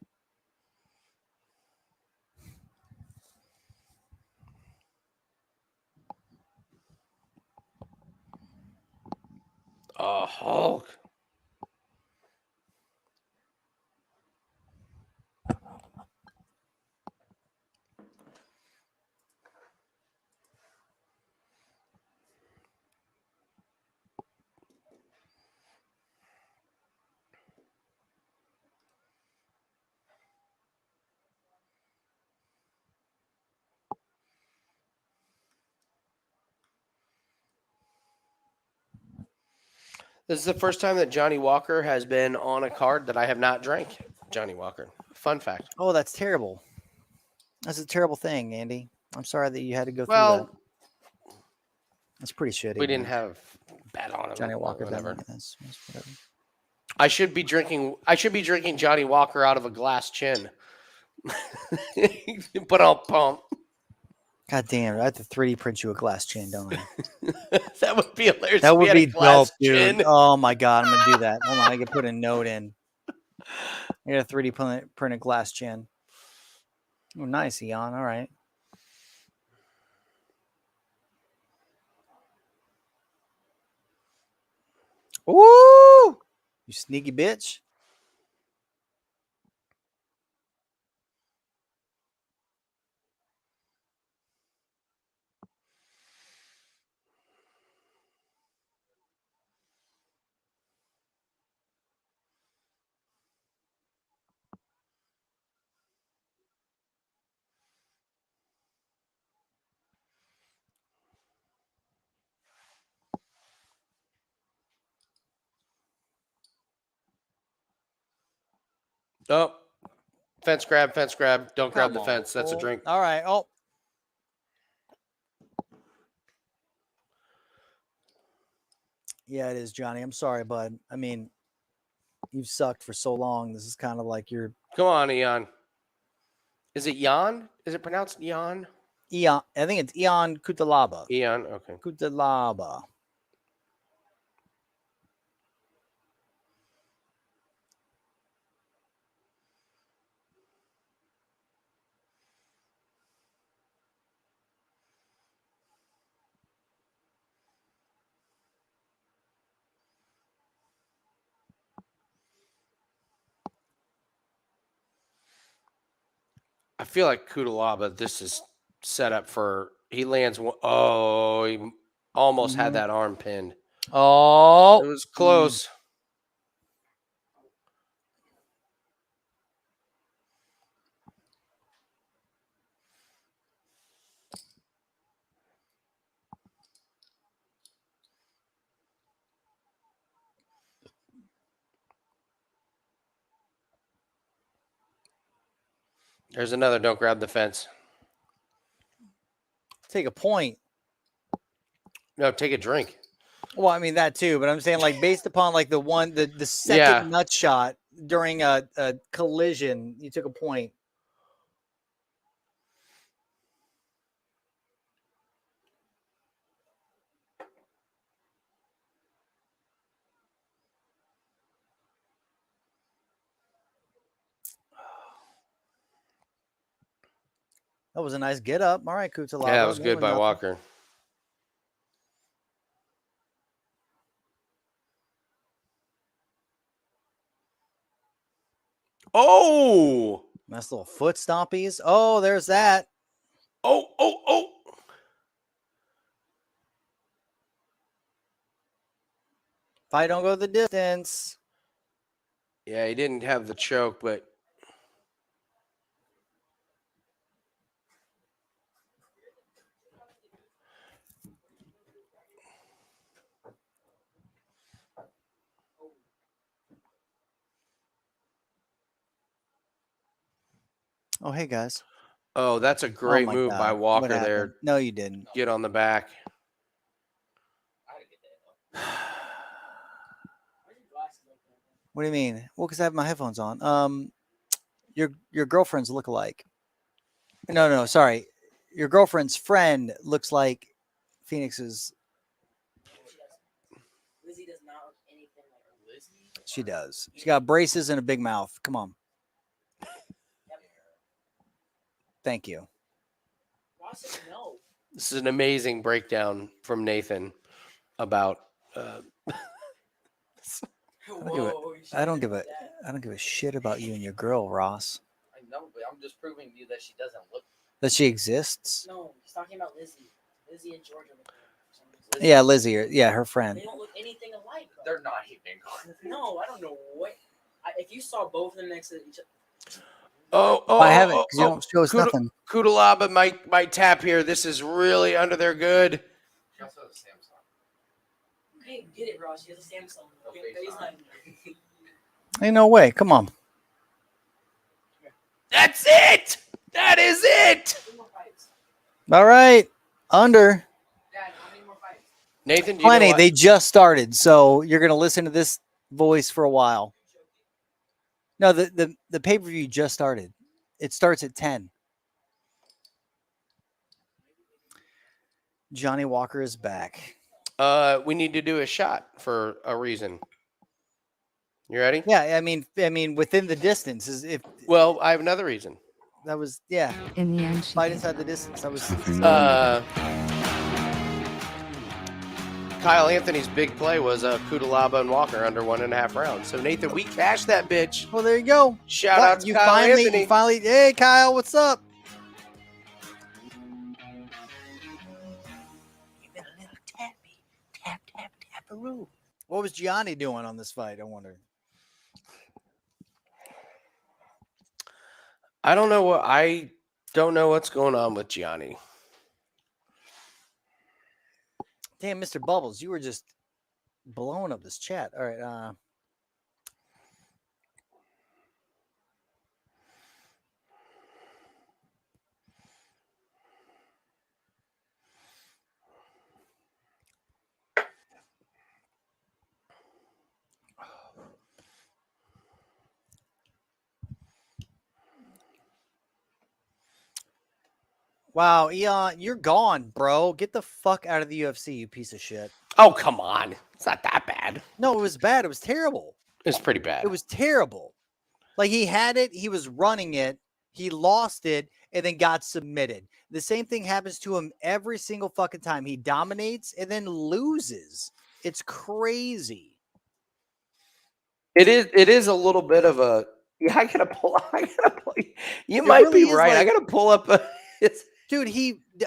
Oh, Hulk. This is the first time that Johnny Walker has been on a card that I have not drank. Johnny Walker. Fun fact. Oh, that's terrible. That's a terrible thing, Andy. I'm sorry that you had to go through Well, that. That's pretty shitty. we didn't have bet on him. Johnny Walker. Whatever. That's whatever. I should be drinking Johnny Walker out of a glass chin. Put on pump. God damn, I have to 3D print you a glass chin, don't I? That would be hilarious. That if we would had a be glass dope, dude. chin. Oh my god, I'm gonna do that. Hold on, I can put a note in. I got a 3D print a glass chin. Oh, nice, Eon. All right. Ooh! You sneaky bitch. Oh, fence grab, fence grab. Don't grab Come the on, fence. That's a fool. drink. All right. Oh. Yeah, it is, Johnny. I'm sorry, bud. I mean, you've sucked for so long. This is kind of like your Come on, Eon. Is it Jan? Is it pronounced Jan? Eon. I think it's Eon Cuțelaba. Eon. Okay. Cuțelaba. I feel like Cuțelaba, this is set up for, he lands one. Oh, he almost had that arm pinned. Oh. It was close. There's another don't grab the fence. Take a point. No, take a drink. Well, I mean that too, but I'm saying like based upon like the second nut shot during a collision, you took a point. That was a nice get up. All right, Cuțelaba. Yeah, that was good by Walker. Oh! Nice little foot stompies. Oh, there's that. Oh! Fight don't go the distance. Yeah, he didn't have the choke, but Oh, hey guys. oh, that's a great my move God. by What Walker happened? there. No, you didn't. Get on the back. What do you mean? Well, because I have my headphones on. Your girlfriend's look alike. No, sorry. Your girlfriend's friend looks like Phoenix's. Lizzie does not look anything like her. Lizzie? She does. She got braces and a big mouth. Come on. Thank you. Ross said no. This is an amazing breakdown from Nathan about I don't give a shit about you and your girl, Ross. I know, but I'm just proving to you that she doesn't look. That she exists. No, he's talking about Lizzie. Lizzie and Georgia look alike. Yeah, Lizzie. Yeah, her friend. They don't look anything alike. Bro. They're not even. No, I don't know what. If you saw both of them next to each other. I haven't because you don't show us nothing. Cuțelaba might tap here. This is really under their good. She also has a Samsung. Okay, get it, Ross. She has a Samsung. Okay, Ain't no way. Come on. That's it. That is it. All right. Under. Dad, how many more fights? Nathan, do you know Plenty. what? They just started, so you're gonna listen to this voice for a while. No, the pay-per-view just started. It starts at 10. Johnny Walker is back. We need to do a shot for a reason. You ready? Yeah, I mean, within the distance is if. Well, I have another reason. That was yeah. In the end, she Fight gave inside up. the distance. That was Nothing wrong with Kyle Anthony's big play was Cuțelaba and Walker under 1.5 rounds. So Nathan, we cashed that bitch. well. There you go. Shout What? out to Kyle Anthony. You finally. Hey, Kyle, what's up? What was Gianni doing on this fight? I wonder. I don't know what's going on with Gianni. Damn, Mr. Bubbles, you were just blowing up this chat. All right. Wow, Eon, you're gone, bro. Get the fuck out of the UFC, you piece of shit. Oh, come on. It's not that bad. No, it was bad. It was terrible. It's pretty bad. It was terrible. Like he had it, he was running it, he lost it, and then got submitted. The same thing happens to him every single fucking time. He dominates and then loses. It's crazy. It is a little bit of a yeah, I gotta pull. You It might really be is right. I like- gotta pull up Dude,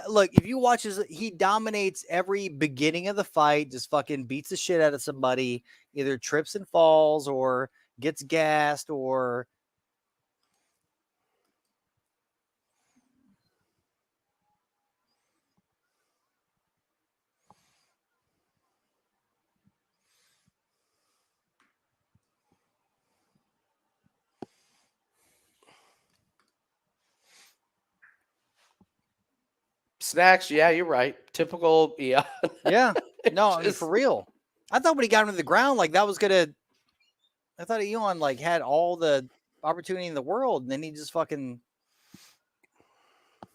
look, if you watch he dominates every beginning of the fight, just fucking beats the shit out of somebody, either trips and falls or gets gassed or snacks. Yeah, you're right. Typical. Yeah. yeah. No, I mean, Just- for real. I thought when he got him to the ground, like that was gonna. I thought Elon like had all the opportunity in the world, and then he just fucking.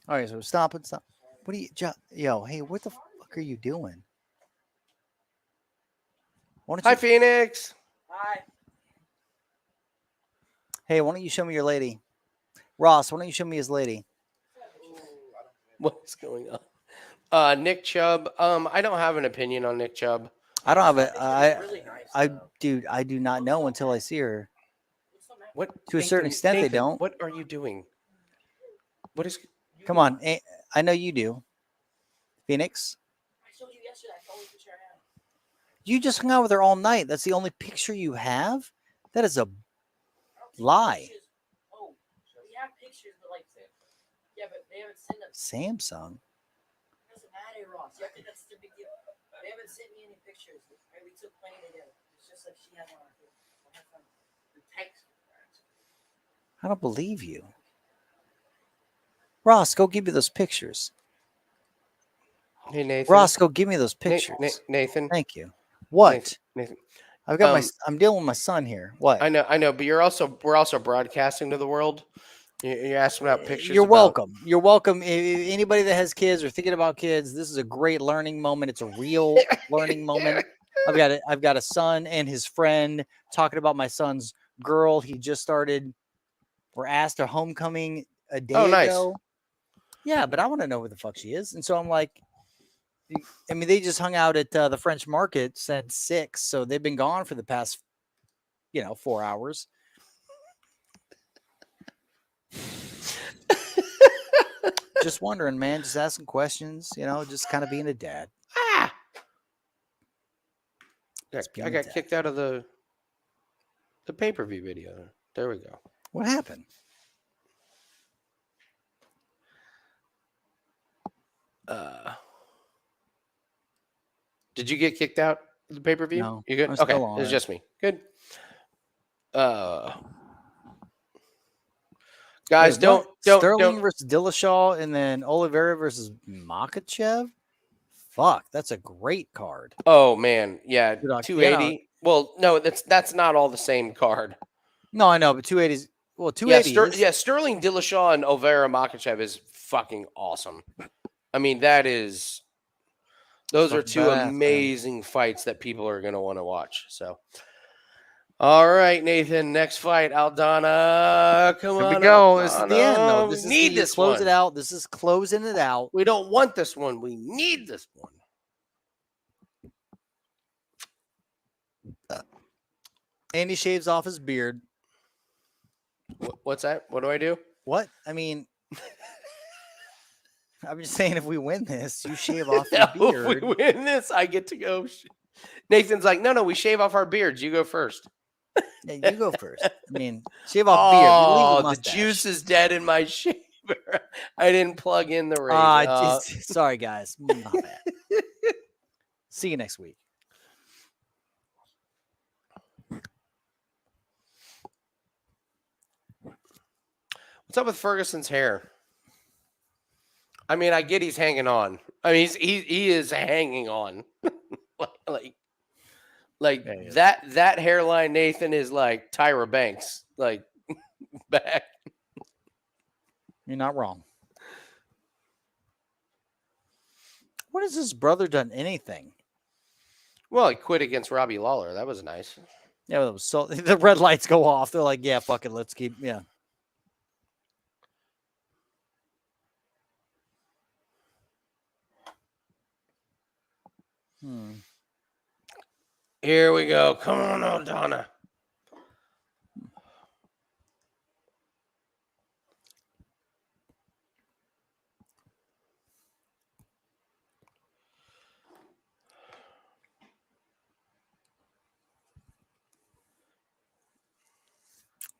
All right, so stop. What are you, yo? Hey, what the fuck are you doing? Why don't you, Hi, Phoenix. Hi. hey, why don't you show me your lady, Ross? Why don't you show me his lady? What's going on? Nick Chubb. I don't have an opinion on Nick Chubb. I don't have it. Really nice. I do not know until I see her. What To a certain extent, they don't. What are you doing? What is? Come on, I know you do. Phoenix, I showed you yesterday. I told you the picture I have. you just hung out with her all night. That's the only picture you have. That is a lie. Pictures. Oh, we have pictures, but like, yeah, but they haven't sent them. Samsung. It doesn't matter, Ross. You have to, that's the big deal. They haven't sent me any pictures. We took plenty together. It's just like she has one. I have fun. The text. I don't believe you. Ross, go give me those pictures. Hey, Nathan. Ross, go give me those Na- pictures. Nathan. Thank you. What? Nathan. I've got Um, I'm dealing with my son here. What? I know, but we're also broadcasting to the world. You're asking about pictures. You're about- welcome. You're welcome. Anybody that has kids or thinking about kids, this is a great learning moment. It's a real learning moment. I've got a son and his friend talking about my son's girl. He just started. We're asked a homecoming a day Oh, nice. ago. Yeah, but I want to know where the fuck she is. And so I'm like, I mean, they just hung out at the French Market since 6, so they've been gone for the past, 4 hours. Just wondering, man. Just asking questions. Just kind of being a dad. Ah! Just being I a got dad. kicked out of the pay-per-view video. There we go. What happened? Did you get kicked out of the pay-per-view? No, You good? I'm Okay, still on it's it. just me. Good. Guys, Wait, don't what? Sterling don't. versus Dillashaw, and then Oliveira versus Makachev. Fuck, that's a great card. Oh man, yeah, Dude, 280. Well, no, that's not all the same card. No, I know, but 280s. Well, Yeah, 280. Sterling Dillashaw and Oliveira Makachev is fucking awesome. I mean, those are Fucking two badass, man. amazing fights that people are going to want to watch. So, All right, Nathan. Next fight, Aldana. Come Here on, we go. This is the end, though. Aldana. This We is need the this close one. it out. This is closing it out. We don't want this one. We need this one. Andy shaves off his beard. What's that? What do I do? What? I mean, I'm just saying, if we win this, you shave off your No, beard. if we win this, I get to go. Nathan's like, no, we shave off our beards. You go first. Yeah, you go first. I mean, shave off beard. You leave Oh, the the mustache. juice is dead in my shaver. I didn't plug in the razor. Sorry, guys. Not bad. See you next week. What's up with Ferguson's hair? I mean, I get he's hanging on. I mean, he is hanging on. like Yeah, he is. that hairline, Nathan, is like Tyra Banks, like back. You're not wrong. When has his brother done anything? Well, he quit against Robbie Lawler. That was nice. Yeah, it was so the red lights go off. They're like, yeah, fuck it, let's keep. Yeah. Here we go. Come on, Aldana.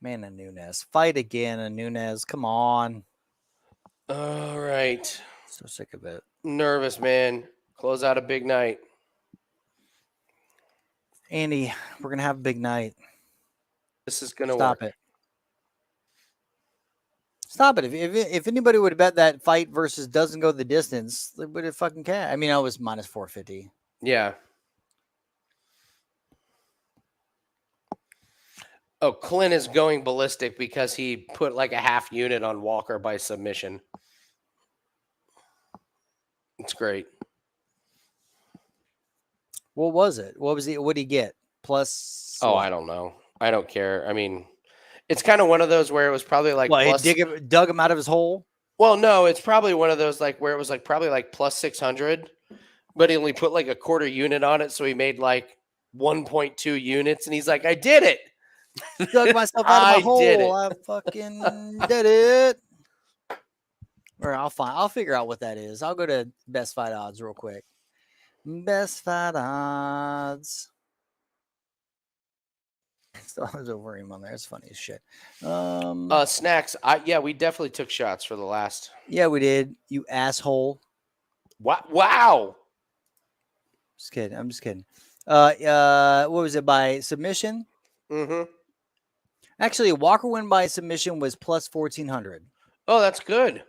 Man, a Nunes. Fight again, a Nunes. Come on. All right. So sick of it. Nervous, man. Close out a big night. Andy, we're going to have a big night. This is going to Stop work. it. Stop it. If anybody would have bet that fight versus doesn't go the distance, they would have fucking cared. I mean, I was minus 450. Yeah. Oh, Clint is going ballistic because he put like a half unit on Walker by submission. It's great. What was it? What was he? What did he get? Plus. Oh, what? I don't know. I don't care. I mean, it's kind of one of those where it was probably like What, plus, he dug him out of his hole? well, no, it's probably one of those like where it was like probably like plus 600, but he only put like a quarter unit on it, so he made like 1.2 units, and he's like, I did it. Dug myself out of my I hole. did it. I fucking did it. Or I'll figure out what that is. I'll go to Best Fight Odds real quick. Best Fight Odds. Still has Overeem on there. It's funny as shit. Snacks. Yeah, we definitely took shots for the last. Yeah, we did. You asshole. Wow. Just kidding. I'm just kidding. What was it, by submission? Mm-hmm. Actually, a Walker win by submission was plus 1,400. Oh, that's good.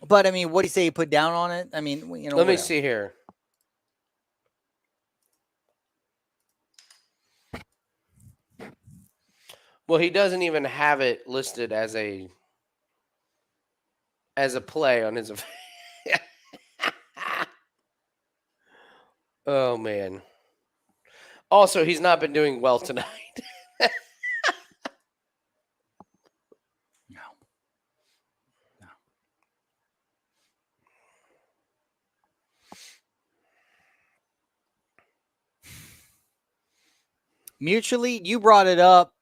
But I mean, what do you say you put down on it? I mean, you know. Let me whatever. see here. Well, he doesn't even have it listed as a play on his. Oh man. Also, he's not been doing well tonight. No. Mutually, you brought it up.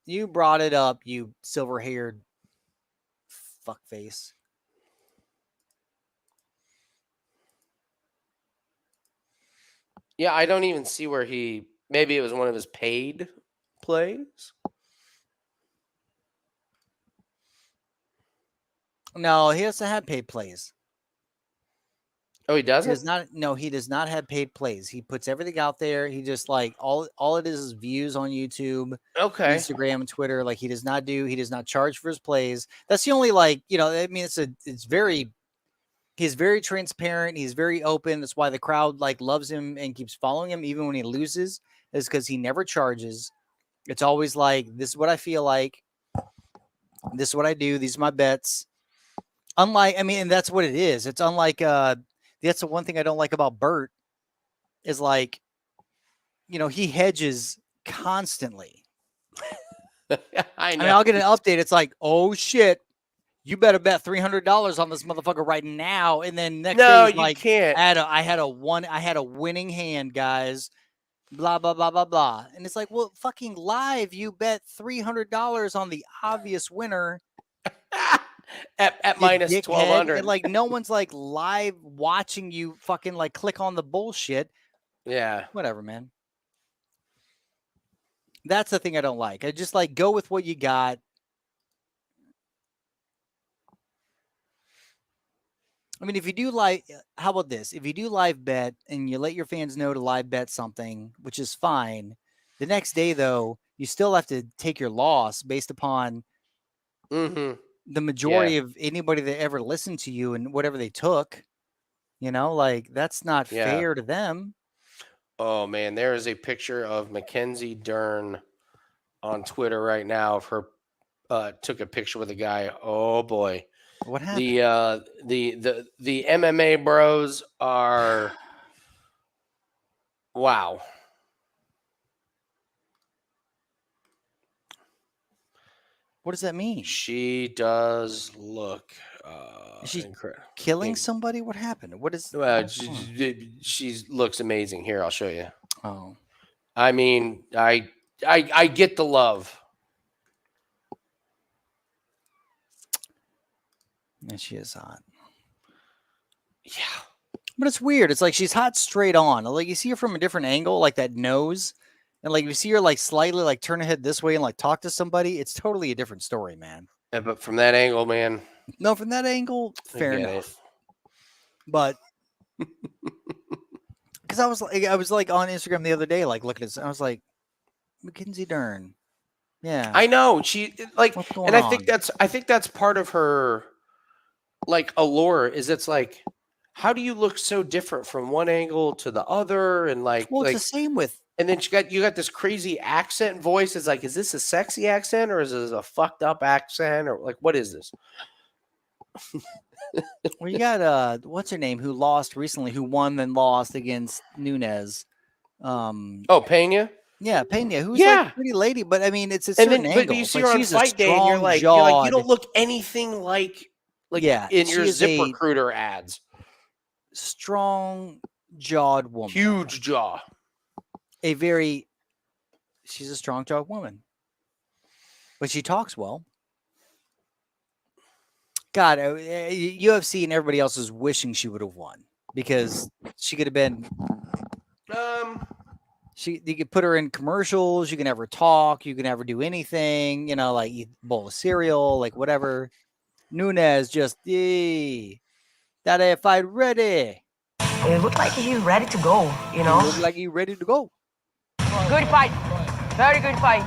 You silver-haired fuckface. Yeah, I don't even see where maybe it was one of his paid plays. No, he doesn't have paid plays. Oh, he He doesn't? does not. No, he does not have paid plays. He puts everything out there. He just like all it is views on YouTube, Okay. Instagram, and Twitter. Like he does not charge for his plays. That's the only I mean, he's very transparent. He's very open. That's why the crowd loves him and keeps following him even when he loses, is because he never charges. It's always like, this is what I feel like. This is what I do. These are my bets. And that's what it is. It's unlike, that's the one thing I don't like about Bert, is like, he hedges constantly. I know. I mean, I'll get an update. It's like, oh shit, you better bet $300 on this motherfucker right now. And then next day, No, he's you like, can't. I had a winning hand, guys. Blah blah blah blah blah. And it's like, well, fucking live, you bet $300 on the obvious winner at you minus dickhead. 1200. And like, no one's like live watching you fucking like click on the bullshit. Yeah. Whatever, man. That's the thing I don't like. I just like go with what you got. I mean, if you do how about this? If you do live bet and you let your fans know to live bet something, which is fine, the next day, though, you still have to take your loss based upon Mm-hmm. the majority of anybody that ever listened to you and whatever they took. Like that's not fair to them. Oh, man, there is a picture of Mackenzie Dern on Twitter right now of her took a picture with a guy. Oh, boy. What happened? The MMA bros are wow. What does that mean? She does look Is she incredible. killing somebody? What happened? What is? Well, she looks amazing. Here, I'll show you. Oh, I mean, I get the love. and she is hot. Yeah. But it's weird. It's like she's hot straight on. Like you see her from a different angle, like that nose, and like you see her like slightly like turn her head this way and like talk to somebody. It's totally a different story, man. Yeah, but from that angle, man. No, from that angle, fair enough. But because I was like on Instagram the other day, like looking at this, I was like, Mackenzie Dern. Yeah, I know she like, what's going and on? I think that's part of her like allure is it's like, how do you look so different from one angle to the other? And like, Well, it's the same with. And then you got this crazy accent voice. It's like, is this a sexy accent or is this a fucked up accent or like what is this? Well, you got what's her name who lost recently, who won then lost against Nunes. Oh, Pena? Yeah, Pena, who's like a pretty lady, but I mean it's a certain angle. But you see like, her on she's fight a day and you're like, you don't look anything like yeah, in your she is ZipRecruiter ads. Strong jawed woman. Huge jaw. She's a strong jawed woman. But she talks well. God, UFC and everybody else is wishing she would have won because she could have been. You could put her in commercials. You can have her talk. You can have her do anything. Like eat a bowl of cereal, like whatever. Nunes just, that fight ready. It looked like he's ready to go, He looked like he's ready to go. Good fight. Very good fight.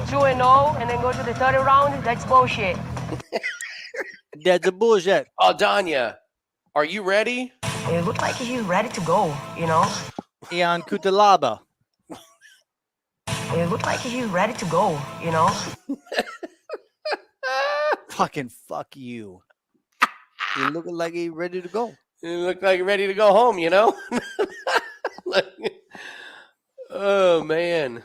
2-0 and then go to the third round. That's bullshit. That's a bullshit. Aldana, are you ready? It looked like he's ready to go, Ian Cuțelaba. It looked like he's ready to go, Fucking fuck you. He looking like he's ready to go. You look like you're ready to go home, Oh, man.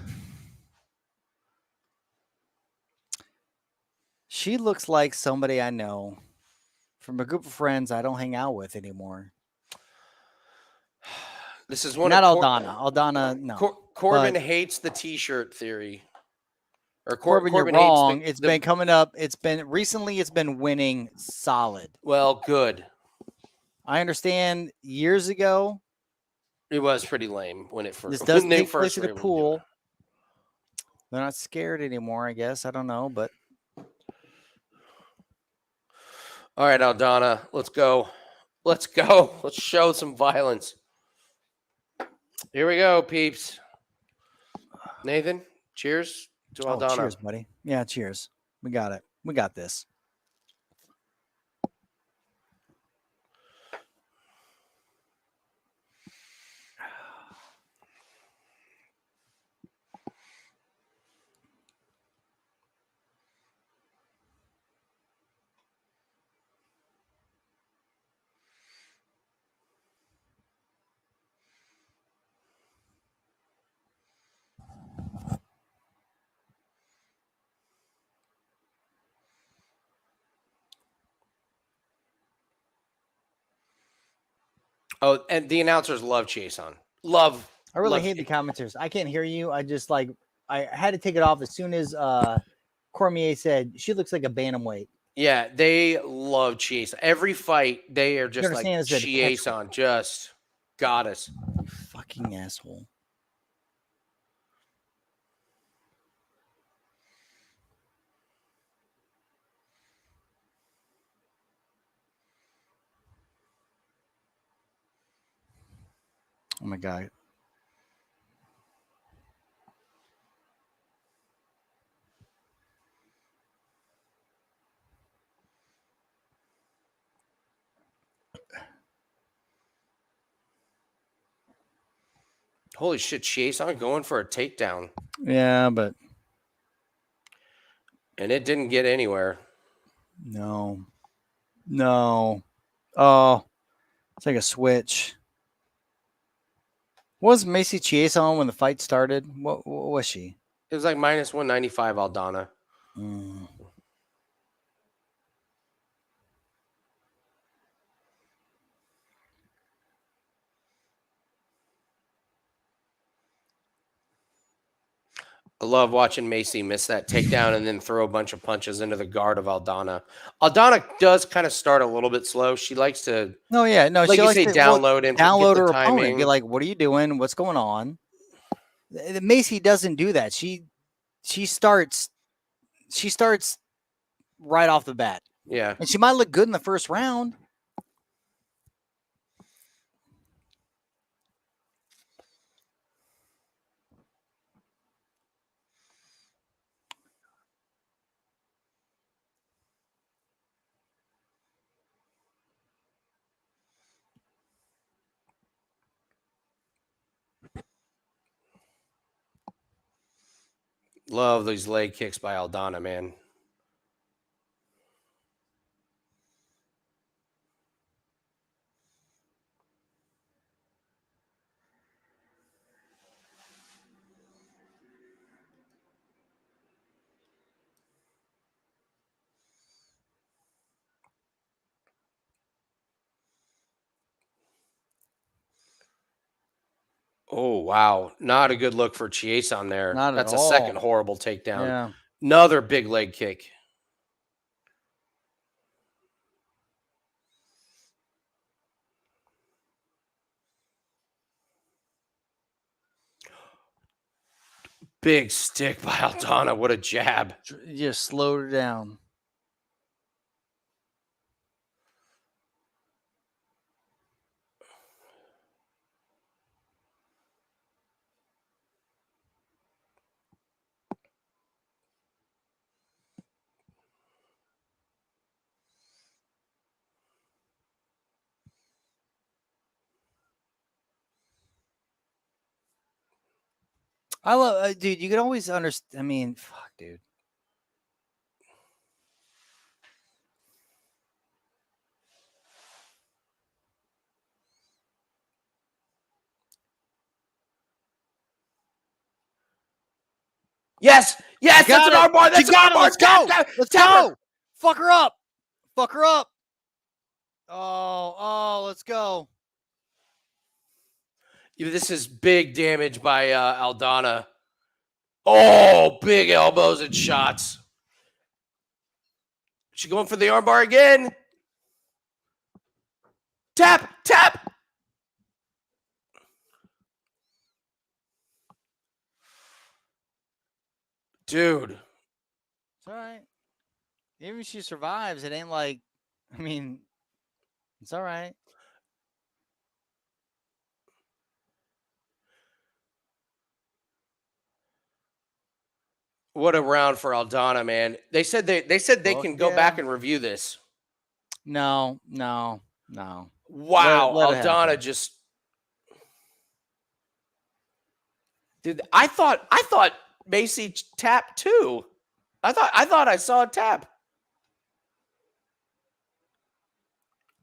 She looks like somebody I know from a group of friends I don't hang out with anymore. This is one Not of Aldana. Aldana, no. Corbin But- hates the T-shirt theory. Or Corbin, you're hates wrong. It's been coming up. It's been winning solid. Well, good. I understand years ago. It was pretty lame when it first. This does when they take place first at a were able to do pool. it. They're not scared anymore, I guess. I don't know, but All right, Aldana, let's go. Let's go. Let's show some violence. Here we go, peeps. Nathan, cheers to Aldana. cheers, buddy. Yeah, cheers. We got it. We got this. Oh, and the announcers love Chiasson. Love. I really love hate the commentators. I can't hear you. I just like I had to take it off as soon as Cormier said she looks like a bantamweight. Yeah, they love Chiasson. Every fight, they are just like understand is that the Chiasson, just goddess. You fucking asshole. Oh my god. Holy shit, Chiasson going for a takedown. Yeah, but And it didn't get anywhere. no. Oh, it's like a switch. What was Macy Chiasson when the fight started? What was she? It was like minus 195 Aldana. Mm. I love watching Macy miss that takedown and then throw a bunch of punches into the guard of Aldana. Aldana does kind of start a little bit slow. She likes to, No, yeah, no. like she you likes say, to, download and download get her the opponent. timing. Be like, what are you doing? What's going on? Macy doesn't do that. She starts right off the bat. Yeah. And she might look good in the first round. Love these leg kicks by Aldana, man. Oh, wow. Not a good look for Chiasson there. Not at That's a all. second horrible takedown. Yeah. Another big leg kick. Big stick by Aldana. What a jab. Just slowed her down. I love, dude. You can always understand. I mean, fuck, dude. Yes. Yes. That's an armbar. That's an armbar. Let's go. Tap, Let's tap her. go. Fuck her up. Fuck her up. Oh, let's go. This is big damage by Aldana. Oh, big elbows and shots. She going for the armbar again. Tap, tap. Dude. It's all right. Even if she survives, it ain't like, I mean, it's all right. What a round for Aldana, man. They said they Fuck can go yeah. back and review this. No. Wow, Let it Aldana happen. just. Dude, I thought Macy tapped too. I thought I saw a tap.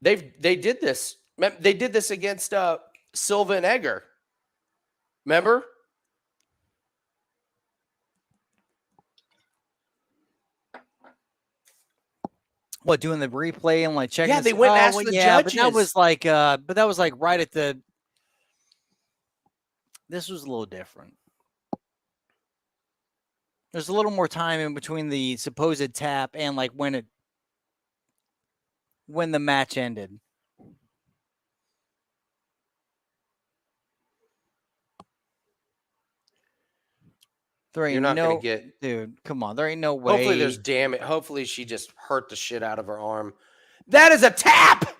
They did this. They did this against Silva and Egger. Remember? What, doing the replay and like checking? Yeah, they went and asked the But that judges. was like, right at the. This was a little different. There's a little more time in between the supposed tap and like when the match ended. There ain't You're not no, gonna get. dude. Come on, there ain't no way. Hopefully there's damage. Hopefully she just hurt the shit out of her arm. That is a tap.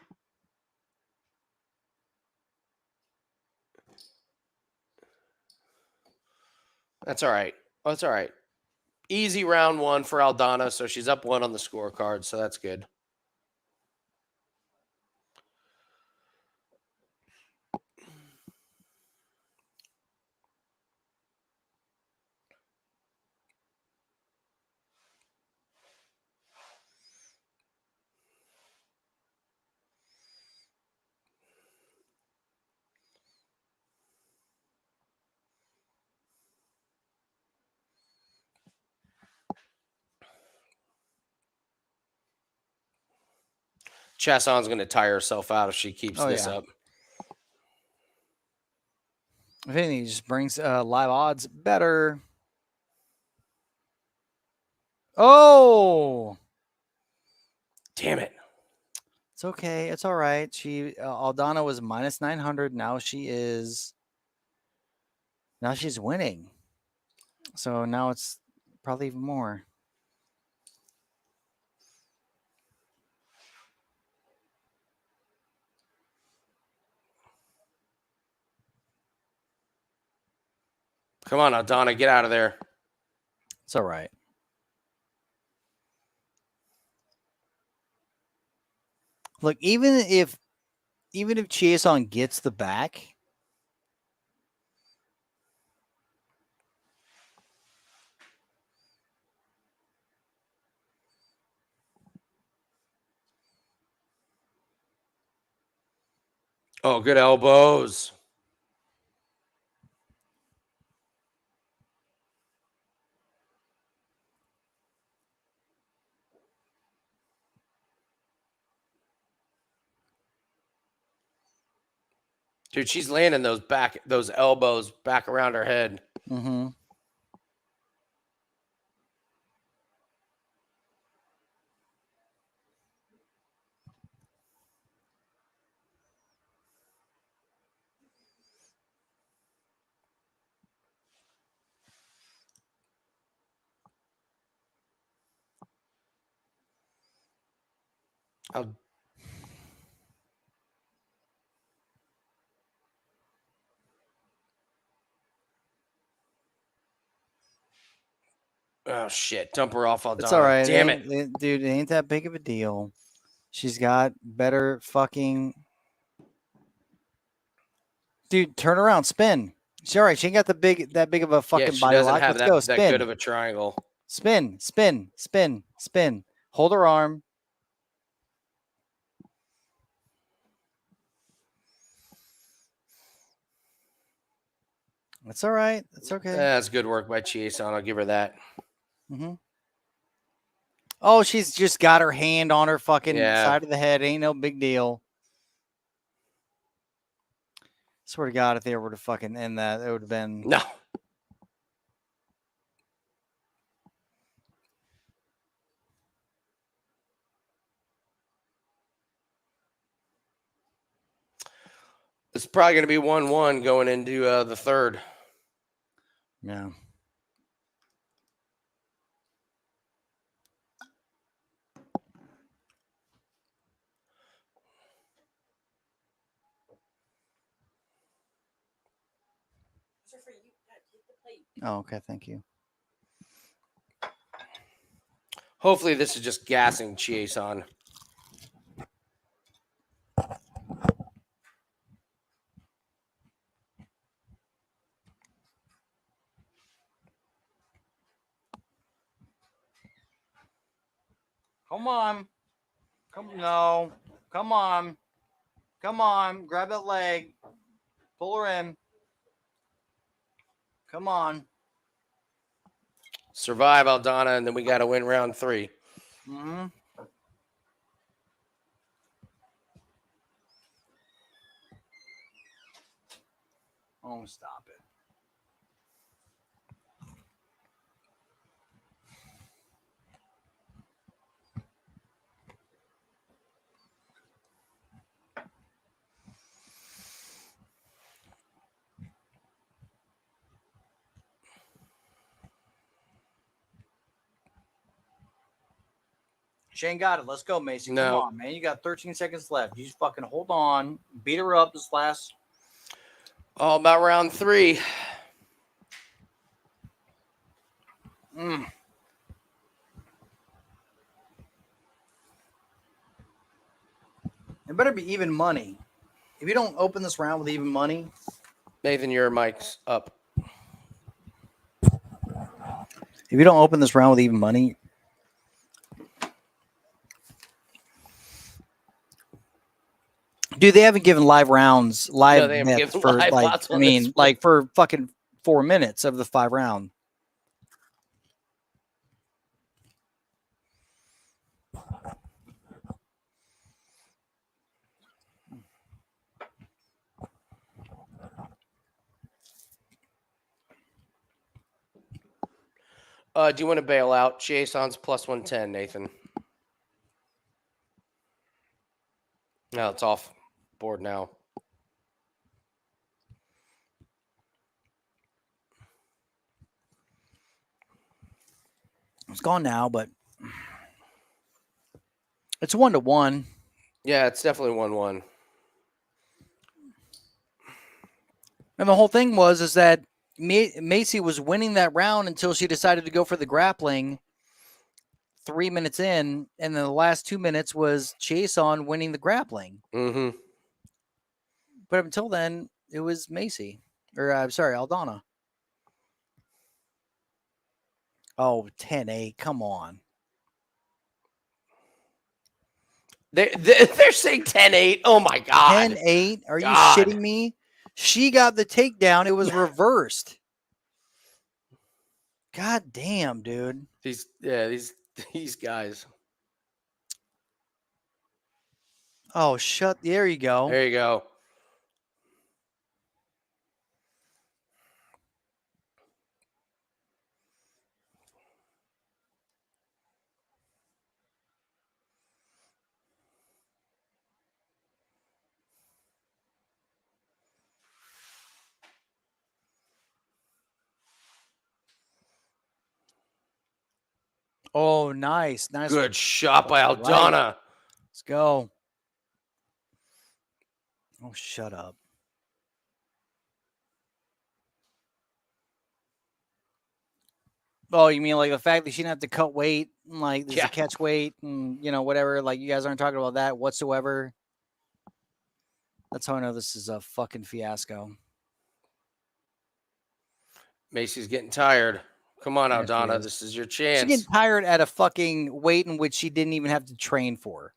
That's all right. That's all right. Easy round one for Aldana, so she's up 1 on the scorecard, so that's good. Chiasson's going to tire herself out if she keeps this up. If anything, it just brings live odds better. Oh, damn it! It's okay. It's all right. She Aldana was minus 900. Now she's winning. So now it's probably even more. Come on, Aldana, get out of there. It's all right. Look, even if Chiasson gets the back, oh, good elbows. Dude, she's landing those elbows back around her head. Mm-hmm. Oh, shit. Dump her off, Aldana. It's all right. Damn it. Dude, it ain't that big of a deal. She's got better fucking... Dude, turn around, spin. She's all right. She ain't got that big of a fucking she body doesn't lock. have Let's go, that spin. good of a triangle. Spin, spin, spin, spin. Hold her arm. That's all right. That's okay. That's good work by Chiasson. I'll give her that. Mm-hmm. Oh, she's just got her hand on her fucking Yeah. side of the head. Ain't no big deal. Swear to God, if they were to fucking end that, it would have been... No. It's probably going to be 1-1 going into the third. Yeah. Oh, okay. Thank you. Hopefully this is just gassing Chiasson. Come on. No. Come on. Come on. Grab that leg. Pull her in. Come on. Survive, Aldana, and then we got to win round 3. Mm-hmm. Oh, stop it. Shane got it. Let's go, Macy. No. Come on, man. You got 13 seconds left. You just fucking hold on. Beat her up this last. All about round 3. It better be even money. If you don't open this round with even money, Nathan, your mic's up. if you don't open this round with even money, dude, they haven't given live rounds, live they haven't nets given for live like, lots I on mean, this like for fucking 4 minutes of the 5 round. Do you want to bail out? Chiasson's plus 110, Nathan. No, it's off board now. It's gone now, but it's 1-1. Yeah, it's definitely 1-1. And the whole thing is that Macy was winning that round until she decided to go for the grappling 3 minutes in, and then the last 2 minutes was Chiasson winning the grappling. Mm-hmm. But up until then, it was Macy. Or, I'm sorry, Aldana. Oh, 10-8. Come on. They're saying 10-8. Oh, my God. 10-8? Are you God. shitting me? She got the takedown. It was reversed. God damn, dude. These guys. Oh, there you go. There you go. Oh, nice. Nice. Good shot by Aldana. Let's go. Oh, shut up. Oh, you mean like the fact that she didn't have to cut weight, and like there's a catch weight, and whatever. Like you guys aren't talking about that whatsoever. That's how I know this is a fucking fiasco. Macy's getting tired. Come on, Yes, she Aldana. is. This is your chance. She's getting tired at a fucking weight in which she didn't even have to train for.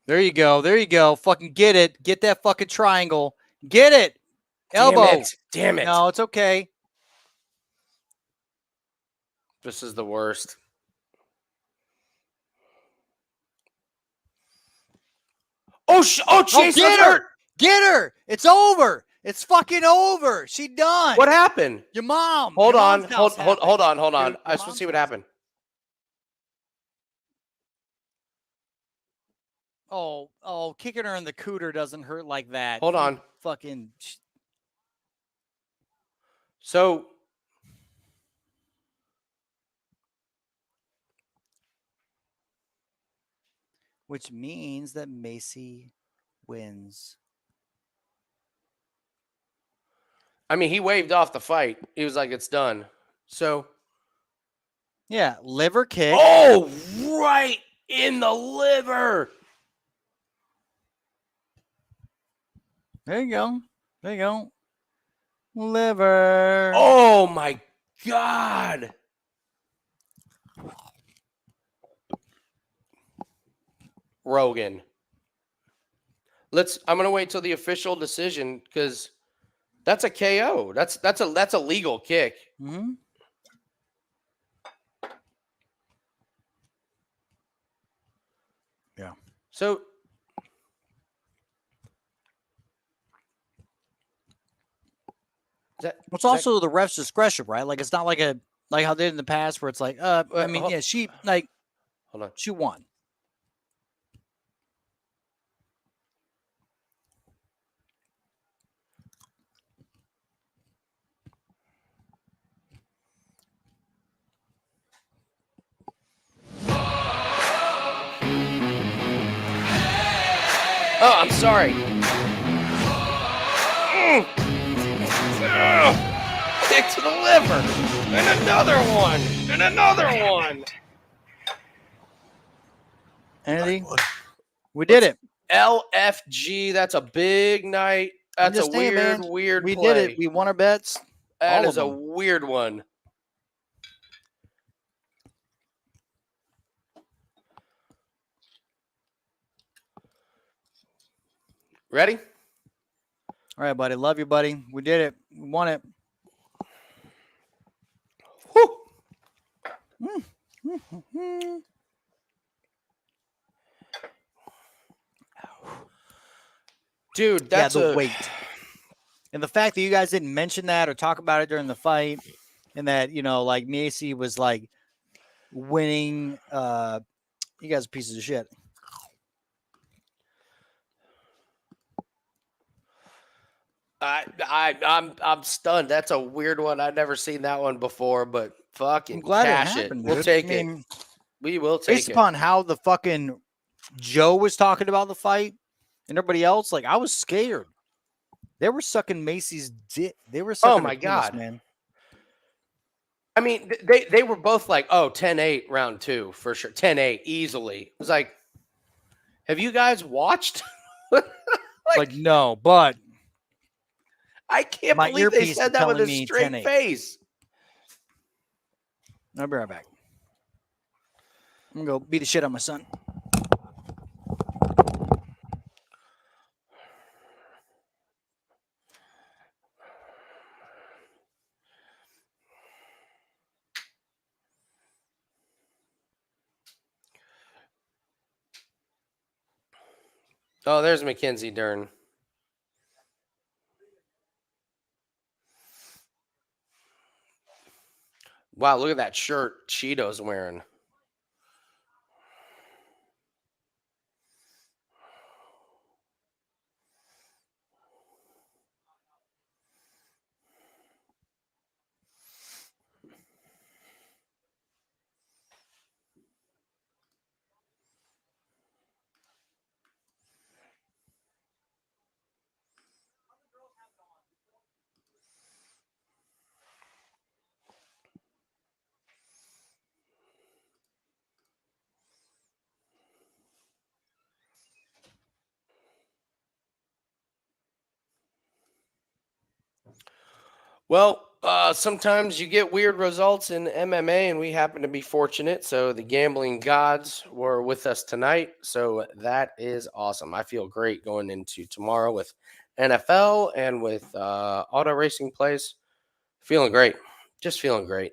There you go. There you go. Fucking get it. Get that fucking triangle. Get it. Elbow. Damn it. No, it's okay. This is the worst. Chase, get her. Get her. It's over. It's fucking over. She done. What happened? Your mom. Hold Your on. mom's house happened. Hold on. Dude, I just want to see what happened. Oh, kicking her in the cooter doesn't hurt like that. Hold on. Fucking. So. Which means that Macy wins. I mean, he waved off the fight. He was like, it's done. So. Yeah, liver kick. Oh, right in the liver. There you go. There you go. Liver. Oh, my God. Rogan. I'm gonna wait till the official decision because that's a KO. That's a legal kick. Mm-hmm. Yeah. So It's also the ref's discretion, right? Like it's not like how they did in the past where it's like, I mean, hold- yeah, she hold on. she won. Oh, I'm sorry. Kick to the liver. And another one. And another one. Anything? We did it. LFG. That's a big night. I'm That's a just saying, weird, man, weird we play. did it. We won our bets. That all is of a them. weird one. Ready? All right, buddy. Love you, buddy. We did it. We won it. Whew. Dude, that's the weight. And the fact that you guys didn't mention that or talk about it during the fight, and that, like Macy was like winning, you guys are pieces of shit. I'm stunned. That's a weird one. I've never seen that one before, but fucking I'm glad cash it it. happened. We'll dude. take I mean, it. We will take based it. upon how the fucking Joe was talking about the fight and everybody else, like I was scared. They were sucking Macy's dick. They were sucking my her penis, God. man. I mean, they were both like, 10-8 round 2 for sure. 10-8 easily. It was like, have you guys watched? like no, but I can't my believe they earpiece said is that with a telling me straight 10-8. face. I'll be right back. I'm gonna go beat the shit out of my son. Oh, there's Mackenzie Dern. Wow, look at that shirt Cheeto's wearing. Well, sometimes you get weird results in MMA, and we happen to be fortunate. So the gambling gods were with us tonight. So that is awesome. I feel great going into tomorrow with NFL and with auto racing plays. Feeling great. Just feeling great.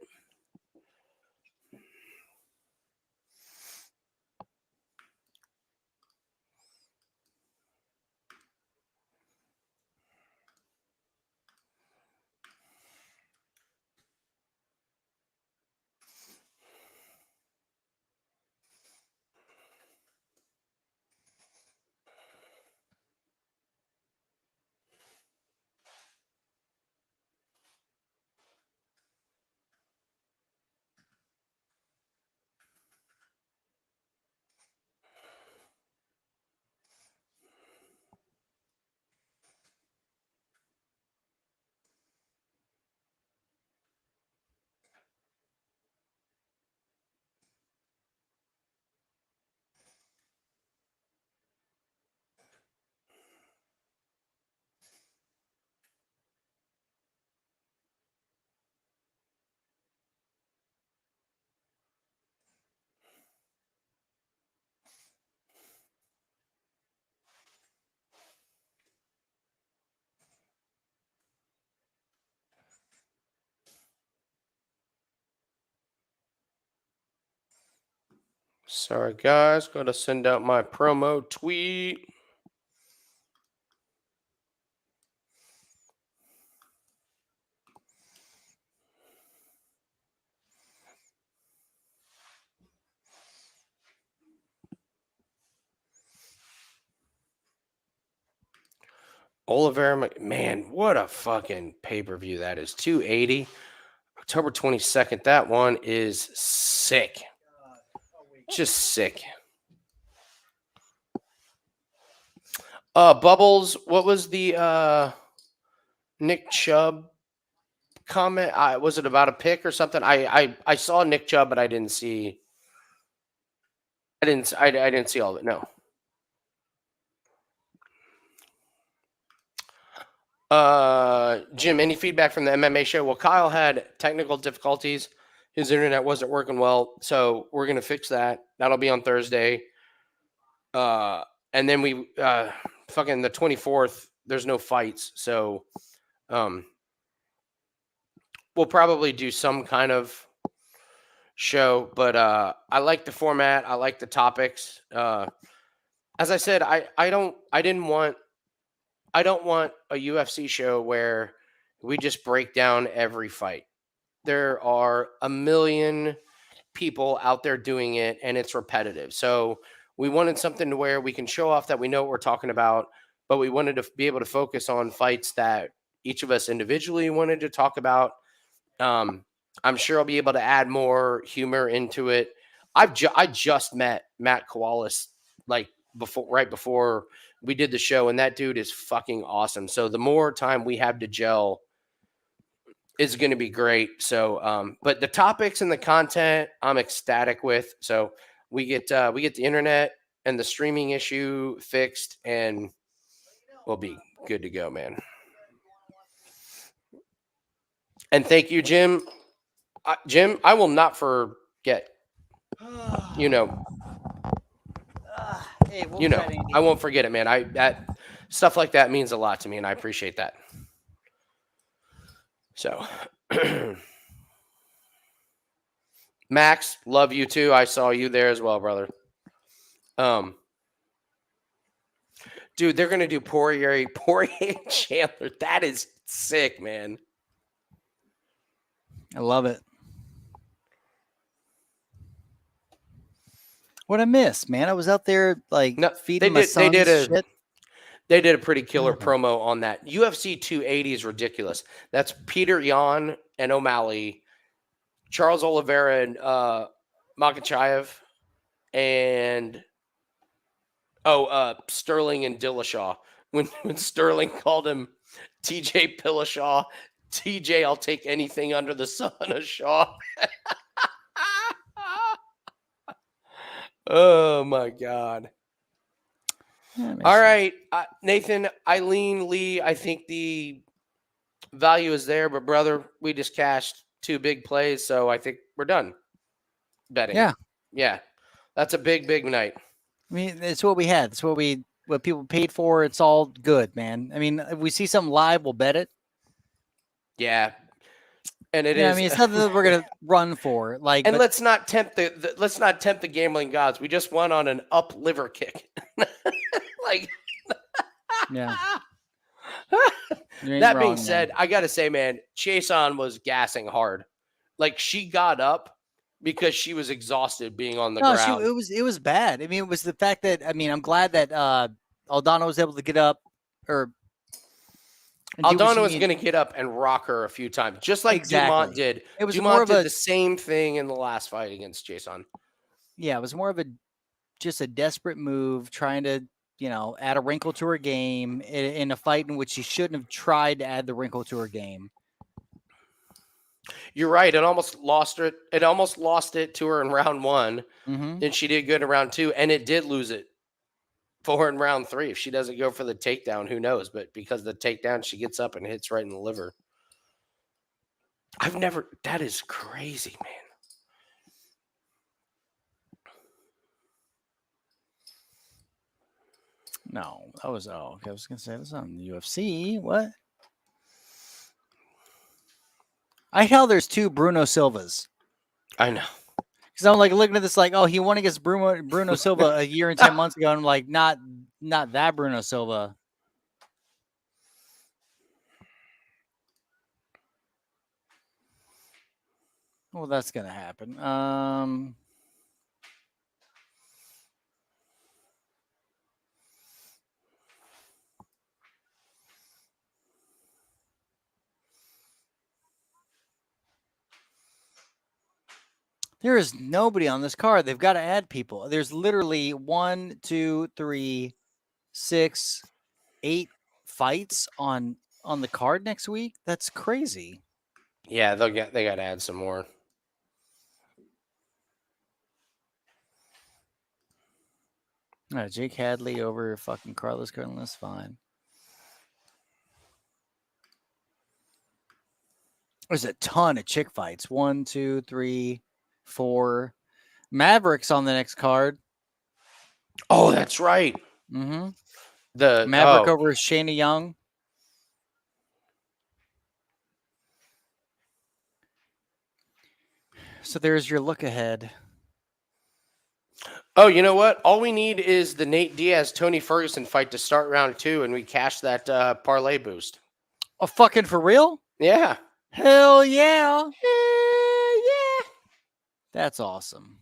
Sorry, guys. Got to send out my promo tweet. Oliveira, man, what a fucking pay-per-view that is. 280, October 22nd. That one is sick. Just sick. Bubbles, what was the Nick Chubb comment? Was it about a pick or something? I saw Nick Chubb, but I didn't see I didn't see all of it. No. Jim, any feedback from the MMA show? Well, Kyle had technical difficulties. His internet wasn't working well, so we're gonna fix that. That'll be on Thursday. And then we fucking the 24th, there's no fights, so we'll probably do some kind of show, but I like the format, I like the topics. As I said, I don't want a UFC show where we just break down every fight. There are a million people out there doing it, and it's repetitive. So we wanted something to where we can show off that we know what we're talking about, but we wanted to be able to focus on fights that each of us individually wanted to talk about. I'm sure I'll be able to add more humor into it. I just met Matt Koalas right before we did the show, and that dude is fucking awesome. So the more time we have to gel is going to be great. So, but the topics and the content I'm ecstatic with. So we get the internet and the streaming issue fixed, and we'll be good to go, man. And thank you, Jim. Jim, I will not forget. You know. Hey, we'll You know, try to- I won't forget it, man. That stuff like that means a lot to me, and I appreciate that. So, Max, love you too. I saw you there as well, brother. Dude, they're gonna do Poirier Chandler. That is sick, man. I love it. What I miss, man. I was out there feeding my son shit. They did a pretty killer promo on that. UFC 280 is ridiculous. That's Peter Yan and O'Malley, Charles Oliveira and Makhachev, and Sterling and Dillashaw. When Sterling called him TJ Dillashaw, TJ, I'll take anything under the sun of Shaw. Oh my God. All right, Nathan, Eileen, Lee, I think the value is there, but brother, we just cashed 2 big plays, so I think we're done betting. Yeah. That's a big night. I mean, it's what we had. It's what people paid for. It's all good, man. I mean, if we see something live, we'll bet it. Yeah. And it is. I mean, it's nothing that we're gonna run for. And let's not tempt the gambling gods. We just won on an up liver kick. Yeah. That being said, I gotta say, man, Chiasson was gassing hard. She got up because she was exhausted being on the ground. It was bad. I mean, it was the fact that I'm glad that Aldana was able to get up Aldana was going to get up and rock her a few times, just like Dumont did. It was Dumont did the same thing in the last fight against Chiasson. Yeah, it was more of just a desperate move, trying to add a wrinkle to her game in a fight in which she shouldn't have tried to add the wrinkle to her game. You're right. It almost lost her. It almost lost it to her in round 1. Mm-hmm. Then she did good in round 2, and it did lose it for her in round 3. If she doesn't go for the takedown, who knows? But because of the takedown, she gets up and hits right in the liver. That is crazy, man. No, that was okay. I was gonna say this on the UFC. What? I hate how there's 2 Bruno Silvas. I know. Because Because I'm like looking at this, like, oh, he won against Bruno Silva a year and 10 months ago. And I'm like, not that Bruno Silva. Well, that's gonna happen. There is nobody on this card. They've got to add people. There's literally 1, 2, 3, 6, 8 fights on the card next week. That's crazy. Yeah, they got to add some more. All right, Jake Hadley over fucking Carlos Curtin. That's fine. There's a ton of chick fights. 1, 2, 3, 4. Mavericks on the next card. Oh, that's right. Mm-hmm. The Maverick over Shayna Young. So there's your look ahead. Oh, you know what? All we need is the Nate Diaz Tony Ferguson fight to start round 2, and we cash that parlay boost. Oh, fucking for real? Yeah. Hell yeah. Hell yeah. That's awesome.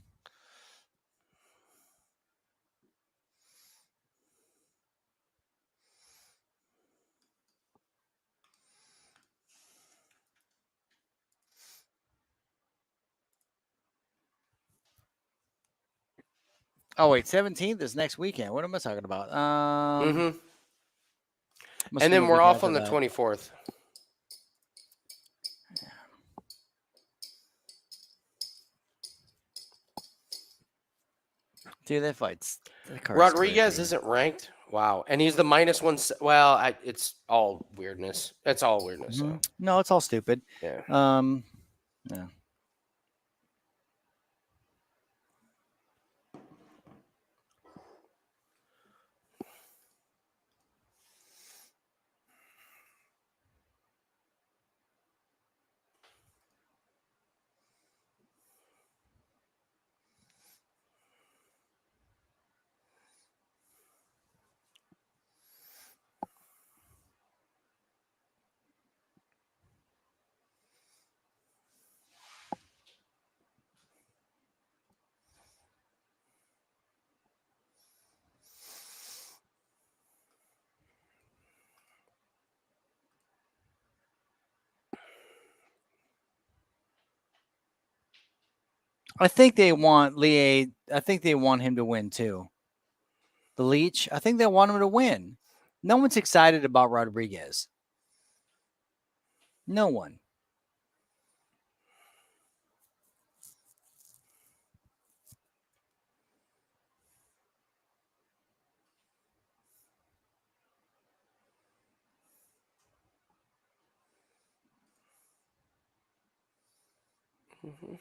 Oh, wait, 17th is next weekend. What am I talking about? Mm-hmm. Must And be then a we're week off after on the that. 24th. Dude, that fight's... Rodriguez isn't ranked. Wow. And he's the -1. Well, it's all weirdness. It's all weirdness. Mm-hmm. So. No, it's all stupid. Yeah. Yeah. I think they want I think they want him to win too. The Leech. I think they want him to win. No one's excited about Rodriguez. No one. Mm-hmm.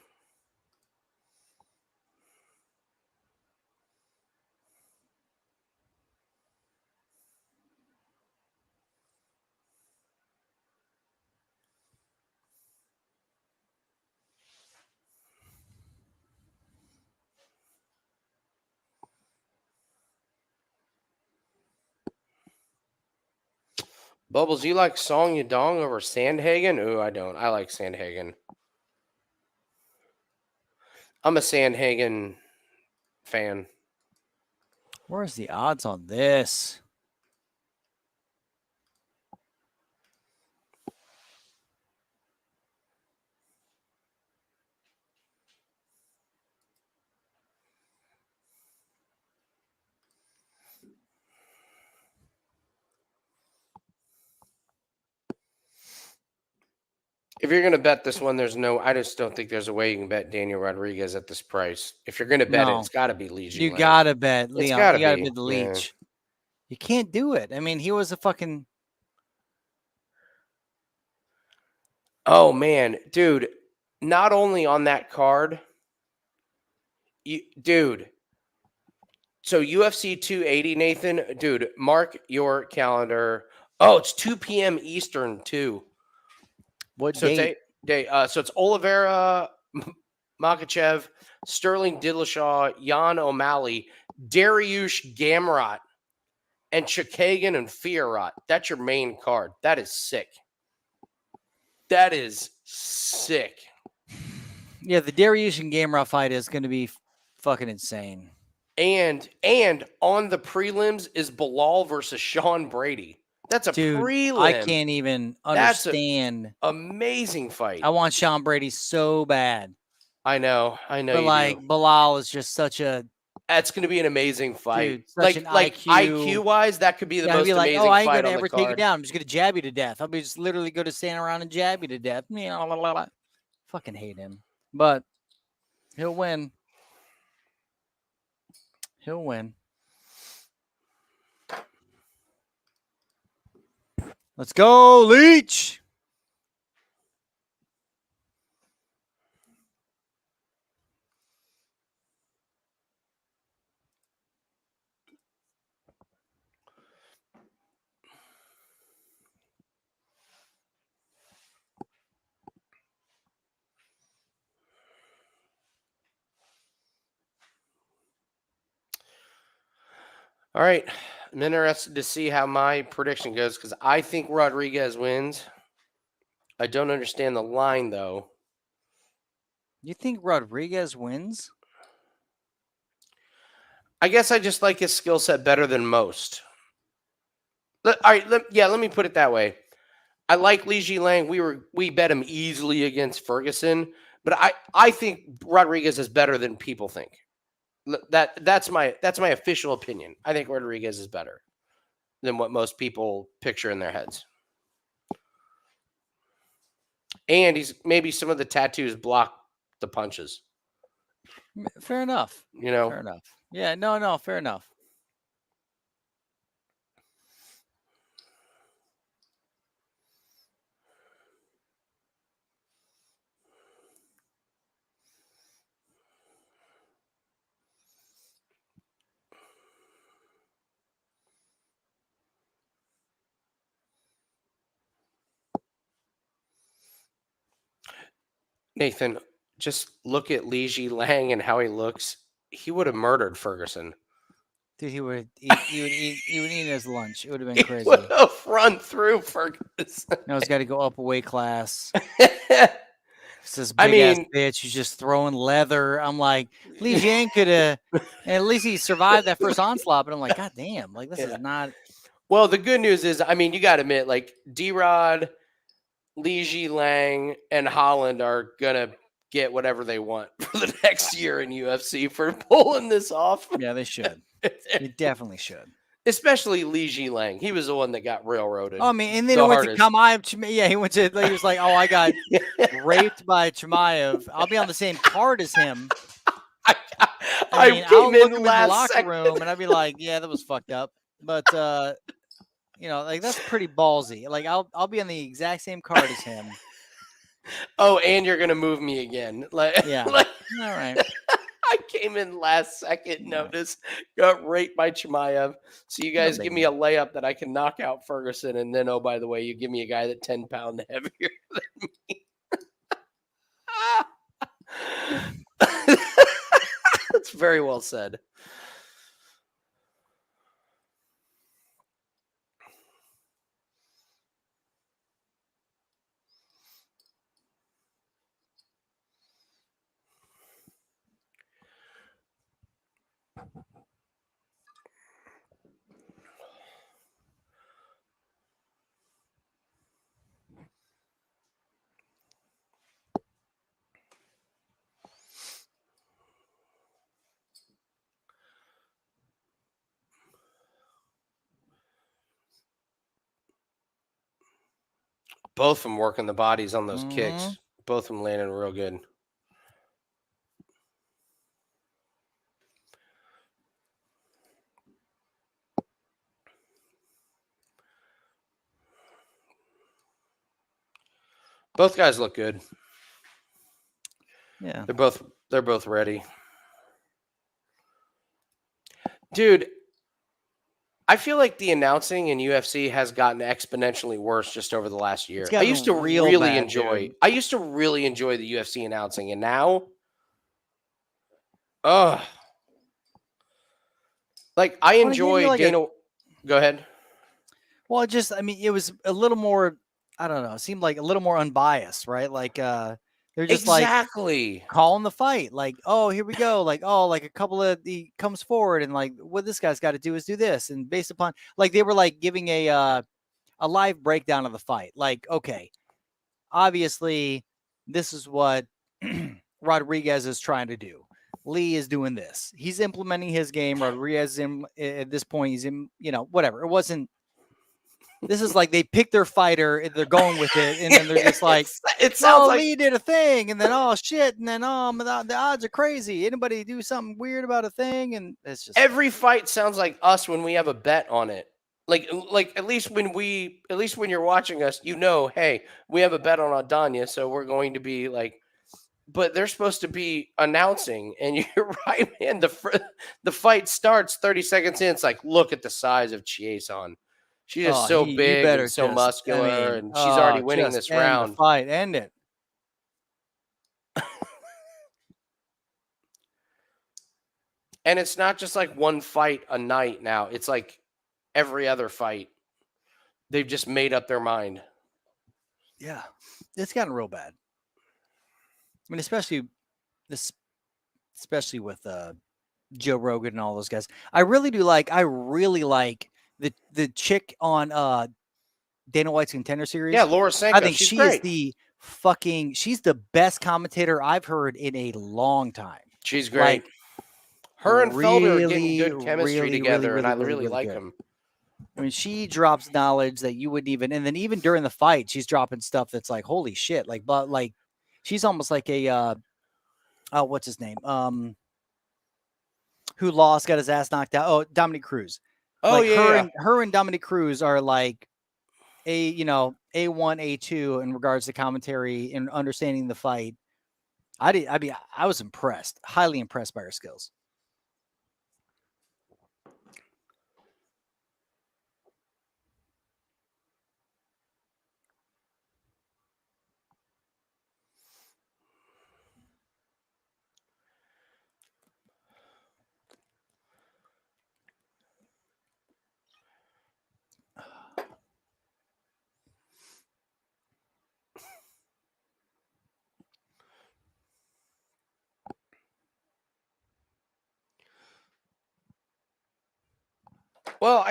Bubbles, you like Song Yadong over Sandhagen? Ooh, I don't. I like Sandhagen. I'm a Sandhagen fan. Where's the odds on this? If you're going to bet this one, I just don't think there's a way you can bet Daniel Rodriguez at this price. If you're going to bet it, No. it's got to be Lee Jingliang. You gotta bet It's Leon. gotta You gotta be, bet the yeah. Leech. You can't do it. I mean, he was a fucking... Oh, man. Dude, not only on that card, dude. So UFC 280, Nathan, dude, mark your calendar. Oh, it's 2 p.m. Eastern, too. What So date? so it's Oliveira Makhachev, Sterling Dillashaw, Jan O'Malley, Dariush Gamrot, and Chikagan and Fiorot. That's your main card. That is sick. That is sick. Yeah, the Darius and Gamrot fight is going to be fucking insane. And on the prelims is Bilal versus Sean Brady. That's a Dude, prelim. I can't even That's understand. Amazing fight. I want Sean Brady so bad. I know. But you like do. Bilal is just such a That's going to be an amazing fight. dude, such an like IQ wise, that could be the I'd most be like, amazing oh, I ain't fight gonna on ever the take you card. down. I'm just gonna jab you to death. I'll be just literally going to stand around and jab you to death. Fucking hate him, but he'll win. He'll win. Let's go, Leech. All right. I'm interested to see how my prediction goes because I think Rodriguez wins. I don't understand the line, though. You think Rodriguez wins? I guess I just like his skill set better than most. All right. Let me put it that way. I like Li Jingliang. We bet him easily against Ferguson, but I think Rodriguez is better than people think. That's my official opinion. I think Rodriguez is better than what most people picture in their heads. And maybe some of the tattoos block the punches. Fair enough. You know? Fair enough. Yeah, no, fair enough. Nathan, just look at Li Jingliang and how he looks. He would have murdered Ferguson. Dude, he would eat his lunch. It would have been He crazy. would have run through Ferguson. Now he's got to go up a weight class. It's this big ass bitch who's just throwing leather. I'm like, Li Jingliang could have, at least he survived that first onslaught. But I'm like, God damn, like this is not. Well, the good news is, you got to admit, like D-Rod, Li Jingliang, and Holland are gonna get whatever they want for the next year in UFC for pulling this off. Yeah, they should. They definitely should. Especially Li Jingliang. He was the one that got railroaded. Oh, I mean, and then he went to Chimaev. Yeah, he went to. He was like, "Oh, I got raped by Chimaev. I'll be on the same card as him." I I'll came look in him in the last locker second. room, and I'd be like, "Yeah, that was fucked up," but like that's pretty ballsy. Like I'll be on the exact same card as him. Oh, and you're gonna move me again. Like, Yeah. like, All right. I came in last second, notice, got raped by Chimaev. So you guys give me a layup that I can knock out Ferguson, and then, oh, by the way, you give me a guy that's 10 pounds heavier than me. That's very well said. Both of them working the bodies on those kicks. Both of them landing real good. Both guys look good. Yeah. They're both ready. Dude, I feel like the announcing in UFC has gotten exponentially worse just over the last year. I used to really enjoy the UFC announcing, and now Ugh. Like I wanna give you, enjoy like, a Dana. Go ahead. Well, I mean, it was a little more, I don't know, it seemed like a little more unbiased, right? Like, they're just like Exactly. calling the fight, like, oh, here we go. Like, oh, like a couple of he comes forward and like what this guy's got to do is do this. And based upon like they were like giving a live breakdown of the fight. Like, okay, obviously this is what Rodriguez is trying to do. Lee is doing this. He's implementing his game. Rodriguez at this point, he's in, whatever. It wasn't. This is like they pick their fighter and they're going with it, and then they're just like, it sounds "Oh, like Lee did a thing," and then oh shit, and then the odds are crazy. Anybody do something weird about a thing, and it's just every fight sounds like us when we have a bet on it. Like at least when you're watching us, hey, we have a bet on Aldana, so we're going to be like, but they're supposed to be announcing, and you're right, man. The fight starts 30 seconds in. It's like, look at the size of Chiasson. She's just so you big better and so just- muscular, I mean, and she's already winning just this end the round. fight, end it. And it's not just like one fight a night now. It's like every other fight. They've just made up their mind. Yeah, it's gotten real bad. I mean, especially with Joe Rogan and all those guys. I really like the chick on Dana White's Contender Series. Yeah, Laura Sanko. I think she's she great. is she's the best commentator I've heard in a long time. She's great. Like, her and Felder are getting really, good chemistry really, together, really, and I really, really really like good. them. I mean, she drops knowledge that you wouldn't even, and then even during the fight, she's dropping stuff that's like, holy shit. Like, but like, she's almost like a, what's his name? Who lost, got his ass knocked out. Oh, Dominic Cruz. Oh, like yeah. her and Dominic Cruz are like A1, A2 in regards to commentary and understanding the fight. I was impressed, highly impressed by her skills. Well,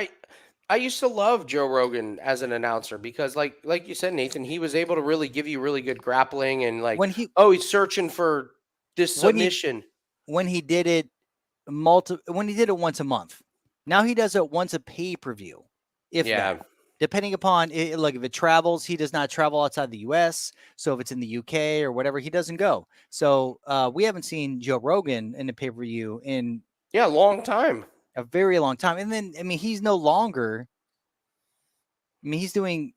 I used to love Joe Rogan as an announcer because, like you said, Nathan, he was able to really give you really good grappling and like, he's searching for this submission. When he did it once a month. Now he does it once a pay-per-view. That. Depending upon it, like if it travels, he does not travel outside the US. So if it's in the UK or whatever, he doesn't go. So we haven't seen Joe Rogan in a pay-per-view in a long time. A very long time. And then, I mean, he's no longer, he's doing,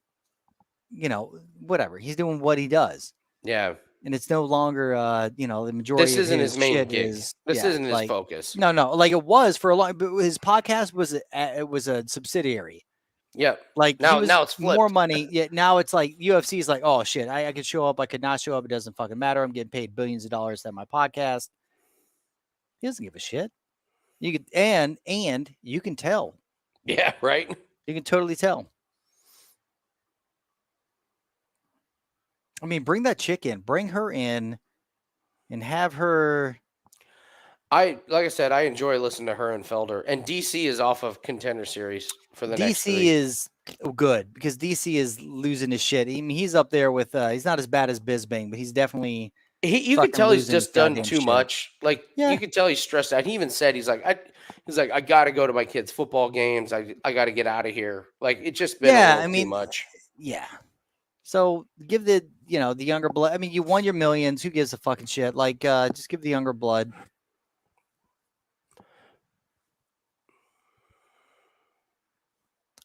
whatever. He's doing what he does. Yeah. And it's no longer, the majority this isn't of his main shit gig. This isn't his focus. No, like it was for a long, but his podcast was a subsidiary. Yeah. Like now it's flipped. More money. Yeah. Now it's like UFC is like, oh shit, I could show up. I could not show up. It doesn't fucking matter. I'm getting paid billions of dollars to have my podcast. He doesn't give a shit. You could, and you can tell. Yeah, right. You can totally tell. I mean, bring that chick in, bring her in, and have her. Like I said, I enjoy listening to her and Felder. And DC is off of Contender Series for the next DC is good because DC is losing his shit. I mean, he's up there with. He's not as bad as Bisbing, but he's definitely. You can tell he's just done too much. Like you can tell he's stressed out. He even said I got to go to my kids' football games. I got to get out of here. Like it's just been too much. Yeah. So give the younger blood. I mean, you won your millions. Who gives a fucking shit? Like just give the younger blood.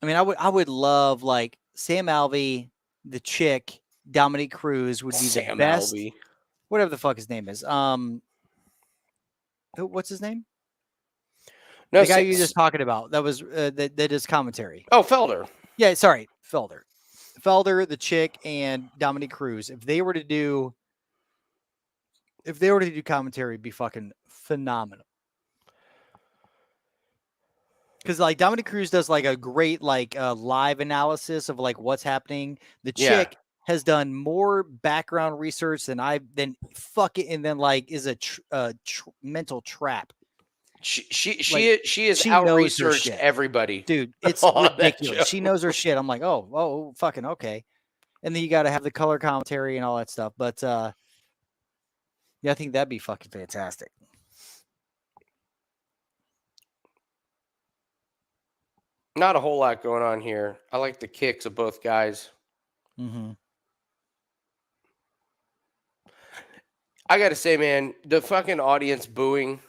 I mean, I would love like Sam Alvey, the chick, Dominic Cruz would be the best. Alvey. Whatever the fuck his name is. What's his name? No, the guy you were just talking about. That was that is commentary. Oh, Felder. Yeah, sorry, Felder. Felder, the chick, and Dominic Cruz. If they were to do commentary, it'd be fucking phenomenal. Because like Dominic Cruz does like a great like live analysis of like what's happening. The Yeah. chick has done more background research than and then like is a mental trap. She Like, is she out knows her researched shit. everybody. Dude, it's on that ridiculous. show. She knows her shit. I'm like, oh, fucking okay. And then you got to have the color commentary and all that stuff. But yeah, I think that'd be fucking fantastic. Not a whole lot going on here. I like the kicks of both guys. Mm-hmm. I got to say, man, the fucking audience booing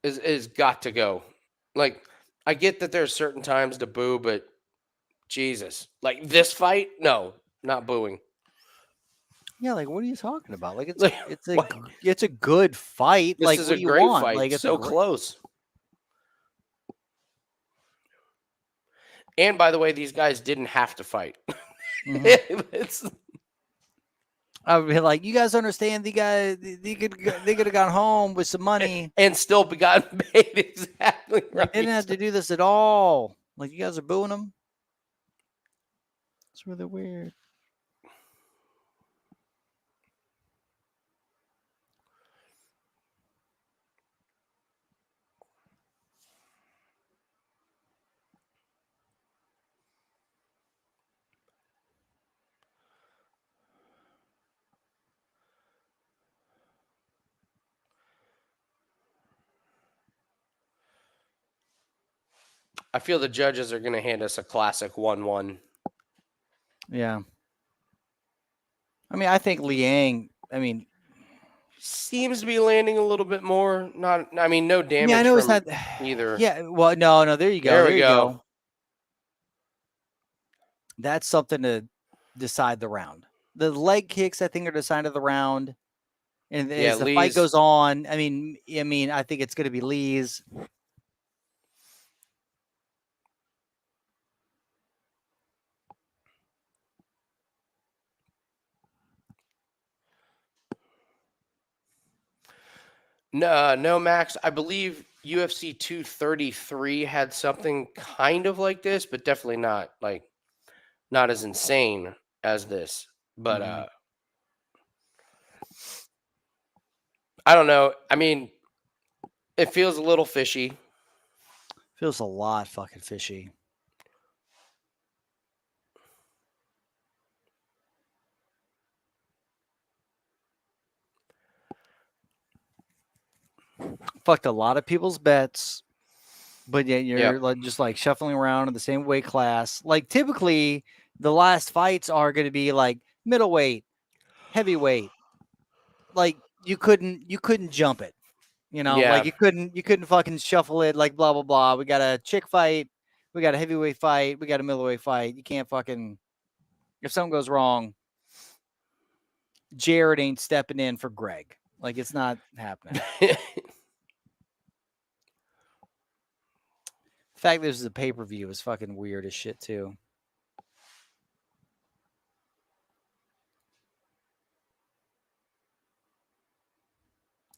is got to go. Like, I get that there's certain times to boo, but Jesus, like this fight, no, not booing. Yeah, like what are you talking about? Like Like, what? it's a good fight. This like is what a do you great want? fight. Like it's so close. And by the way, these guys didn't have to fight. Mm-hmm. I would be like, you guys understand? They could have gone home with some money and still gotten paid exactly right. Like, they didn't have to do this at all. Like you guys are booing them. It's really weird. I feel the judges are going to hand us a classic 1-1. Yeah. I mean, I think Liang, seems to be landing a little bit more. No damage. Yeah, I know it's not either. Yeah, well, no, there you go. There we go. That's something to decide the round. The leg kicks, I think, are decided the round. And as the fight goes on, I think it's going to be Lee's. No, Max. I believe UFC 233 had something kind of like this, but definitely not as insane as this. But I don't know. I mean, it feels a little fishy. Feels a lot fucking fishy. Fucked a lot of people's bets, but yet you're just like shuffling around in the same weight class. Like typically, the last fights are going to be like middleweight, heavyweight. Like you couldn't jump it, like you couldn't fucking shuffle it. Like blah blah blah. We got a chick fight, we got a heavyweight fight, we got a middleweight fight. You can't fucking if something goes wrong. Jared ain't stepping in for Greg. Like it's not happening. The fact this is a pay-per-view is fucking weird as shit too.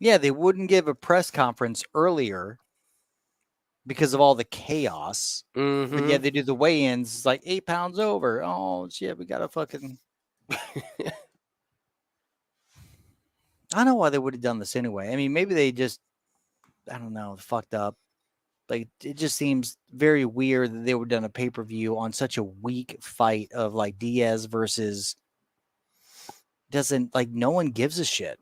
Yeah, they wouldn't give a press conference earlier because of all the chaos. Mm-hmm. But yeah, they do the weigh-ins. It's like 8 pounds over. Oh shit, we gotta fucking. I don't know why they would have done this anyway. I mean, maybe they just, I don't know, fucked up. Like, it just seems very weird that they would have done a pay-per-view on such a weak fight of like Diaz versus no one gives a shit.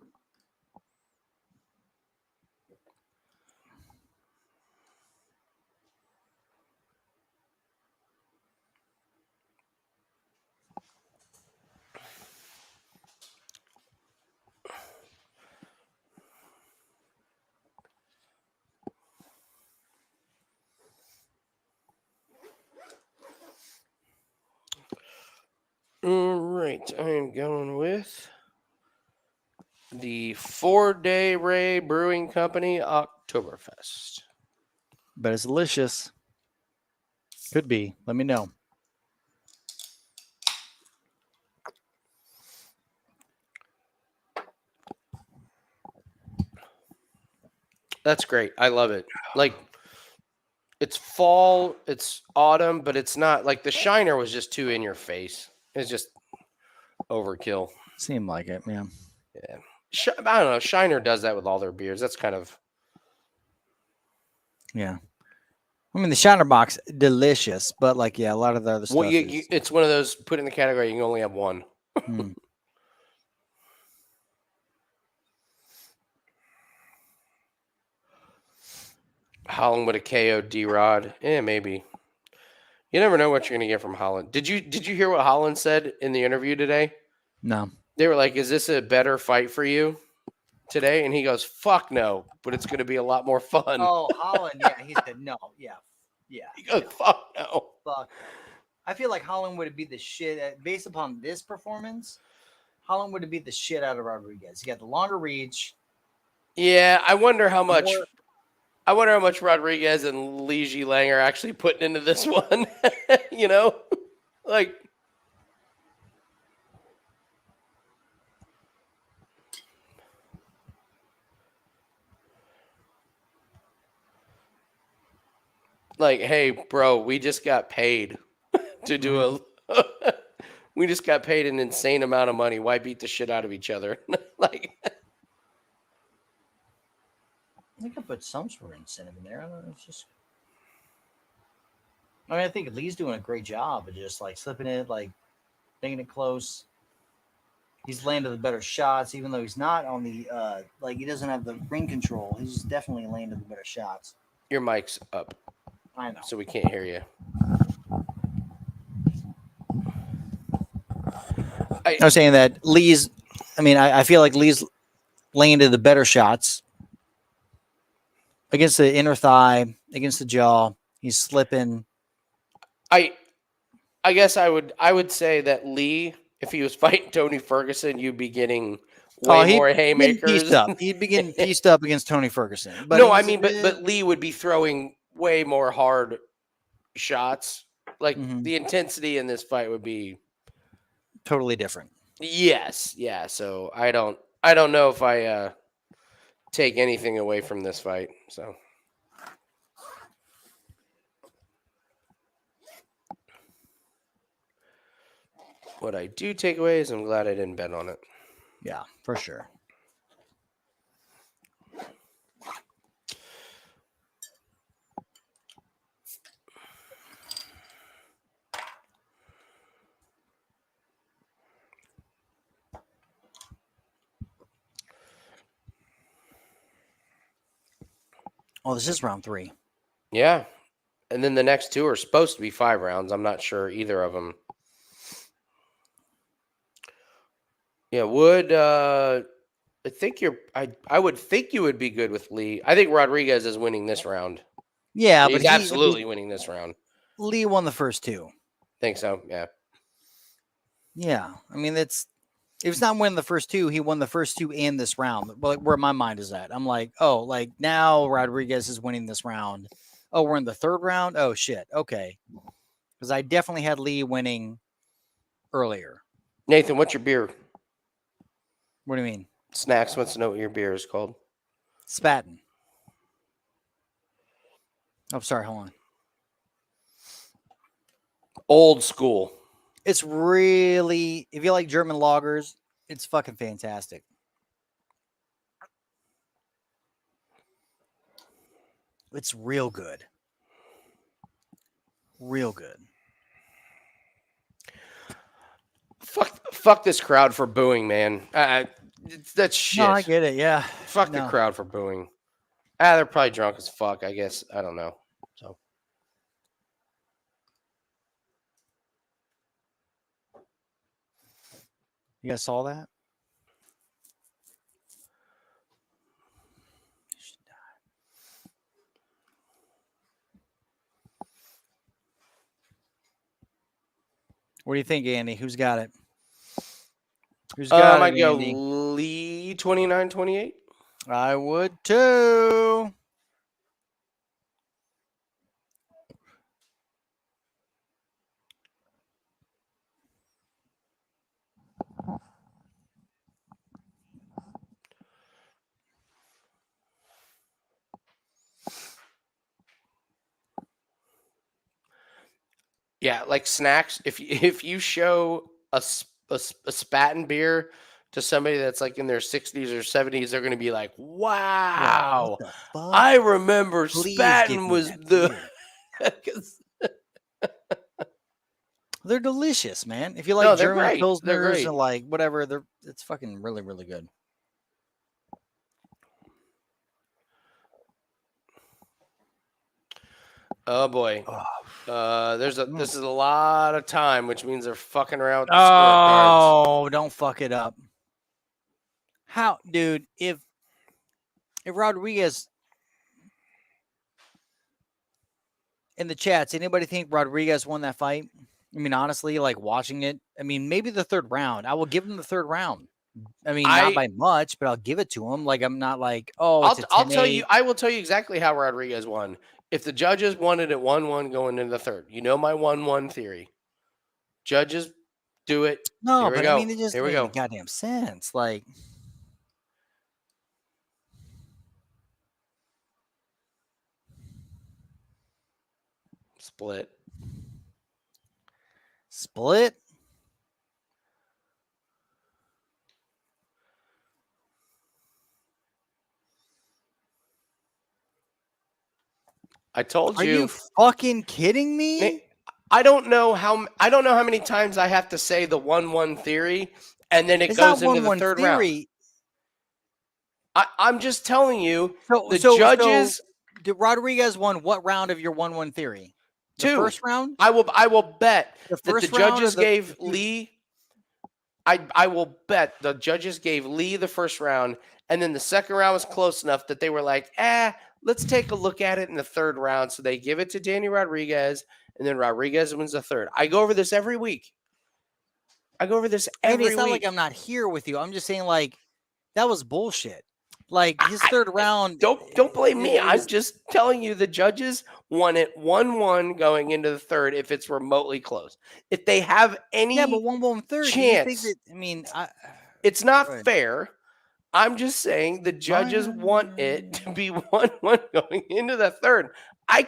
All right, I am going with the 4-Day Ray Brewing Company Oktoberfest. But it's delicious. Could be. Let me know. That's great. I love it. Like, it's fall, it's autumn, but it's not like the Shiner was just too in your face. It's just overkill. Seemed like it, man. Yeah. I don't know. Shiner does that with all their beers. That's kind of. Yeah. I mean, the Shiner box, delicious, but like, yeah, a lot of the other stuff. Well, it's one of those put in the category. You can only have one. Hmm. Holland with a KO D-Rod. Yeah, maybe. You never know what you're going to get from Holland. Did you hear what Holland said in the interview today? No. They were like, "Is this a better fight for you today?" And he goes, "Fuck no, but it's going to be a lot more fun." Oh, Holland. Yeah, he said no. Yeah. Yeah. He goes, "Fuck no." Fuck. I feel like Holland would have beat the shit based upon this performance. Holland would have beat the shit out of Rodriguez. He got the longer reach. Yeah, I wonder how much. More- I wonder how much Rodriguez and Li Jingliang are actually putting into this one. You know, like. Like, hey, bro, we just got paid to do a. We just got paid an insane amount of money. Why beat the shit out of each other? Like, I could put some sort of incentive in there. I don't know. It's just. I mean, I think Lee's doing a great job of just like slipping it, like making it close. He's landed the better shots, even though he's not on the like he doesn't have the ring control. He's definitely landed the better shots. your mic's up, I know. so we can't hear you. I was saying that Lee's. I mean, I feel like Lee's landed the better shots against the inner thigh, against the jaw. He's slipping. I guess I would say that Lee, if he was fighting Tony Ferguson, you'd be getting way more haymakers. Pieced up. He'd be getting pieced up against Tony Ferguson. But No, I he's a mean, bit- but Lee would be throwing way more hard shots. Like Mhm. the intensity in this fight would be totally different. yes, yeah. So I don't know if I take anything away from this fight. So what I do take away is I'm glad I didn't bet on it. Yeah, for sure. Oh, this is round 3. Yeah. And then the next two are supposed to be 5 rounds. I'm not sure either of them. Yeah, I think I would think you would be good with Lee. I think Rodriguez is winning this round. Yeah, He's but absolutely winning this round. Lee won the first 2. Think so, yeah. Yeah, I mean if he's not winning the first 2, he won the first 2 and this round. Well, where my mind is at, I'm like, oh, like now Rodriguez is winning this round. Oh, we're in the 3rd round. Oh shit, okay, because I definitely had Lee winning earlier. Nathan, what's your beer? What do you mean? Snacks wants to know what your beer is called. Spaten. Oh, sorry, hold on. Old school. It's really, if you like German lagers, it's fucking fantastic. It's real good. Real good. Fuck this crowd for booing, man. That's shit. No, I get it. Yeah. Fuck the crowd for booing. They're probably drunk as fuck, I guess. I don't know. So You guys saw that? What do you think, Andy? Who's got it? Who's got I it, might go Andy? Lee 29-28. I would too. Yeah, like snacks. If you show a Spaten beer to somebody that's like in their 60s or 70s, they're going to be like, "Wow, What the fuck? I remember Please give Spaten me was that the." beer. 'Cause- They're delicious, man. If you No, like they're German great. They're pilsners great. and like whatever, it's fucking really, really good. Oh boy, this is a lot of time, which means they're fucking around with the scorecards. Oh, don't fuck it up. How, dude? If Rodriguez in the chats, anybody think Rodriguez won that fight? I mean, honestly, like watching it, I mean, maybe the third round. I will give him the third round. I mean, not by much, but I'll give it to him. Like, I'm not like, oh, it's I'll tell you. I will tell you exactly how Rodriguez won. If the judges wanted it 1-1 going into the third, you know my 1-1 theory. Judges do it. No, Here we but go. I mean, it just Here we made go. goddamn sense. Like, Split. I told Are you. you fucking kidding me? I don't know how many times I have to say the 1-1 theory, and then it It's goes not into the 1-1 third round. theory. I'm just telling you, the So judges. did Rodriguez won what round of your 1-1 theory? The Two. first round? I will bet The that the first round or judges the- gave Lee. I will bet the judges gave Lee the first round, and then the second round was close enough that they were like, let's take a look at it in the third round. So they give it to Danny Rodriguez, and then Rodriguez wins the third. I go over this every week. I mean, it's not week. like I'm not here with you. I'm just saying, like, that was bullshit. Like his third round. Don't blame me. it I'm was- just telling you the judges won it 1-1 going into the third if it's remotely close. If they have any Yeah, but 1-1 third. chance, it's not Right. fair. I'm just saying the judges want it to be 1-1 going into the third. I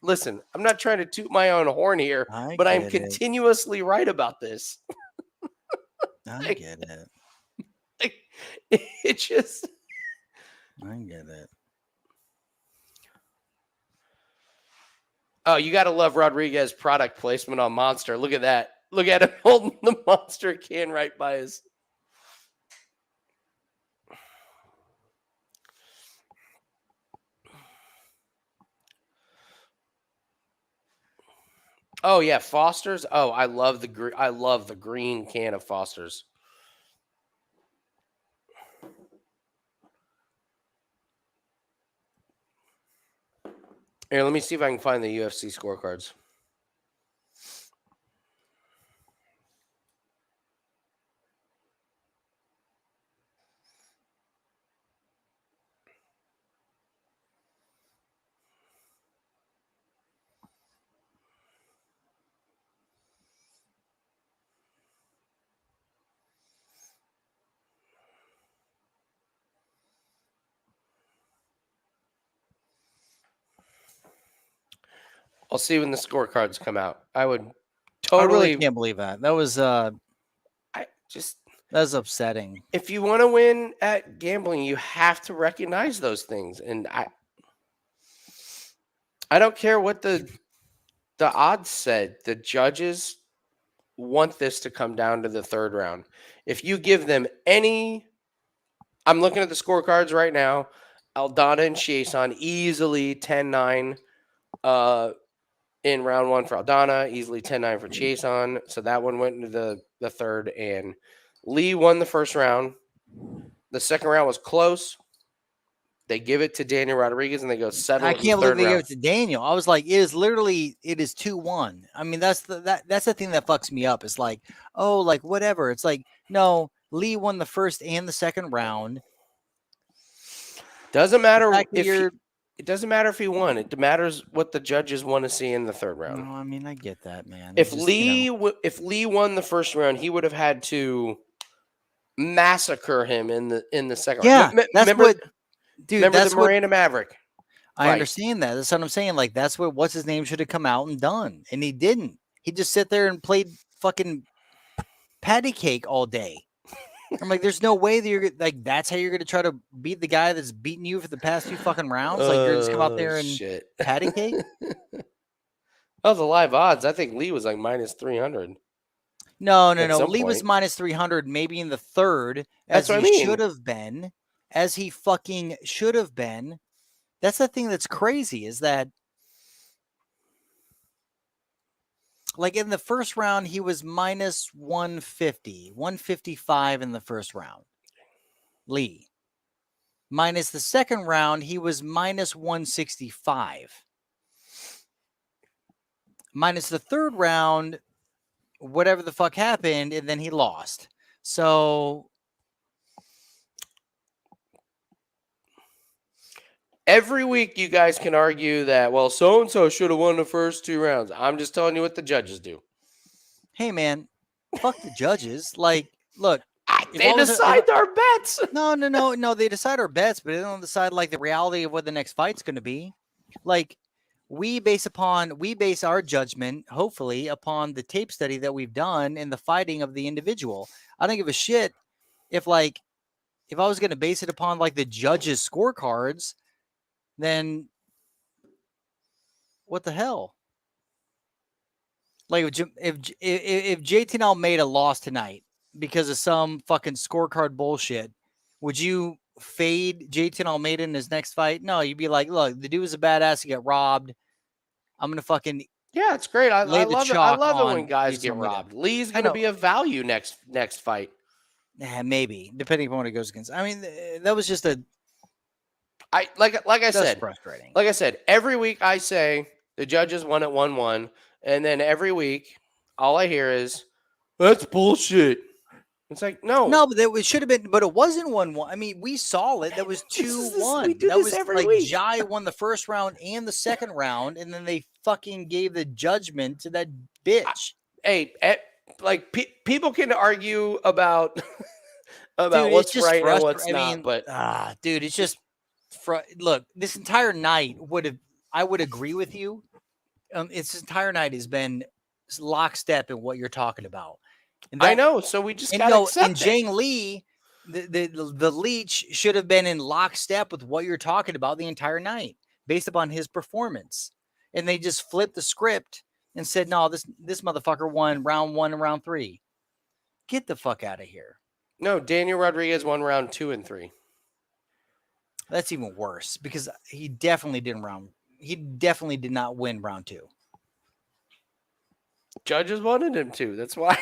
listen, I'm not trying to toot my own horn here, but I'm get it. continuously right about this. I get it. It just I get it. Oh, you got to love Rodriguez product placement on Monster. Look at that. Look at him holding the Monster can right by his. Oh yeah, Foster's. Oh, I love the green can of Foster's. Here, let me see if I can find the UFC scorecards. I'll see when the scorecards come out. I would totally. I really can't believe that. That was that's upsetting. If you want to win at gambling, you have to recognize those things. And I don't care what the odds said. The judges want this to come down to the third round. If you give them any, I'm looking at the scorecards right now. Aldana and Chiasson easily 10-9 in round one for Aldana, easily 10-9 for Chiasson. So that one went into the third, and Lee won the first round. The second round was close. They give it to Daniel Rodriguez, and they go settle. I can't believe they gave it to Daniel. I was like, it is 2-1. I mean, that's the thing that fucks me up. It's like, oh, like whatever. It's like, no, Lee won the first and the second round. Doesn't matter it doesn't matter if he won. It matters what the judges want to see in the third round. No, I mean, I get that, man. If Lee won the first round, he would have had to massacre him in the second round. Yeah, that's remember, what. Dude, remember that's the Miranda Maverick. I understand that. That's what I'm saying. Like, that's what what's his name should have come out and done, and he didn't. He'd just sit there and played fucking patty cake all day. I'm like, there's no way that you're like, that's how you're going to try to beat the guy that's beaten you for the past 2 fucking rounds. Like, you're just come out there and shit. patty cake. Oh, the live odds. I think Lee was like minus 300. No. At some Lee was point. minus 300, maybe in the third, That's as what I he mean. should have been, as he fucking should have been. That's the thing that's crazy is that, like, in the first round, he was minus 150, 155 in the first round. Lee. Minus the second round, he was minus 165. Minus the third round, whatever the fuck happened, and then he lost. So every week you guys can argue that, well, so-and-so should have won the first 2 rounds. I'm just telling you what the judges do. hey, man, fuck the judges. Like, look, if They I was decide our bets. no. They decide our bets, but they don't decide like the reality of what the next fight's going to be. Like, we base our judgment, hopefully, upon the tape study that we've done and the fighting of the individual. I don't give a shit if I was going to base it upon like the judges' scorecards, then what the hell? Like, if Jailton Almeida lost tonight because of some fucking scorecard bullshit, would you fade Jailton Almeida in his next fight? No, you'd be like, look, the dude was a badass. He got robbed. I'm gonna fucking Yeah, it's great. I lay the love it. I chalk love it when on guys Jailton get Almeida. robbed. Lee's I going to know. be a value next fight. maybe depending upon what it goes against. I mean, that was just Like I that's said, frustrating. like I said, every week I say the judges won at 1-1, and then every week all I hear is that's bullshit. It's like no, But it should have been, but it wasn't 1-1. I mean, we saw it. That was 2-1. we do That this was every like week. Jai won the first round and the second round, and then they fucking gave the judgment to that bitch. Hey, like people can argue about Dude, what's it's just right and frustrating. what's not, but dude, it's just look. This entire night I would agree with you. This entire night has been lockstep in what you're talking about. And I know. So we just got to and accept it. Jang Lee, the leech should have been in lockstep with what you're talking about the entire night, based upon his performance. And they just flipped the script and said, "No, this motherfucker won round 1 and round 3." Get the fuck out of here. No, Daniel Rodriguez won round 2 and 3. That's even worse because he definitely did not win round 2. Judges wanted him to. That's why.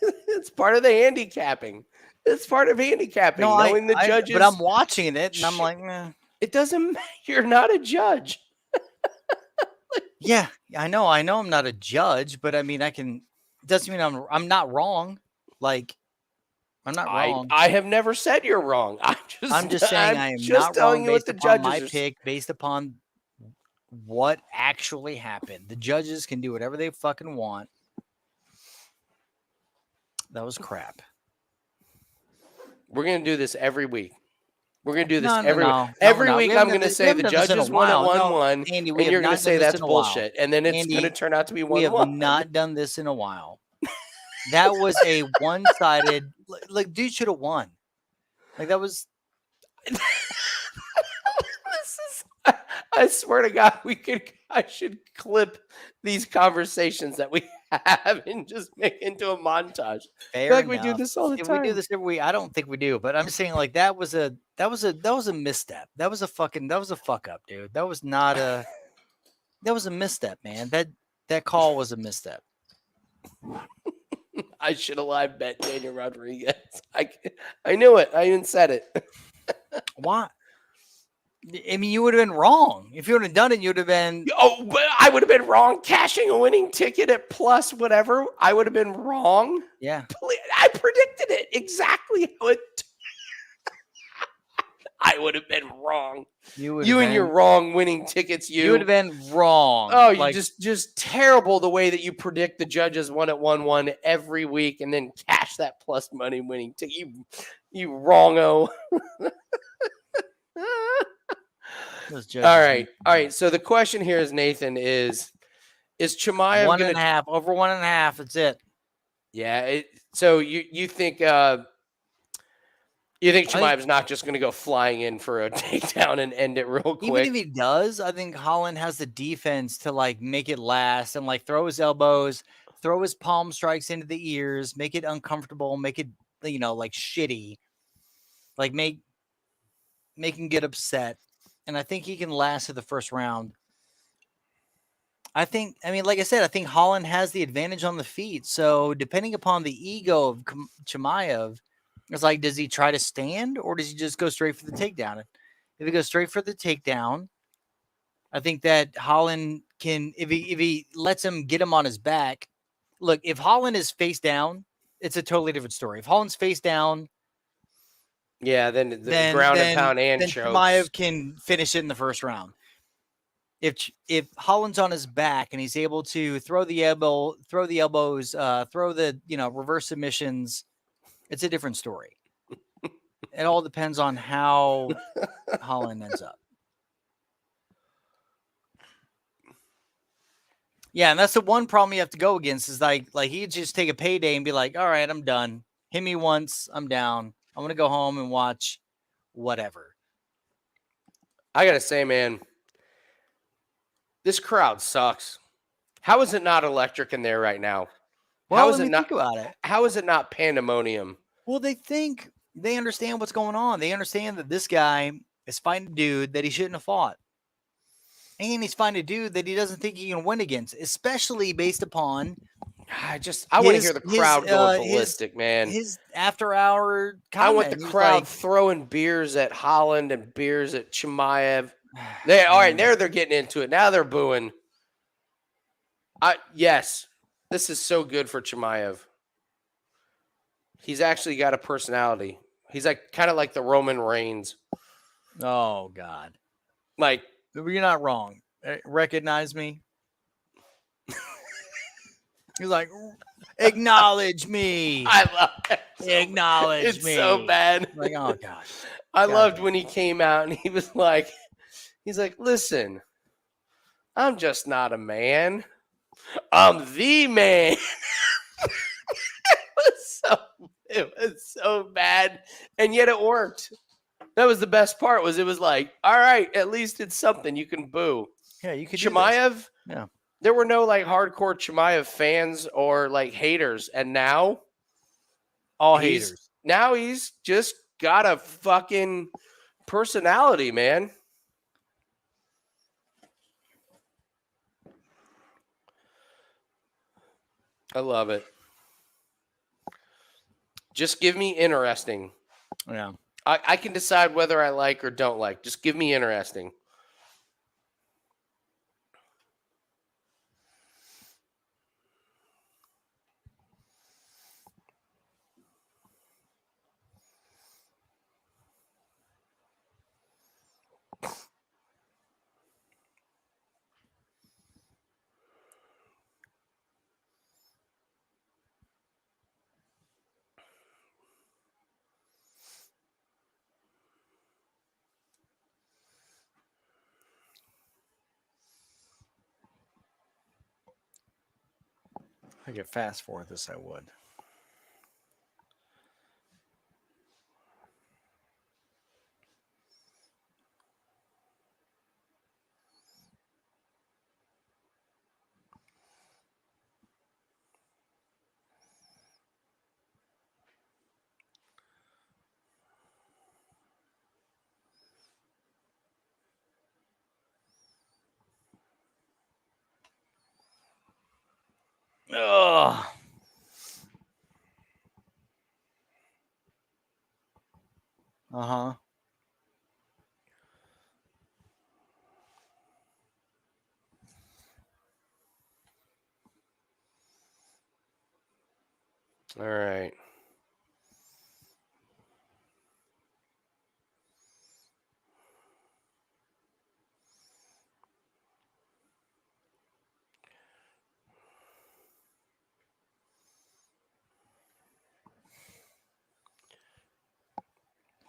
It's part of the handicapping. It's part of handicapping. No, knowing the judges. but I'm watching it and I'm like, it doesn't matter. You're not a judge. yeah, I know I'm not a judge, but I mean, doesn't mean I'm not wrong. Like, I'm not wrong. I have never said you're wrong. I'm just saying I am just not telling wrong you what based the upon judges my are. pick, based upon what actually happened. The judges can do whatever they fucking want. That was crap. We're gonna do this every week. We're gonna do this No, every week. no, Every we're not. week We I'm haven't gonna done say the this in a judges won at while. 1-1, Andy, we and you're have gonna not say done this that's in a while. bullshit, and then it's Andy, gonna turn out to be 1-1. We have not done this in a while. That was a one-sided. Like, dude should have won. Like, that was. I swear to God, I should clip these conversations that we have and just make into a montage. Fair Like we do enough. this all the If time. we do this every week, I don't think we do, but I'm saying like that was a misstep. That was a fuck up, dude. That was a misstep, man. That call was a misstep. I should have live bet Daniel Rodriguez. I knew it. I even said it. Why? I mean, you would have been wrong. If you would have done it, you would have been. Oh, but I would have been wrong cashing a winning ticket at plus whatever. I would have been wrong. Yeah. I predicted it exactly how it. I would have been wrong. You and your wrong winning tickets. You would have been wrong. Oh, you just terrible the way that you predict the judges won at 1-1 every week and then cash that plus money winning ticket. You wrongo. All right. So the question here is, Nathan, is Is Chimaev One going and a to? half, over 1.5. That's it. Yeah. So you think I think Chimaev's not just going to go flying in for a takedown and end it real even quick? if he does, I think Holland has the defense to like make it last and like throw his elbows, throw his palm strikes into the ears, make it uncomfortable, make it like shitty, like make him get upset. And I think he can last to the first round. Like I said, I think Holland has the advantage on the feet. So depending upon the ego of Chimaev, it's like, does he try to stand or does he just go straight for the takedown? If he goes straight for the takedown, I think that Holland can, if he lets him get him on his back. Look, if Holland is face down, it's a totally different story. If Holland's face down, Yeah, then the ground and pound and then chokes. Chimaev can finish it in the first round. If Holland's on his back and he's able to throw the elbows, throw the reverse submissions, it's a different story. It all depends on how Holland ends up. Yeah, and that's the one problem you have to go against is like he'd just take a payday and be like, all right, I'm done. Hit me once, I'm down. I'm gonna go home and watch whatever. I gotta say, man, this crowd sucks. How is it not electric in there right now? Well, How is let me it not? think about it. How is it not pandemonium? Well, they understand what's going on. They understand that this guy is fighting a dude that he shouldn't have fought. And he's fighting a dude that he doesn't think he can win against, especially based upon I want to hear the crowd going ballistic, man. his after-hour comment. I want the He's crowd like, throwing beers at Holland and beers at Chimaev. All right, they're getting into it. Now they're booing. Yes, this is so good for Chimaev. He's actually got a personality. He's like kind of like the Roman Reigns. oh, God. Like, You're not wrong. Recognize me. He's like, acknowledge me. I love it. Acknowledge It's me. so bad. Like, oh, God. I God loved damn. when he came out and he was like, listen, I'm just not a man. I'm the man. It was so bad. And yet it worked. That was the best part was it was like, all right, at least it's something you can boo. Yeah, you could do this. Chimaev, Yeah. there were no like hardcore Chimaev fans or like haters. And now All he's haters. now he's just got a fucking personality, man. I love it. Just give me interesting. Yeah. I can decide whether I like or don't like. Just give me interesting. If I could fast forward this, I would. Ugh. Uh-huh. All right.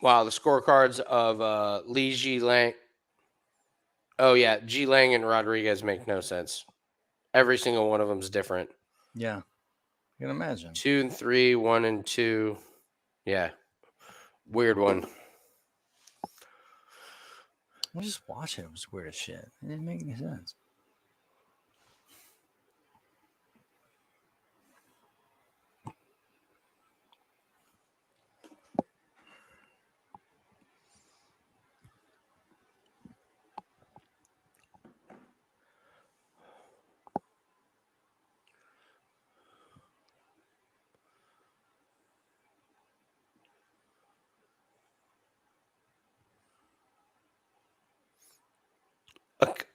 Wow, the scorecards of Li Jingliang. Oh yeah, Jingliang and Rodriguez make no sense. Every single one of them is different. Yeah, you can imagine. 2 and 3, 1 and 2. Yeah, weird one. I was just watching. It was weird as shit. It didn't make any sense.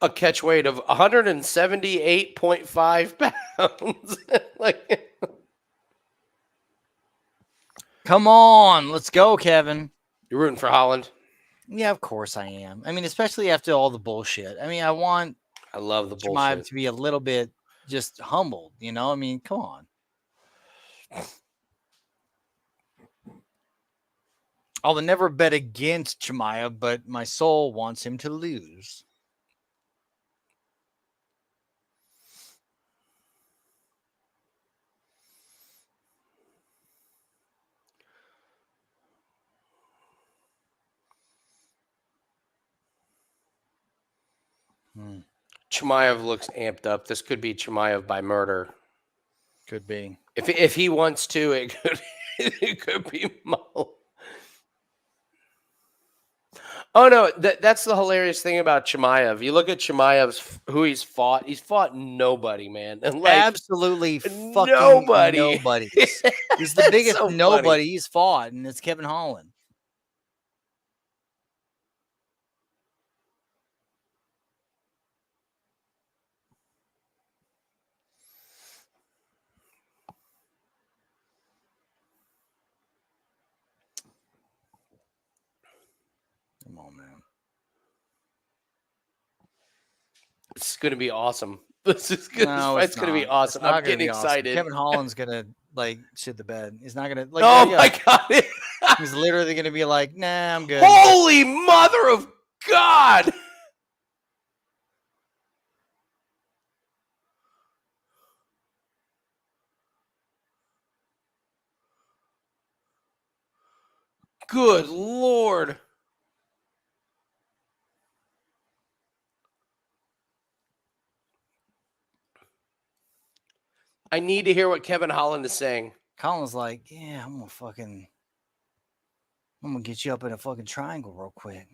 A catch weight of 178.5 pounds. Like, Come on, let's go, Kevin. you're rooting for Holland. Yeah, of course I am. I mean, especially after all the bullshit. I mean, I want I love the Chimaev bullshit. to be a little bit just humbled, you know? I mean, come on. I'll never bet against Chimaev, but my soul wants him to lose. Chimaev looks amped up. This could be Chimaev by murder. Could be. If he wants to, it could be Mo. Oh no, that's the hilarious thing about Chimaev. You look at Chimaev's who he's fought. He's fought nobody, man. And like Absolutely fucking nobody. nobody. He's the biggest so nobody funny. he's fought, and it's Kevin Holland. Come on, man. It's gonna be awesome. This is good. No, It's gonna be not. awesome. It's not I'm gonna getting be awesome. excited. Kevin Holland's gonna like shit the bed. He's not gonna like. Oh yeah, my god! He's literally gonna be like, "Nah, I'm good." Holy mother of God! Good Lord. I need to hear what Kevin Holland is saying. Colin's like, "Yeah, I'm gonna get you up in a fucking triangle real quick."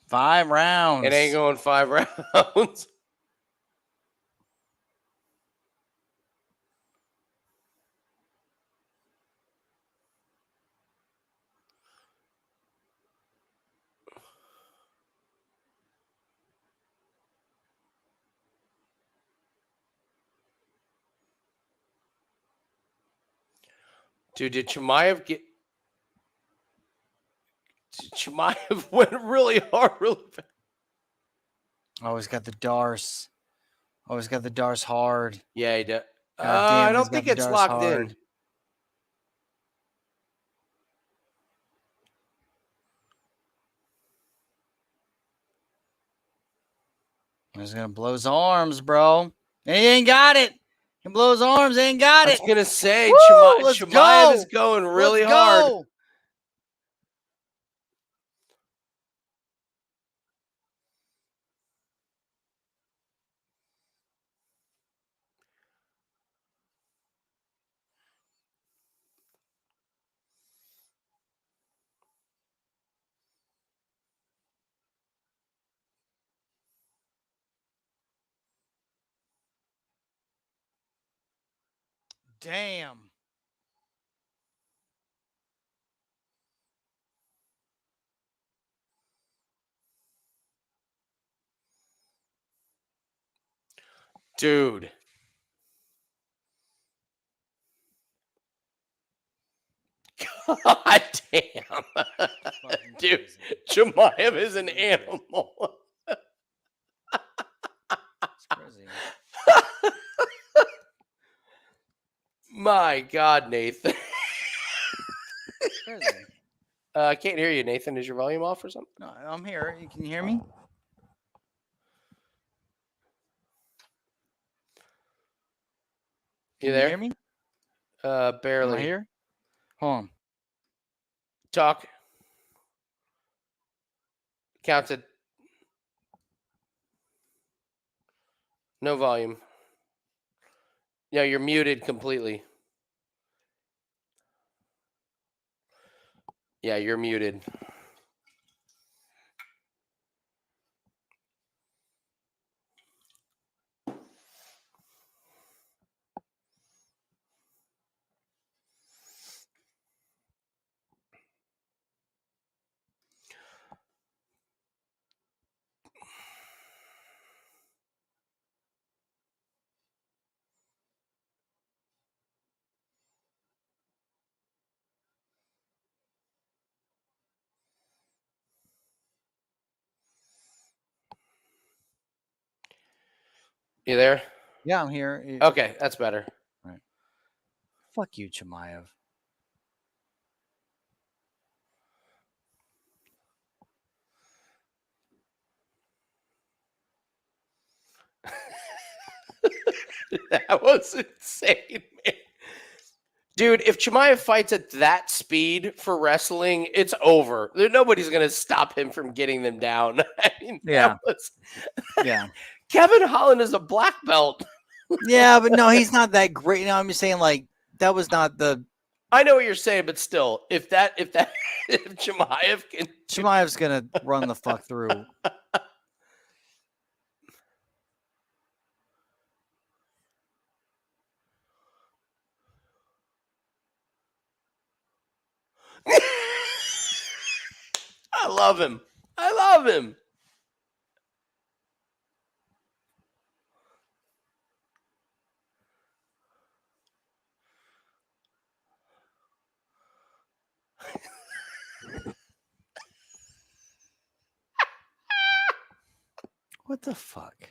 Five rounds. It ain't going 5 rounds. Dude, did Chimaev get... Chimaev went really hard, really fast. Always got the Darce. Always got the Darce hard. Yeah, he did. God I damn, don't he's got think the it's Darce locked hard. in. He's gonna blow his arms, bro. And he ain't got it. He blows his arms, ain't got I it. was going to say, Woo, let's Chimaev go. is going really Let's hard. go. Damn. Dude. God damn. Fucking Dude, crazy. Chimaev is an animal. It's crazy. My God, Nathan. Where is he? I can't hear you, Nathan. Is your volume off or something? No, I'm here. Can you hear me? You Can there? hear me? Barely. Am I here? Hold on. Talk. Counted. No volume. No, you're muted completely. Yeah, you're muted. You there? Yeah, I'm here. Okay, that's better. Fuck you, Chimaev. That was insane, man. Dude, if Chimaev fights at that speed for wrestling, it's over. Nobody's going to stop him from getting them down. I mean, Yeah. yeah. Kevin Holland is a black belt. Yeah, but no, he's not that great. No, I'm just saying, like, that was not the. I know what you're saying, but still, if Chimaev can. Chimaev's going to run the fuck through. I love him. I love him. What the fuck?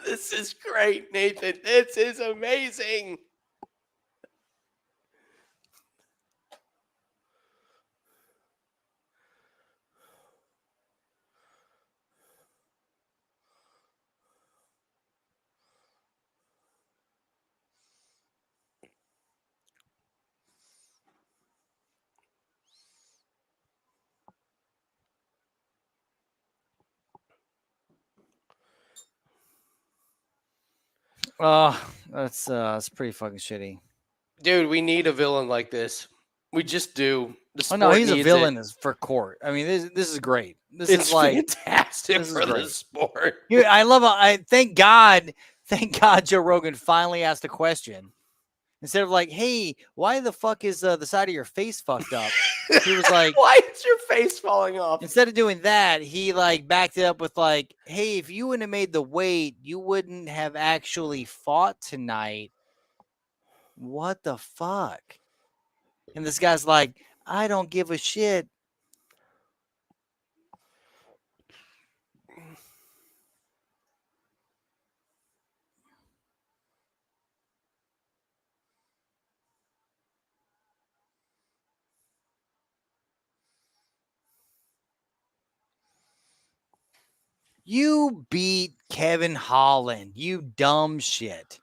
This is great, Nathan. This is amazing. Oh, that's pretty fucking shitty. Dude, we need a villain like this. We just do. The Oh no, sport he's a needs villain it. for court. I mean, this is great. This It's is like fantastic this is for the great. sport. I love. I thank God Joe Rogan finally asked a question instead of like, "Hey, why the fuck is the side of your face fucked up?" He was like, Why is your face falling off? instead of doing that, he like backed it up with like, "Hey, if you wouldn't have made the weight, you wouldn't have actually fought tonight." What the fuck? And this guy's like, "I don't give a shit." You beat Kevin Holland, you dumb shit.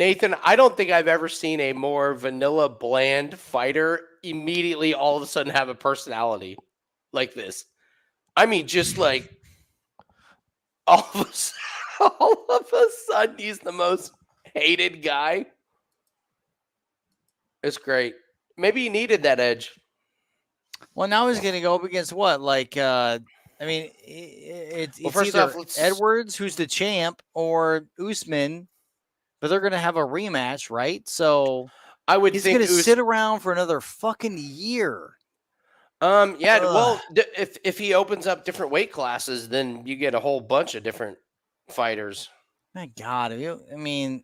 Nathan, I don't think I've ever seen a more vanilla bland fighter immediately all of a sudden have a personality like this. I mean, just like all of a sudden he's the most hated guy. It's great. Maybe he needed that edge. Well, now he's going to go up against what? Like, I mean, it's first either off, Edwards, who's the champ, or Usman, but they're going to have a rematch, right? So I would he's think going to sit around for another fucking year. Yeah, Ugh. well, if he opens up different weight classes, then you get a whole bunch of different fighters. My God, I mean,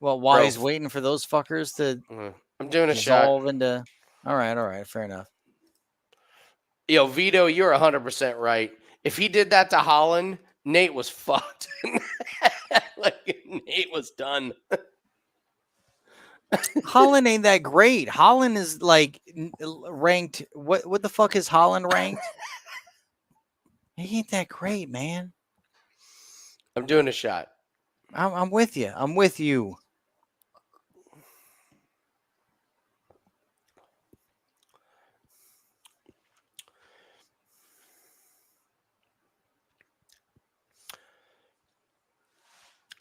well, while he's Bro. waiting for those fuckers to I'm doing a shot. dissolve into. All right, fair enough. Yo, Vito, you're 100% right. If he did that to Holland, Nate was fucked. Like, Nate was done. Holland ain't that great. Holland is like ranked. What the fuck is Holland ranked? He ain't that great, man. I'm doing a shot. I'm with you. I'm with you.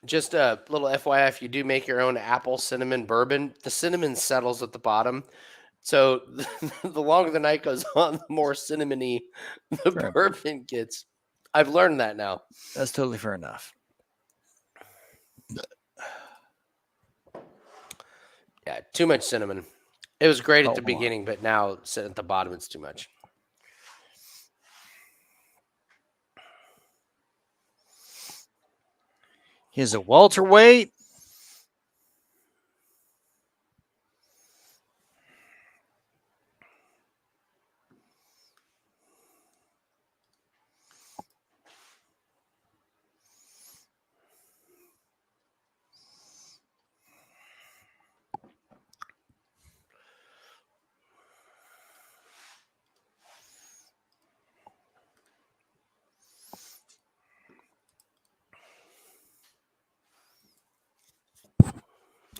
Just a little FYI, if you do make your own apple cinnamon bourbon, the cinnamon settles at the bottom. So the longer the night goes on, the more cinnamony the bourbon gets. I've learned that now. That's totally fair enough. Yeah, too much cinnamon. It was great at the beginning, but now at the bottom, it's too much. He's a welterweight.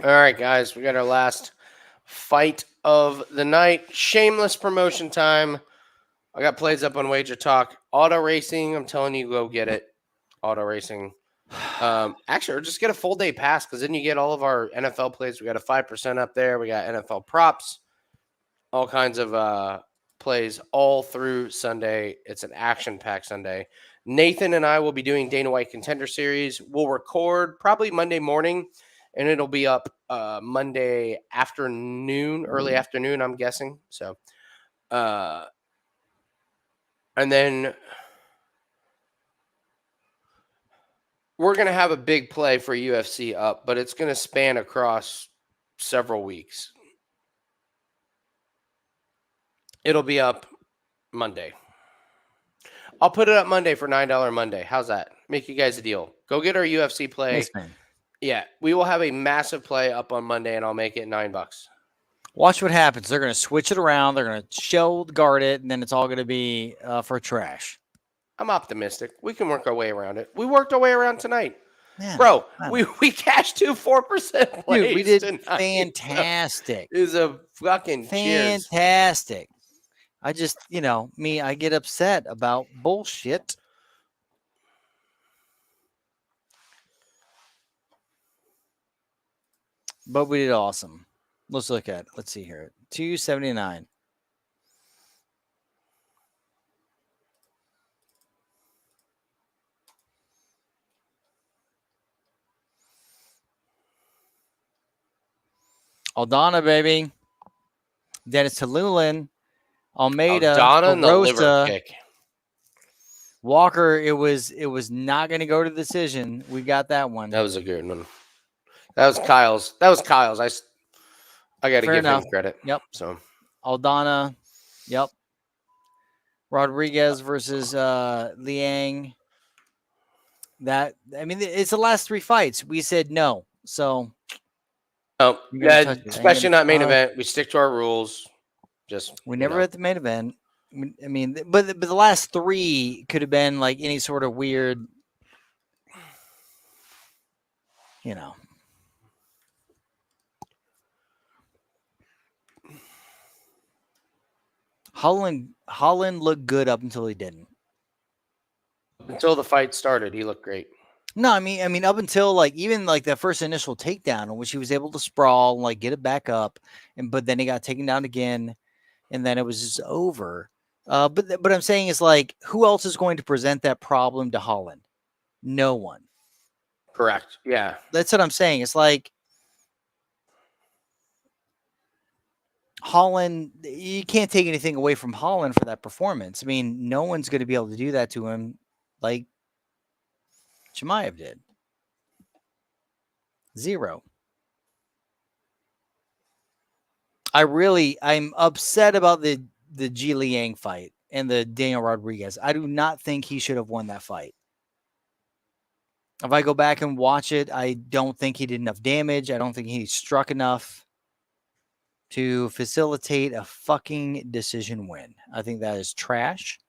All right, guys, we got our last fight of the night. Shameless promotion time. I got plays up on Wager Talk. Auto racing, I'm telling you, go get it. Auto racing. Actually, or just get a full day pass because then you get all of our NFL plays. We got a 5% up there. We got NFL props, all kinds of plays all through Sunday. It's an action-packed Sunday. Nathan and I will be doing Dana White Contender Series. We'll record probably Monday morning, and it'll be up Monday afternoon, early afternoon, I'm guessing. So, and then we're going to have a big play for UFC up, but it's going to span across several weeks. It'll be up Monday. I'll put it up Monday for $9 Monday. How's that? Make you guys a deal. Go get our UFC play. Thanks, man. Yeah, we will have a massive play up on Monday, and I'll make it $9. Watch what happens. They're going to switch it around. They're going to shield guard it, and then it's all going to be for trash. I'm optimistic. We can work our way around it. We worked our way around tonight. Man, bro, we cashed 2 4% plays. Dude, we did tonight. fantastic. It was a fucking cheers. Fantastic. I just, I get upset about bullshit. But we did awesome. Let's look at it. Let's see here. 279. Aldana, baby. Denis Talulin. Almeida. Aldana and the liver Erosa, kick. Walker, it was not going to go to decision. We got that one. That was a good one. That was Kyle's. I got to give him credit. Yep. So Aldana. Yep. Rodriguez versus Liang. It's the last 3 fights. We said no. So yeah, especially not main event. We stick to our rules. We never had the main event. I mean, but the last 3 could have been like any sort of weird, Holland looked good up until he didn't. Until the fight started, he looked great. No, I mean, up until like even like that first initial takedown in which he was able to sprawl and like get it back up, but then he got taken down again, and then it was just over. But I'm saying is like, who else is going to present that problem to Holland? No one. Correct. Yeah. That's what I'm saying. It's like Holland. You can't take anything away from Holland for that performance. I mean, no one's going to be able to do that to him like Chimaev did. 0. I'm upset about the Jingliang fight and the Daniel Rodriguez. I do not think he should have won that fight. If I go back and watch it, I don't think he did enough damage. I don't think he struck enough to facilitate a fucking decision win. I think that is trash.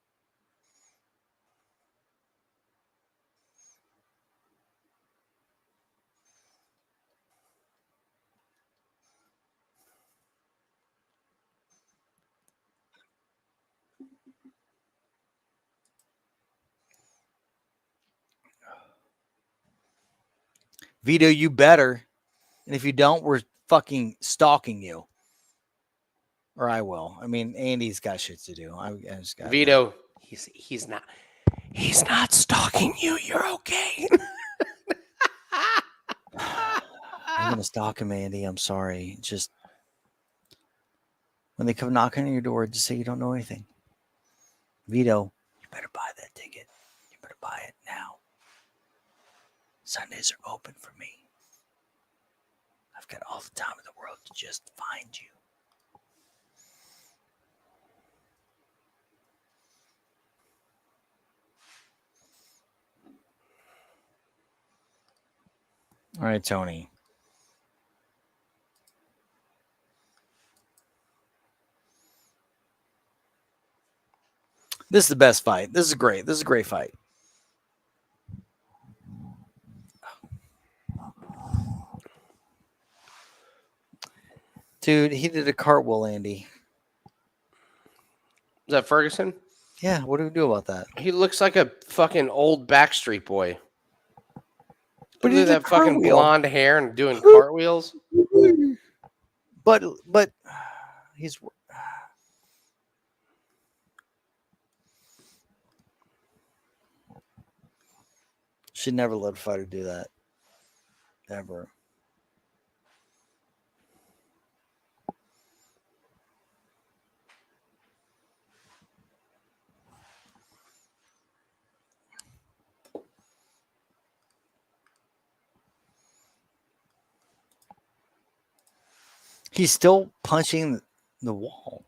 Vito, you better. And if you don't, we're fucking stalking you. Or I will. I mean, Andy's got shit to do. I just got Vito, he's not stalking you. You're okay. I'm gonna stalk him, Andy. I'm sorry. Just when they come knocking on your door, just say you don't know anything. Vito, you better buy that ticket. You better buy it now. Sundays are open for me. I've got all the time in the world to just find you. All right, Tony. This is the best fight. This is great. This is a great fight. Dude, he did a cartwheel, Andy. Is that Ferguson? Yeah, what do we do about that? He looks like a fucking old Backstreet Boy. But Look he at did that fucking cartwheel. blonde hair and doing cartwheels. But he's should never let a fighter do that. Ever. He's still punching the wall.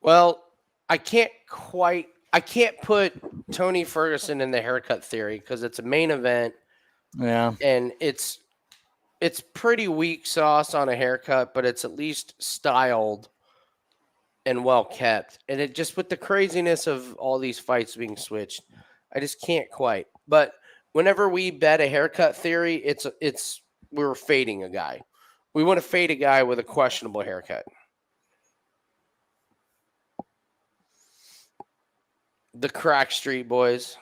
Well, I can't put Tony Ferguson in the haircut theory because it's a main event Yeah. and it's pretty weak sauce on a haircut, but it's at least styled and well kept. And it just with the craziness of all these fights being switched, I just can't quite. But whenever we bet a haircut theory, it's we're fading a guy. We want to fade a guy with a questionable haircut. The Crack Street Boys.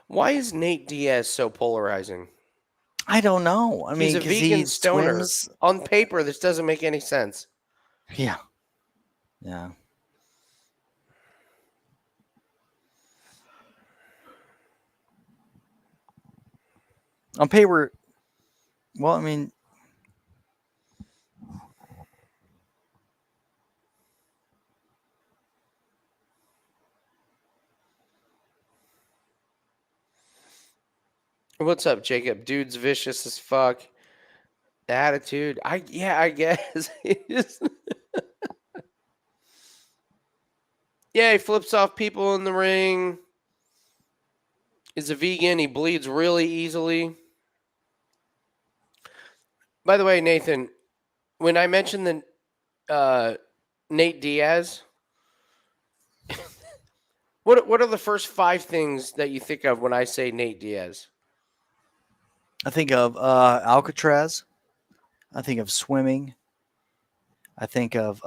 Why is Nate Diaz so polarizing? I don't know. I mean, He's a 'cause vegan he stoner. swims- On paper, this doesn't make any sense. Yeah. Yeah. On paper, well, I mean, What's up, Jacob? Dude's vicious as fuck. Attitude. I guess. Yeah, he flips off people in the ring. Is a vegan. He bleeds really easily. By the way, Nathan, when I mentioned the Nate Diaz, what are the first 5 things that you think of when I say Nate Diaz? I think of Alcatraz. I think of swimming. I think of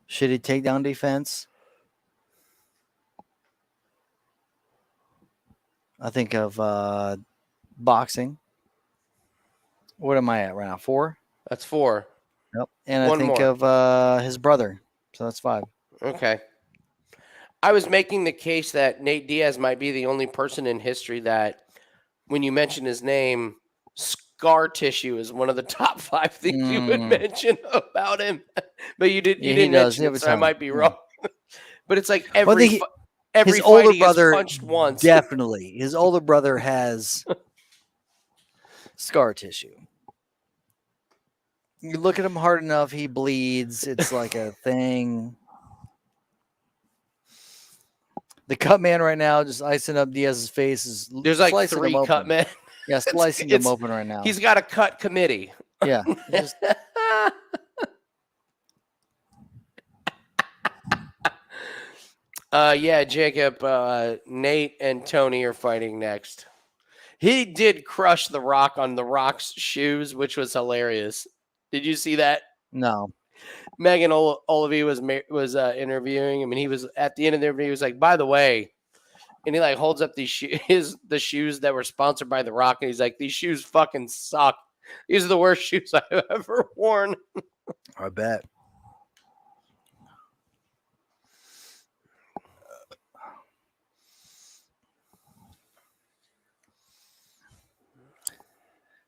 shitty takedown defense. I think of boxing. What am I at right now? 4? That's 4. Yep. And I One think more. of his brother. So that's 5. Okay. I was making the case that Nate Diaz might be the only person in history that, when you mention his name, scar tissue is one of the top 5 things you would mention about him. But you didn't mention it, so I might be wrong. But it's like every his fight older he gets brother punched once. Definitely. His older brother has scar tissue. You look at him hard enough, he bleeds. It's like a thing. The cut man right now, just icing up Diaz's face, is There's like slicing 3 him cut open. men. Yeah, slicing him open right now. He's got a cut committee. Yeah. Just, yeah, Jacob, Nate and Tony are fighting next. He did crush The Rock on The Rock's shoes, which was hilarious. Did you see that? no. Megan Olivey was interviewing him, and he was at the end of the interview. He was like, "By the way," and he like holds up these the shoes that were sponsored by The Rock, and he's like, "These shoes fucking suck. These are the worst shoes I've ever worn." I bet.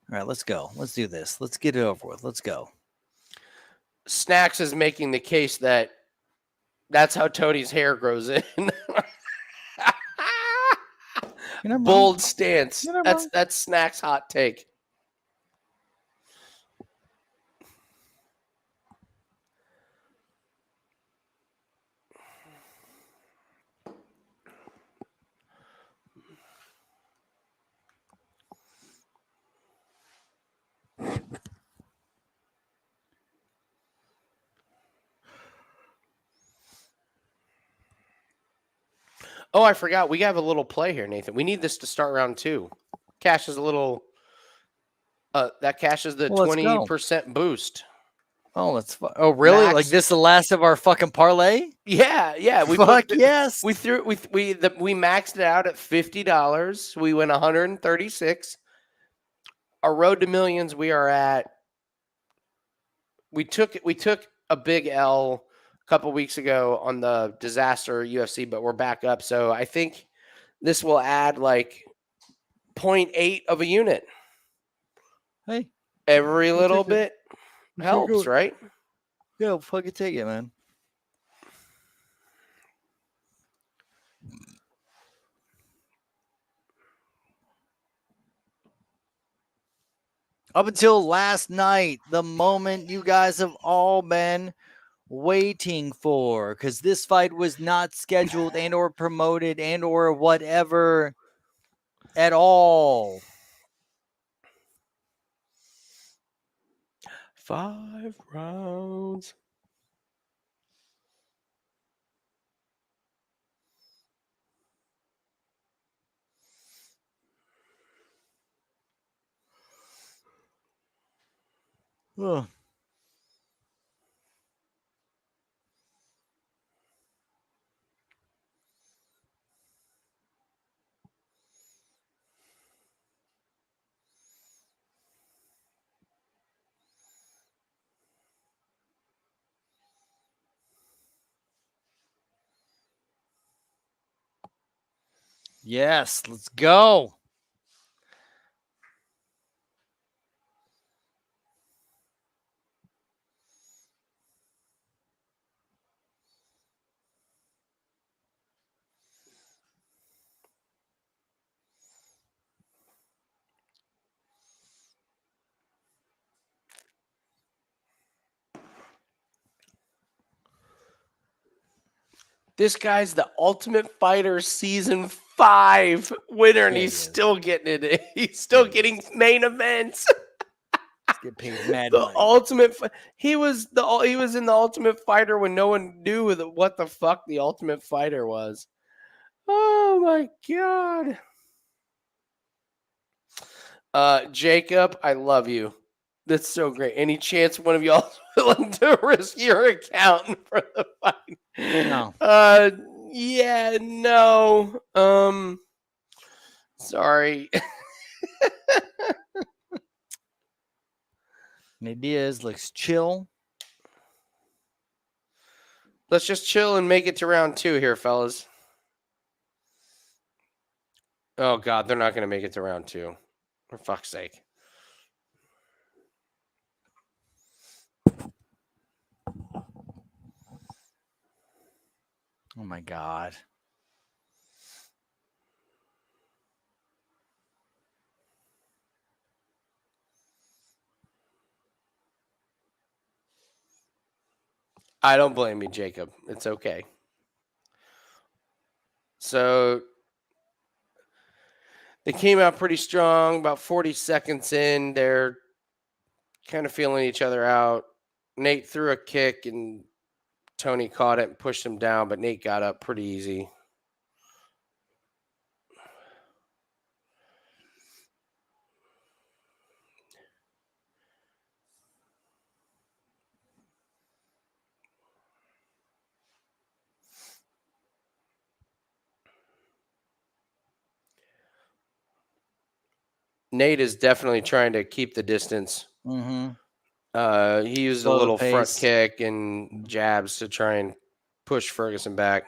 All right, let's go. Let's do this. Let's get it over with. Let's go. Snacks is making the case that that's how Tony's hair grows in. Bold stance. That's Snacks' hot take. Oh, I forgot. We have a little play here, Nathan. We need this to start round 2. Cash is a little. That cash is the 20% boost. Oh, that's fun. Oh, really? Max. Like this is the last of our fucking parlay? Yeah. Yes. We maxed it out at $50. We went 136. Our road to millions. We are at. We took a big L a couple weeks ago on the disaster UFC, but we're back up. So I think this will add like 0.8 of a unit. Hey, every little bit helps, right? Yeah, we'll fucking take it, man. Up until last night, the moment you guys have all been waiting for, because this fight was not scheduled and or promoted and or whatever at all. 5 rounds. Ugh. Yes, let's go. This guy's the Ultimate Fighter season 5 winner, and Yeah, he he's is. still getting it. He's still getting main events. Get paid mad The money. Ultimate. He was in the Ultimate Fighter when no one knew what the fuck the Ultimate Fighter was. Oh my god. Jacob, I love you. That's so great. Any chance one of y'all is willing to risk your account for the fight? No. Yeah, no. Sorry. Nate Diaz looks chill. Let's just chill and make it to round 2 here, fellas. Oh god, they're not going to make it to round 2. For fuck's sake. Oh my god. I don't blame you, Jacob. It's okay. So they came out pretty strong. About 40 seconds in, they're kind of feeling each other out. Nate threw a kick and Tony caught it and pushed him down, but Nate got up pretty easy. Nate is definitely trying to keep the distance. Mm-hmm. He used Slow a the little front pace. kick and jabs to try and push Ferguson back.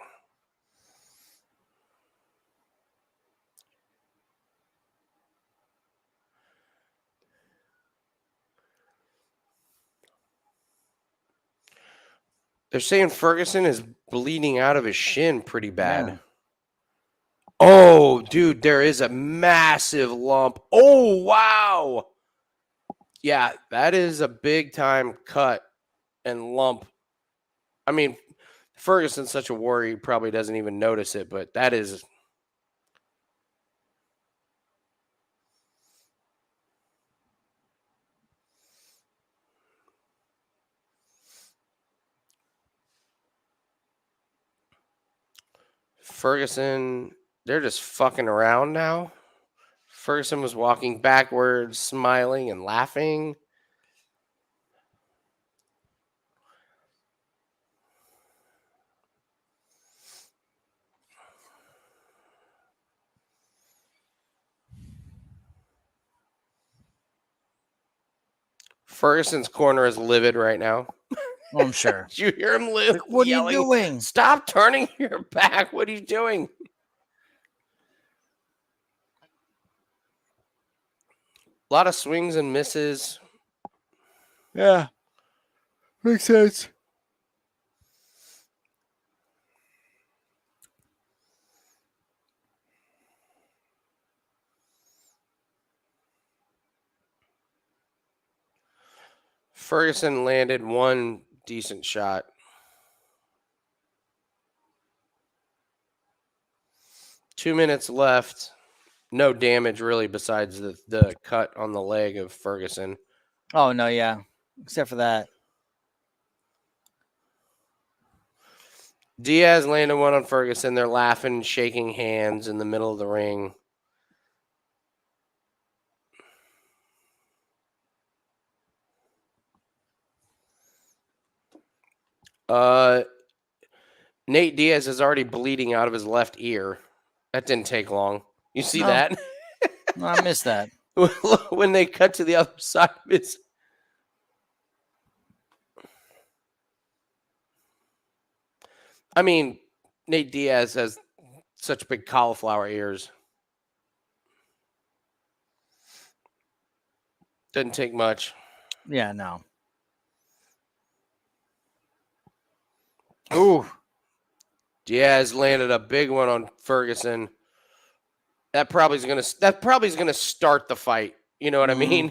They're saying Ferguson is bleeding out of his shin pretty bad. Yeah. Oh, dude, there is a massive lump. Oh, wow. Yeah, that is a big time cut and lump. I mean, Ferguson's such a warrior, he probably doesn't even notice it, but that is. Ferguson, they're just fucking around now. Ferguson was walking backwards, smiling and laughing. Ferguson's corner is livid right now. Oh, I'm sure. Did you hear him live? Like, what yelling, are you doing? Stop turning your back. What are you doing? A lot of swings and misses. Yeah. Makes sense. Ferguson landed one decent shot. Two minutes left. No damage really besides the cut on the leg of Ferguson. Oh, no, yeah. Except for that. Diaz landed one on Ferguson. They're laughing, shaking hands in the middle of the ring. Nate Diaz is already bleeding out of his left ear. That didn't take long. You see No. that? No, I missed that. When they cut to the other side of his. I mean, Nate Diaz has such big cauliflower ears. Doesn't take much. Yeah, no. Ooh. Diaz landed a big one on Ferguson. That probably is gonna start the fight. You know what I mean?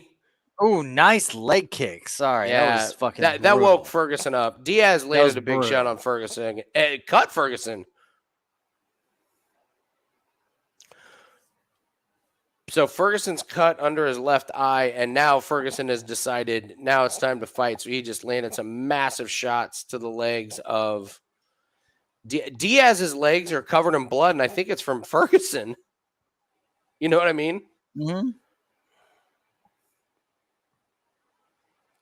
Oh, nice leg kick. Sorry, that Yeah, was fucking. that brutal. woke Ferguson up. Diaz was landed a big brutal. shot on Ferguson. It cut Ferguson. So Ferguson's cut under his left eye, and now Ferguson has decided now it's time to fight. So he just landed some massive shots to the legs of Diaz's legs are covered in blood, and I think it's from Ferguson. You know what I mean? Mhm.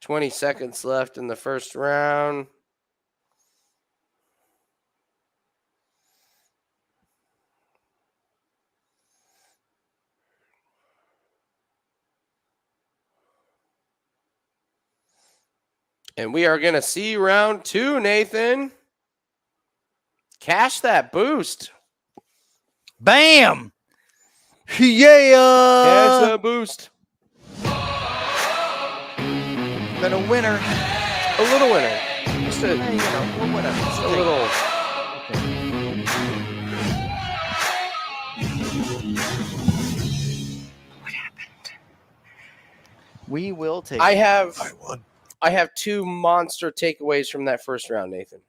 20 seconds left in the first round. And we are going to see round 2, Nathan. Cash that boost. Bam. Yeah. Cash that boost. Been a winner. A little winner. Just a, Hey, we're winners. just a little. We will take. I have 2 monster takeaways from that first round, Nathan.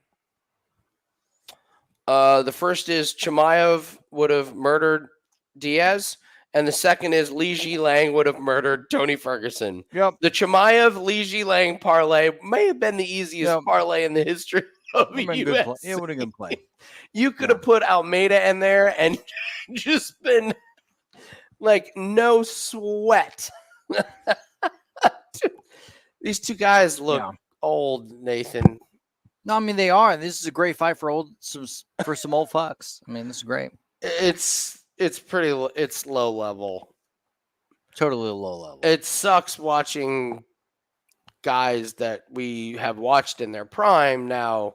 The first is Chimaev would have murdered Diaz, and the second is Jingliang would have murdered Tony Ferguson. Yep. The Chimaev Jingliang parlay may have been the easiest parlay in the history of the UFC. It would have been play. You could have put Almeida in there and just been like no sweat. These 2 guys look old, Nathan. No, I mean they are. This is a great fight for some old fucks. I mean, this is great. It's low level. Totally low level. It sucks watching guys that we have watched in their prime. Now,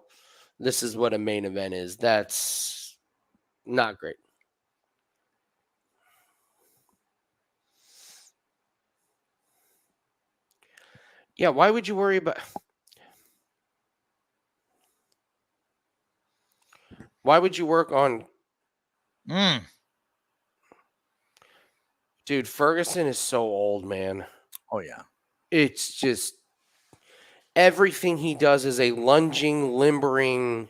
this is what a main event is. That's not great. Yeah, why would you worry about... Why would you work on... Dude, Ferguson is so old, man. Oh, yeah. It's just... Everything he does is a lunging, limbering...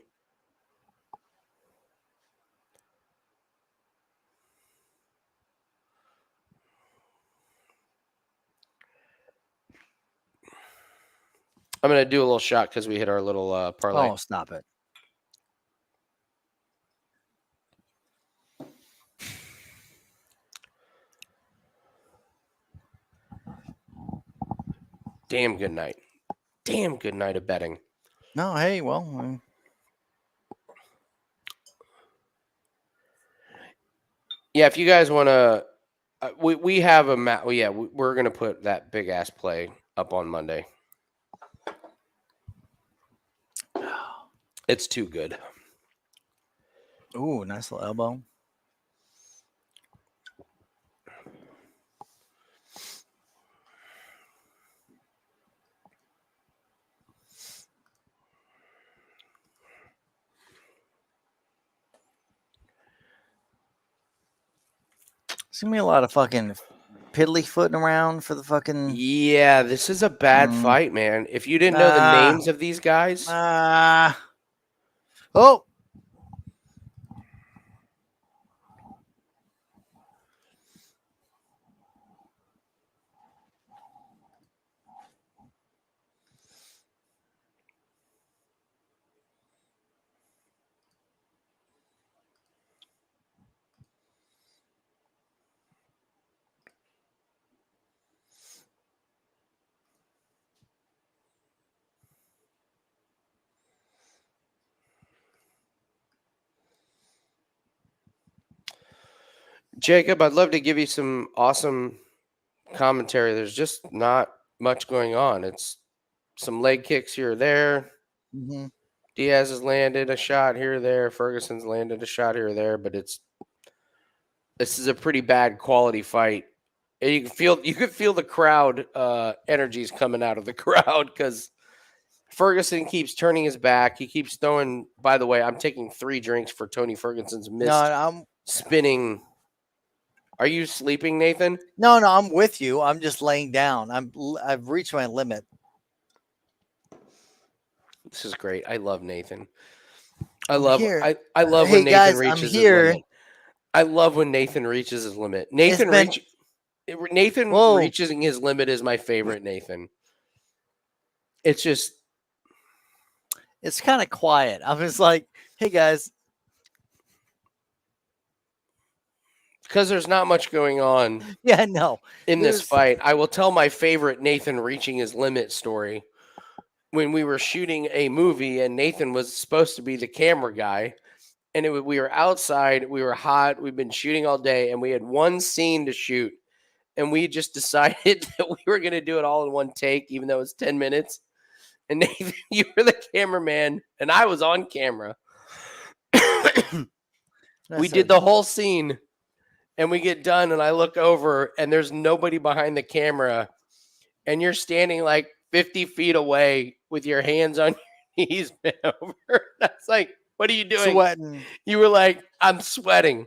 I'm going to do a little shot because we hit our little parlay. Oh, stop it. Damn good night. Damn good night of betting. No, hey, well. Yeah, if you guys want to... we have a... Well, yeah, we're going to put that big-ass play up on Monday. It's too good. Ooh, nice little elbow. It's gonna be a lot of fucking piddly footing around for the fucking. Yeah, this is a bad fight, man. If you didn't know the names of these guys... Oh. Jacob, I'd love to give you some awesome commentary. There's just not much going on. It's some leg kicks here or there. Mm-hmm. Diaz has landed a shot here or there. Ferguson's landed a shot here or there, but this is a pretty bad quality fight. And you could feel the crowd energies coming out of the crowd because Ferguson keeps turning his back. He keeps throwing. By the way, I'm taking 3 drinks for Tony Ferguson's missed spinning. Are you sleeping, Nathan? No, I'm with you. I'm just laying down. I've reached my limit. This is great. I love Nathan. I I'm love here. I love Hey, when Nathan guys, I'm reaches his here. limit. I love when Nathan reaches his limit. Nathan been- Whoa. reaching his limit is my favorite Nathan. It's just It's kind of quiet. I'm just like, hey guys. because there's not much going on Yeah, no. in this There's- fight. I will tell my favorite Nathan reaching his limit story. When we were shooting a movie and Nathan was supposed to be the camera guy, and we were outside, we were hot, we've been shooting all day, and we had one scene to shoot, and we just decided that we were going to do it all in one take, even though it's 10 minutes. And Nathan, you were the cameraman, and I was on camera. We did the whole scene, and we get done, and I look over, and there's nobody behind the camera, and you're standing like 50 feet away with your hands on your knees bent over. That's like, what are you doing? sweating. You were like, I'm sweating.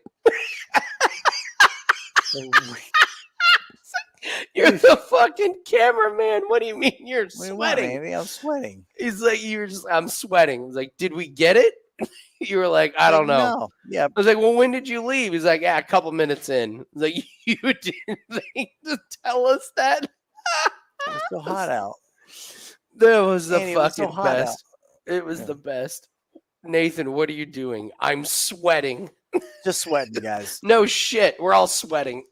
You're the fucking cameraman. What do you mean you're What do you want, sweating? Andy? I'm sweating. He's like, I'm sweating. I was like, did we get it? You were like, I don't know. No. Yeah. I was like, well, when did you leave? He's like, yeah, a couple minutes in. I was like, you didn't think to tell us that? It's so hot out. That was the Andy, it was so fucking hot out. best. It was Yeah. the best. Nathan, what are you doing? I'm sweating. Just sweating, guys. No shit. We're all sweating.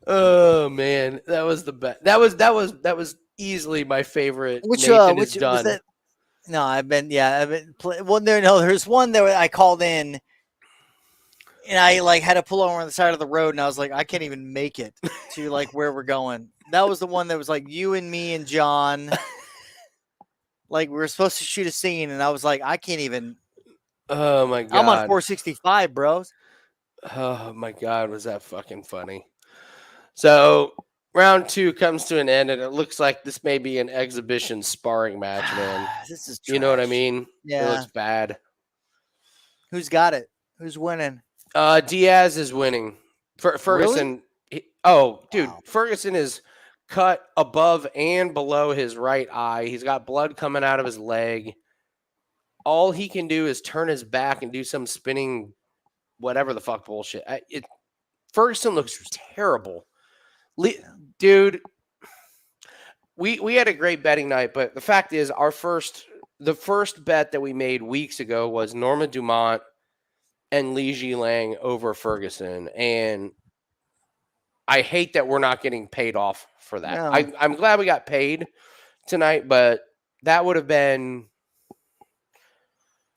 Oh man, that was the best. That was easily my favorite. Nathan is done. was that? No, I've been well, there's one that I called in and I like had to pull over on the side of the road and I was like, I can't even make it to like where we're going. That was the one that was like you and me and John. Like we were supposed to shoot a scene and I was like, I can't even. Oh my god. I'm on 465, bros. Oh my god, was that fucking funny. So round 2 comes to an end, and it looks like this may be an exhibition sparring match, man. This is You know what I trash. mean? It Yeah. looks bad. Who's got it? Who's winning? Diaz is winning. Ferguson. Dude, Wow. Ferguson is cut above and below his right eye. He's got blood coming out of his leg. All he can do is turn his back and do some spinning, whatever the fuck bullshit. Ferguson looks terrible. Dude, we had a great betting night, but the fact is the first bet that we made weeks ago was Norma Dumont and Jingliang over Ferguson. And I hate that we're not getting paid off for that. No. I'm glad we got paid tonight, but that would have been.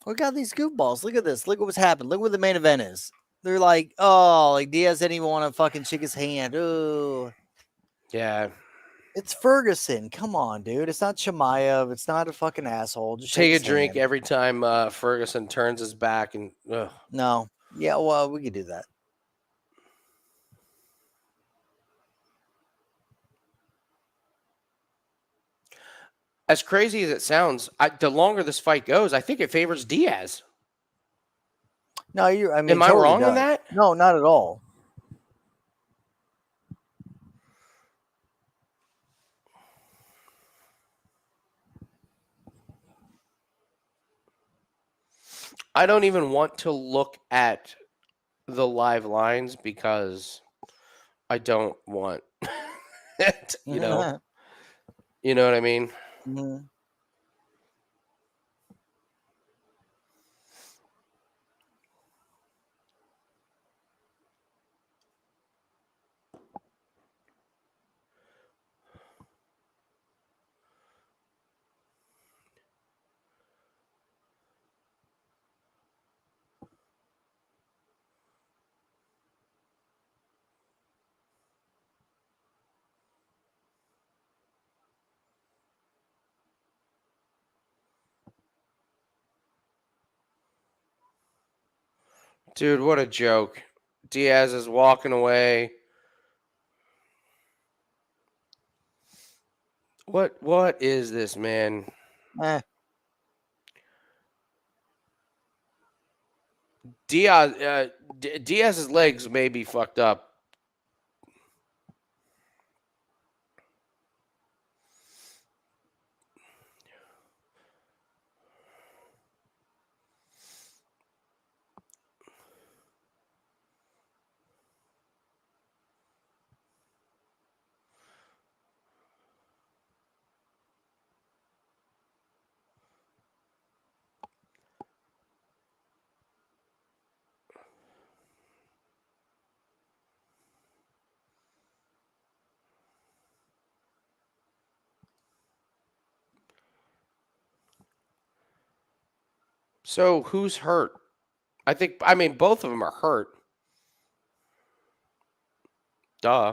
We got these goofballs. Look at this. Look at what's happened. Look what the main event is. They're like, oh, like Diaz didn't even want to fucking shake his hand. Oh, Yeah. it's Ferguson. Come on, dude. It's not Chimaev. It's not a fucking asshole. Just Take shake a his drink hand. every time Ferguson turns his back and ugh. No. Yeah, well, we could do that. As crazy as it sounds, the longer this fight goes, I think it favors Diaz. No, I mean, Am I totally wrong on does. that? No, not at all. I don't even want to look at the live lines because I don't want it, you know. You know what I mean? Mhm. Dude, what a joke. Diaz is walking away. What is this, man? Eh. Diaz's legs may be fucked up. So who's hurt? I mean, both of them are hurt. Duh.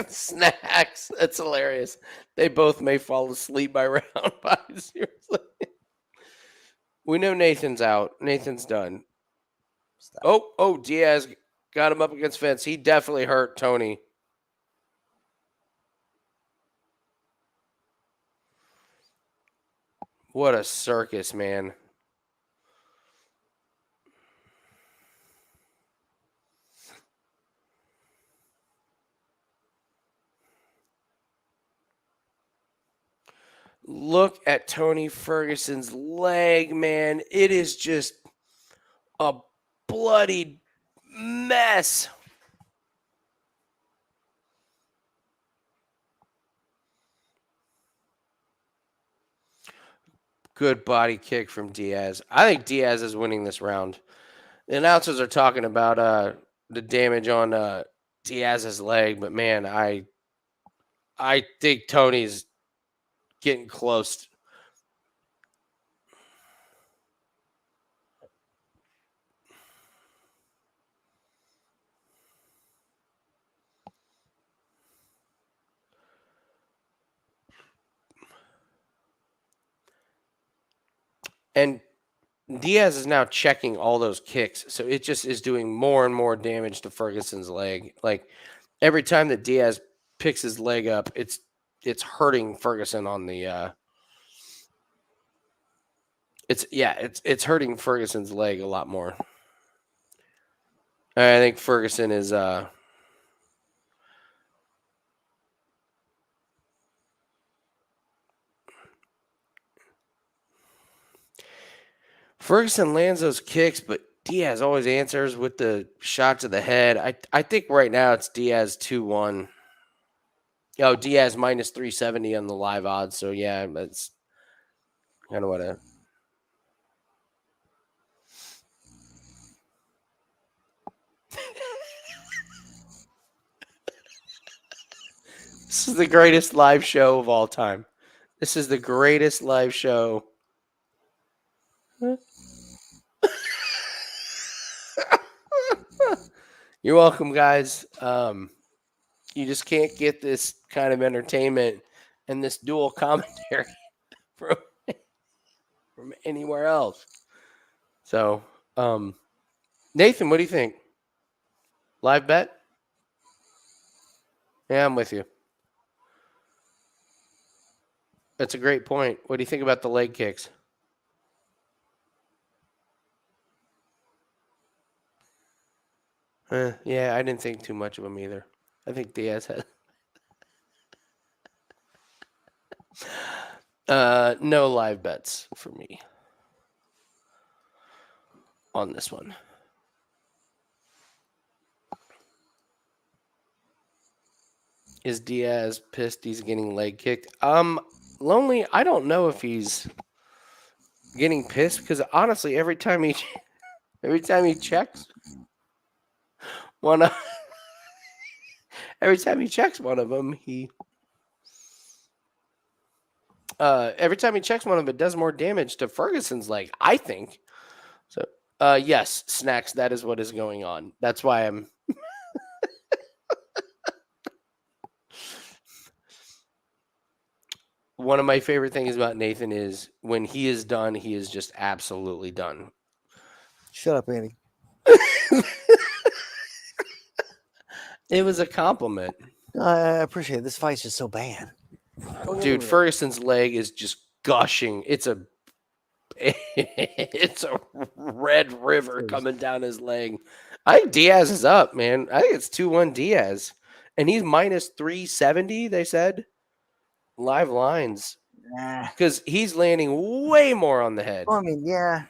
Snacks. That's hilarious. They both may fall asleep by round 5. Seriously. We know Nathan's out. Nathan's done. Stop. Oh, Diaz got him up against fence. He definitely hurt Tony. What a circus, man. Look at Tony Ferguson's leg, man. It is just a bloody mess. Good body kick from Diaz. I think Diaz is winning this round. The announcers are talking about the damage on Diaz's leg, but man, I think Tony's getting close. And Diaz is now checking all those kicks, so it just is doing more and more damage to Ferguson's leg. Like every time that Diaz picks his leg up, it's hurting Ferguson on the it's hurting Ferguson's leg a lot more. I think Ferguson is Ferguson lands those kicks, but Diaz always answers with the shot to the head. I think right now it's Diaz 2-1. Oh, Diaz minus 370 on the live odds. So yeah, that's kind of what I. This is the greatest live show of all time. This is the greatest live show. You're welcome, guys. You just can't get this kind of entertainment and this dual commentary from anywhere else. So, Nathan, what do you think? Live bet? Yeah, I'm with you. That's a great point. What do you think about the leg kicks? Yeah, I didn't think too much of them either. I think Diaz had. No live bets for me on this one. Is Diaz pissed he's getting leg kicked? Lonely, I don't know if he's getting pissed because honestly, every time he checks one of every time he checks one of them, every time he checks one of them, it does more damage to Ferguson's leg, I think. So, yes, Snacks, that is what is going on. That's why I'm. one of my favorite things about Nathan is when he is done, he is just absolutely done. Shut up, Andy. It was a compliment. I appreciate it. This fight's just so bad. Dude, Ferguson's leg is just gushing. It's a red river coming down his leg. I think Diaz is up, man. I think it's 2-1 Diaz. And he's minus 370, they said. Live lines. Because he's landing way more on the head. Well, I mean, yeah.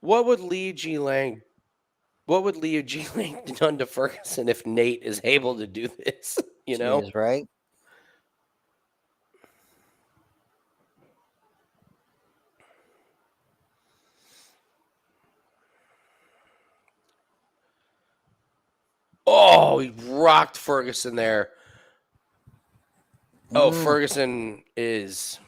What would Liu Jingliang done to Ferguson if Nate is able to do this? You know? Jeez, right? Oh, he rocked Ferguson there. Oh, Ferguson is...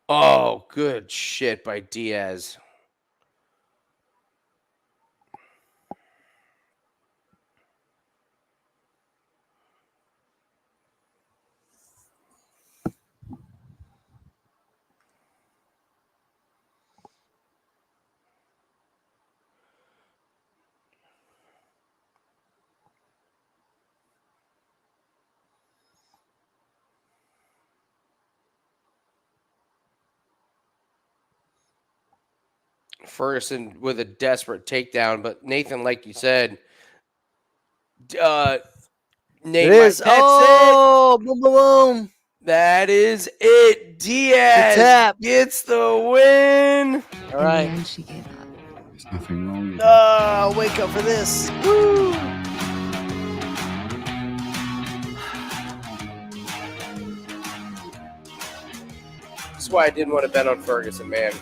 Oh, good shit by Diaz. Ferguson with a desperate takedown, but Nathan, like you said, Nate, It is. that's it. Oh, boom, boom, boom. That is it. Diaz tap. gets the win. All right. There's nothing wrong with that. Wake up for this. Woo. That's why I didn't want to bet on Ferguson, man.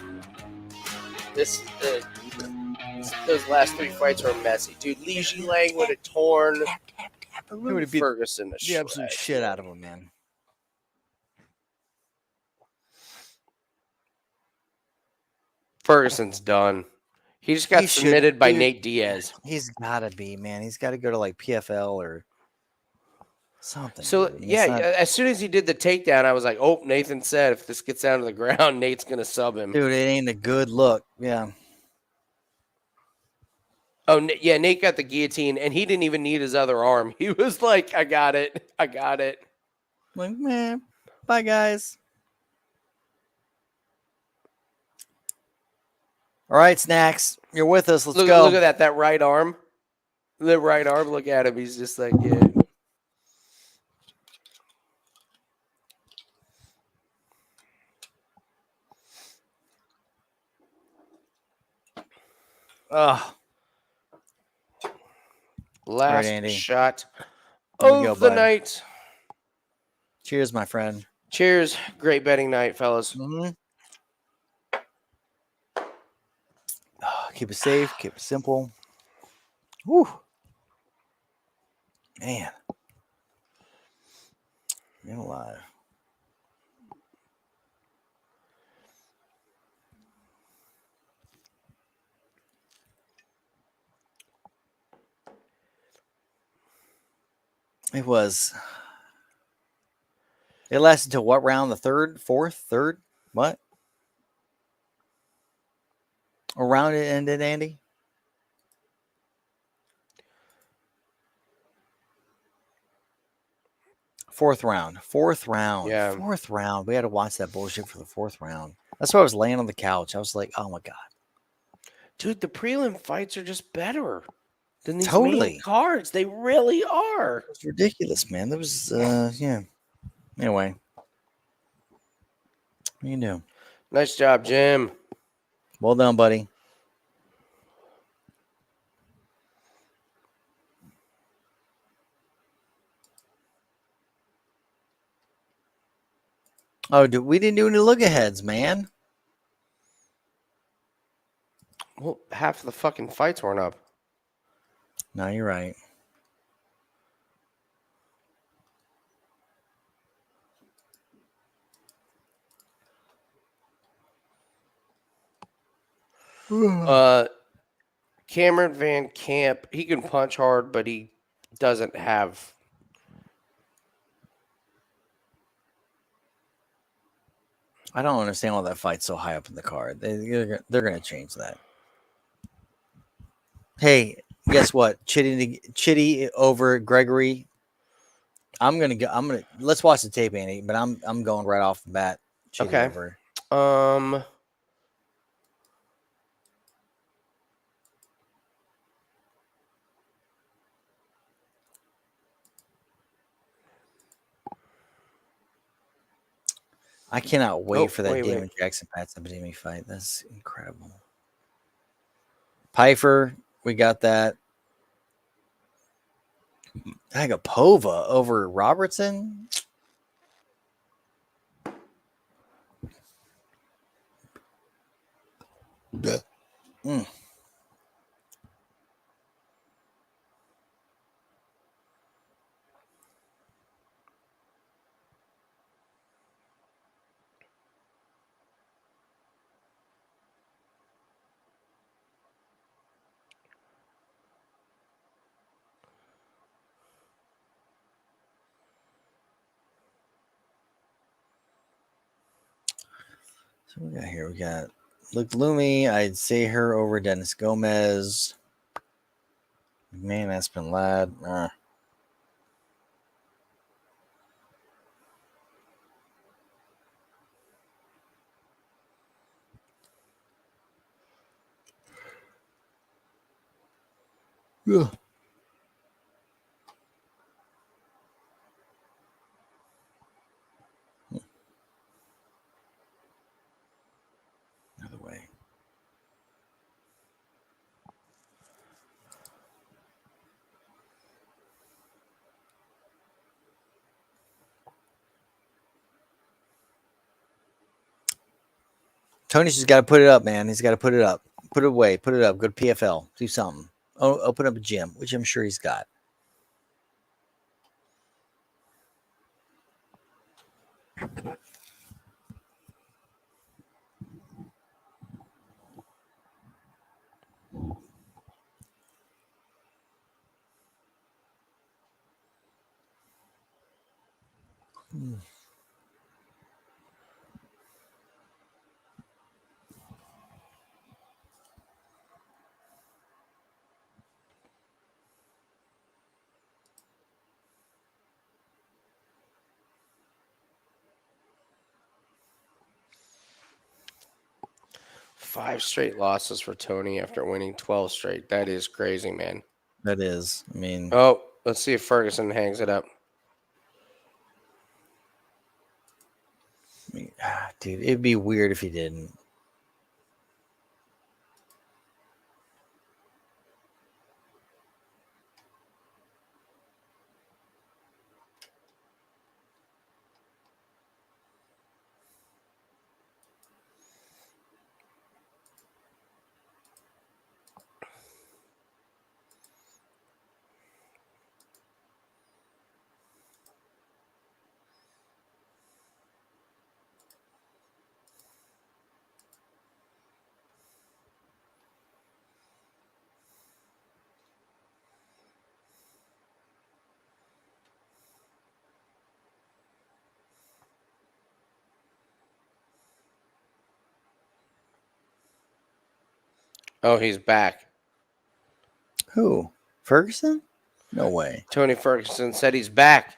Those last three fights were messy, dude. Liu Jingliang would have torn would have beat Ferguson to the absolute shreds. shit out of him, man. Ferguson's done. He just got He should- submitted by dude. Nate Diaz. He's got to be, man. He's got to go to like PFL or something. So dude. It's yeah, not- as soon as he did the takedown, I was like, "Oh, Nathan said if this gets down to the ground, Nate's gonna sub him." dude, it ain't a good look. Yeah. Oh, yeah, Nate got the guillotine, and he didn't even need his other arm. He was like, "I got it, I got it." Like, man, bye, guys. All right, Snacks. You're with us. Let's Look, go. look at that right arm. The right arm. Look at him. He's just like, yeah. Oh, Last Andy. shot Here we of go, the bud. night. cheers, my friend. Cheers. Great betting night, fellas. Mm-hmm. Keep it safe. Keep it simple. Woo. Man. Man alive. It was. It lasted till what round? The third, fourth, third? What? Around it ended, Andy? Fourth round. Yeah. Fourth round. We had to watch that bullshit for the fourth round. That's why I was laying on the couch. I was like, oh my God. Dude, the prelim fights are just better than these Totally. main cards. They really are. It's ridiculous, man. There was, yeah. Anyway. What you do? Nice job, Jim. Well done, buddy. Oh, dude, we didn't do any look aheads, man. Well, half of the fucking fights weren't up. No, you're right. Cameron Van Camp, he can punch hard, but he doesn't have. I don't understand why that fight's so high up in the card. They're going to change that. Hey, guess what? Chitty over Gregory. Let's watch the tape, Andy. But I'm going right off the bat. Chitty Okay. over. I cannot wait for that Damon Jackson Pat Sabatini fight. That's incredible. Pfeiffer, we got that. Agapova over Robertson. Mm. So we got here. We got Luke Loomy. I'd say her over Dennis Gomez. Man, Aspen Ladd. Yeah. Another way. Tony's just got to put it up, man. He's got to put it up. Put it away. Put it up. Go to PFL. Do something. Open up a gym, which I'm sure he's got. Five straight losses for Tony after winning 12 straight. That is crazy, man. That is. I mean, Oh, let's see if Ferguson hangs it up. dude, it'd be weird if he didn't. Oh, he's back. Who? Ferguson? No way. Tony Ferguson said he's back.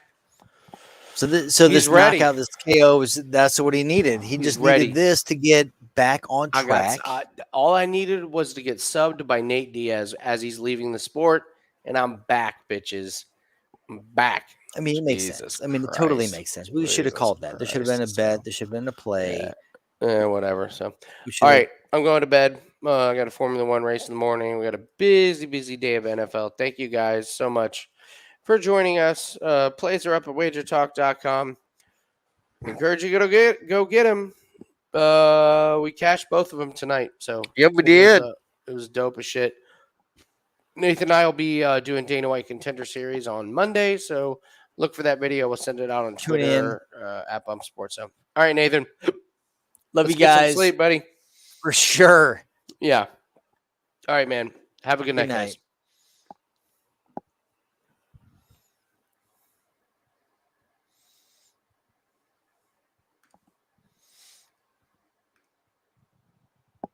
So He's this ready. knockout, this KO, that's what he needed. He He's just ready. needed this to get back on I track. got all I needed was to get subbed by Nate Diaz as he's leaving the sport, and I'm back, bitches. I'm back. I mean, it makes Jesus sense. I mean, it totally Christ. makes sense. We should have Jesus called that. There should have been a Christ. bet. There should have been a play. Whatever. So, We should all have- right, I'm going to bed. I got a Formula One race in the morning. We got a busy day of NFL. Thank you guys so much for joining us. Plays are up at wagertalk.com. Encourage you to go get them. We cashed both of them tonight. So Yep, we did. It was dope as shit. Nathan and I will be doing Dana White Contender Series on Monday. So look for that video. We'll send it out on Tune Twitter at Bump Sports. So, all right, Nathan. Love Let's you get some guys. sleep, buddy. For sure. Yeah. All right, man. Have a good night, Good night. guys.